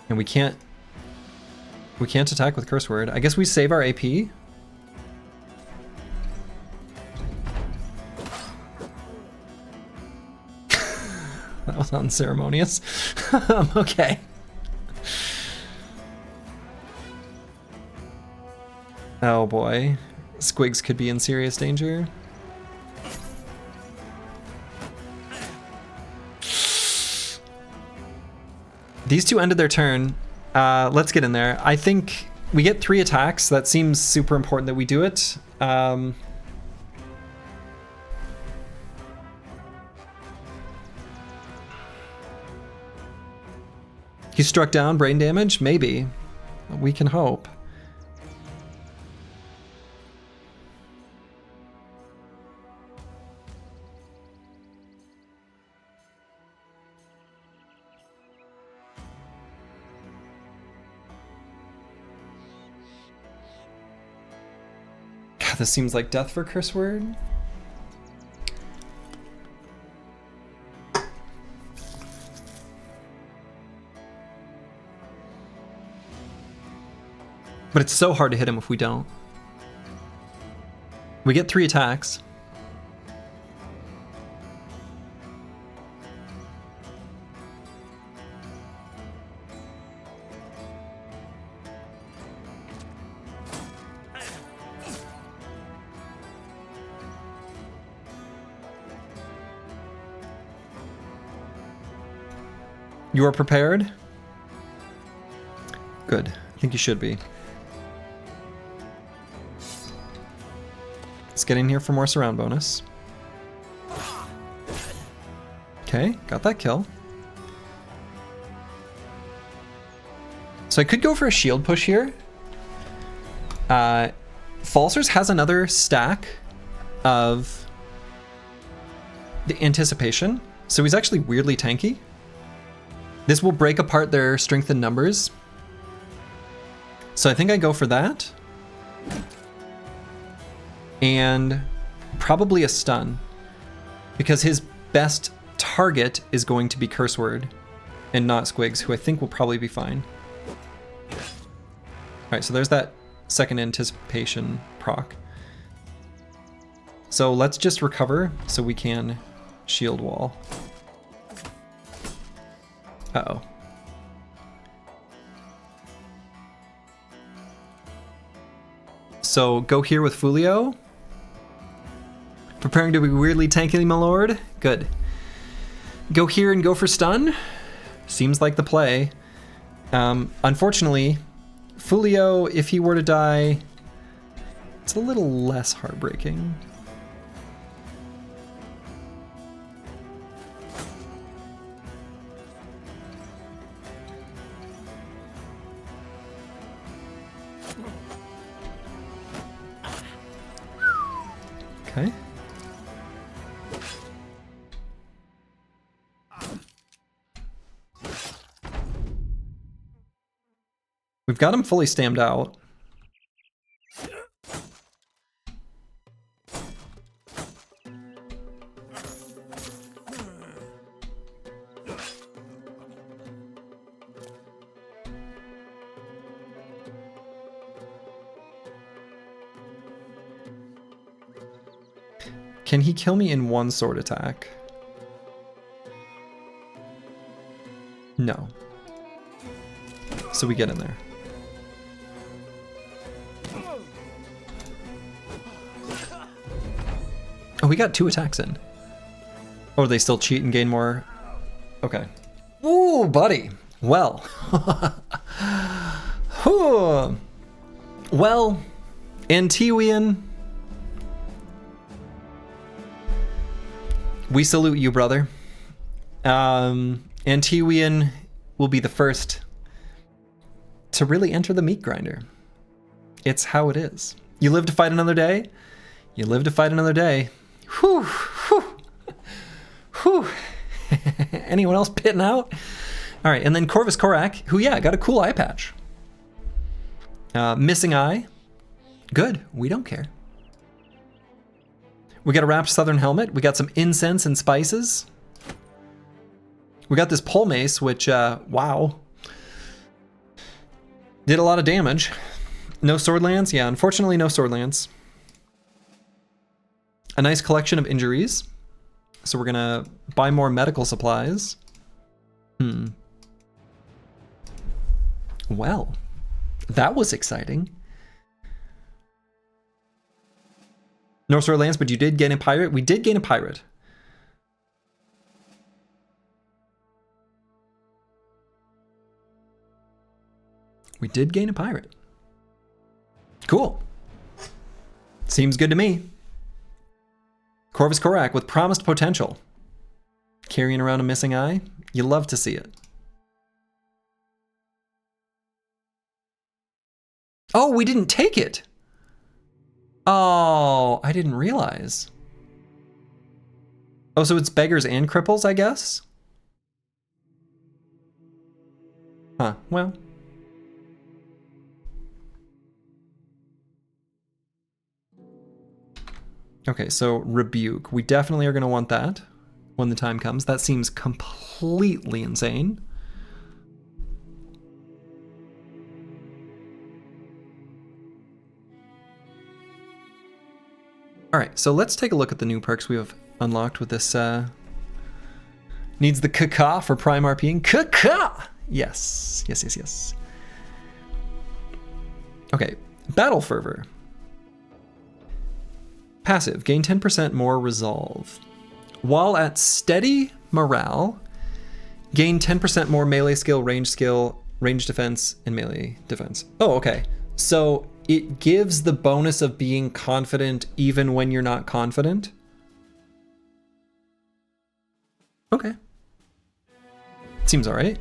And we can't attack with Curse Word. I guess we save our AP. That was unceremonious. Okay. Oh boy. Squigs could be in serious danger. These two ended their turn. Let's get in there. I think we get 3 attacks. That seems super important that we do it. He struck down, brain damage? Maybe. We can hope. God, this seems like death for Curse Word. But it's so hard to hit him if we don't. We get 3 attacks. You are prepared? Good. I think you should be. Let's get in here for more surround bonus. Okay, got that kill. So I could go for a shield push here. Falsers has another stack of the anticipation, so he's actually weirdly tanky. This will break apart their strength in numbers. So I think I go for that. And probably a stun, because his best target is going to be Curse Word and not Squigs, who I think will probably be fine. Alright, so there's that second anticipation proc. So let's just recover so we can shield wall. Uh-oh. So go here with Fulio. Preparing to be weirdly tanky, my lord. Good. Go here and go for stun. Seems like the play. Unfortunately, Fulio, if he were to die, it's a little less heartbreaking. Okay. We've got him fully stammed out. Can he kill me in one sword attack? No. So we get in there. Oh, we got 2 attacks in. Oh, they still cheat and gain more? Okay. Ooh, buddy. Well. Well, Antiwian. We salute you, brother. Antiwian will be the first to really enter the meat grinder. It's how it is. You live to fight another day. You live to fight another day. Whew, whew, whew. Anyone else pitting out? All right, and then Corvus Korak, who, yeah, got a cool eye patch. Missing eye. Good, we don't care. We got a wrapped southern helmet. We got some incense and spices. We got this pole mace, which, wow. Did a lot of damage. No sword lance? Yeah, unfortunately no sword lance. A nice collection of injuries. So we're gonna buy more medical supplies. Well, that was exciting. No sword lance, but you did gain a pirate. We did gain a pirate. We did gain a pirate. Cool. Seems good to me. Corvus Korak with promised potential. Carrying around a missing eye. You love to see it. Oh, we didn't take it. Oh, I didn't realize. Oh, so it's beggars and cripples, I guess? Huh, well. Okay, so rebuke. We definitely are going to want that when the time comes. That seems completely insane. All right, so let's take a look at the new perks we have unlocked with this. Needs the caca for prime RPing. Caca! Yes, yes, yes, yes. Okay, Battle Fervor. Passive, gain 10% more resolve. While at steady morale, gain 10% more melee skill, range defense, and melee defense. Oh, okay. So it gives the bonus of being confident even when you're not confident. Okay. Seems all right.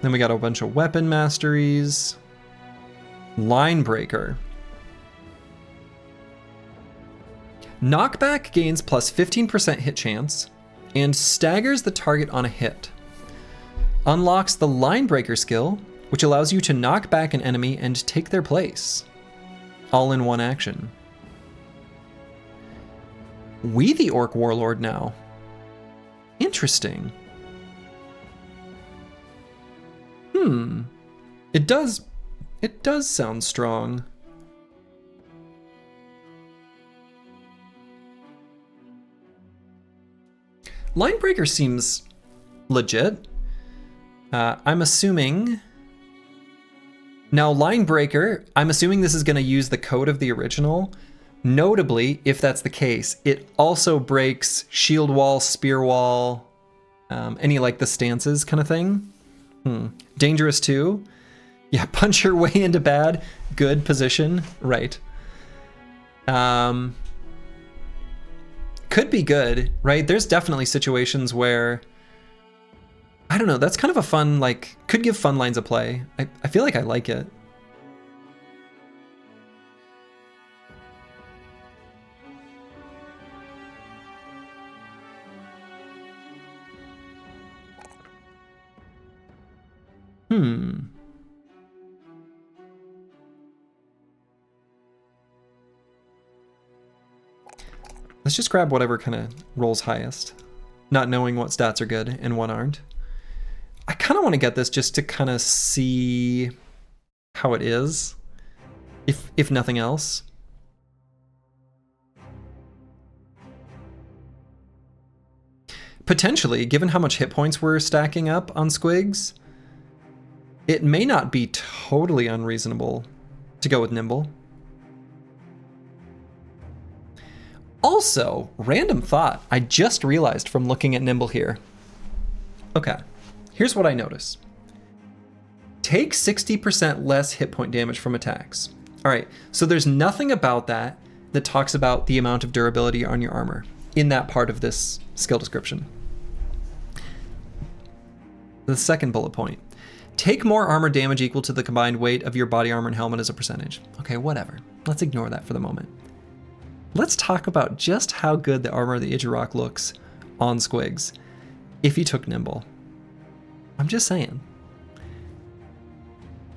Then we got a bunch of weapon masteries. Line Breaker. Knockback gains plus 15% hit chance and staggers the target on a hit. Unlocks the Line Breaker skill, which allows you to knock back an enemy and take their place. All in one action. We the Orc Warlord now. Interesting. It does sound strong. Linebreaker seems legit. I'm assuming... Now, Linebreaker, I'm assuming this is going to use the code of the original. Notably, if that's the case, it also breaks shield wall, spear wall, any like the stances kind of thing. Dangerous too. Yeah, punch your way into bad. Good position. Right. Could be good, right? There's definitely situations where, I don't know, that's kind of a fun, like, could give fun lines of play. I feel like I like it. Let's just grab whatever kind of rolls highest, not knowing what stats are good and what aren't. I kind of want to get this just to kind of see how it is, if nothing else. Potentially, given how much hit points we're stacking up on Squigs, it may not be totally unreasonable to go with Nimble. Also, random thought, I just realized from looking at Nimble here. Okay, here's what I notice. Take 60% less hit point damage from attacks. All right, so there's nothing about that that talks about the amount of durability on your armor in that part of this skill description. The second bullet point. Take more armor damage equal to the combined weight of your body armor and helmet as a percentage. Okay, whatever. Let's ignore that for the moment. Let's talk about just how good the armor of the Age of Rock looks on Squigs if you took Nimble. I'm just saying.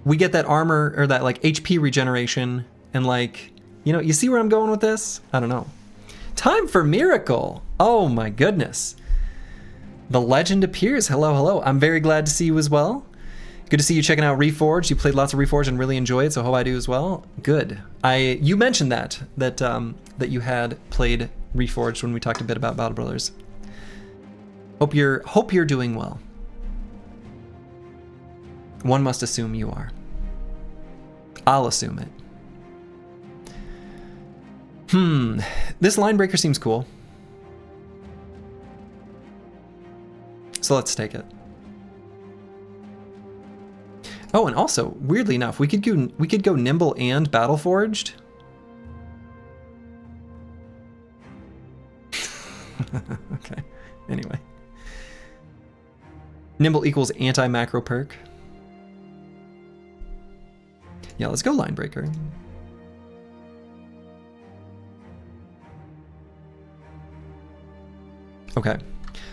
We get that armor, or that like HP regeneration, and like, you know, you see where I'm going with this? I don't know. Time for Miracle. Oh my goodness. The legend appears. Hello, hello. I'm very glad to see you as well. Good to see you checking out Reforged. You played lots of Reforged and really enjoy it, so hope I do as well. Good. You mentioned that you had played Reforged when we talked a bit about Battle Brothers. Hope you're doing well. One must assume you are. I'll assume it. This line breaker seems cool. So let's take it. Oh, and also, weirdly enough, we could go Nimble and Battleforged. Okay. Anyway. Nimble equals anti-macro perk. Yeah, let's go line breaker. Okay.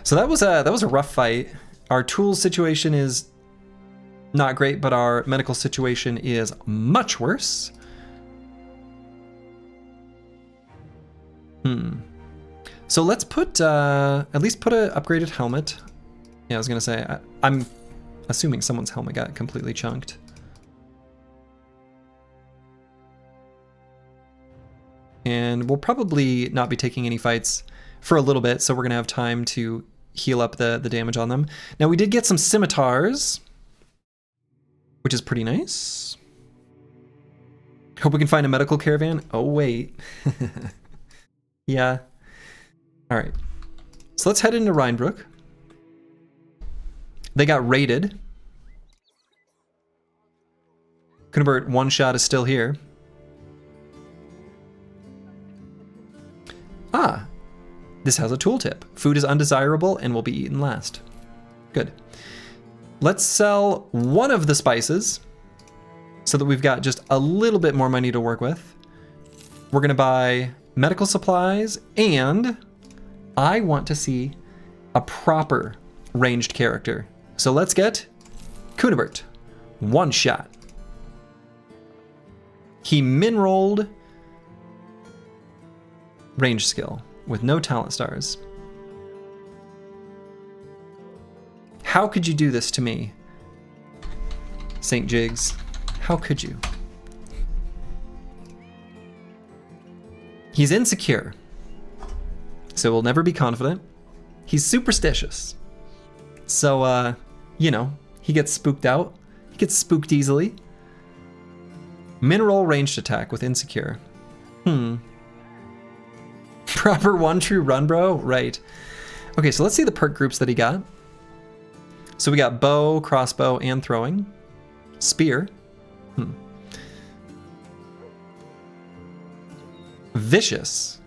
So that was a rough fight. Our tools situation is not great, but our medical situation is much worse. So let's put at least put a upgraded helmet. Yeah, I was gonna say I'm assuming someone's helmet got completely chunked. And we'll probably not be taking any fights for a little bit, so we're gonna have time to heal up the damage on them. Now we did get some scimitars, which is pretty nice. Hope we can find a medical caravan. Oh wait. Yeah. All right. So let's head into Rinbrook. They got raided. Convert one shot is still here. Ah, this has a tooltip. Food is undesirable and will be eaten last. Good. Let's sell one of the spices so that we've got just a little bit more money to work with. We're gonna buy medical supplies, and I want to see a proper ranged character. So let's get Kunibert. One shot. He min-rolled range skill with no talent stars. How could you do this to me, St. Jigs? How could you? He's insecure, so we'll never be confident. He's superstitious, so you know, he gets spooked out. He gets spooked easily. Mineral ranged attack with insecure. Proper one true run, bro. Right. Okay, so let's see the perk groups that he got. So we got bow, crossbow, and throwing. Spear. Vicious.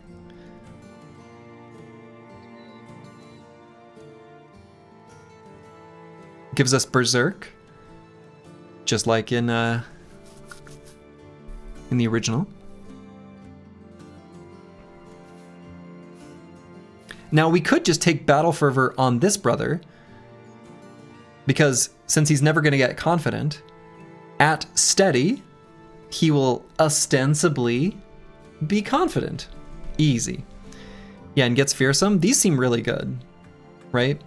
Gives us berserk, just like in the original. Now we could just take battle fervor on this brother, because since he's never going to get confident, at steady, he will ostensibly be confident. Easy. Yeah, and gets fearsome. These seem really good, right?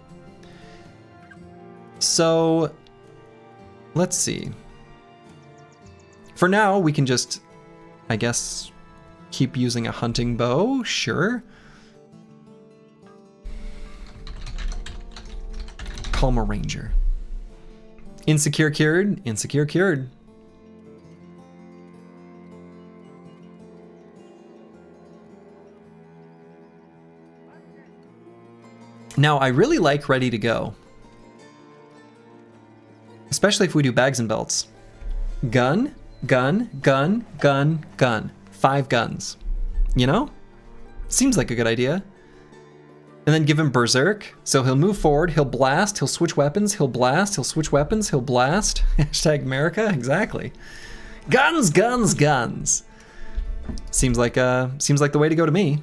So, let's see. For now, we can just, I guess, keep using a hunting bow, sure. Calm a ranger. Insecure cured, insecure cured. Now, I really like ready to go. Especially if we do bags and belts. Gun, gun, gun, gun, gun. 5 guns. You know? Seems like a good idea. And then give him Berserk. So he'll move forward, he'll blast, he'll switch weapons, he'll blast, he'll switch weapons, he'll blast. Hashtag America, exactly. Guns, guns, guns. Seems like the way to go to me.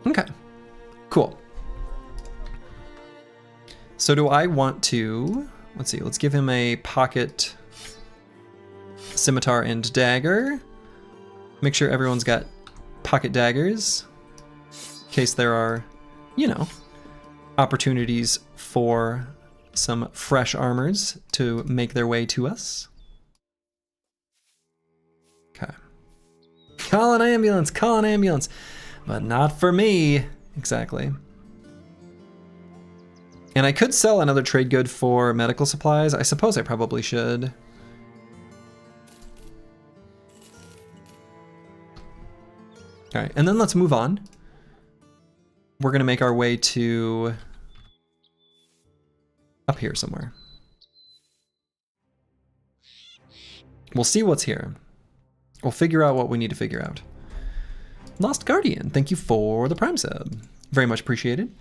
Okay, cool. So do I want to, let's see, let's give him a pocket scimitar and dagger. Make sure everyone's got pocket daggers in case there are, you know, opportunities for some fresh armors to make their way to us. Okay. Call an ambulance, call an ambulance. But not for me. Exactly. And I could sell another trade good for medical supplies. I suppose I probably should. All right, and then let's move on. We're gonna make our way to up here somewhere. We'll see what's here. We'll figure out what we need to figure out. Lost Guardian, thank you for the Prime sub. Very much appreciated.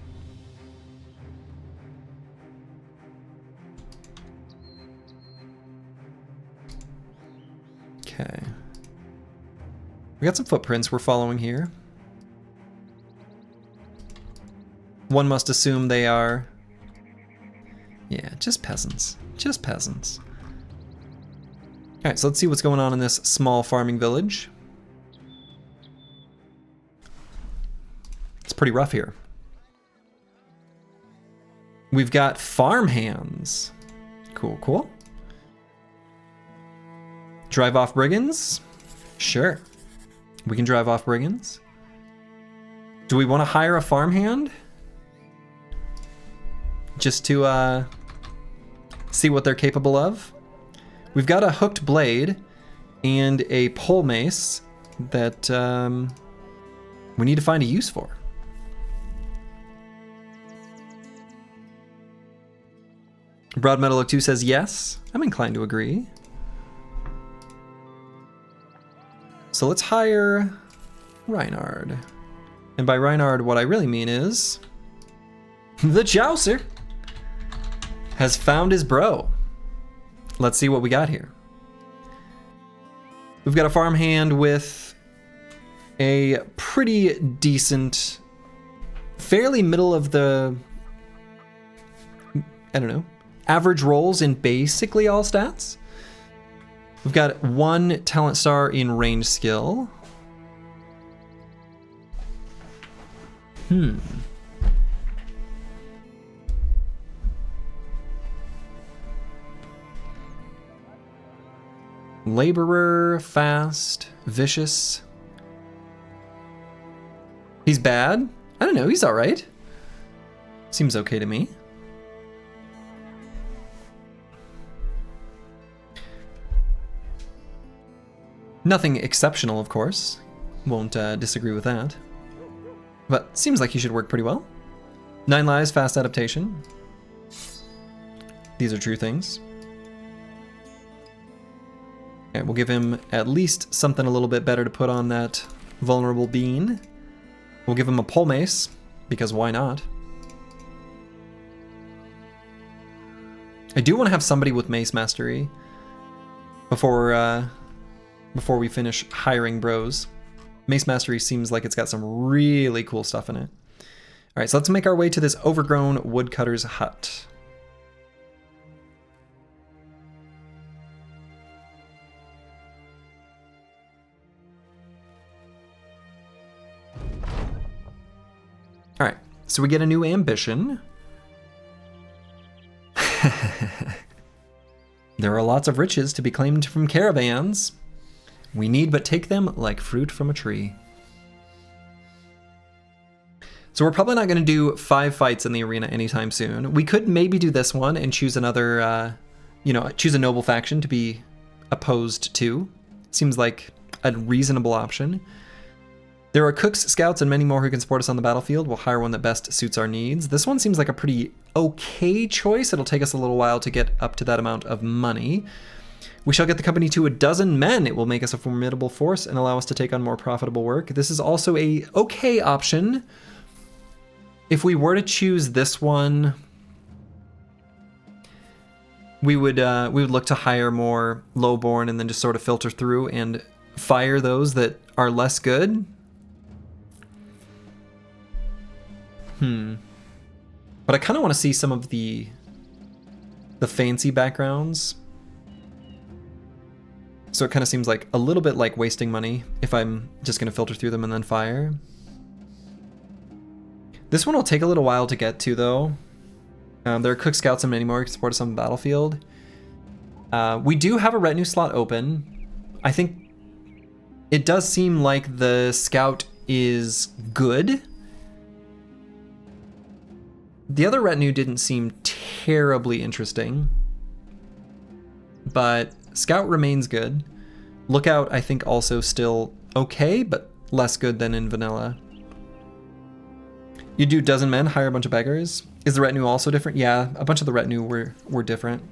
Okay. We got some footprints we're following here. One must assume they are... yeah, just peasants. Just peasants. Alright, so let's see what's going on in this small farming village. It's pretty rough here. We've got farmhands. Cool, cool. Drive off brigands? Sure. We can drive off brigands. Do we want to hire a farmhand? Just to see what they're capable of? We've got a hooked blade and a pole mace that we need to find a use for. Broad Metal Oak 2 says yes. I'm inclined to agree. So let's hire Reinhard. And by Reinhard, what I really mean is the Chaucer has found his bro. Let's see what we got here. We've got a farmhand with a pretty decent, fairly middle of the, I don't know, average rolls in basically all stats. We've got 1 talent star in range skill. Laborer, fast, vicious. He's bad? I don't know, he's alright. Seems okay to me. Nothing exceptional, of course. Won't disagree with that. But seems like he should work pretty well. 9 lives, fast adaptation. These are true things. Okay, we'll give him at least something a little bit better to put on that vulnerable bean. We'll give him a pole mace, because why not? I do want to have somebody with mace mastery before we finish hiring bros. Mace mastery seems like it's got some really cool stuff in it. All right, so let's make our way to this overgrown woodcutter's hut. So we get a new ambition. There are lots of riches to be claimed from caravans. We need but take them like fruit from a tree. So we're probably not going to do 5 fights in the arena anytime soon. We could maybe do this one and choose another, choose a noble faction to be opposed to. Seems like a reasonable option. There are cooks, scouts, and many more who can support us on the battlefield. We'll hire one that best suits our needs. This one seems like a pretty okay choice. It'll take us a little while to get up to that amount of money. We shall get the company to 12 men. It will make us a formidable force and allow us to take on more profitable work. This is also a okay option. If we were to choose this one, we would look to hire more lowborn and then just sort of filter through and fire those that are less good. But I kind of want to see some of the fancy backgrounds. So it kind of seems like a little bit like wasting money if I'm just going to filter through them and then fire. This one will take a little while to get to, though. There are cook scouts and many more who can support us on the battlefield. We do have a retinue slot open. I think it does seem like the scout is good. The other retinue didn't seem terribly interesting, but scout remains good. Lookout, I think, also still okay, but less good than in vanilla. You do 12 men, hire a bunch of beggars. Is the retinue also different? Yeah, a bunch of the retinue were different.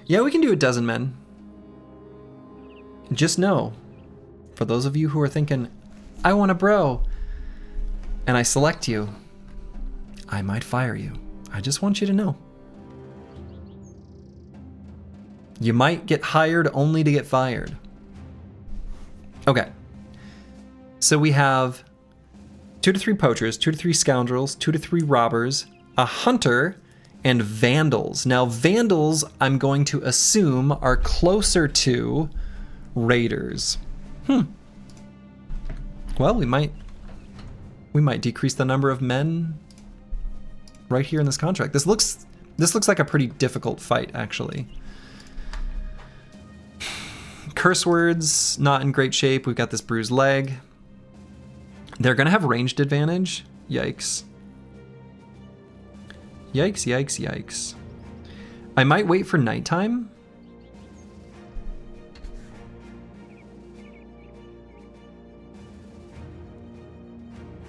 Yeah, we can do 12 men. Just know, for those of you who are thinking, I want a bro, and I select you, I might fire you. I just want you to know. You might get hired only to get fired. Okay. So we have 2 to 3 poachers, 2 to 3 scoundrels, 2 to 3 robbers, a hunter, and vandals. Now, vandals, I'm going to assume, are closer to raiders. Well, we might decrease the number of men right here in this contract. This looks like a pretty difficult fight, actually. Curse words, not in great shape. We've got this bruised leg. They're gonna have ranged advantage. Yikes. Yikes, yikes, yikes. I might wait for nighttime.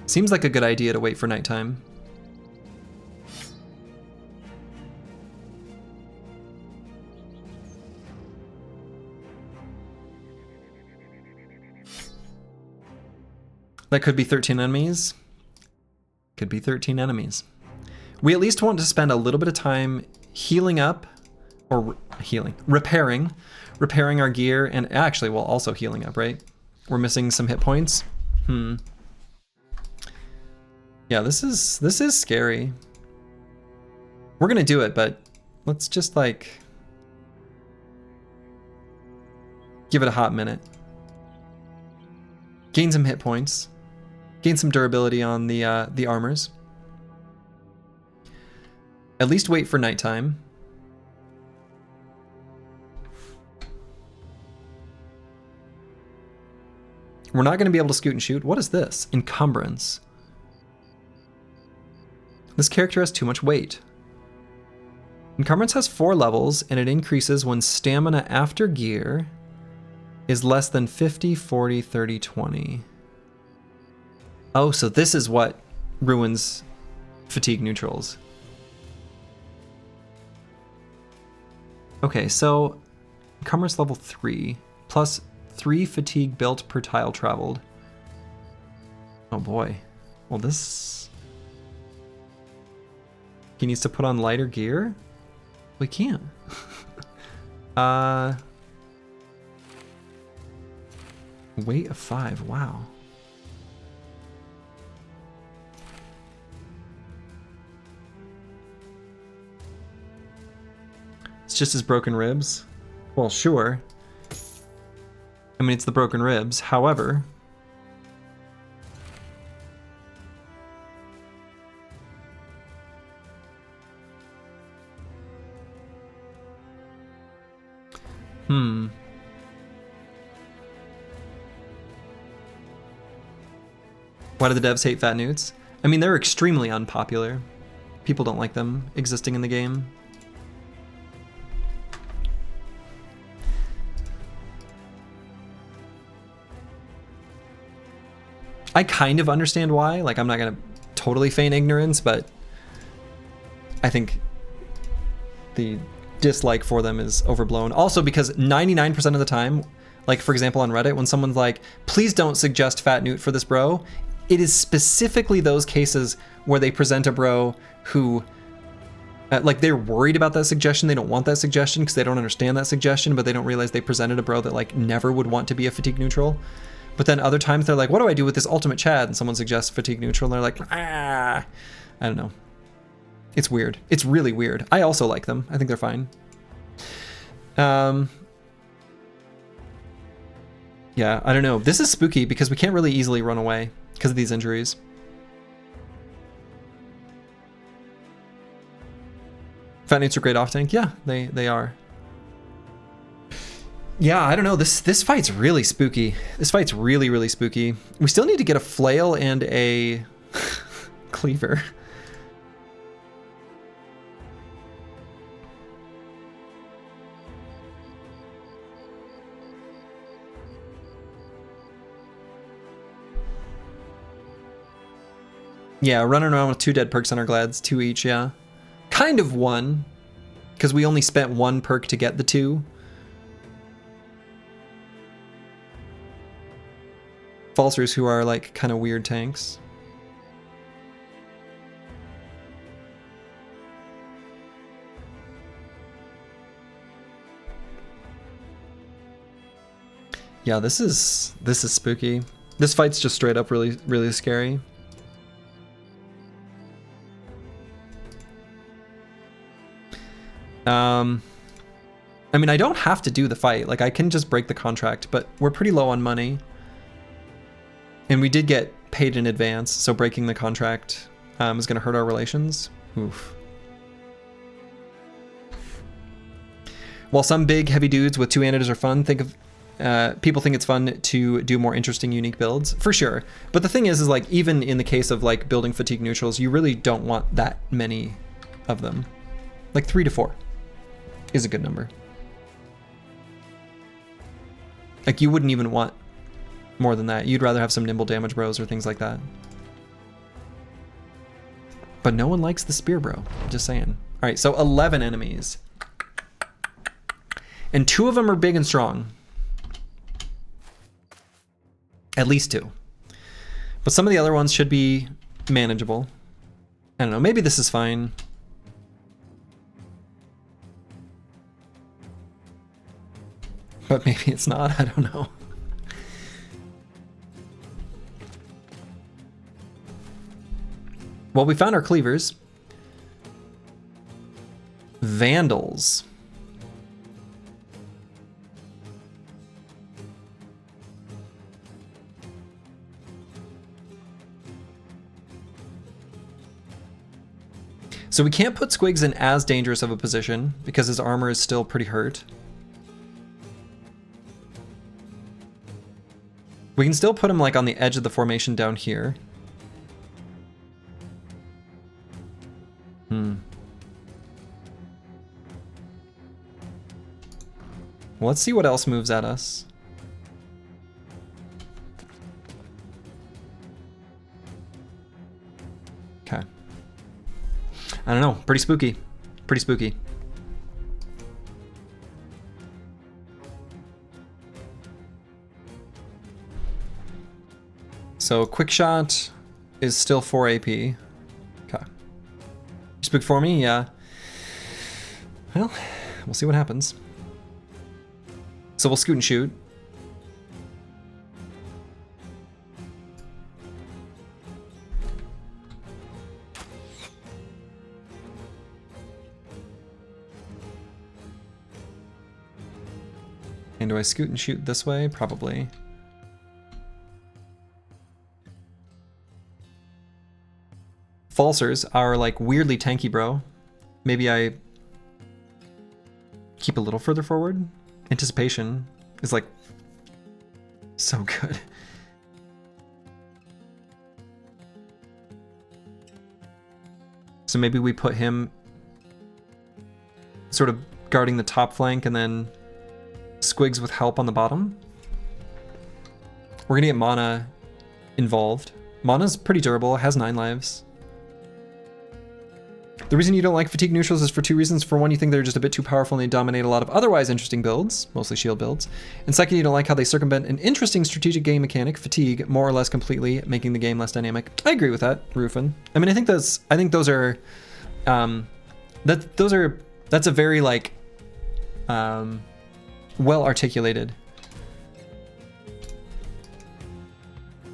Seems like a good idea to wait for nighttime. That could be 13 enemies. Could be 13 enemies. We at least want to spend a little bit of time healing up, or repairing our gear, and actually, well, also healing up, right? We're missing some hit points. Yeah, this is scary. We're gonna do it, but let's just like give it a hot minute. Gain some hit points. Gain some durability on the armors. At least wait for nighttime. We're not going to be able to scoot and shoot. What is this? Encumbrance. This character has too much weight. Encumbrance has 4 levels, and it increases when stamina after gear is less than 50, 40, 30, 20. Oh, so this is what ruins fatigue neutrals. Okay, so encumbrance level 3, plus 3 fatigue built per tile traveled. Oh boy. Well, this... He needs to put on lighter gear? We can't. Weight of 5, wow. It's just his broken ribs. Well, sure. I mean, it's the broken ribs. However, why do the devs hate fat newts? I mean, they're extremely unpopular. People don't like them existing in the game. I kind of understand why. Like, I'm not gonna totally feign ignorance, but I think the dislike for them is overblown. Also because 99% of the time, like for example on Reddit, when someone's like, please don't suggest fat newt for this bro, it is specifically those cases where they present a bro who, like, they're worried about that suggestion. They don't want that suggestion because they don't understand that suggestion, but they don't realize they presented a bro that like never would want to be a fatigue neutral. But then other times they're like, what do I do with this ultimate Chad? And someone suggests fatigue neutral and they're like, I don't know. It's weird. It's really weird. I also like them. I think they're fine. Yeah, I don't know. This is spooky because we can't really easily run away because of these injuries. Fat newts are great off tank. Yeah, they are. Yeah, I don't know. This fight's really spooky. This fight's really, really spooky. We still need to get a flail and a cleaver. Yeah, running around with 2 dead perks on our glads, 2 each, yeah. Kind of 1, because we only spent 1 perk to get the 2. Falsers who are like kind of weird tanks. Yeah, this is spooky. This fight's just straight up really, really scary. I mean, I don't have to do the fight. Like, I can just break the contract, but we're pretty low on money. And we did get paid in advance, so breaking the contract is going to hurt our relations. Oof. While some big, heavy dudes with 2 antidotes are fun, people think it's fun to do more interesting, unique builds, for sure. But the thing is like, even in the case of like building fatigue neutrals, you really don't want that many of them. Like 3 to 4 is a good number. Like, you wouldn't even want more than that. You'd rather have some nimble damage bros or things like that. But no one likes the spear bro, just saying. All right, so 11 enemies. And 2 of them are big and strong. At least 2. But some of the other ones should be manageable. I don't know, maybe this is fine. But maybe it's not, I don't know. Well, we found our cleavers. Vandals. So we can't put Squigs in as dangerous of a position because his armor is still pretty hurt. We can still put him like on the edge of the formation down here. Well, let's see what else moves at us. Okay. I don't know, pretty spooky. Pretty spooky. So quick shot is still 4 AP. Okay. You spook for me? Yeah. Well, we'll see what happens. So we'll scoot and shoot. And do I scoot and shoot this way? Probably. Falsers are like weirdly tanky, bro. Maybe I keep a little further forward. Anticipation is like so good. So maybe we put him sort of guarding the top flank and then Squigs with help on the bottom. We're gonna get mana involved. Mana's pretty durable, has 9 lives. The reason you don't like fatigue neutrals is for 2 reasons. For one, you think they're just a bit too powerful and they dominate a lot of otherwise interesting builds, mostly shield builds. And second, you don't like how they circumvent an interesting strategic game mechanic, fatigue, more or less completely, making the game less dynamic. I agree with that, Rufin. I mean, I think those are, that's a very like, well articulated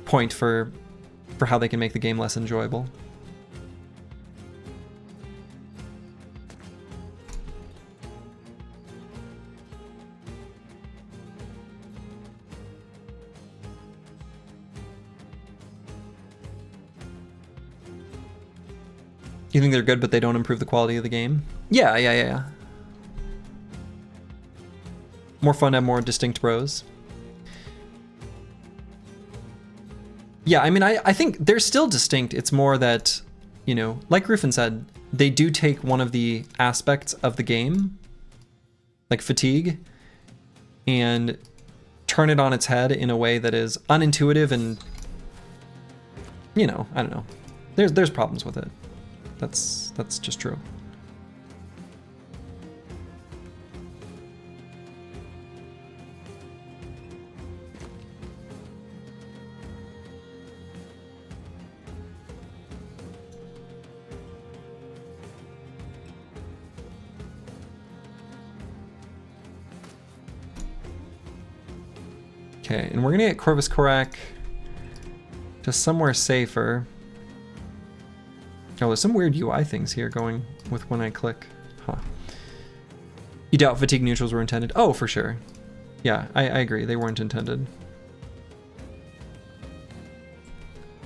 point for how they can make the game less enjoyable. You think they're good, but they don't improve the quality of the game? Yeah. More fun to have more distinct rows. Yeah, I mean, I think they're still distinct. It's more that, you know, like Rufin said, they do take one of the aspects of the game, like fatigue, and turn it on its head in a way that is unintuitive and, you know, I don't know. There's problems with it. That's just true. Okay, and we're gonna get Corvus Korak to somewhere safer. Oh, there's some weird UI things here going with when I click. Huh. You doubt fatigue neutrals were intended? Oh, for sure. Yeah, I agree. They weren't intended.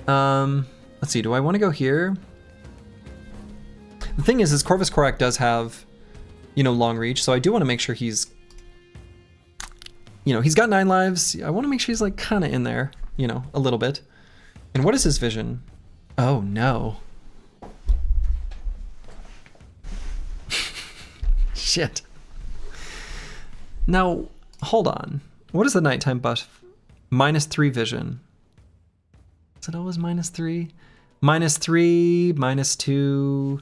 Let's see. Do I want to go here? The thing is Corvus Korak does have, you know, long reach, so I do want to make sure he's, you know, he's got 9 lives. I want to make sure he's like kind of in there, you know, a little bit. And what is his vision? Oh, no. Shit. Now, hold on. What is the nighttime buff? -3 vision. Is it always -3? -3, -2,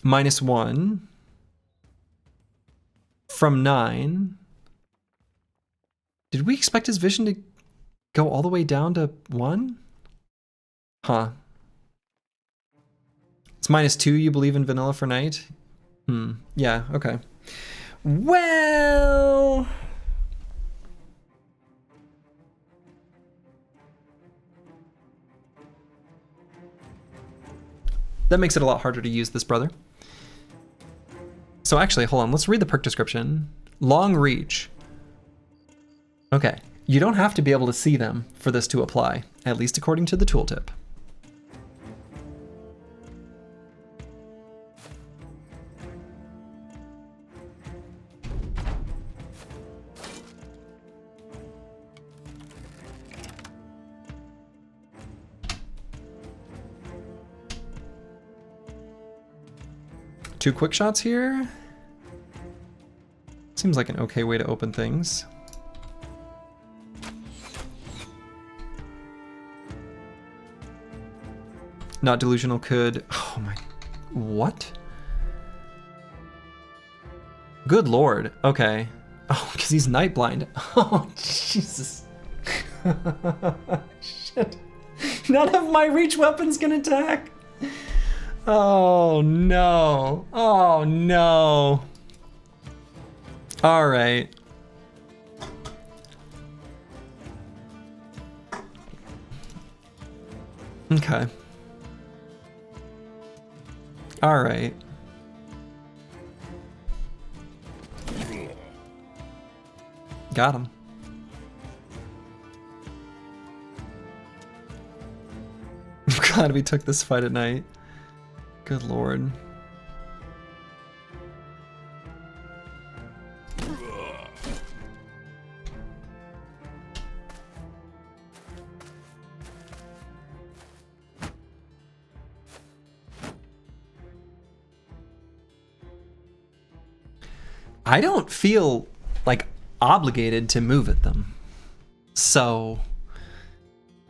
-1 from 9. Did we expect his vision to go all the way down to 1? Huh. It's -2, you believe in vanilla for night? Yeah, okay. Well... that makes it a lot harder to use this, brother. So actually, hold on, let's read the perk description. Long reach. Okay, you don't have to be able to see them for this to apply, at least according to the tooltip. Two quick shots here. Seems like an okay way to open things. Not delusional could... oh my... what? Good lord. Okay. Oh, because he's night blind. Oh, Jesus. Shit. None of my reach weapons can attack. Oh no. Oh no. All right. Okay. All right. Got him. I'm glad we took this fight at night. Good lord. I don't feel like obligated to move at them. So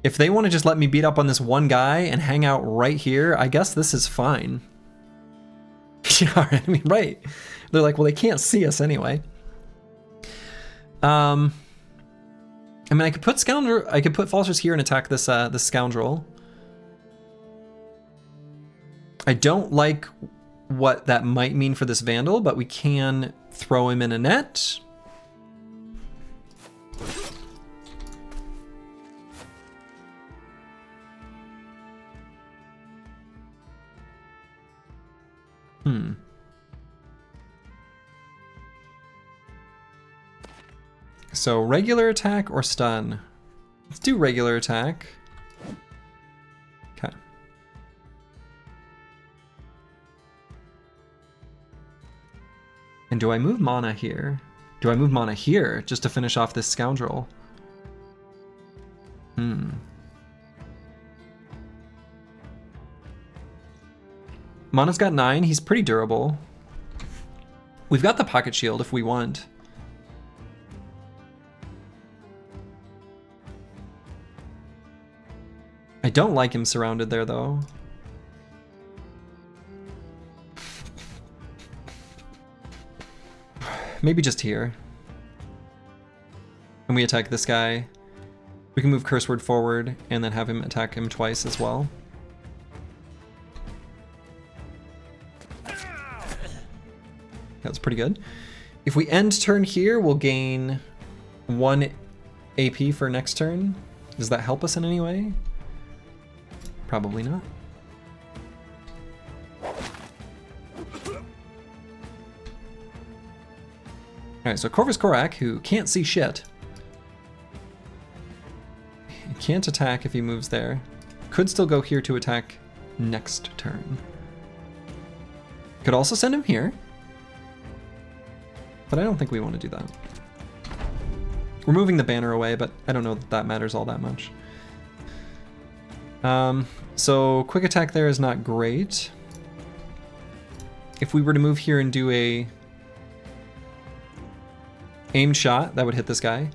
if they want to just let me beat up on this one guy and hang out right here, I guess this is fine. Yeah, I mean, right. They're like, well, they can't see us anyway. I mean, I could put Scoundrel, I could put Falsters here and attack this this Scoundrel. I don't like what that might mean for this Vandal, but we can throw him in a net. So regular attack or stun? Let's do regular attack. Okay. And do I move mana here? Do I move mana here just to finish off this Scoundrel? Mana's got 9. He's pretty durable. We've got the pocket shield if we want. I don't like him surrounded there, though. Maybe just here. And we attack this guy. We can move Curse Word forward and then have him attack him twice as well. That's pretty good. If we end turn here, we'll gain 1 AP for next turn. Does that help us in any way? Probably not. Alright, so Corvus Korak, who can't see shit. He can't attack if he moves there. Could still go here to attack next turn. Could also send him here. But I don't think we want to do that. We're moving the banner away, but I don't know that that matters all that much. So quick attack there is not great. If we were to move here and do a aimed shot, that would hit this guy.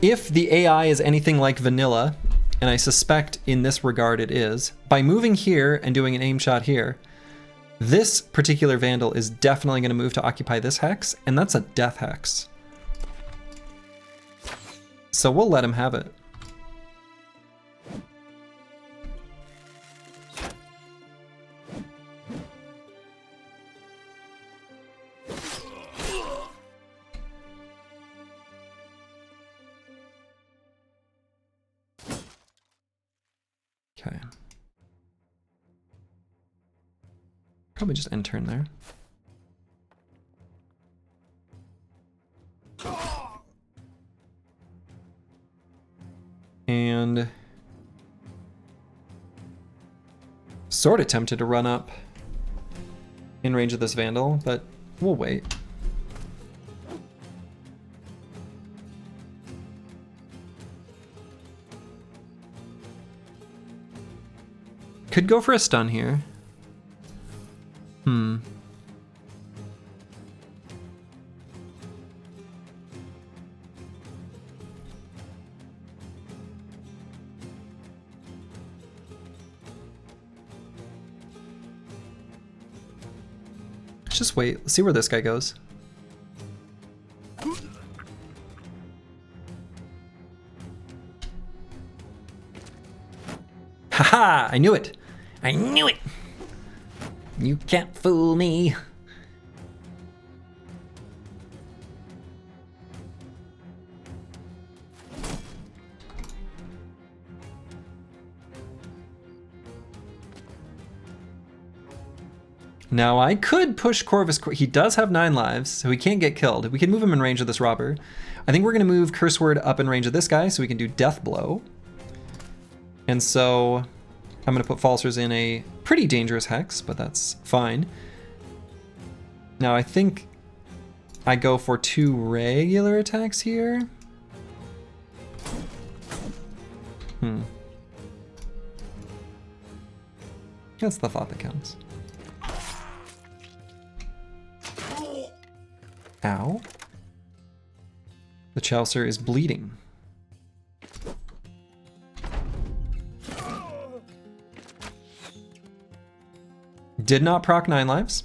If the AI is anything like vanilla, and I suspect in this regard it is, by moving here and doing an aim shot here, this particular Vandal is definitely going to move to occupy this hex, and that's a death hex. So we'll let him have it. Okay. Probably just end turn there. And sort of tempted to run up in range of this Vandal, but we'll wait. Could go for a stun here. Let's just wait. Let's see where this guy goes. Haha! I knew it! I knew it! You can't fool me. Now I could push Corvus. He does have 9 lives, so he can't get killed. We can move him in range of this robber. I think we're going to move Curse Word up in range of this guy so we can do Death Blow. And so I'm going to put Falsers in a pretty dangerous hex, but that's fine. Now I think I go for 2 regular attacks here. That's the thought that counts. Ow. The Chaucer is bleeding. Did not proc 9 lives.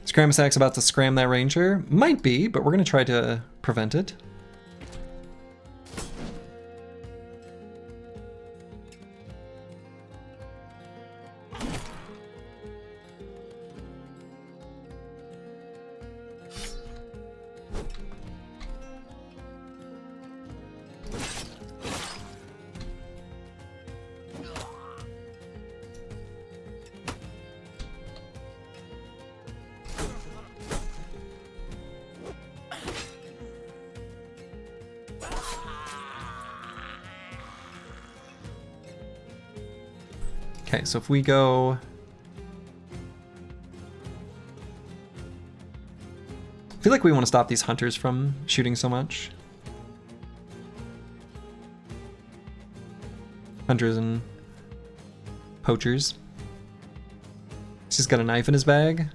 Scram-a-sack's about to scram that ranger. Might be, but we're going to try to prevent it. Okay, so if we go... I feel like we want to stop these hunters from shooting so much. Hunters and poachers. He's just got a knife in his bag.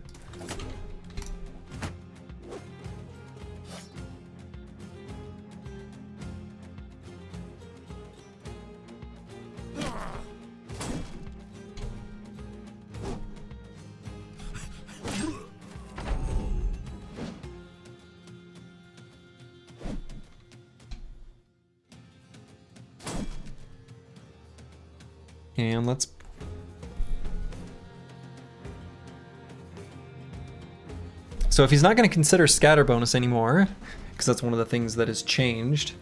And let's... So if he's not going to consider scatter bonus anymore, because that's one of the things that has changed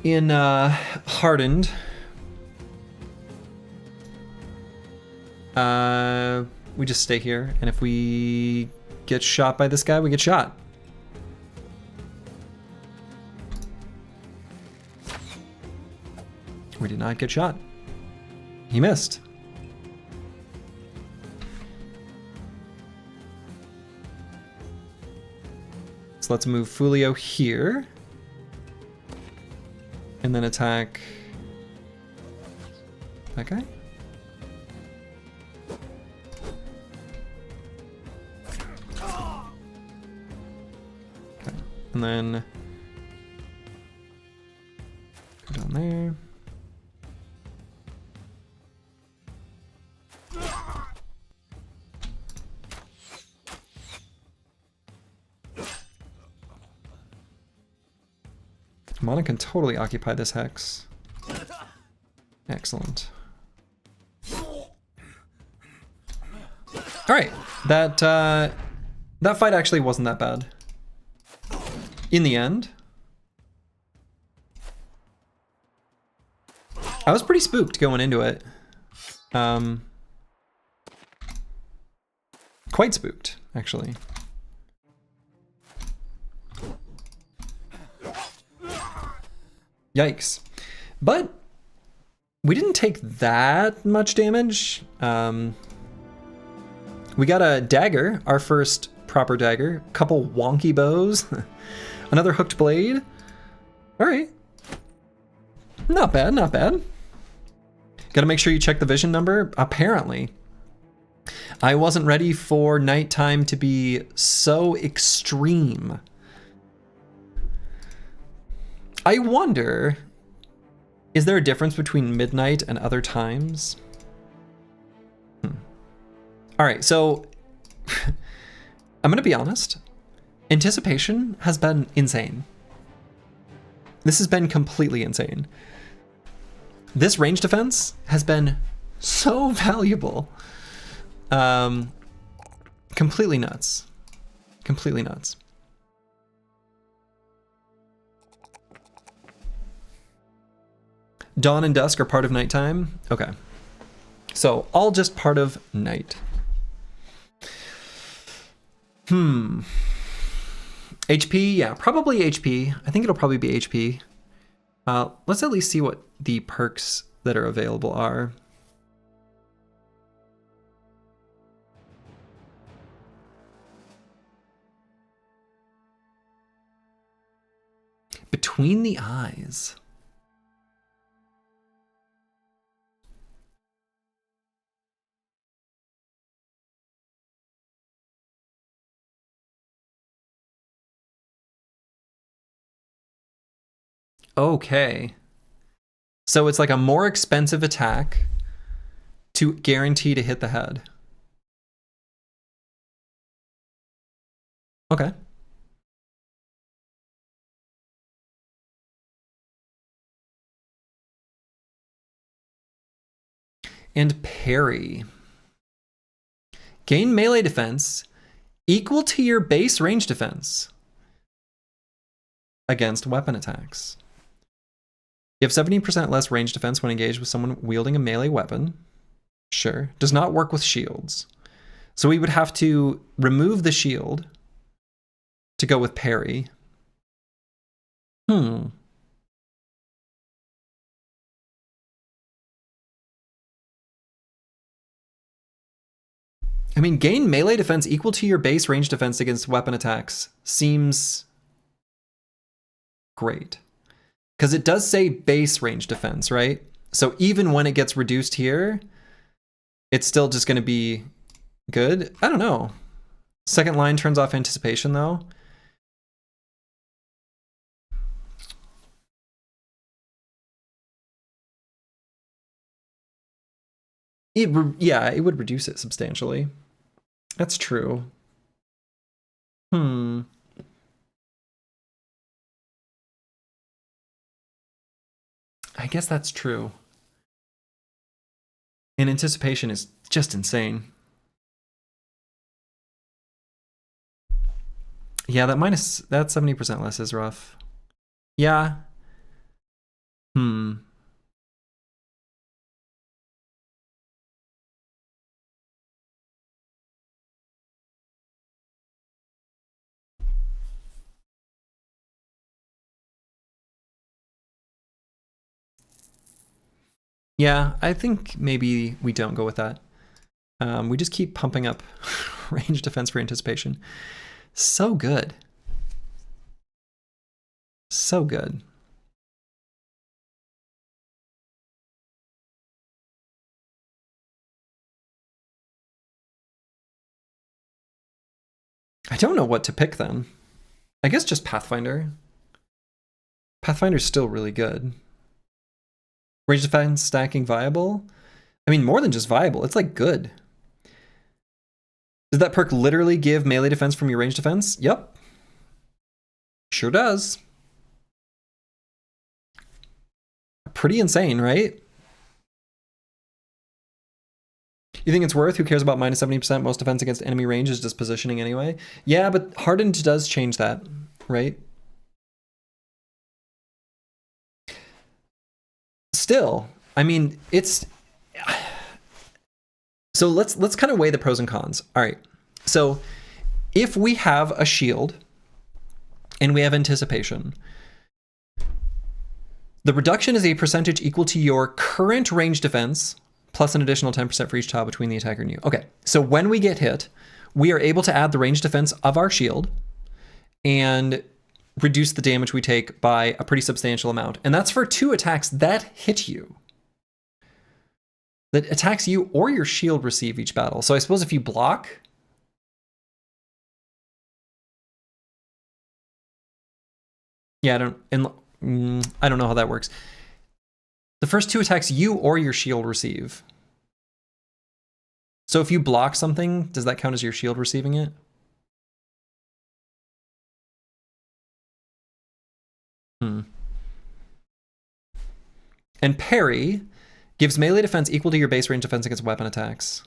in Hardened, we just stay here, and if we get shot by this guy, we get shot. We did not get shot. He missed. So let's move Fulio here. And then attack that guy. Okay. And then go down there. Mana can totally occupy this hex. Excellent. Alright, that fight actually wasn't that bad. In the end. I was pretty spooked going into it. Quite spooked, actually. Yikes. But we didn't take that much damage. We got a dagger, our first proper dagger, couple wonky bows, another hooked blade. All right. Not bad, not bad. Gotta make sure you check the vision number. Apparently, I wasn't ready for nighttime to be so extreme. I wonder, is there a difference between midnight and other times? All right, so I'm gonna be honest. Anticipation has been insane. This has been completely insane. This range defense has been so valuable. Completely nuts. Completely nuts. Dawn and dusk are part of nighttime? Okay. So, all just part of night. HP, yeah, probably HP. I think it'll probably be HP. Let's at least see what the perks that are available are. Between the eyes. Okay. So it's like a more expensive attack to guarantee to hit the head. Okay. And parry. Gain melee defense equal to your base range defense against weapon attacks. You have 17% less range defense when engaged with someone wielding a melee weapon. Sure. Does not work with shields. So we would have to remove the shield to go with parry. I mean, gain melee defense equal to your base range defense against weapon attacks seems great. Because it does say base range defense, right? So even when it gets reduced here, it's still just going to be good. I don't know. Second line turns off anticipation, though. Yeah, it would reduce it substantially. That's true. I guess that's true. And anticipation is just insane. Yeah, that 70% less is rough. Yeah. Yeah, I think maybe we don't go with that. We just keep pumping up range defense for anticipation. So good. So good. I don't know what to pick then. I guess just Pathfinder. Pathfinder's still really good. Range defense stacking viable? I mean, more than just viable. It's like good. Does that perk literally give melee defense from your range defense? Yep. Sure does. Pretty insane, right? You think it's worth? Who cares about minus 70%? Most defense against enemy range is just positioning anyway. Yeah, but Hardened does change that, right? Still, I mean, it's... So let's kind of weigh the pros and cons. All right. So if we have a shield and we have anticipation, the reduction is a percentage equal to your current range defense plus an additional 10% for each tile between the attacker and you. Okay. So when we get hit, we are able to add the range defense of our shield and reduce the damage we take by a pretty substantial amount. And that's for 2 attacks that hit you. That attacks you or your shield receive each battle. So I suppose if you block... Yeah, I don't know how that works. The first 2 attacks you or your shield receive. So if you block something, does that count as your shield receiving it? And parry gives melee defense equal to your base range defense against weapon attacks.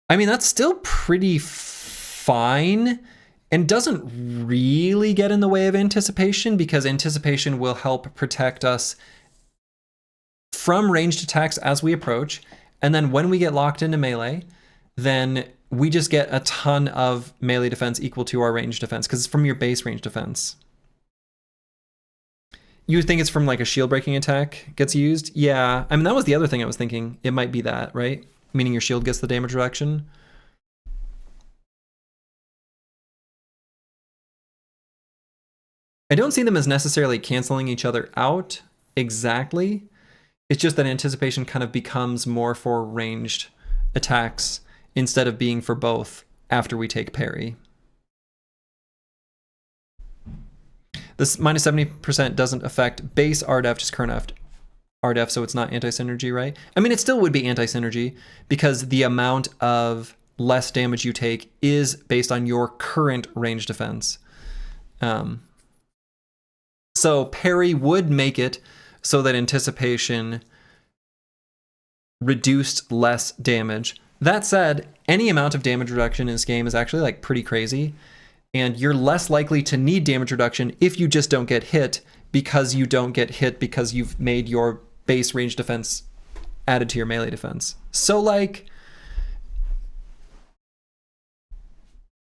I mean, that's still pretty fine and doesn't really get in the way of anticipation because anticipation will help protect us from ranged attacks as we approach, and then when we get locked into melee, then we just get a ton of melee defense equal to our ranged defense, because it's from your base range defense. You would think it's from like a shield breaking attack gets used. Yeah, I mean, that was the other thing I was thinking. It might be that, right? Meaning your shield gets the damage reduction. I don't see them as necessarily canceling each other out exactly. It's just that anticipation kind of becomes more for ranged attacks instead of being for both after we take parry. This minus 70% doesn't affect base RDEF, just current RDEF, so it's not anti-synergy, right? I mean, it still would be anti-synergy because the amount of less damage you take is based on your current range defense. So parry would make it so that anticipation reduced less damage. That said, any amount of damage reduction in this game is actually like pretty crazy. And you're less likely to need damage reduction if you just don't get hit, because you don't get hit because you've made your base range defense added to your melee defense. So like,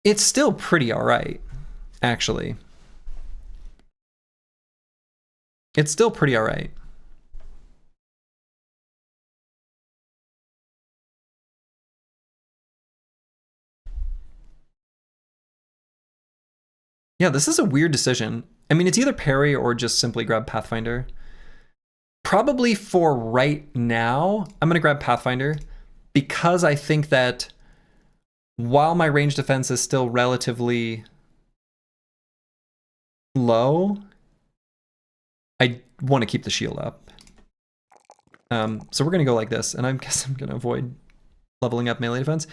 it's still pretty all right, actually. It's still pretty all right. Yeah, this is a weird decision. I mean, it's either parry or just simply grab Pathfinder. Probably for right now, I'm going to grab Pathfinder because I think that while my range defense is still relatively low, I want to keep the shield up. So we're going to go like this, and I guess I'm going to avoid leveling up melee defense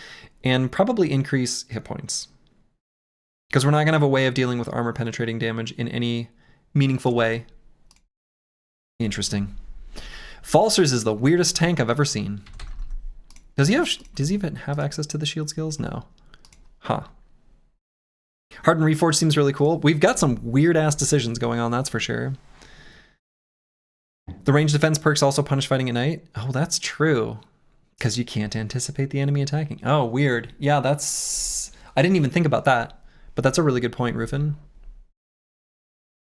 and probably increase hit points, because we're not going to have a way of dealing with armor penetrating damage in any meaningful way. Interesting. Falsers is the weirdest tank I've ever seen. Does he even have access to the shield skills? No. Huh. Hardened Reforged seems really cool. We've got some weird ass decisions going on, that's for sure. The range defense perks also punish fighting at night. Oh, that's true. Because you can't anticipate the enemy attacking. Oh, weird. Yeah, that's... I didn't even think about that. But that's a really good point, Rufin.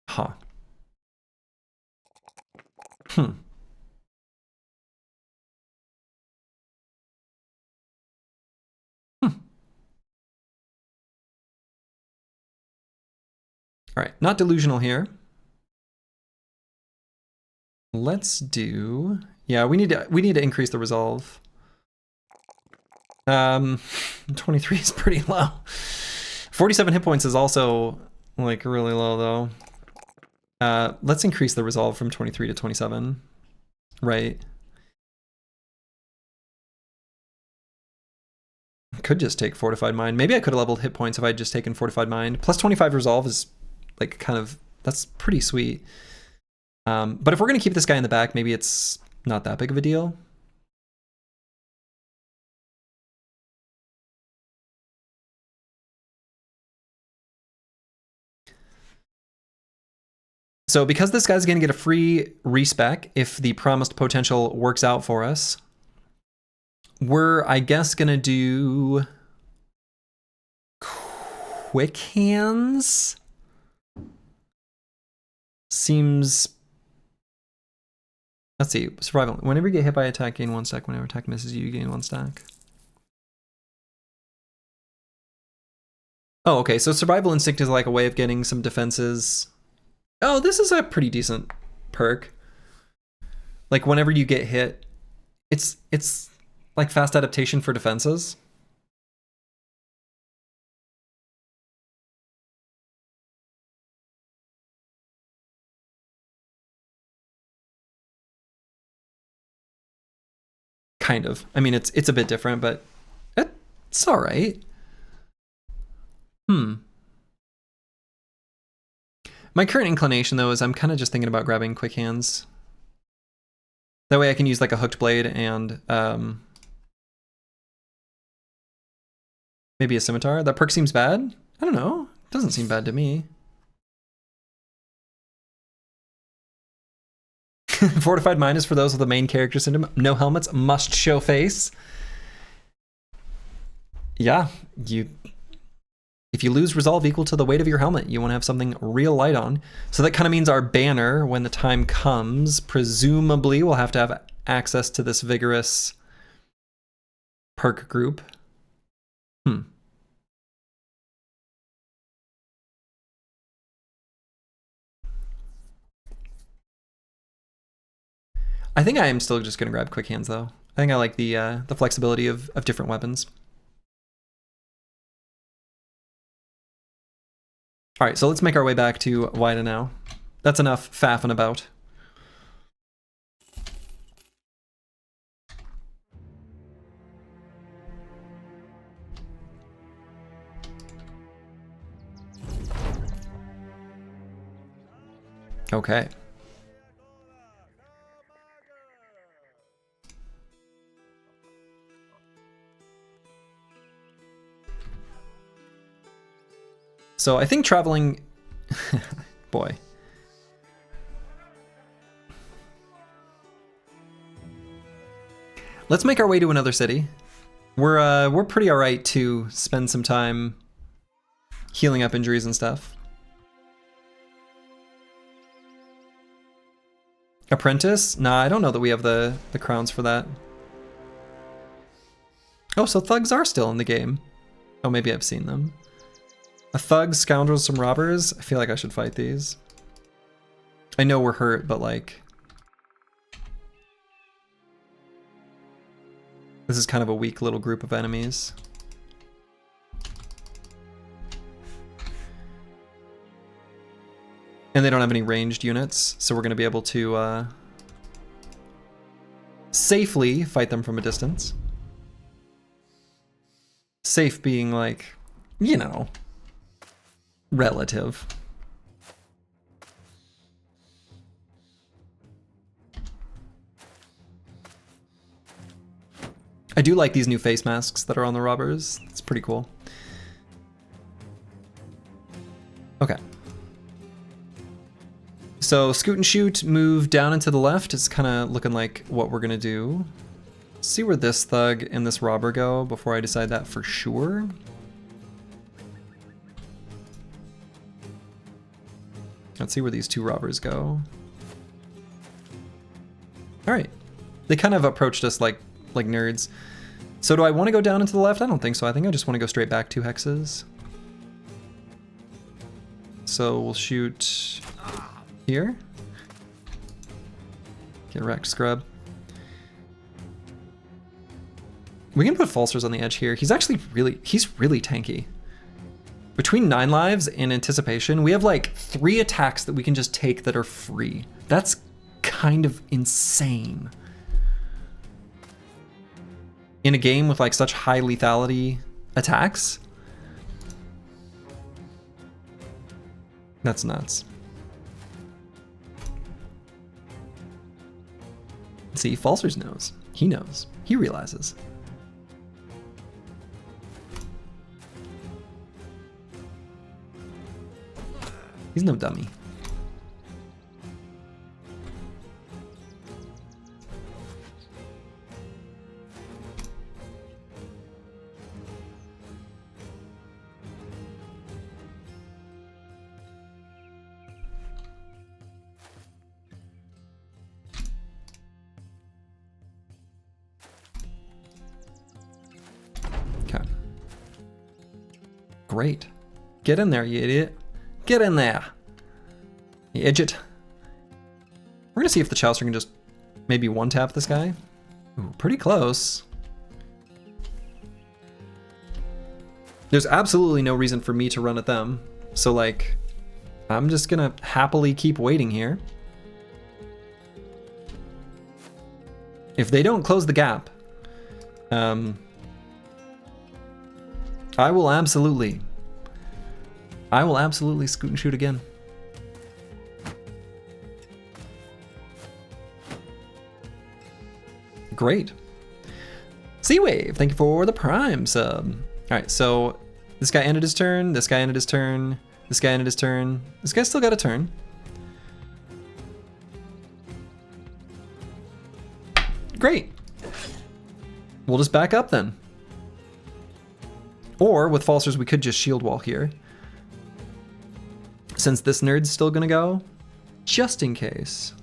Huh. Hmm. All right, not delusional here. Let's do... Yeah, we need to increase the resolve. 23 is pretty low. 47 hit points is also like really low though. Let's increase the resolve from 23 to 27. Right. Could just take Fortified Mind. Maybe I could have leveled hit points if I'd just taken Fortified Mind. Plus 25 resolve is like kind of, that's pretty sweet. But if we're going to keep this guy in the back, maybe it's not that big of a deal. So because this guy's going to get a free respec if the promised potential works out for us, we're, I guess, going to do quick hands. Seems... Let's see, survival. Whenever you get hit by attack, gain 1 stack. Whenever attack misses you, gain 1 stack. Oh, okay, so survival instinct is like a way of getting some defenses. Oh, this is a pretty decent perk. Like whenever you get hit, it's like fast adaptation for defenses. Kind of. I mean, it's a bit different, but it's all right. My current inclination, though, is I'm kind of just thinking about grabbing quick hands. That way I can use like a hooked blade and maybe a scimitar. That perk seems bad. I don't know. It doesn't seem bad to me. Fortified minus for those with the main character syndrome. No helmets, must show face. Yeah, if you lose resolve equal to the weight of your helmet, you want to have something real light on. So that kind of means our banner, when the time comes, presumably will have to have access to this vigorous perk group. I think I am still just gonna grab quick hands though. I think I like the flexibility of different weapons. All right, so let's make our way back to Wida now. That's enough faffing about. Okay. So I think traveling, boy. Let's make our way to another city. We're pretty all right to spend some time healing up injuries and stuff. Apprentice? Nah, I don't know that we have the crowns for that. Oh, so thugs are still in the game. Oh, maybe I've seen them. A thug, scoundrels, some robbers. I feel like I should fight these. I know we're hurt, but like... this is kind of a weak little group of enemies. And they don't have any ranged units, so we're going to be able to safely fight them from a distance. Safe being like, you know... relative. I do like these new face masks that are on the robbers. It's pretty cool. Okay. So scoot and shoot, move down and to the left. It's kind of looking like what we're gonna do. Let's see where this thug and this robber go before I decide that for sure. Let's see where these two robbers go. All right, they kind of approached us like nerds. So do I want to go down and to the left? I don't think so. I think I just want to go straight back 2 hexes. So we'll shoot here. Get wrecked, scrub. We can put Falsers on the edge here. He's actually he's really tanky. Between 9 lives and anticipation, we have like 3 attacks that we can just take that are free. That's kind of insane. In a game with like such high lethality attacks. That's nuts. See, Falsers knows. He knows. He realizes. He's no dummy. Okay. Great. Get in there, you idiot. Get in there. You idiot. We're gonna see if the Chouser can just maybe one-tap this guy. Ooh, pretty close. There's absolutely no reason for me to run at them. So like, I'm just gonna happily keep waiting here. If they don't close the gap, I will absolutely scoot and shoot again. Great. Sea-Wave, thank you for the Prime sub. All right, so this guy ended his turn, this guy ended his turn, this guy ended his turn. This guy's still got a turn. Great. We'll just back up then. Or with Falsers, we could just shield wall here. Since this nerd's still gonna go, just in case.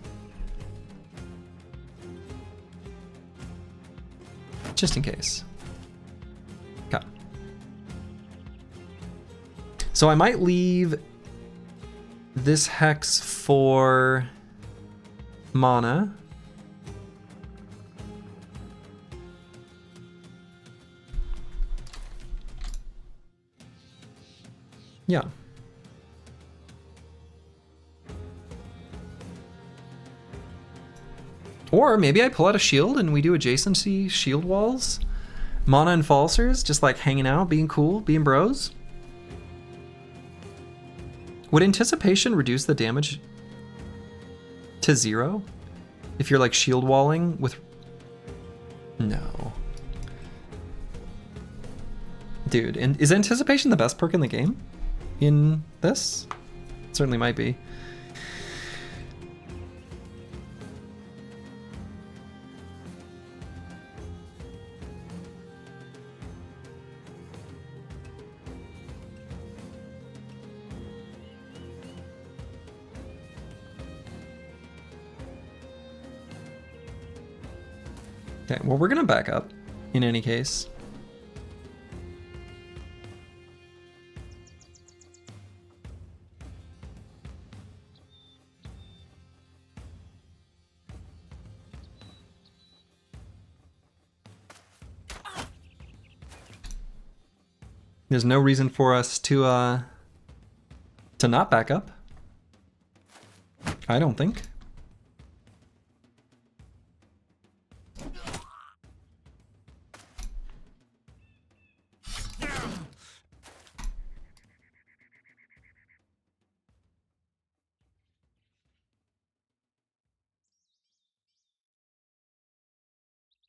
Just in case. Okay. So I might leave this hex for mana. Yeah. Or maybe I pull out a shield and we do adjacency shield walls. Mana and Falsers, just like hanging out, being cool, being bros. Would Anticipation reduce the damage to 0? If you're like shield walling with... No. Dude, and is Anticipation the best perk in the game? In this? It certainly might be. Okay, well, we're gonna back up in any case. There's no reason for us to not back up. I don't think.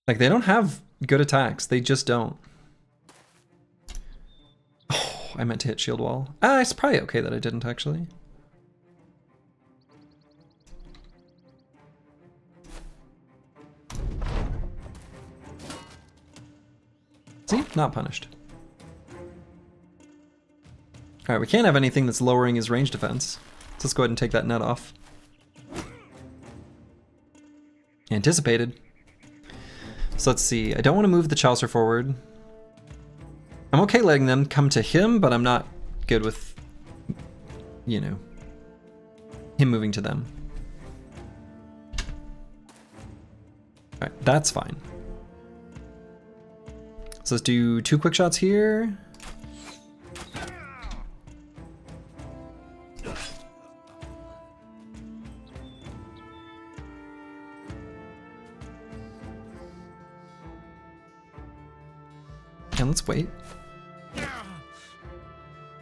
Like, they don't have good attacks. They just don't. Oh, I meant to hit shield wall. Ah, it's probably okay that I didn't, actually. See? Not punished. Alright, we can't have anything that's lowering his range defense. So let's go ahead and take that net off. Anticipated. So let's see, I don't want to move the Chaucer forward. I'm okay letting them come to him, but I'm not good with, you know, him moving to them. Alright, that's fine. So let's do 2 quick shots here. And let's wait.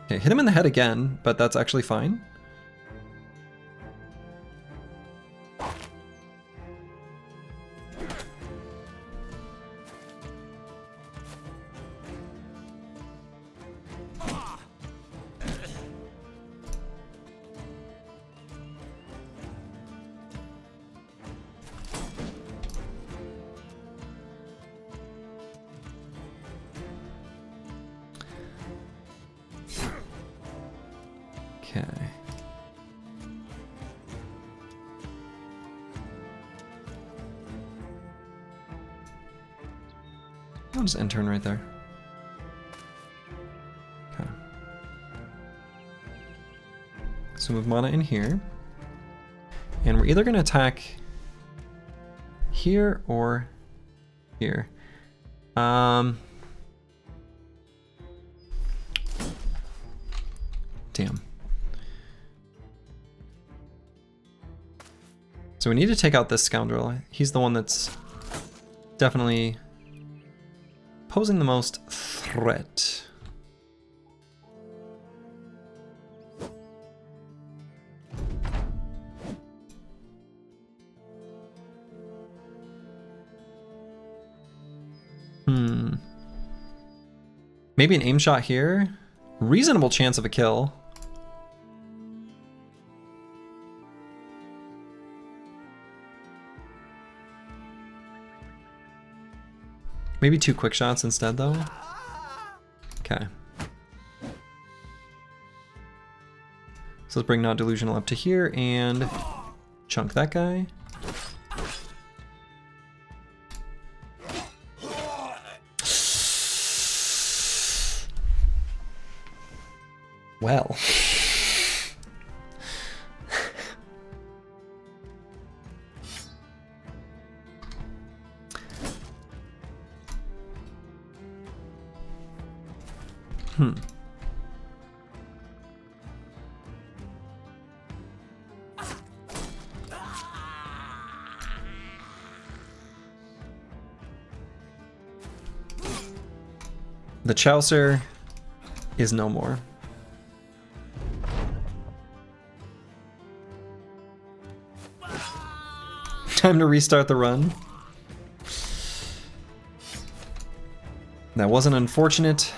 Okay, hit him in the head again, but that's actually fine. Okay. I'll just end turn right there. Okay. So move mana in here. And we're either going to attack here or here. Damn. So we need to take out this Scoundrel. He's the one that's definitely posing the most threat. Maybe an aim shot here. Reasonable chance of a kill. Maybe 2 quick shots instead, though. Okay. So let's bring Not Delusional up to here and chunk that guy. Well. The Chaucer is no more. Time to restart the run. That was an unfortunate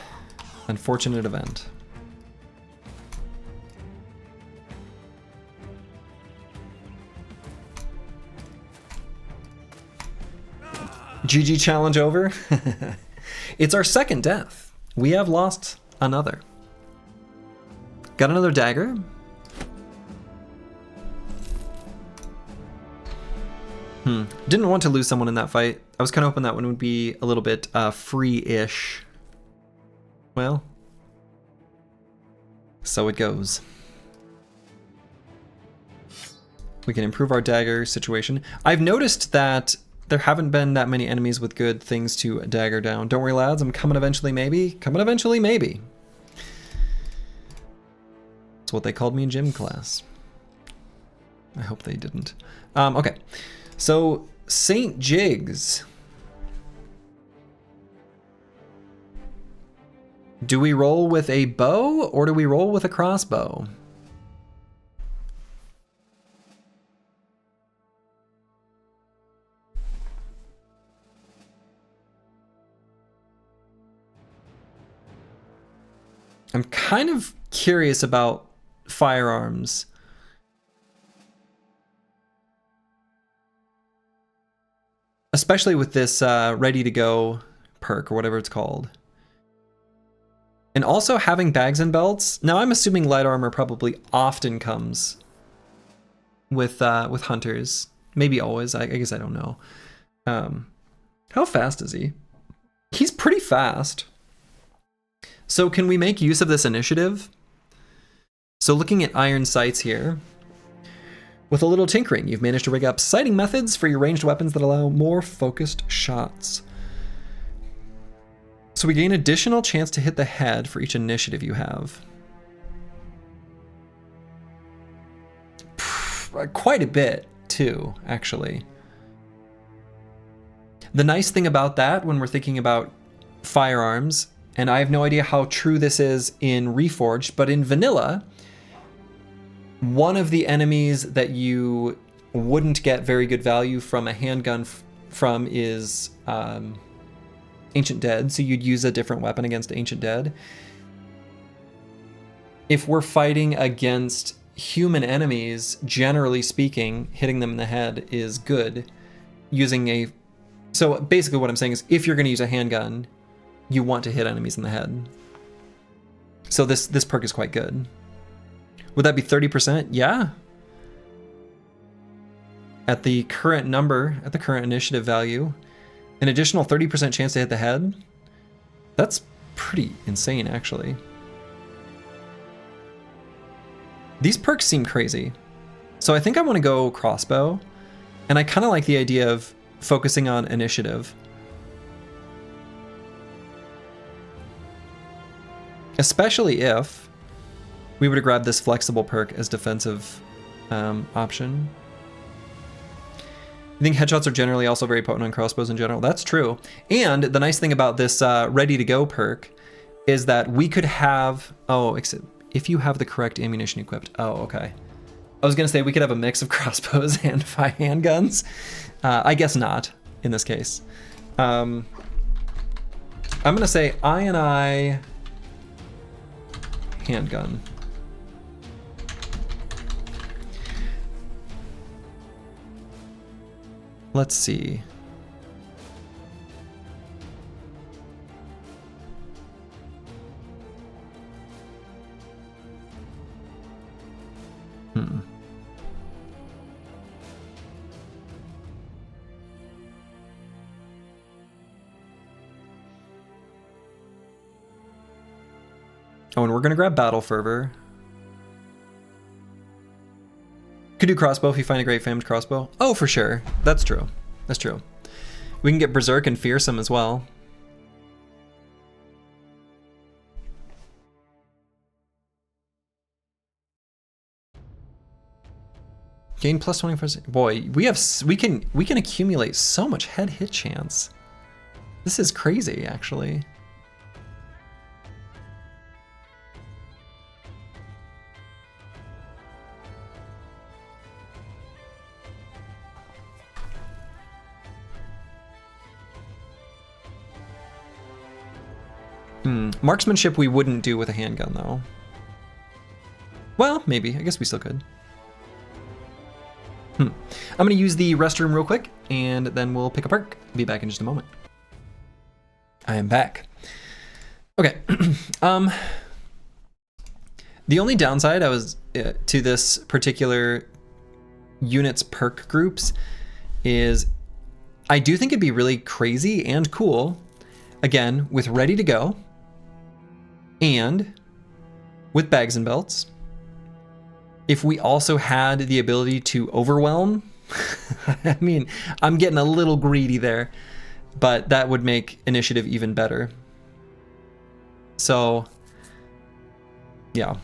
event. GG challenge over. It's our second death. We have lost another. Got another dagger. Didn't want to lose someone in that fight. I was kind of hoping that one would be a little bit free-ish. Well, so it goes. We can improve our dagger situation. I've noticed that there haven't been that many enemies with good things to dagger down. Don't worry, lads. I'm coming eventually, maybe. Coming eventually, maybe. That's what they called me in gym class. I hope they didn't. Okay. So, St. Jigs. Do we roll with a bow or do we roll with a crossbow? I'm kind of curious about firearms. Especially with this ready to go perk or whatever it's called. And also having bags and belts. Now I'm assuming light armor probably often comes with hunters. Maybe always. I guess I don't know. How fast is he? He's pretty fast. So can we make use of this initiative? So looking at iron sights here. With a little tinkering, you've managed to rig up sighting methods for your ranged weapons that allow more focused shots. So we gain additional chance to hit the head for each initiative you have. Quite a bit, too, actually. The nice thing about that, when we're thinking about firearms, and I have no idea how true this is in Reforged, but in vanilla, one of the enemies that you wouldn't get very good value from a handgun from is Ancient Dead, so you'd use a different weapon against Ancient Dead. If we're fighting against human enemies, generally speaking, hitting them in the head is good. So basically what I'm saying is, if you're going to use a handgun, you want to hit enemies in the head. So this perk is quite good. Would that be 30%? Yeah. At the current number, at the current initiative value, an additional 30% chance to hit the head. That's pretty insane, actually. These perks seem crazy. So I think I want to go crossbow. And I kind of like the idea of focusing on initiative. Especially if we would have grabbed this flexible perk as defensive option. I think headshots are generally also very potent on crossbows in general. That's true. And the nice thing about this ready to go perk is that we could have, except if you have the correct ammunition equipped. Oh, okay. I was gonna say we could have a mix of crossbows and handguns. I guess not in this case. I'm gonna say I handgun. Let's see. Oh, and we're going to grab Battle Fervor. Could do crossbow if you find a great famed crossbow. Oh, for sure. That's true. That's true. We can get Berserk and Fearsome as well. Gain plus 20%. Boy, we can accumulate so much head hit chance. This is crazy, actually. Marksmanship we wouldn't do with a handgun, though. Well, maybe. I guess we still could. I'm going to use the restroom real quick, and then we'll pick a perk. Be back in just a moment. I am back. Okay. The only downside to this particular unit's perk groups is I do think it'd be really crazy and cool, again, with Ready to Go and with Bags and Belts, if we also had the ability to overwhelm. I mean, I'm getting a little greedy there, but that would make initiative even better. So, yeah.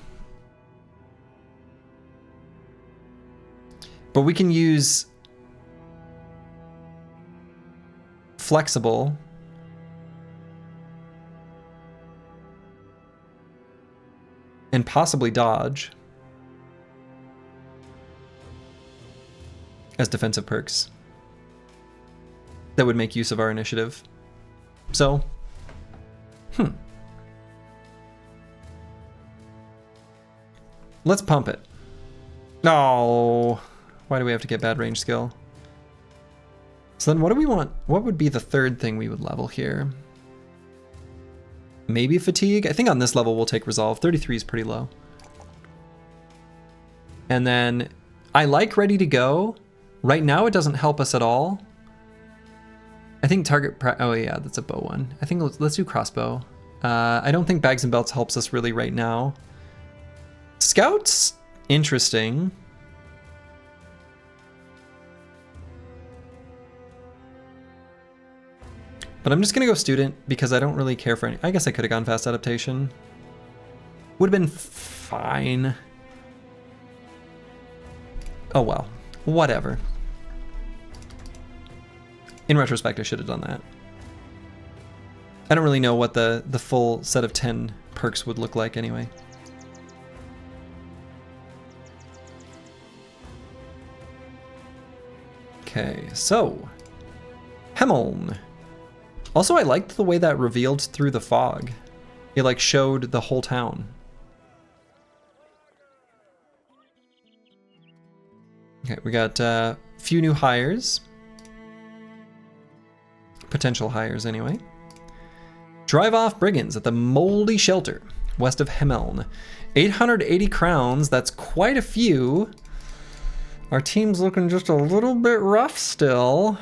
But we can use Flexible and possibly Dodge as defensive perks that would make use of our initiative. So, let's pump it. No, why do we have to get bad range skill? So then what do we want? What would be the third thing we would level here? Maybe fatigue? I think on this level we'll take resolve. 33 is pretty low. And then I like Ready to Go. Right now it doesn't help us at all. I think oh yeah, that's a bow one. I think let's do crossbow. I don't think Bags and Belts helps us really right now. Scout's interesting. But I'm just gonna go student because I don't really care for any. I guess I could have gone fast adaptation. Would have been fine. Oh well, whatever. In retrospect, I should have done that. I don't really know what the full set of 10 perks would look like anyway. Okay, so Hemmeln. Also, I liked the way that revealed through the fog. It like showed the whole town. Okay, we got a few new hires. Potential hires anyway. Drive off brigands at the Moldy Shelter, west of Hemmeln. 880 crowns, that's quite a few. Our team's looking just a little bit rough still.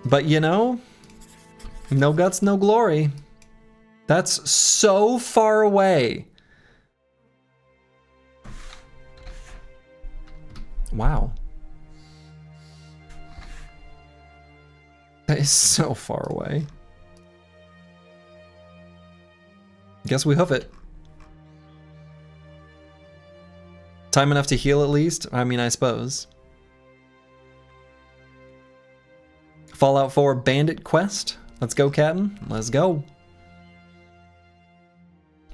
But you know, no guts, no glory. That's so far away. Wow. That is so far away. Guess we hoof it. Time enough to heal at least? I mean, I suppose. Fallout 4 Bandit Quest. Let's go, Captain. Let's go.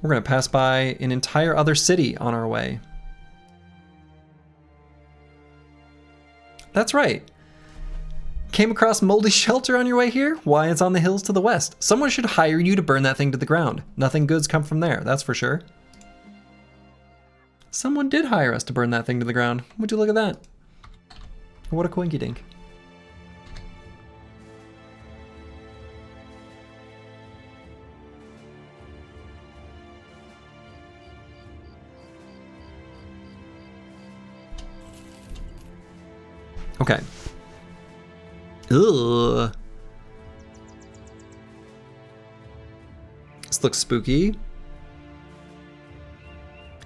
We're going to pass by an entire other city on our way. That's right. Came across Moldy Shelter on your way here? Why, it's on the hills to the west. Someone should hire you to burn that thing to the ground. Nothing good's come from there, that's for sure. Someone did hire us to burn that thing to the ground. Would you look at that? What a coinky dink. Okay. Ugh. This looks spooky.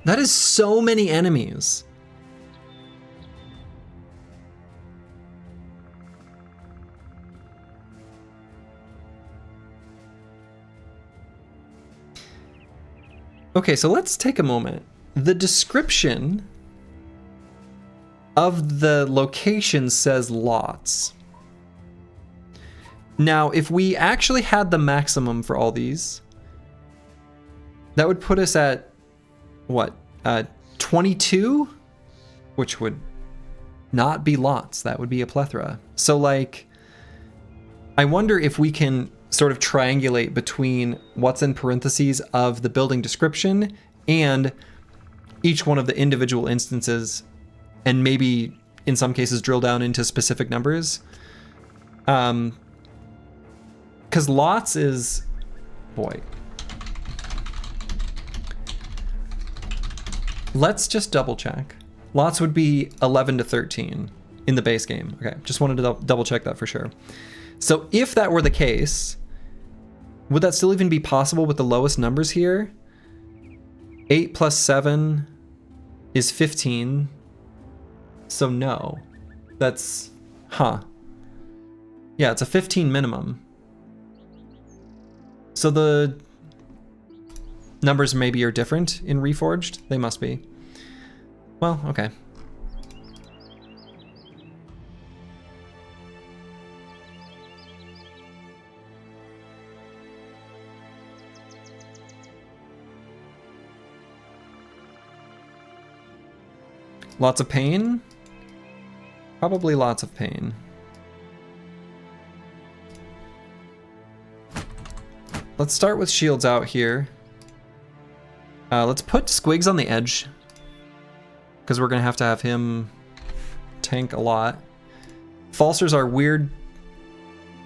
That is so many enemies. Okay, so let's take a moment. The description of the location says lots. Now, if we actually had the maximum for all these, that would put us at, what, 22? Which would not be lots, that would be a plethora. So, like, I wonder if we can sort of triangulate between what's in parentheses of the building description and each one of the individual instances, and maybe in some cases drill down into specific numbers. Because lots is, boy. Let's just double check. Lots would be 11 to 13 in the base game. Okay, just wanted to double check that for sure. So if that were the case, would that still even be possible with the lowest numbers here? 8 plus 7 is 15. So no. That's, yeah, it's a 15 minimum. So the numbers maybe are different in Reforged? They must be. Well, okay. Lots of pain? Probably lots of pain. Let's start with shields out here. Let's put Squigs on the edge, because we're going to have him tank a lot. Falsers are weird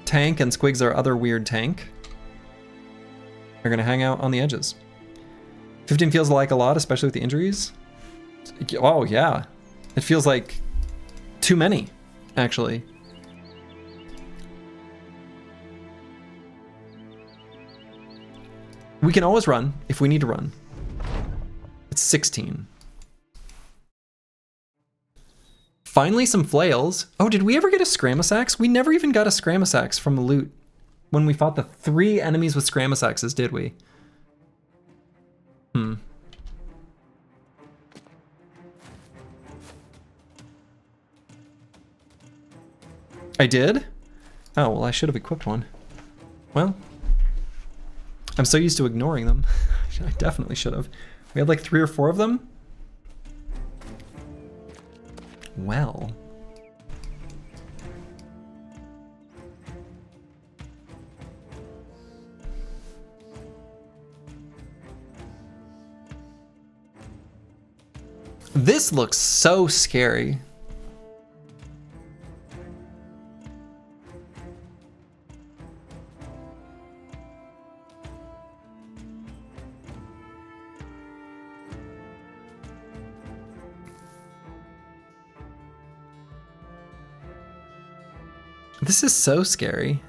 tank, and Squigs are other weird tank. They're going to hang out on the edges. 15 feels like a lot, especially with the injuries. Oh, yeah. It feels like too many, actually. We can always run if we need to run. It's 16. Finally, some flails. Oh, did we ever get a Scramasax? We never even got a Scramasax from the loot when we fought the 3 enemies with Scramasaxes, did we? I did? Oh, well, I should have equipped one. Well, I'm so used to ignoring them. I definitely should have. We had like 3 or 4 of them? Well. This looks so scary. This is so scary.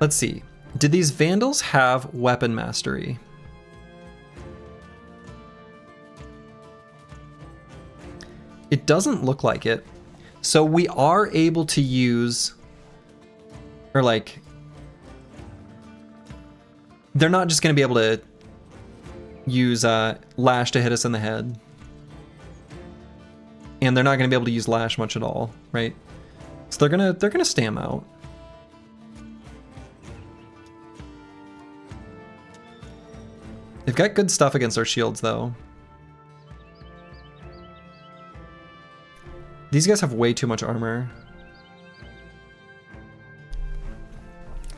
Let's see. Did these Vandals have weapon mastery? It doesn't look like it. So we are able to use, or like, they're not just going to be able to use Lash to hit us in the head. And they're not going to be able to use Lash much at all, right? So they're gonna stam out. They've got good stuff against our shields, though. These guys have way too much armor.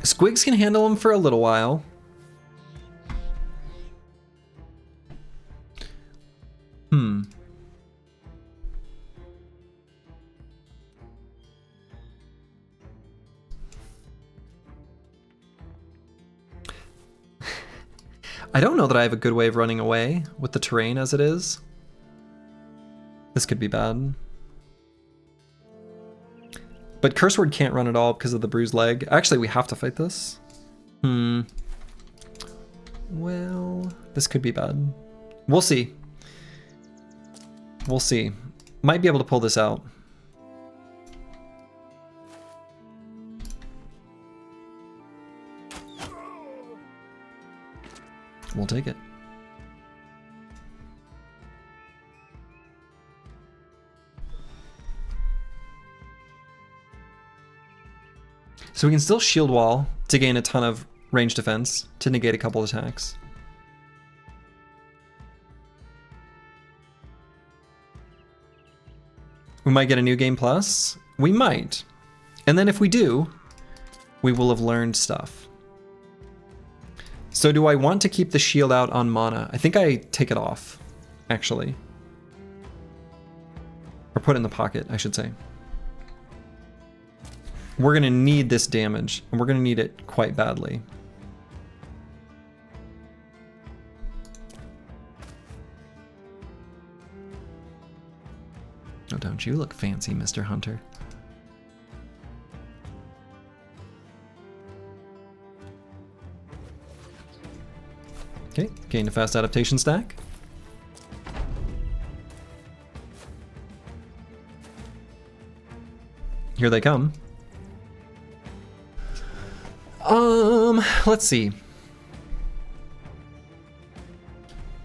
Squigs can handle them for a little while. I don't know that I have a good way of running away with the terrain as it is. This could be bad. But Curse Word can't run at all because of the bruised leg. Actually, we have to fight this. Well, this could be bad. We'll see. We'll see. Might be able to pull this out. We'll take it. So we can still shield wall to gain a ton of range defense to negate a couple attacks. We might get a new game plus. We might. And then if we do, we will have learned stuff. So do I want to keep the shield out on mana? I think I take it off, actually. Or put it in the pocket, I should say. We're going to need this damage, and we're going to need it quite badly. Oh, don't you look fancy, Mr. Hunter. Okay, gain a fast adaptation stack. Here they come. Let's see.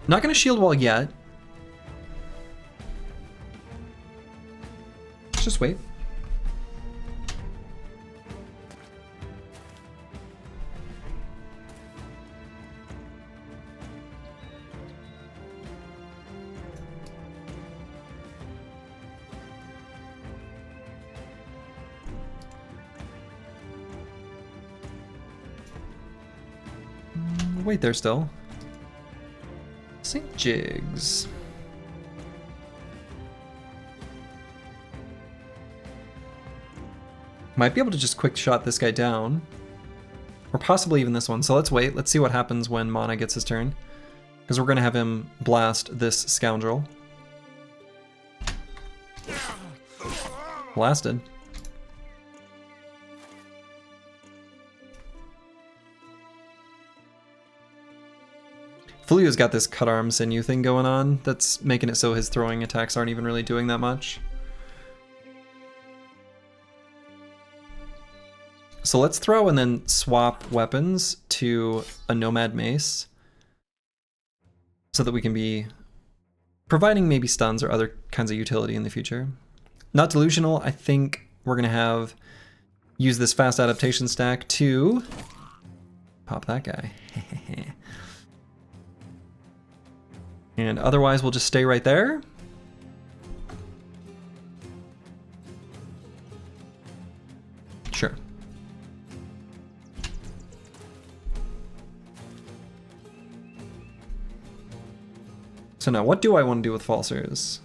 Not gonna shield wall yet. Let's just wait. Wait there still. St. Jigs. Might be able to just quick shot this guy down. Or possibly even this one. So let's wait. Let's see what happens when Mana gets his turn. Because we're going to have him blast this Scoundrel. Blasted. Fluo's got this cut arm sinew thing going on that's making it so his throwing attacks aren't even really doing that much. So let's throw and then swap weapons to a Nomad Mace so that we can be providing maybe stuns or other kinds of utility in the future. Not delusional, I think we're gonna use this fast adaptation stack to pop that guy. And otherwise, we'll just stay right there. Sure. So now, what do I want to do with Falsers?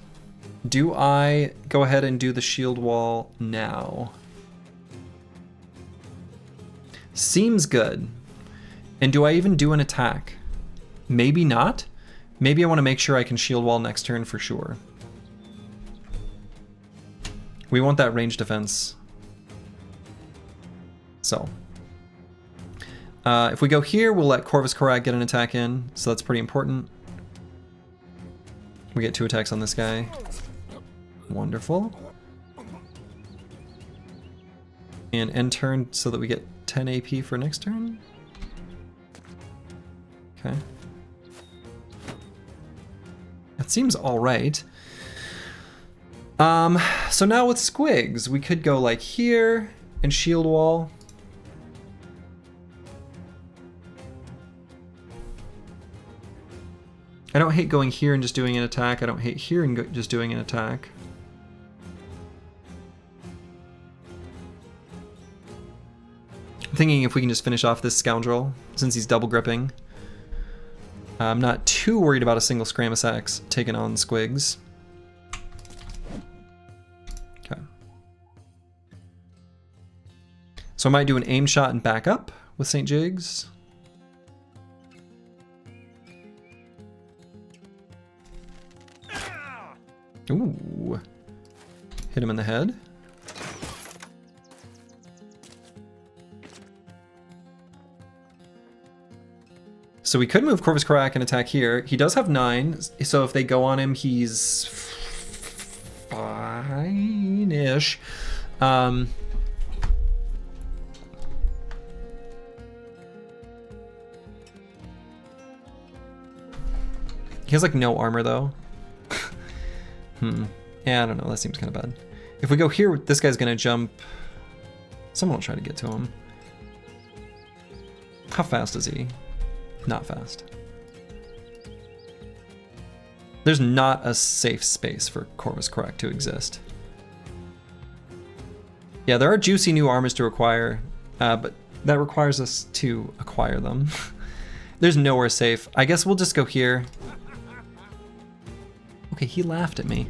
Do I go ahead and do the shield wall now? Seems good. And do I even do an attack? Maybe not. Maybe I want to make sure I can shield wall next turn for sure. We want that range defense. So. If we go here, we'll let Corvus Korak get an attack in, so that's pretty important. We get 2 attacks on this guy. Wonderful. And end turn so that we get 10 AP for next turn. Okay. That seems alright. So now with Squigs, we could go like here and shield wall. I don't hate going here and just doing an attack. I don't hate here and just doing an attack. I'm thinking if we can just finish off this Scoundrel, since he's double gripping. I'm not too worried about a single Scramus Axe taking on Squigs. Okay. So I might do an aim shot and back up with St. Jigs. Ooh. Hit him in the head. So we could move Corvus Korak and attack here. He does have 9, so if they go on him, he's fine-ish. He has like no armor though. Yeah, I don't know. That seems kind of bad. If we go here, this guy's gonna jump. Someone will try to get to him. How fast is he? Not fast. There's not a safe space for Corvus Korak to exist. Yeah, there are juicy new armors to acquire, but that requires us to acquire them. There's nowhere safe. I guess we'll just go here. Okay, he laughed at me.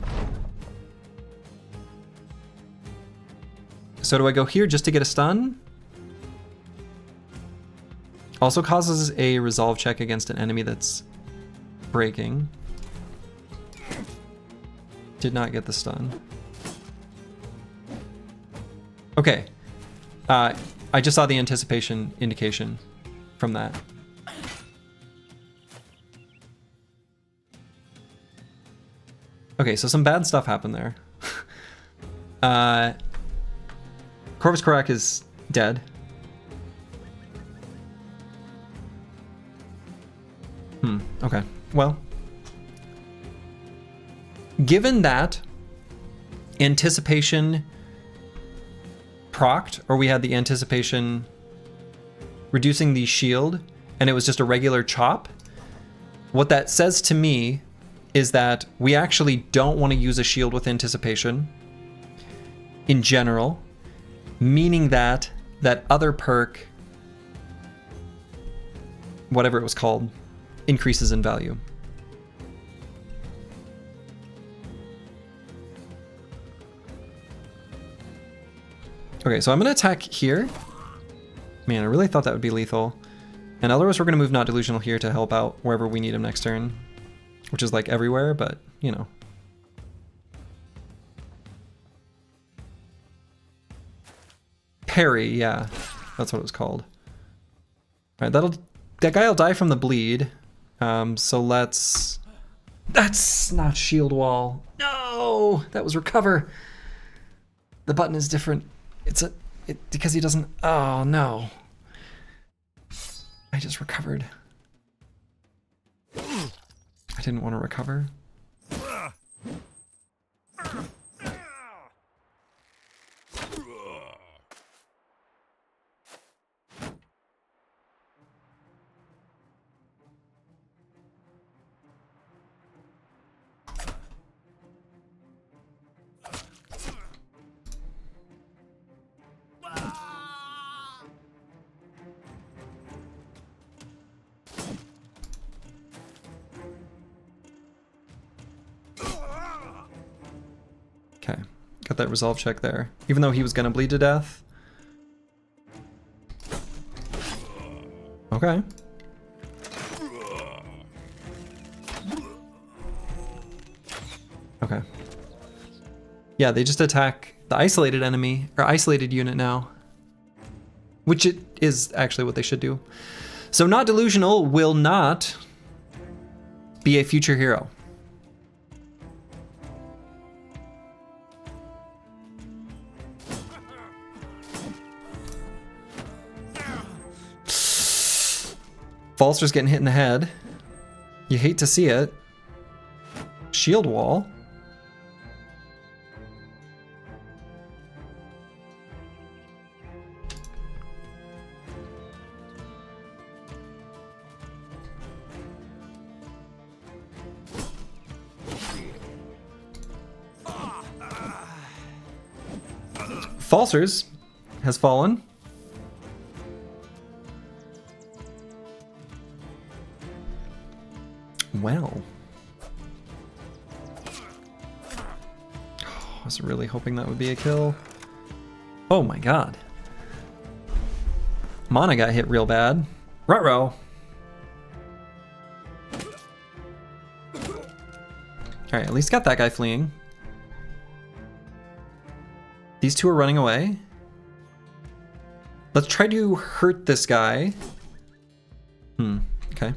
So do I go here just to get a stun? Also causes a resolve check against an enemy that's breaking. Did not get the stun. Okay. I just saw the anticipation indication from that. Okay, so some bad stuff happened there. Corvus Korak is dead. Okay. Well, given that anticipation procced, or we had the anticipation reducing the shield, and it was just a regular chop, what that says to me is that we actually don't want to use a shield with anticipation in general, meaning that that other perk, whatever it was called, increases in value. Okay, so I'm gonna attack here. Man, I really thought that would be lethal. And otherwise we're gonna move Not Delusional here to help out wherever we need him next turn. Which is like everywhere, but you know. Parry, yeah. That's what it was called. Alright, that guy'll die from the bleed. So let's... That's not shield wall. No! That was recover. The button is different. Because he doesn't... Oh, no. I just recovered. I didn't want to recover. Okay, got that resolve check there. Even though he was gonna bleed to death. Okay. Okay. Yeah, they just attack the isolated enemy, or isolated unit now. Which it is actually what they should do. So Not Delusional will not be a future hero. Falster's getting hit in the head. You hate to see it. Shield wall. Falsters has fallen. Well. I was really hoping that would be a kill. Oh my god. Mana got hit real bad. Ruh-roh. Alright, at least got that guy fleeing. These two are running away. Let's try to hurt this guy. Okay.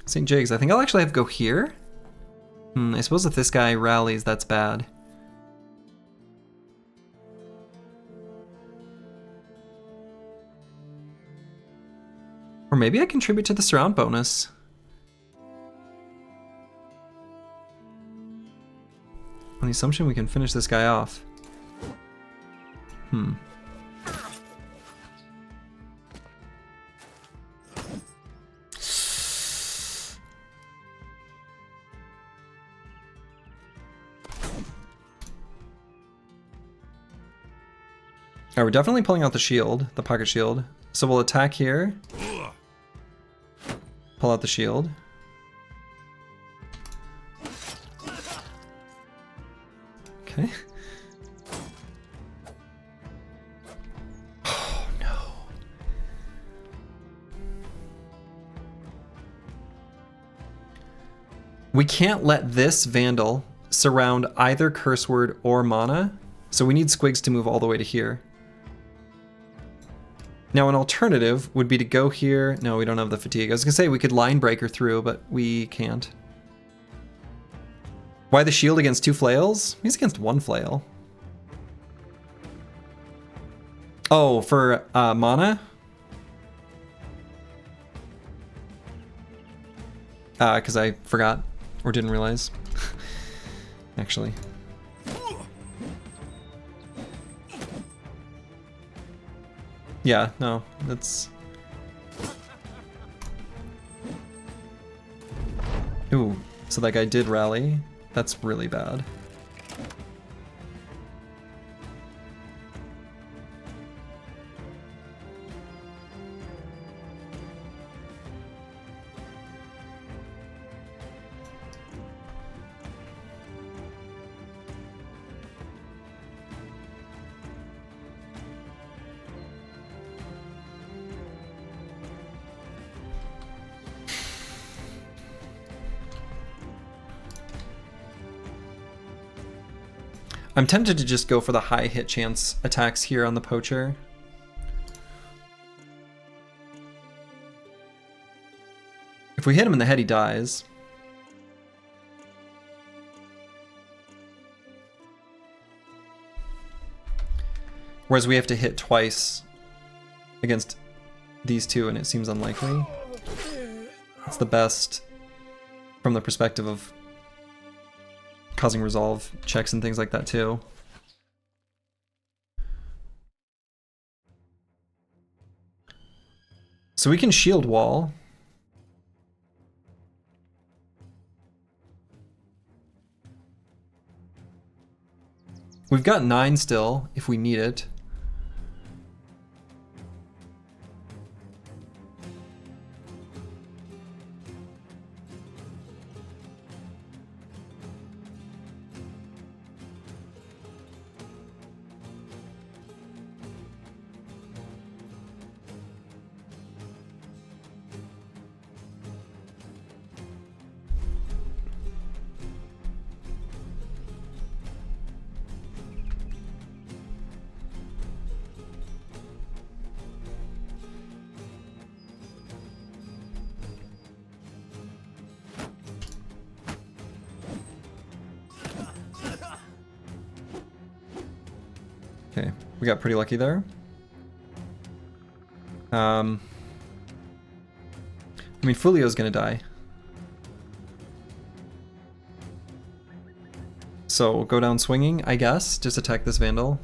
St. Jigs, I think I'll actually have to go here. I suppose if this guy rallies, that's bad. Or maybe I contribute to the surround bonus. On the assumption we can finish this guy off. Alright, we're definitely pulling out the shield, the pocket shield. So we'll attack here. Pull out the shield. Okay. Oh no. We can't let this Vandal surround either curse word or mana, so we need Squigs to move all the way to here. Now an alternative would be to go here. No, we don't have the fatigue. I was gonna say we could line breaker through, but we can't. Why the shield against 2 flails? He's against 1 flail. Oh, for mana? Because I forgot or didn't realize. Actually. Yeah, no, that's... Ooh, so that guy did rally. That's really bad. I'm tempted to just go for the high hit chance attacks here on the poacher. If we hit him in the head, he dies. Whereas we have to hit twice against these two, and it seems unlikely. It's the best from the perspective of causing resolve checks and things like that too. So we can shield wall. We've got 9 still if we need it. Okay, we got pretty lucky there. I mean, Fulio's gonna die. So we'll go down swinging, I guess. Just attack this Vandal.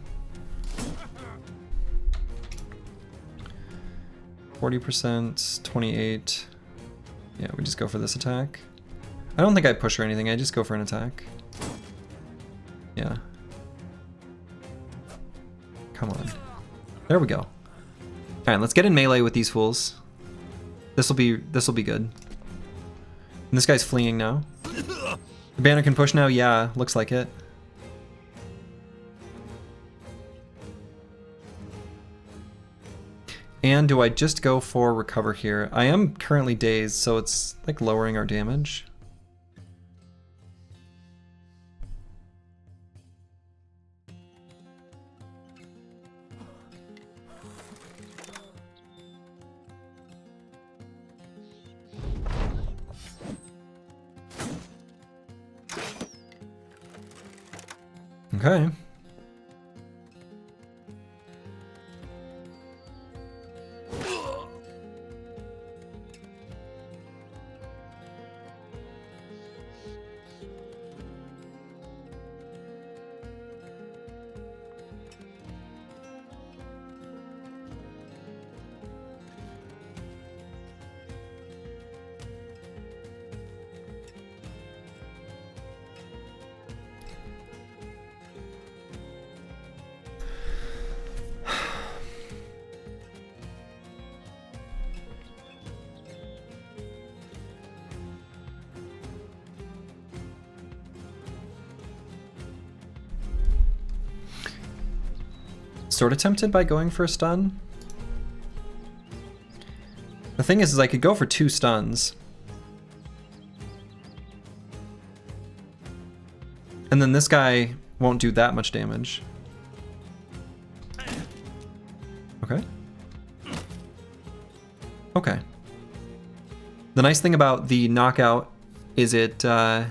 40%, 28. Yeah, we just go for this attack. I don't think I push or anything, I just go for an attack. Yeah. Come on. There we go. Alright, let's get in melee with these fools. This'll be good. And this guy's fleeing now. The banner can push now? Yeah, looks like it. And do I just go for recover here? I am currently dazed, so it's like lowering our damage. Okay. Sort of tempted by going for a stun. The thing is I could go for 2 stuns. And then this guy won't do that much damage. Okay. Okay. The nice thing about the knockout is it... Oh,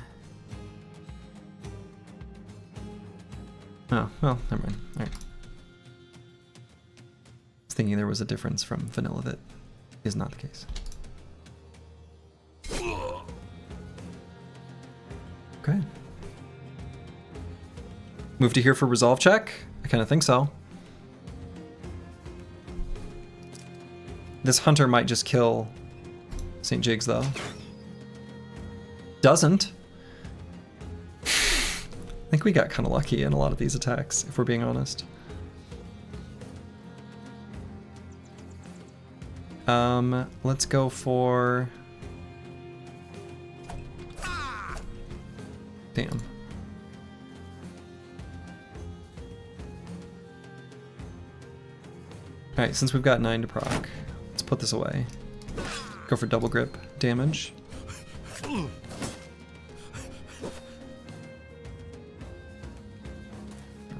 well, never mind. All right. Thinking there was a difference from vanilla that is not the case. Okay. Move to here for resolve check? I kind of think so. This hunter might just kill St. Jigs though. Doesn't. I think we got kind of lucky in a lot of these attacks, if we're being honest. Let's go for... Damn. Alright, since we've got 9 to proc, let's put this away. Go for double grip damage.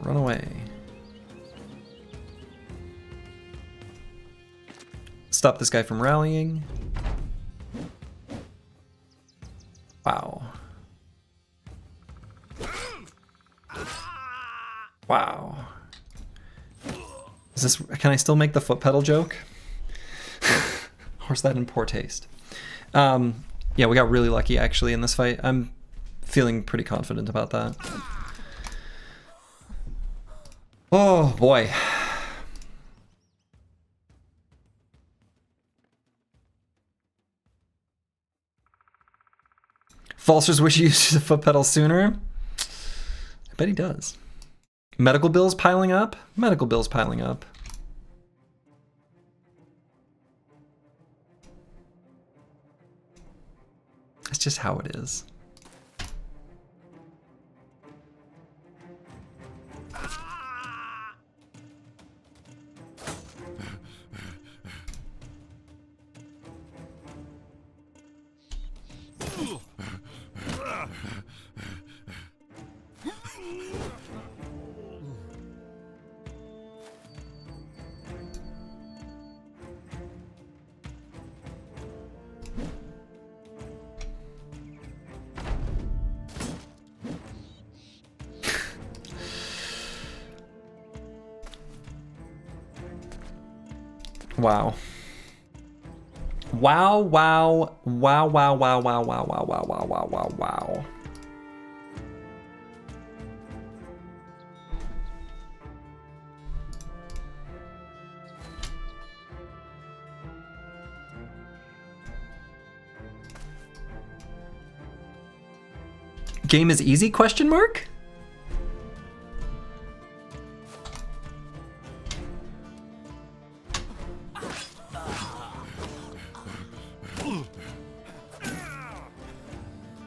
Run away. Stop this guy from rallying. Wow. Wow. Is this, can I still make the foot pedal joke? Or is that in poor taste? Yeah, we got really lucky actually in this fight. I'm feeling pretty confident about that. Oh boy. Falsters wish he used the foot pedal sooner. I bet he does. Medical bills piling up? Medical bills piling up. That's just how it is. Wow. Wow, wow, wow, wow, wow, wow, wow, wow, wow, wow, wow, wow, wow. Game is easy, question mark?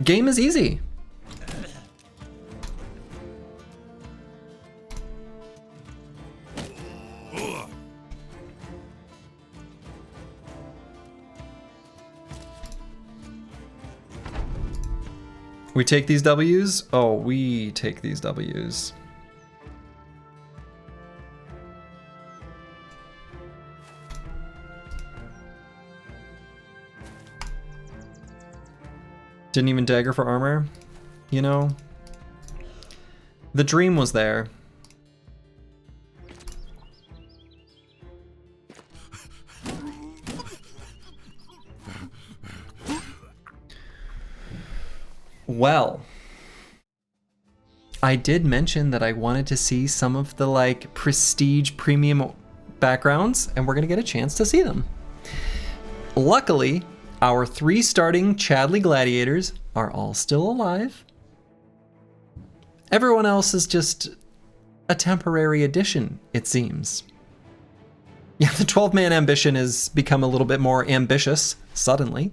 Game is easy. We take these W's? Oh, we take these W's. Didn't even dagger for armor, you know? The dream was there. Well, I did mention that I wanted to see some of the like prestige premium backgrounds, and we're gonna get a chance to see them. Luckily, our 3 starting Chadley Gladiators are all still alive. Everyone else is just a temporary addition, it seems. Yeah, the 12-man ambition has become a little bit more ambitious suddenly.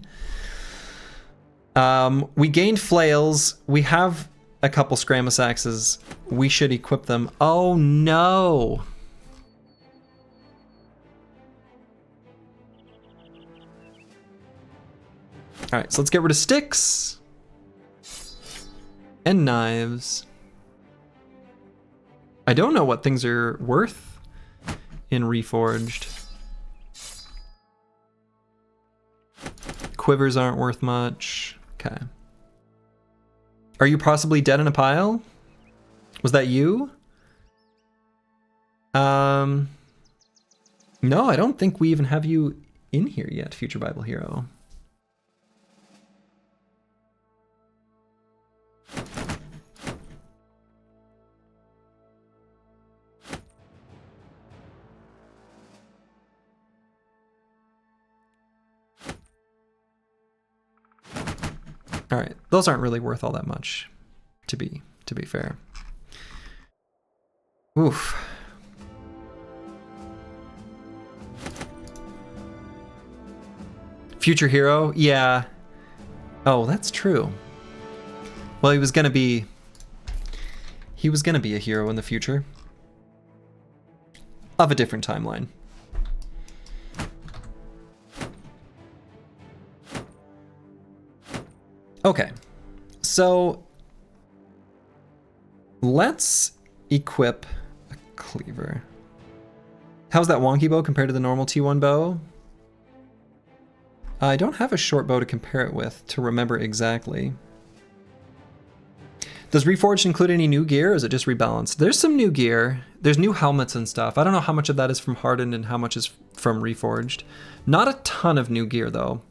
We gained flails. We have a couple Scramus axes. We should equip them. Oh no! Alright, so let's get rid of sticks. And knives. I don't know what things are worth in Reforged. Quivers aren't worth much. Okay. Are you possibly dead in a pile? Was that you? No, I don't think we even have you in here yet, Future Bible Hero. All right, those aren't really worth all that much, to be fair. Oof. Future hero, yeah. Oh, that's true. Well, he was gonna be a hero in the future of a different timeline. Okay, so let's equip a cleaver. How's that wonky bow compared to the normal T1 bow? I don't have a short bow to compare it with to remember exactly. Does Reforged include any new gear, or is it just rebalanced? There's some new gear. There's new helmets and stuff. I don't know how much of that is from Hardened and how much is from Reforged. Not a ton of new gear, though.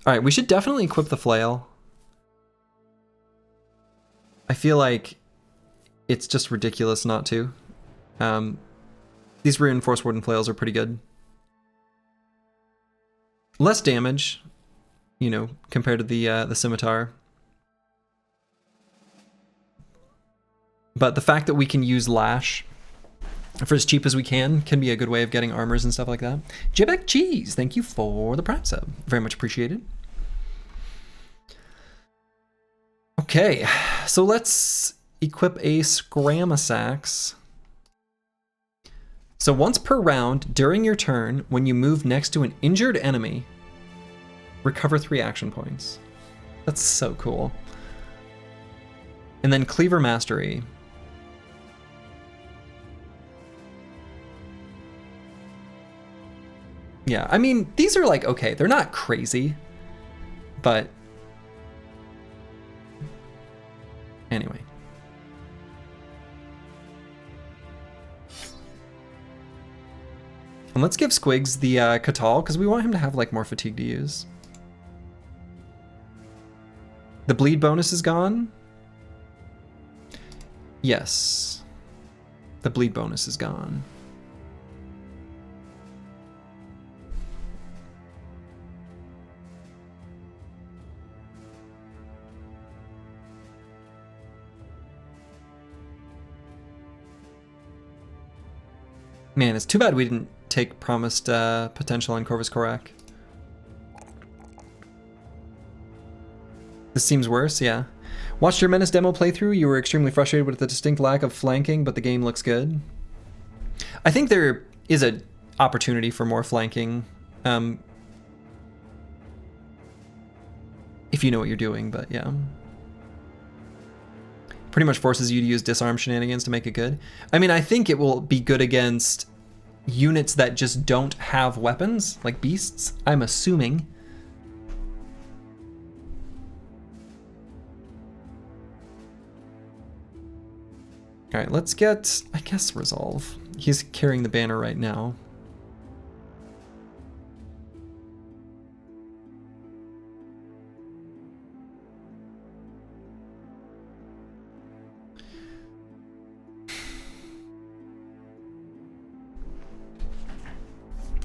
All right, we should definitely equip the flail. I feel like it's just ridiculous not to. These reinforced wooden flails are pretty good. Less damage, you know, compared to the scimitar. But the fact that we can use lash for as cheap as we can be a good way of getting armors and stuff like that. Jibek Cheese, thank you for the Prime sub. Very much appreciated. Okay, so let's equip a Scramus axe. So once per round, during your turn, when you move next to an injured enemy, recover 3 action points. That's so cool. And then Cleaver Mastery. Yeah, I mean, these are like, okay, they're not crazy, but anyway. And let's give Squigs the Catal, because we want him to have like more fatigue to use. The bleed bonus is gone? Yes. The bleed bonus is gone. Man, it's too bad we didn't take promised potential on Corvus Korak. This seems worse, yeah. Watched your Menace demo playthrough. You were extremely frustrated with the distinct lack of flanking, but the game looks good. I think there is an opportunity for more flanking. If you know what you're doing, but yeah. Pretty much forces you to use disarm shenanigans to make it good. I mean, I think it will be good against units that just don't have weapons, like beasts, I'm assuming. All right, let's get, I guess, Resolve. He's carrying the banner right now.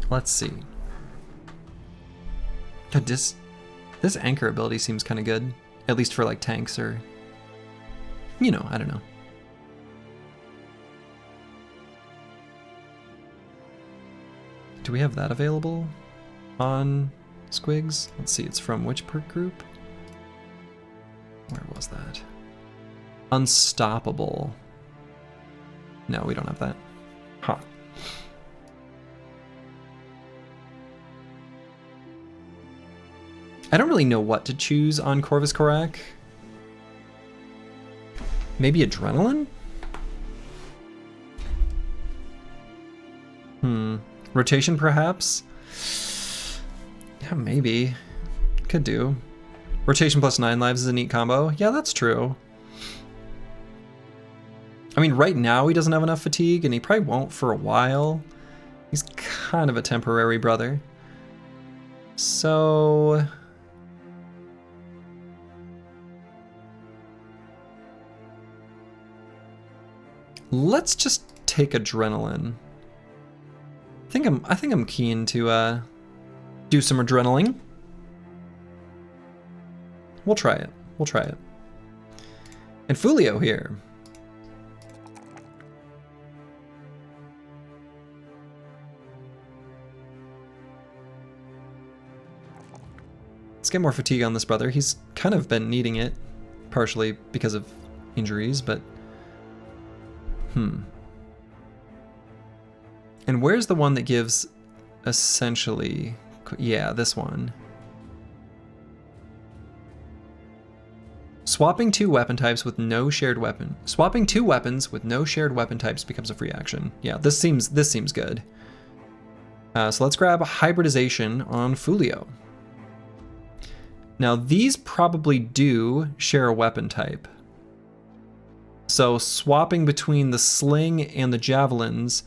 Let's see. God, this anchor ability seems kind of good, at least for like tanks or, you know, I don't know. Do we have that available on Squigs? Let's see, it's from which perk group? Where was that? Unstoppable. No, we don't have that. Huh. I don't really know what to choose on Corvus Korak. Maybe Adrenaline? Rotation, perhaps? Yeah, maybe. Could do. Rotation plus 9 lives is a neat combo. Yeah, that's true. I mean, right now he doesn't have enough fatigue, and he probably won't for a while. He's kind of a temporary brother. So... let's just take Adrenaline. I think I'm keen to do some adrenaline. We'll try it. We'll try it. And Fulio here. Let's get more fatigue on this brother. He's kind of been needing it, partially because of injuries, but And where's the one that gives essentially, yeah, this one. Swapping two weapon types with no shared weapon. Swapping two weapons with no shared weapon types becomes a free action. Yeah, this seems good. So let's grab hybridization on Fulio. Now these probably do share a weapon type. So swapping between the sling and the javelins,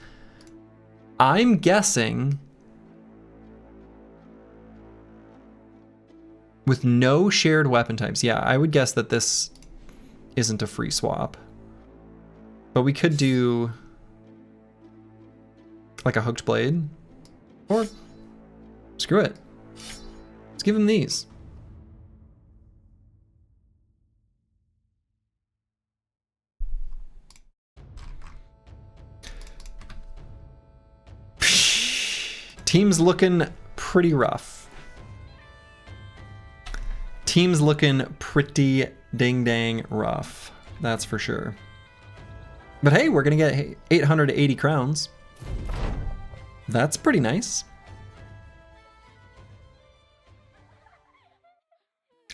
I'm guessing with no shared weapon types. Yeah, I would guess that this isn't a free swap. But we could do like a hooked blade, or screw it. Let's give him these. Team's looking pretty rough. Team's looking pretty ding-dang rough. That's for sure. But hey, we're gonna get 880 crowns. That's pretty nice.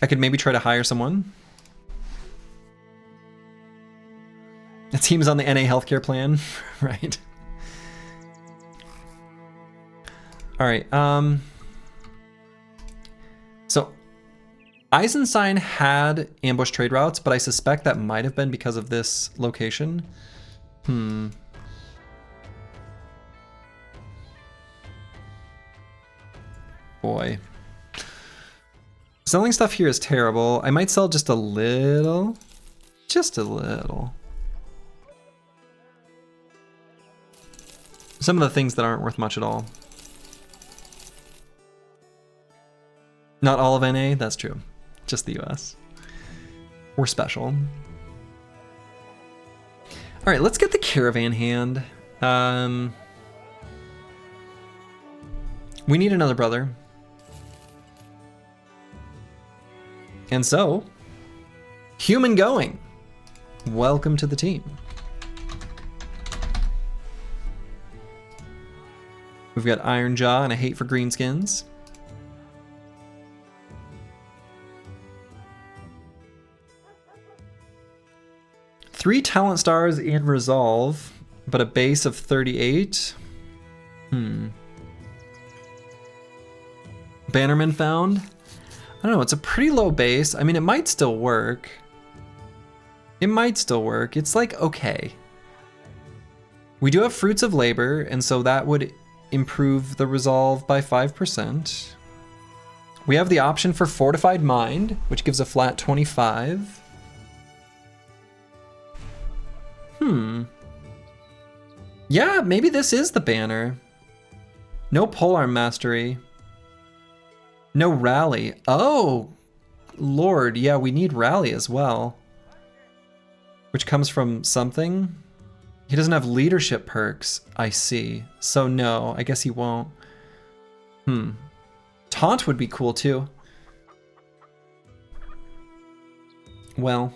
I could maybe try to hire someone. The team's on the NA healthcare plan, right? All right, so Eisenstein had ambush trade routes, but I suspect that might have been because of this location. Boy. Selling stuff here is terrible. I might sell just a little. Just a little. Some of the things that aren't worth much at all. Not all of NA, that's true. Just the US. We're special. All right, let's get the Caravan hand. We need another brother. And so, human going. Welcome to the team. We've got Iron Jaw and a hate for greenskins. Three talent stars in Resolve, but a base of 38. Bannerman found. I don't know, it's a pretty low base. I mean, it might still work. It might still work. It's like, okay. We do have Fruits of Labor, and so that would improve the resolve by 5%. We have the option for Fortified Mind, which gives a flat 25. Yeah, maybe this is the banner. No Polearm Mastery. No Rally. Oh, Lord, yeah, we need Rally as well. Which comes from something. He doesn't have leadership perks, I see. So no, I guess he won't. Taunt would be cool too. Well.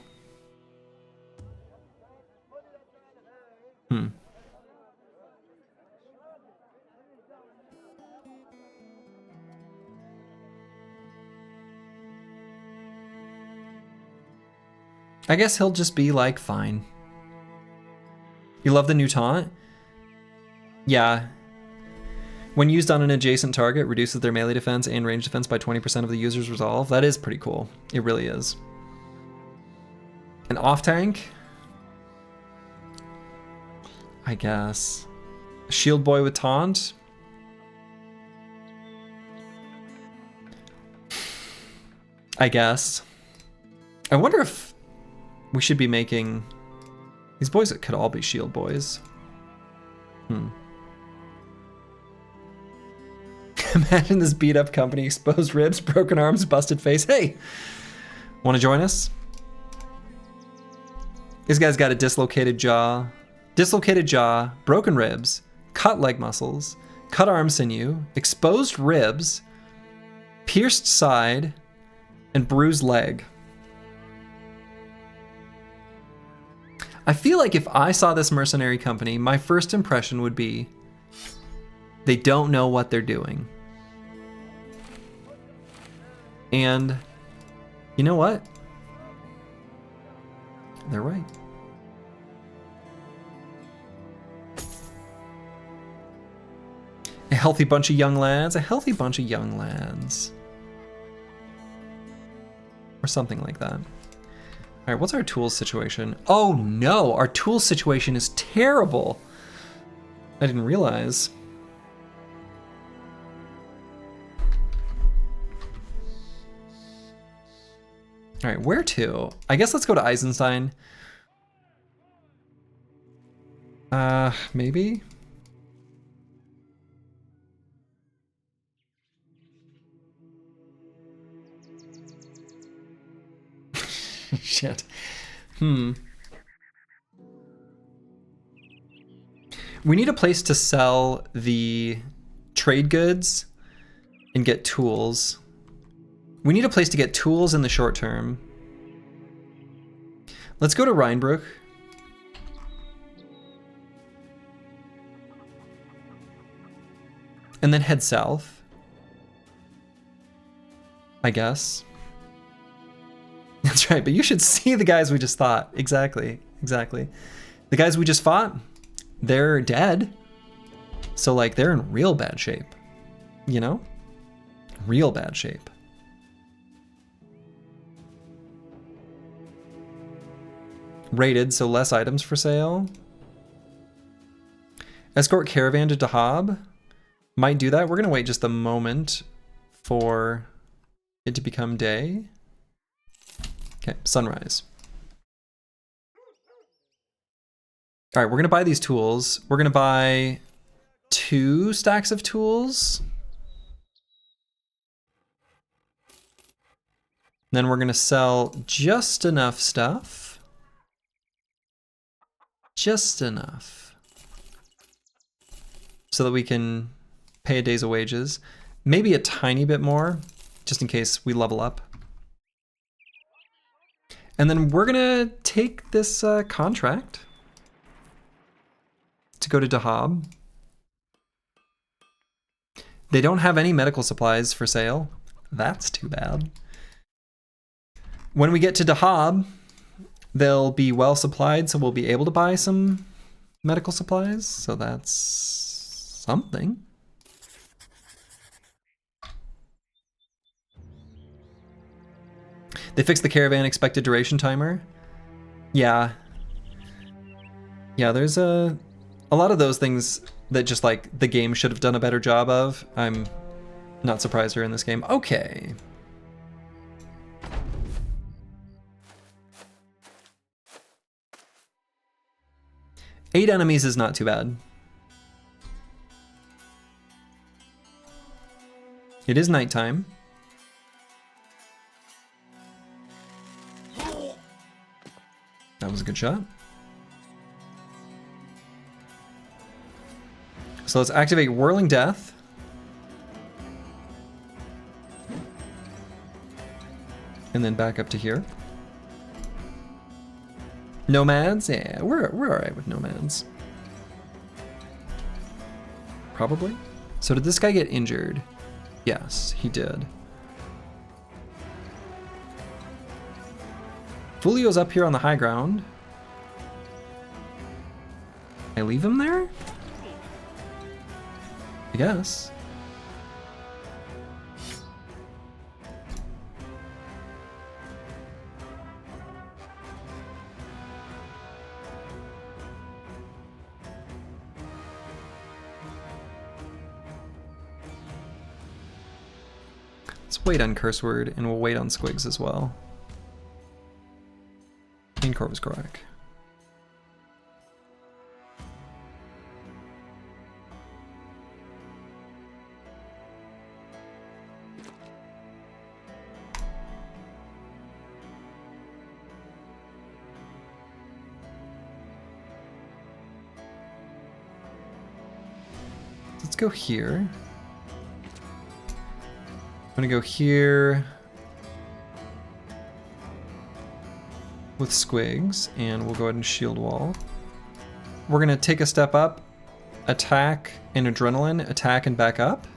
I guess he'll just be like, fine. You love the new taunt? Yeah. When used on an adjacent target, reduces their melee defense and range defense by 20% of the user's resolve. That is pretty cool. It really is. An off tank? I guess. Shield boy with taunt? I guess. I wonder if we should be making... These boys could all be shield boys. Imagine this beat up company, exposed ribs, broken arms, busted face. Hey, want to join us? This guy's got a dislocated jaw, broken ribs, cut leg muscles, cut arm sinew, exposed ribs, pierced side, and bruised leg. I feel like if I saw this mercenary company, my first impression would be they don't know what they're doing. And you know what? They're right. A healthy bunch of young lads, a healthy bunch of young lads. Or something like that. All right, what's our tools situation? Oh no, our tools situation is terrible. I didn't realize. All right, where to? I guess let's go to Eisenstein. Maybe? Shit. We need a place to sell the trade goods and get tools. We need a place to get tools in the short term. Let's go to Rinbrook. And then head south, I guess. That's right, but you should see the guys we just fought. Exactly. The guys we just fought, they're dead. So like they're in real bad shape, you know? Real bad shape. Rated, so less items for sale. Escort Caravan to Dah Hab. Might do that. We're gonna wait just a moment for it to become day. Okay, sunrise. All right, we're gonna buy these tools. We're gonna buy 2 stacks of tools. Then we're gonna sell just enough stuff. Just enough. So that we can pay a day's of wages. Maybe a tiny bit more, just in case we level up. And then we're gonna take this contract to go to Dah Hab. They don't have any medical supplies for sale. That's too bad. When we get to Dah Hab, they'll be well supplied, so we'll be able to buy some medical supplies. So that's something. They fixed the caravan expected duration timer. Yeah. Yeah, there's a A lot of those things that just like the game should have done a better job of, I'm not surprised are in this game. Okay. Eight enemies is not too bad. It is nighttime. That was a good shot. So let's activate Whirling Death. And then back up to here. Nomads? Yeah, we're alright with nomads. Probably. So did this guy get injured? Yes, he did. Fulio's up here on the high ground. I leave him there? I guess. Let's wait on Curse Word, and we'll wait on Squigs as well. And Corvus Korak. Let's go here. I'm gonna go here with Squigs, and we'll go ahead and shield wall. We're gonna take a step up, attack and adrenaline, attack and back up.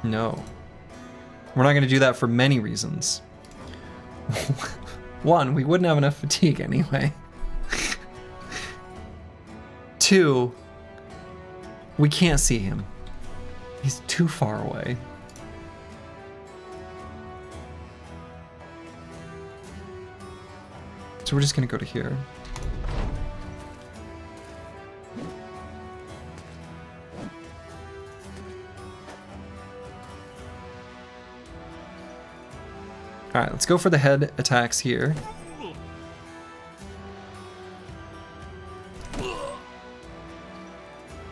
No. We're not gonna do that for many reasons. One, we wouldn't have enough fatigue anyway. Two, we can't see him. He's too far away. So we're just gonna go to here. All right, let's go for the head attacks here.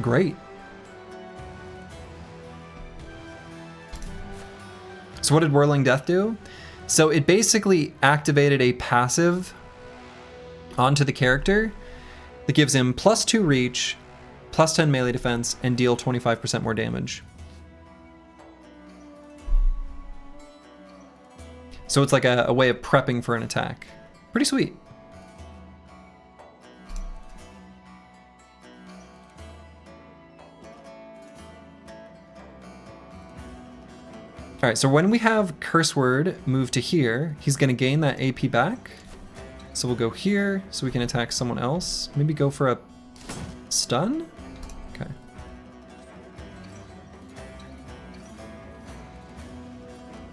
Great. So what did Whirling Death do? So it basically activated a passive onto the character that gives him +2 reach, +10 melee defense, and deal 25% more damage. So it's like a way of prepping for an attack. Pretty sweet. All right, so when we have Curse Word move to here, he's gonna gain that AP back. So we'll go here so we can attack someone else. Maybe go for a stun? Okay.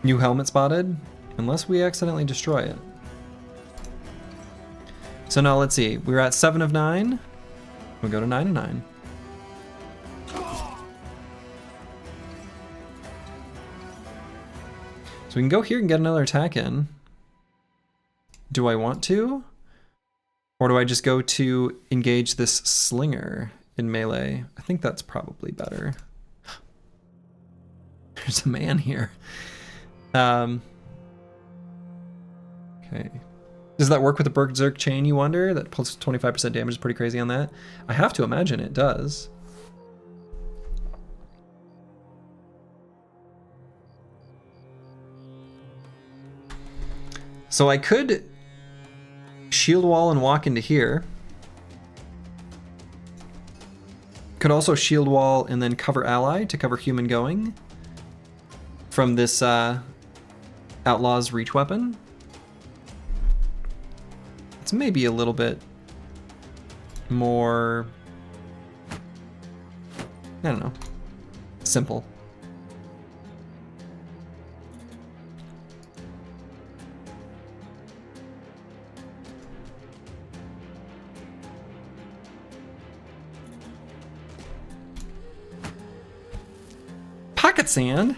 New helmet spotted, unless we accidentally destroy it. So now let's see, we're at 7 of 9. We'll go to 9 of 9. So we can go here and get another attack in. Do I want to? Or do I just go to engage this slinger in melee? I think that's probably better. There's a man here. Okay. Does that work with the Berserk chain, you wonder? That plus 25% damage is pretty crazy on that. I have to imagine it does. So I could shield wall and walk into here. Could also shield wall and then cover ally to cover human going from this outlaw's reach weapon. It's maybe a little bit more, I don't know, simple. Pocket sand?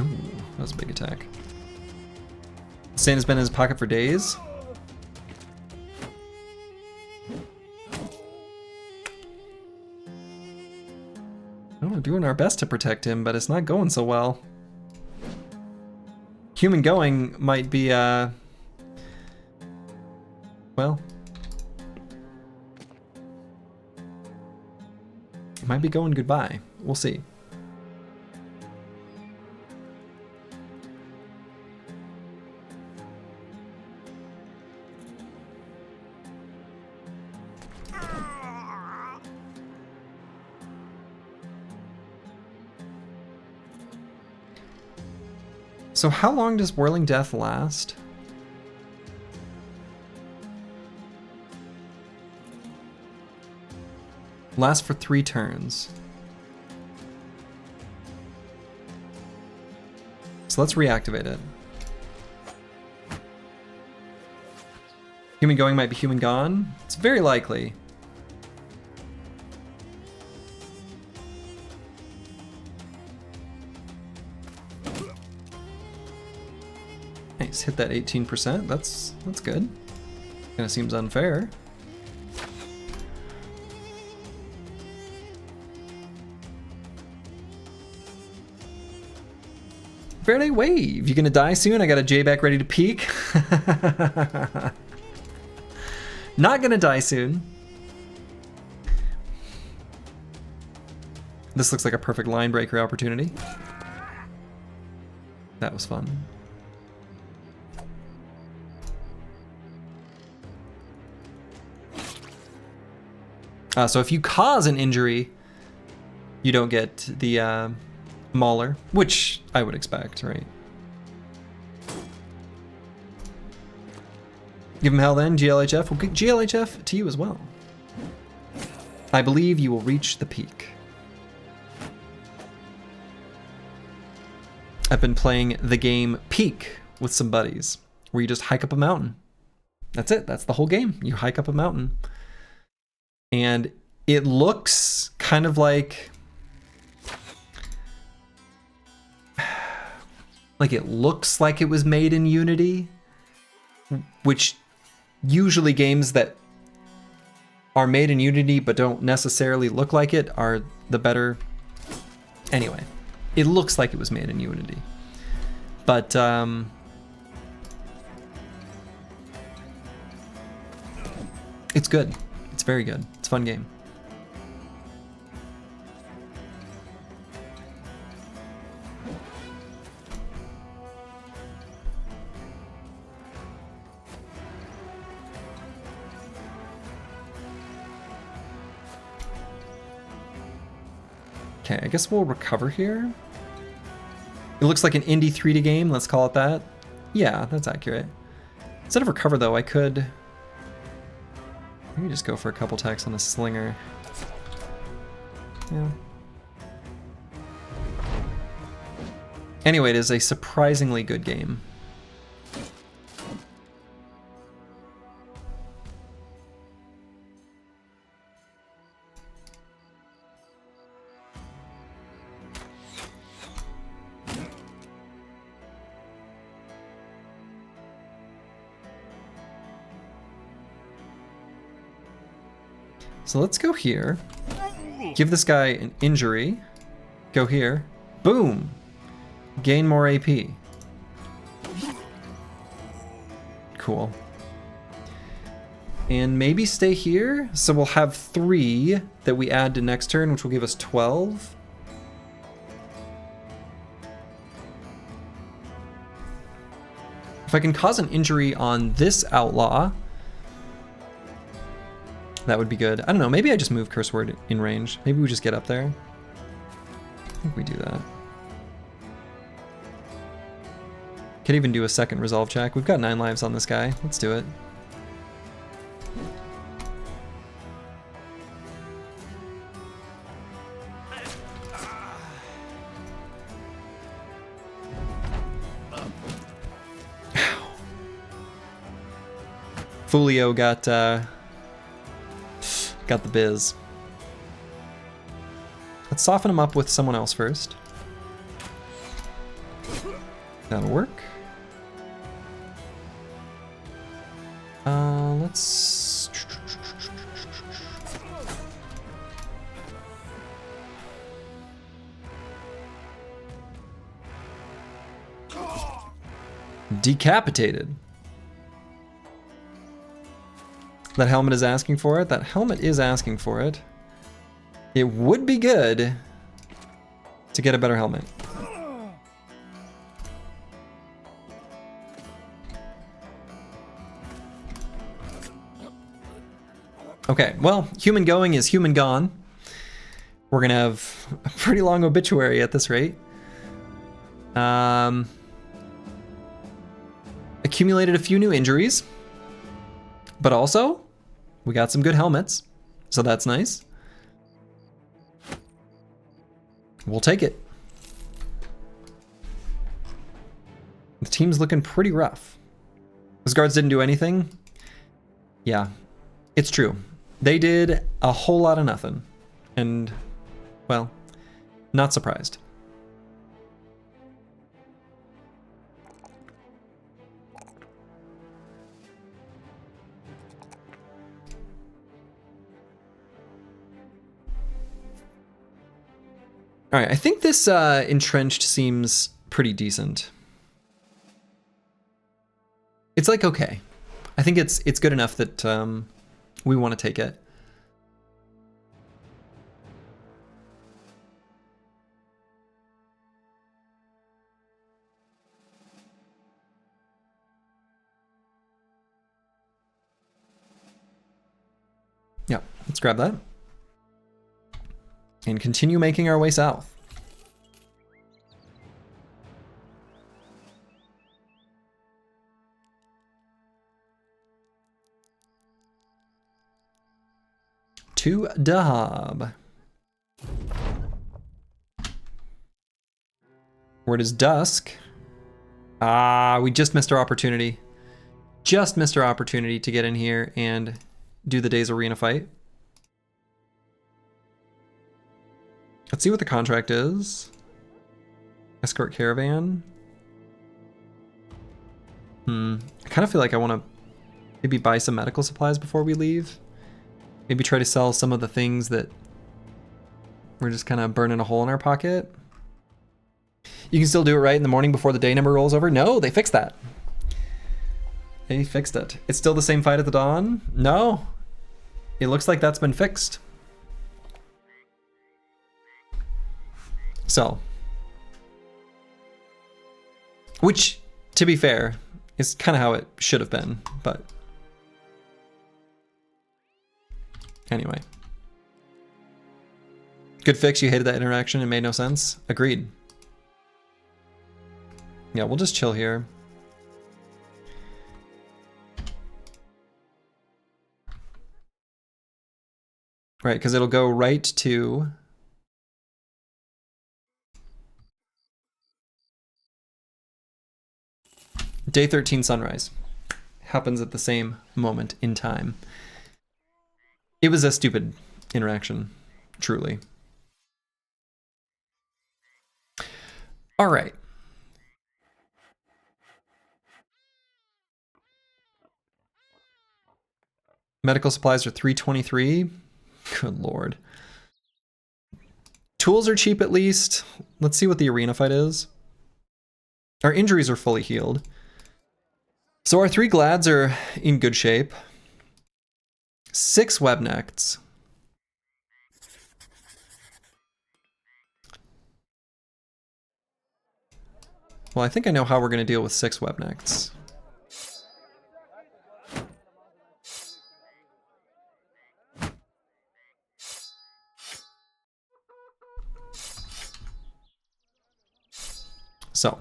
Ooh, that was a big attack. Sand has been in his pocket for days. We're doing our best to protect him, but it's not going so well. Human going might be, well, it might be going goodbye. We'll see. So how long does Whirling Death last? Lasts for 3 turns. So let's reactivate it. Human going might be human gone. It's very likely. Nice, hit that 18%. That's good. Kinda seems unfair. Verde Wave, you gonna die soon? I got a J-back ready to peek. Not gonna die soon. This looks like a perfect line breaker opportunity. That was fun. So if you cause an injury, you don't get the Mauler, which I would expect, right? Give him hell then, GLHF. We'll get GLHF to you as well. I believe you will reach the peak. I've been playing the game Peak with some buddies, where you just hike up a mountain. That's it, that's the whole game. You hike up a mountain. And it looks kind of like it looks like it was made in Unity, which usually games that are made in Unity but don't necessarily look like it are the better. Anyway, it looks like it was made in Unity, but it's good. It's very good. It's a fun game. Okay, I guess we'll recover here. It looks like an indie 3D game, let's call it that. Yeah, that's accurate. Instead of recover though, I could maybe just go for a couple attacks on a slinger. Yeah. Anyway, it is a surprisingly good game. So let's go here, give this guy an injury, go here, boom, gain more AP. Cool. And maybe stay here, so we'll have 3 that we add to next turn, which will give us 12. If I can cause an injury on this outlaw, that would be good. I don't know, maybe I just move Curse Word in range. Maybe we just get up there. I think we do that. Could even do a second resolve check. We've got 9 lives on this guy. Let's do it. Fulio got the biz. Let's soften him up with someone else first. That'll work. Let's... Decapitated. That helmet is asking for it. That helmet is asking for it. It would be good to get a better helmet. Okay, well, human going is human gone. We're gonna have a pretty long obituary at this rate. Accumulated a few new injuries, but also we got some good helmets, so that's nice. We'll take it. The team's looking pretty rough. Those guards didn't do anything. Yeah, it's true. They did a whole lot of nothing. And, well, not surprised. All right, I think this entrenched seems pretty decent. It's like okay. I think it's good enough that we want to take it. Yeah, let's grab that. And continue making our way south. To Dah Hab. Word is dusk. Ah, we just missed our opportunity. Just missed our opportunity to get in here and do the day's arena fight. Let's see what the contract is. Escort Caravan. I kind of feel like I want to maybe buy some medical supplies before we leave. Maybe try to sell some of the things that we're just kind of burning a hole in our pocket. You can still do it right in the morning before the day number rolls over. No, they fixed that. They fixed it. It's still the same fight at the dawn? No. It looks like that's been fixed. So, which, to be fair, is kind of how it should have been, but anyway. Good fix, you hated that interaction, it made no sense. Agreed. Yeah, we'll just chill here. Right, because it'll go right to... Day 13 sunrise. Happens at the same moment in time. It was a stupid interaction, truly. All right. Medical supplies are $323. Good lord. Tools are cheap at least. Let's see what the arena fight is. Our injuries are fully healed. So our 3 glads are in good shape. 6 webnects. Well, I think I know how we're going to deal with 6 webnects. So,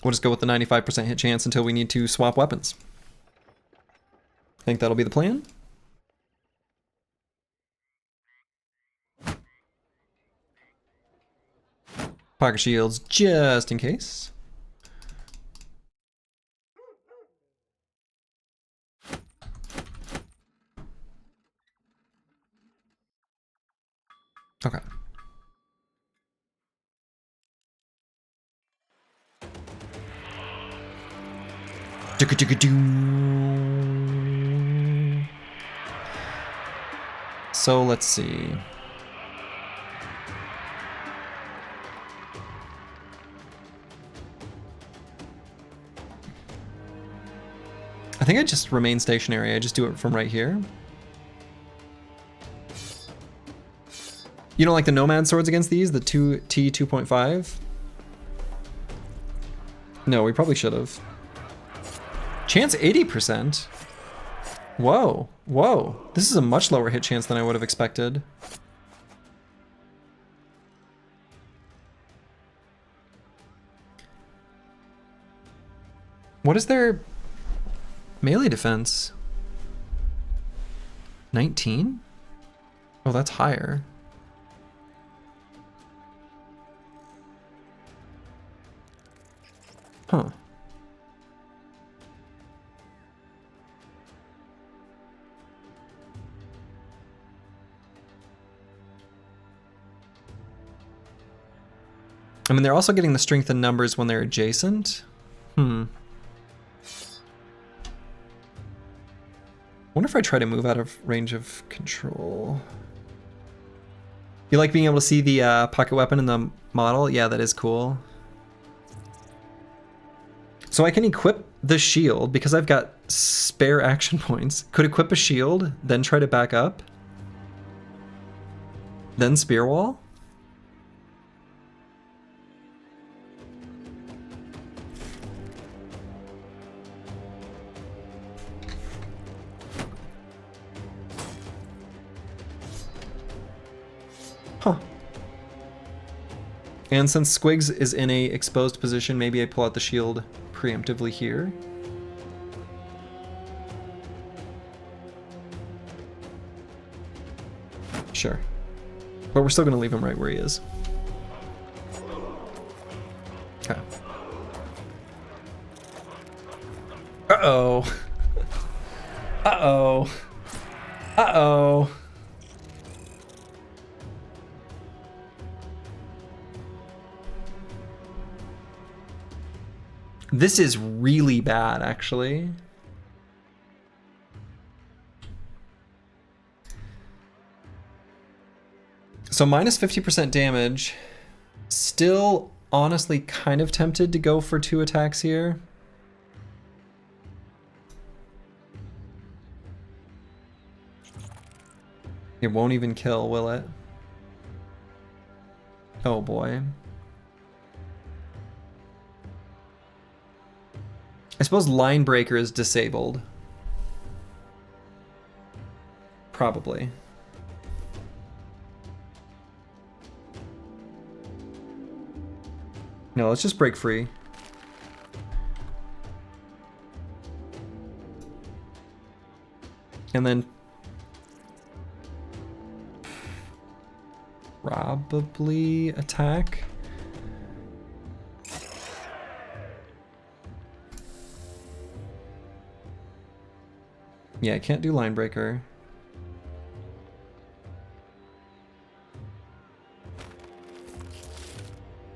we'll just go with the 95% hit chance until we need to swap weapons. I think that'll be the plan. Pocket shields just in case. Okay. So let's see. I think I just remain stationary. I just do it from right here. You don't like the Nomad swords against these? The T 2.5? No, we probably should have. Chance 80%? Whoa, whoa. This is a much lower hit chance than I would have expected. What is their melee defense? 19? Oh, that's higher. Huh. I mean, they're also getting the strength in numbers when they're adjacent. Wonder if I try to move out of range of control. You like being able to see the pocket weapon in the model? Yeah, that is cool. So I can equip the shield because I've got spare action points. Could equip a shield, then try to back up. Then spear wall. Huh. And since Squigs is in a exposed position, maybe I pull out the shield preemptively here. Sure. But we're still gonna leave him right where he is. Okay. Uh-oh. Uh-oh. Uh-oh. This is really bad, actually. So minus 50% damage. Still honestly kind of tempted to go for 2 attacks here. It won't even kill, will it? Oh boy. I suppose Line Breaker is disabled. Probably. No, let's just break free. And then probably attack. Yeah, I can't do Line Breaker.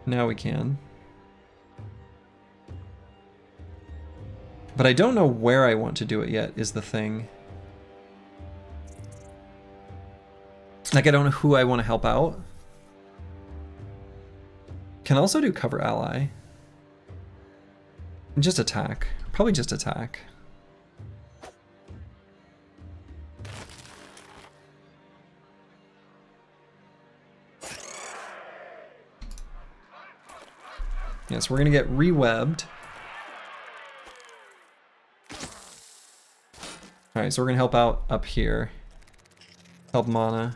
Now we can. But I don't know where I want to do it yet, is the thing. Like, I don't know who I want to help out. Can also do cover ally. And just attack. Probably just attack. Yes, we're gonna get re-webbed. Alright, so we're gonna help out up here. Help mana.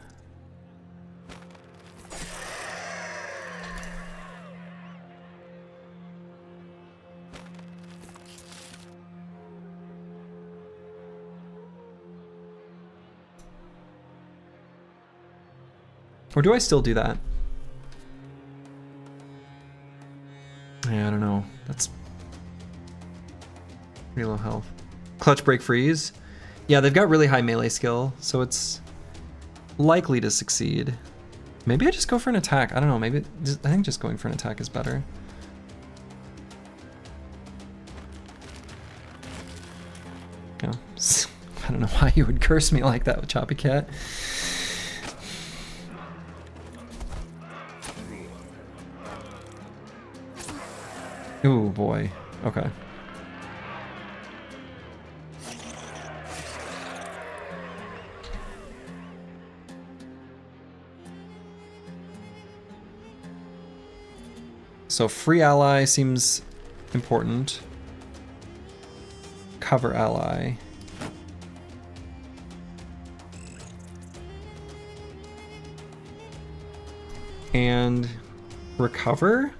Or do I still do that? Yeah, I don't know. That's pretty low health. Clutch, break, freeze. Yeah, they've got really high melee skill, so it's likely to succeed. Maybe I just go for an attack. I don't know. Maybe I think just going for an attack is better. Yeah. I don't know why you would curse me like that with Choppy Cat. Ooh, boy. Okay. So free ally seems important. Cover ally. And recover?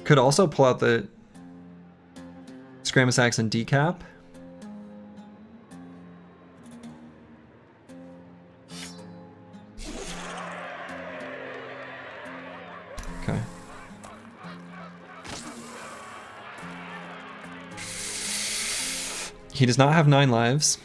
Could also pull out the Scramus Axe and decap. Okay. He does not have 9 lives.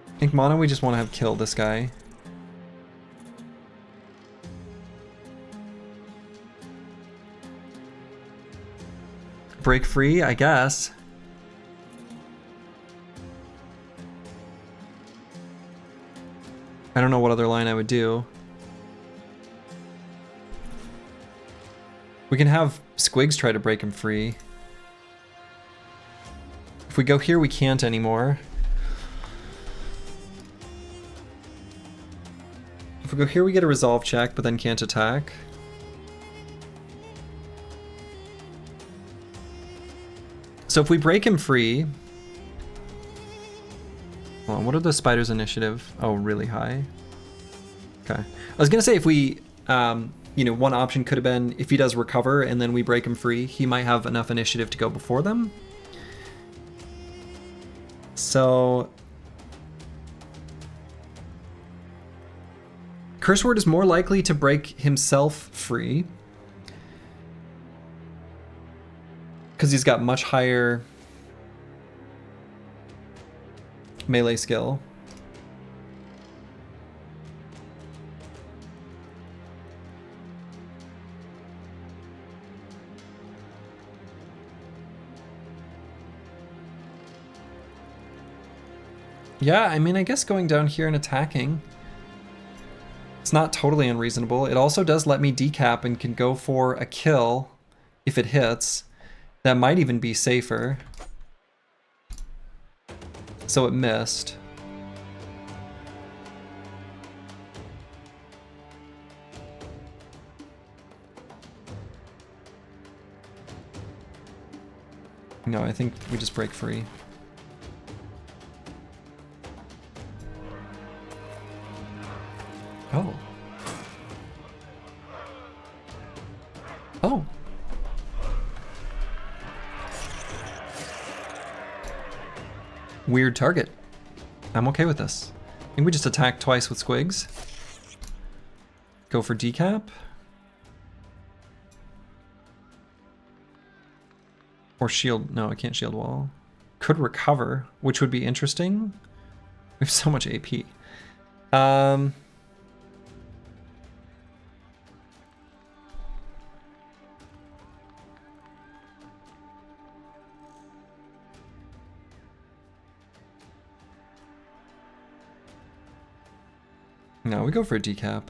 I think mono we just want to have killed this guy. Break free, I guess. I don't know what other line I would do. We can have Squigs try to break him free. If we go here, we can't anymore. If we go here, we get a resolve check, but then can't attack. So if we break him free... Hold on, what are the spider's initiative? Oh, really high. Okay. I was gonna say if we, you know, one option could have been if he does recover and then we break him free, he might have enough initiative to go before them. So... Curse Word is more likely to break himself free because he's got much higher melee skill. Yeah, I mean, I guess going down here and attacking, it's not totally unreasonable. It also does let me decap and can go for a kill if it hits. That might even be safer. So it missed. No, I think we just break free. Oh. Oh. Weird target. I'm okay with this. I think we just attack twice with Squigs. Go for decap. Or shield. No, I can't shield wall. Could recover, which would be interesting. We have so much AP. No, we go for a decap.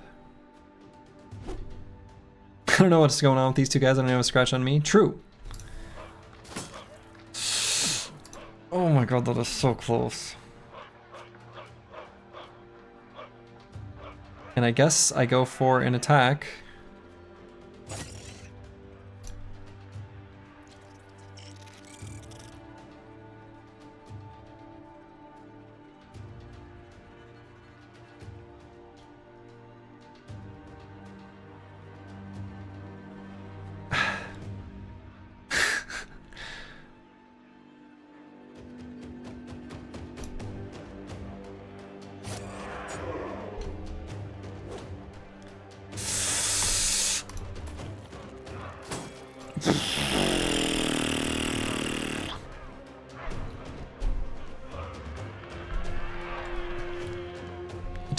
I don't know what's going on with these two guys. I don't have a scratch on me. True. Oh my god, that is so close. And I guess I go for an attack.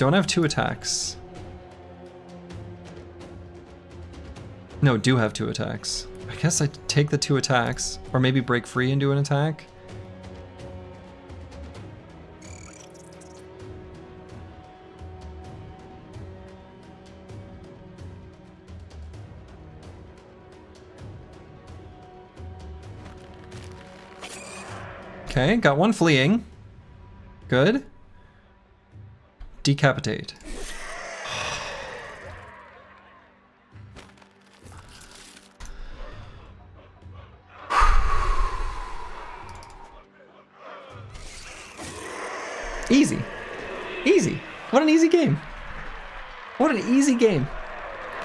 don't have 2 attacks. No, do have 2 attacks. I guess I take the 2 attacks, or maybe break free and do an attack. Okay, got 1 fleeing. Good. Decapitate. Easy. Easy. What an easy game. What an easy game.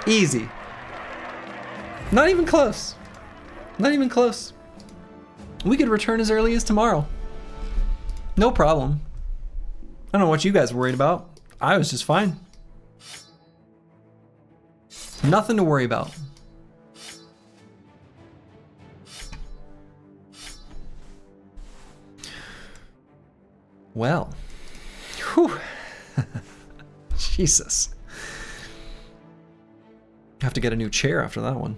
Easy. Not even close. Not even close. We could return as early as tomorrow. No problem. I don't know what you guys were worried about. I was just fine. Nothing to worry about. Well. Whew. Jesus. Have to get a new chair after that one.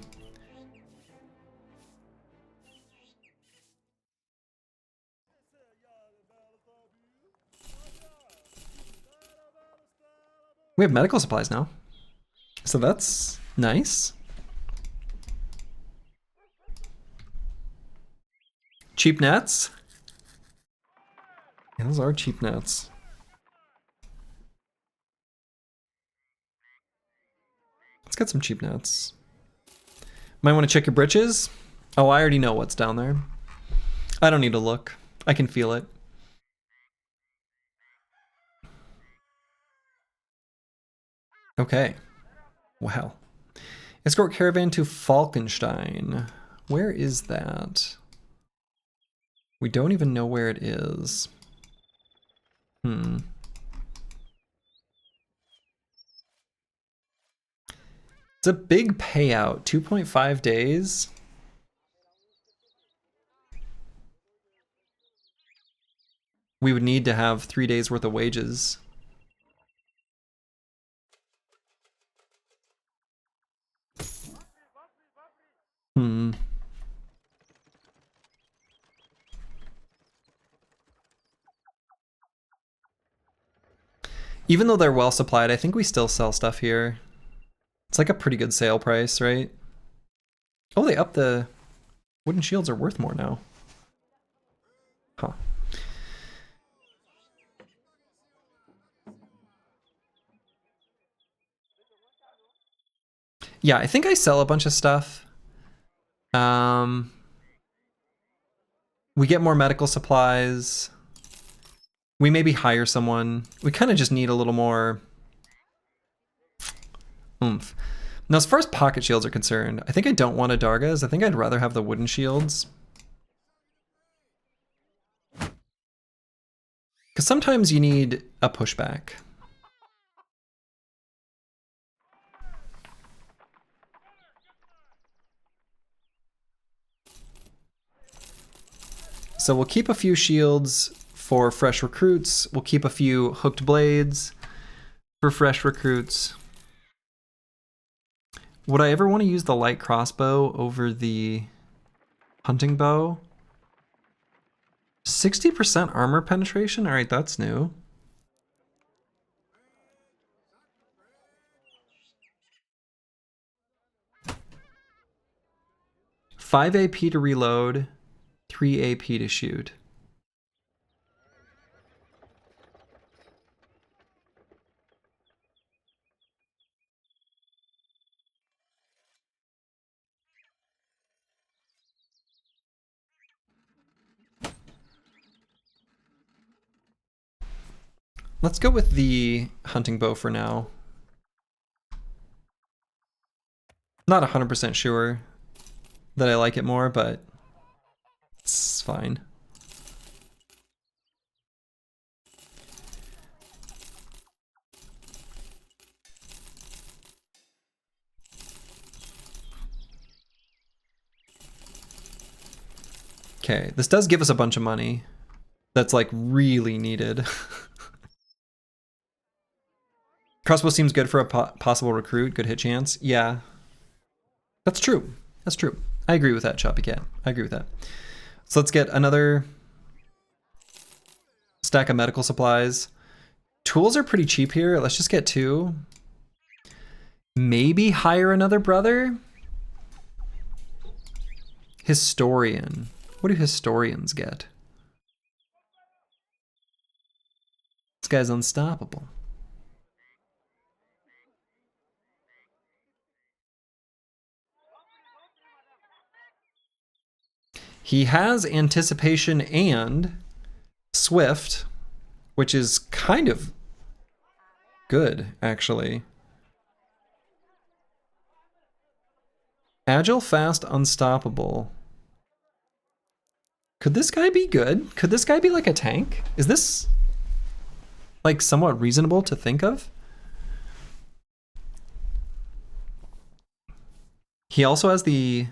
We have medical supplies now, so that's nice. Cheap nets. Yeah, those are cheap nets. Let's get some cheap nets. Might want to check your britches. Oh, I already know what's down there. I don't need to look. I can feel it. Okay. Wow. Escort caravan to Falkenstein. Where is that? We don't even know where it is. It's a big payout. 2.5 days. We would need to have 3 days worth of wages. Even though they're well supplied, I think we still sell stuff here. It's like a pretty good sale price, right? Oh, they upped the wooden shields are worth more now. Huh. Yeah, I think I sell a bunch of stuff. We get more medical supplies. We maybe hire someone. We kind of just need a little more oomph. Now, as far as pocket shields are concerned, I think I don't want Adargas. I think I'd rather have the wooden shields. Because sometimes you need a pushback. So we'll keep a few shields for fresh recruits. We'll keep a few hooked blades for fresh recruits. Would I ever want to use the light crossbow over the hunting bow? 60% armor penetration? All right, that's new. $5 AP to reload, 3 AP to shoot. Let's go with the hunting bow for now. Not 100% sure that I like it more, but it's fine. Okay, this does give us a bunch of money that's like really needed. Crossbow seems good for a possible recruit. Good hit chance. Yeah. That's true. That's true. I agree with that, Choppy Cat. I agree with that. So let's get another stack of medical supplies. Tools are pretty cheap here. Let's just get 2. Maybe hire another brother? Historian. What do historians get? This guy's unstoppable. He has anticipation and swift, which is kind of good, actually. Agile, fast, unstoppable. Could this guy be good? Could this guy be like a tank? Is this like somewhat reasonable to think of? He also has the...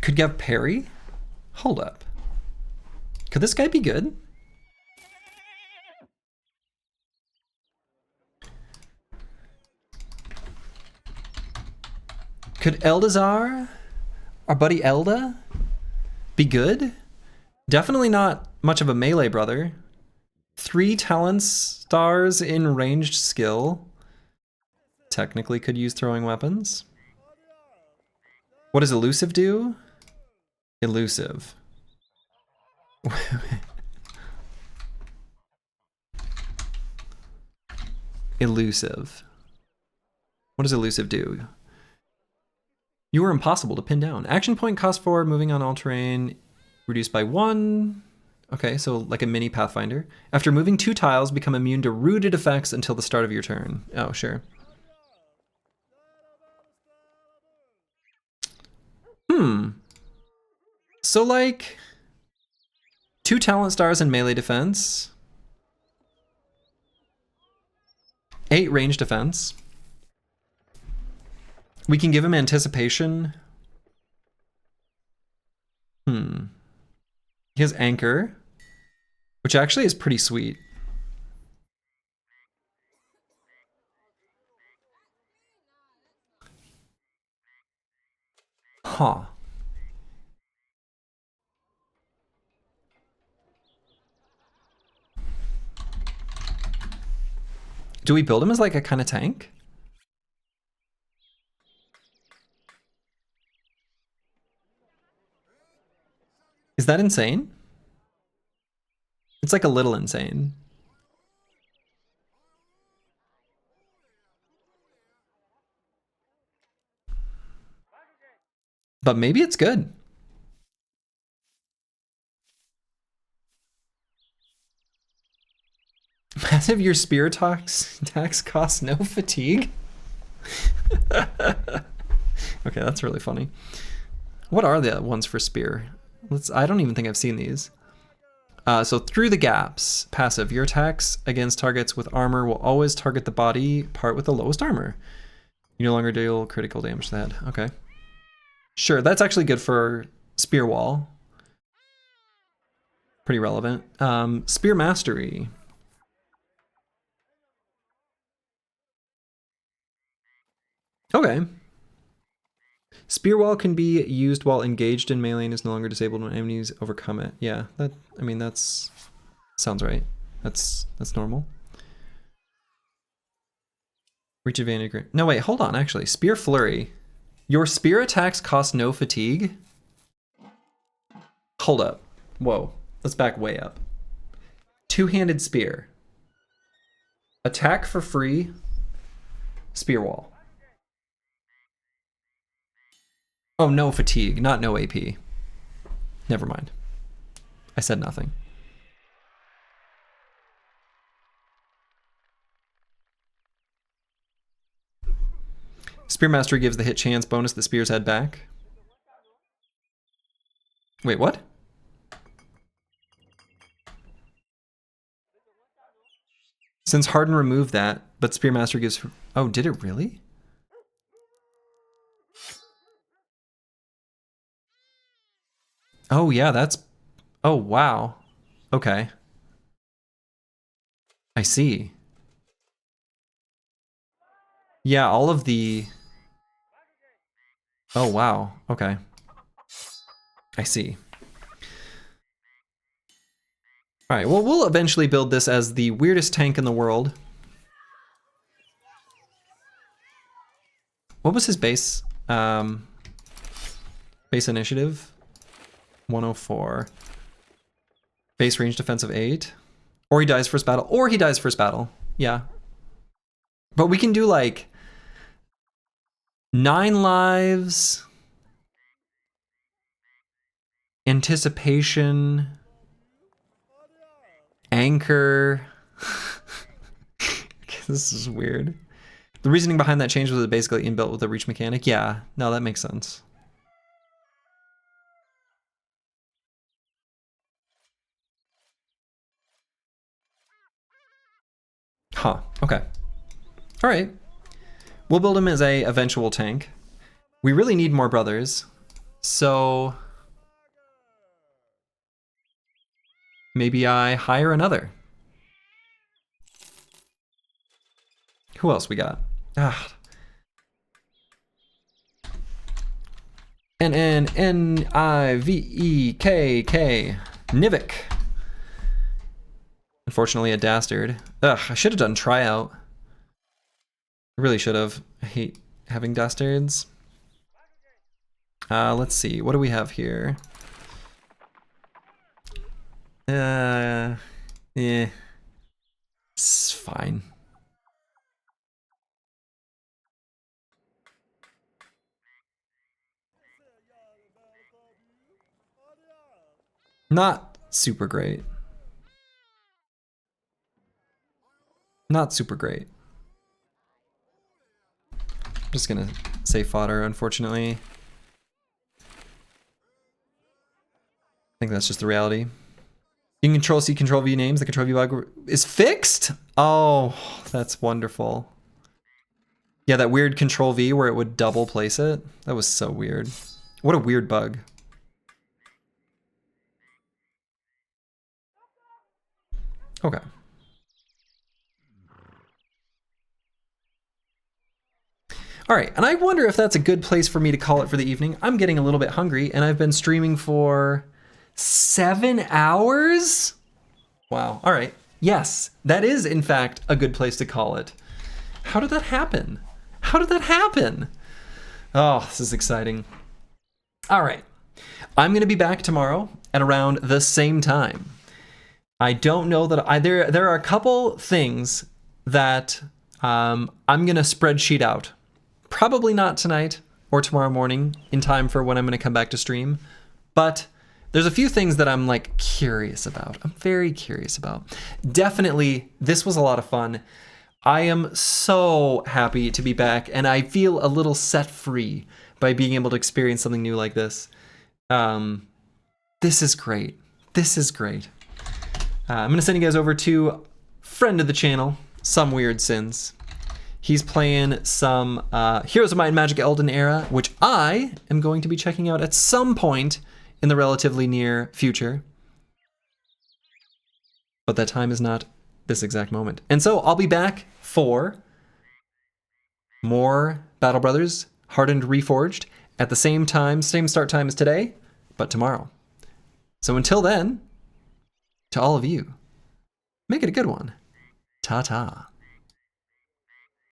Could get parry? Hold up. Could this guy be good? Could Eldazar, our buddy Elda, be good? Definitely not much of a melee brother. 3 talent stars in ranged skill. Technically could use throwing weapons. What does elusive do? Elusive. Elusive. What does elusive do? You are impossible to pin down. Action point cost 4, moving on all terrain, reduced by 1. Okay, so like a mini Pathfinder. After moving 2 tiles, become immune to rooted effects until the start of your turn. Oh, sure. So like 2 talent stars in melee defense, 8 range defense. We can give him anticipation. He has anchor, which actually is pretty sweet. Huh. Do we build him as like a kind of tank? Is that insane? It's like a little insane. But maybe it's good. Massive, your spear tax costs no fatigue? Okay, that's really funny. What are the ones for spear? I don't even think I've seen these. So through the gaps, passive. Your attacks against targets with armor will always target the body part with the lowest armor. You no longer deal critical damage to the head. Okay. Sure, that's actually good for spear wall. Pretty relevant. Spear mastery. Okay. Spear wall can be used while engaged in melee and is no longer disabled when enemies overcome it. Yeah, I mean that's sounds right. That's normal. Reach advantage. No wait, hold on. Actually, spear flurry. Your spear attacks cost no fatigue. Hold up. Whoa. Let's back way up. Two-handed spear. Attack for free. Spear wall. Oh, no fatigue, not no AP. Never mind. I said nothing. Spear Mastery gives the hit chance bonus the spear's head back. Wait, what? Since Hardened removed that, but Spear Master gives... Oh, did it really? Oh, yeah, that's... Oh, wow. Okay. I see. Yeah, all of the... Oh, wow. Okay. I see. All right, well, we'll eventually build this as the weirdest tank in the world. What was his base? Base initiative? 104. Base range defense of 8. Or he dies first battle. Or he dies first battle. Yeah. But we can do like 9 lives. Anticipation. Anchor. This is weird. The reasoning behind that change was it basically inbuilt with the reach mechanic. Yeah, no, that makes sense. Huh, okay. All right. We'll build him as a eventual tank. We really need more brothers. So maybe I hire another. Who else we got? Ah. N-N-N-I-V-E-K-K. Nivik. Unfortunately, a dastard. Ugh, I should have done tryout. I really should have. I hate having dastards. Let's see. What do we have here? Yeah. It's fine. Not super great. Not super great. I'm just gonna say fodder, unfortunately. I think that's just the reality. You can control C, control V names. The control V bug is fixed? Oh, that's wonderful. Yeah, that weird control V where it would double place it. That was so weird. What a weird bug. Okay. All right, and I wonder if that's a good place for me to call it for the evening. I'm getting a little bit hungry, and I've been streaming for 7 hours? Wow, all right. Yes, that is, in fact, a good place to call it. How did that happen? How did that happen? Oh, this is exciting. All right, I'm gonna be back tomorrow at around the same time. I don't know that there are a couple things that I'm gonna spreadsheet out. Probably not tonight or tomorrow morning in time for when I'm gonna come back to stream, but there's a few things that I'm like curious about. I'm very curious about. Definitely, this was a lot of fun. I am so happy to be back, and I feel a little set free by being able to experience something new like this. This is great. This is great. I'm gonna send you guys over to friend of the channel, Some Weird Sins. He's playing some Heroes of Might and Magic Elden Era, which I am going to be checking out at some point in the relatively near future. But that time is not this exact moment. And so I'll be back for more Battle Brothers, Hardened, Reforged, at the same time, same start time as today, but tomorrow. So until then, to all of you, make it a good one. Ta-ta.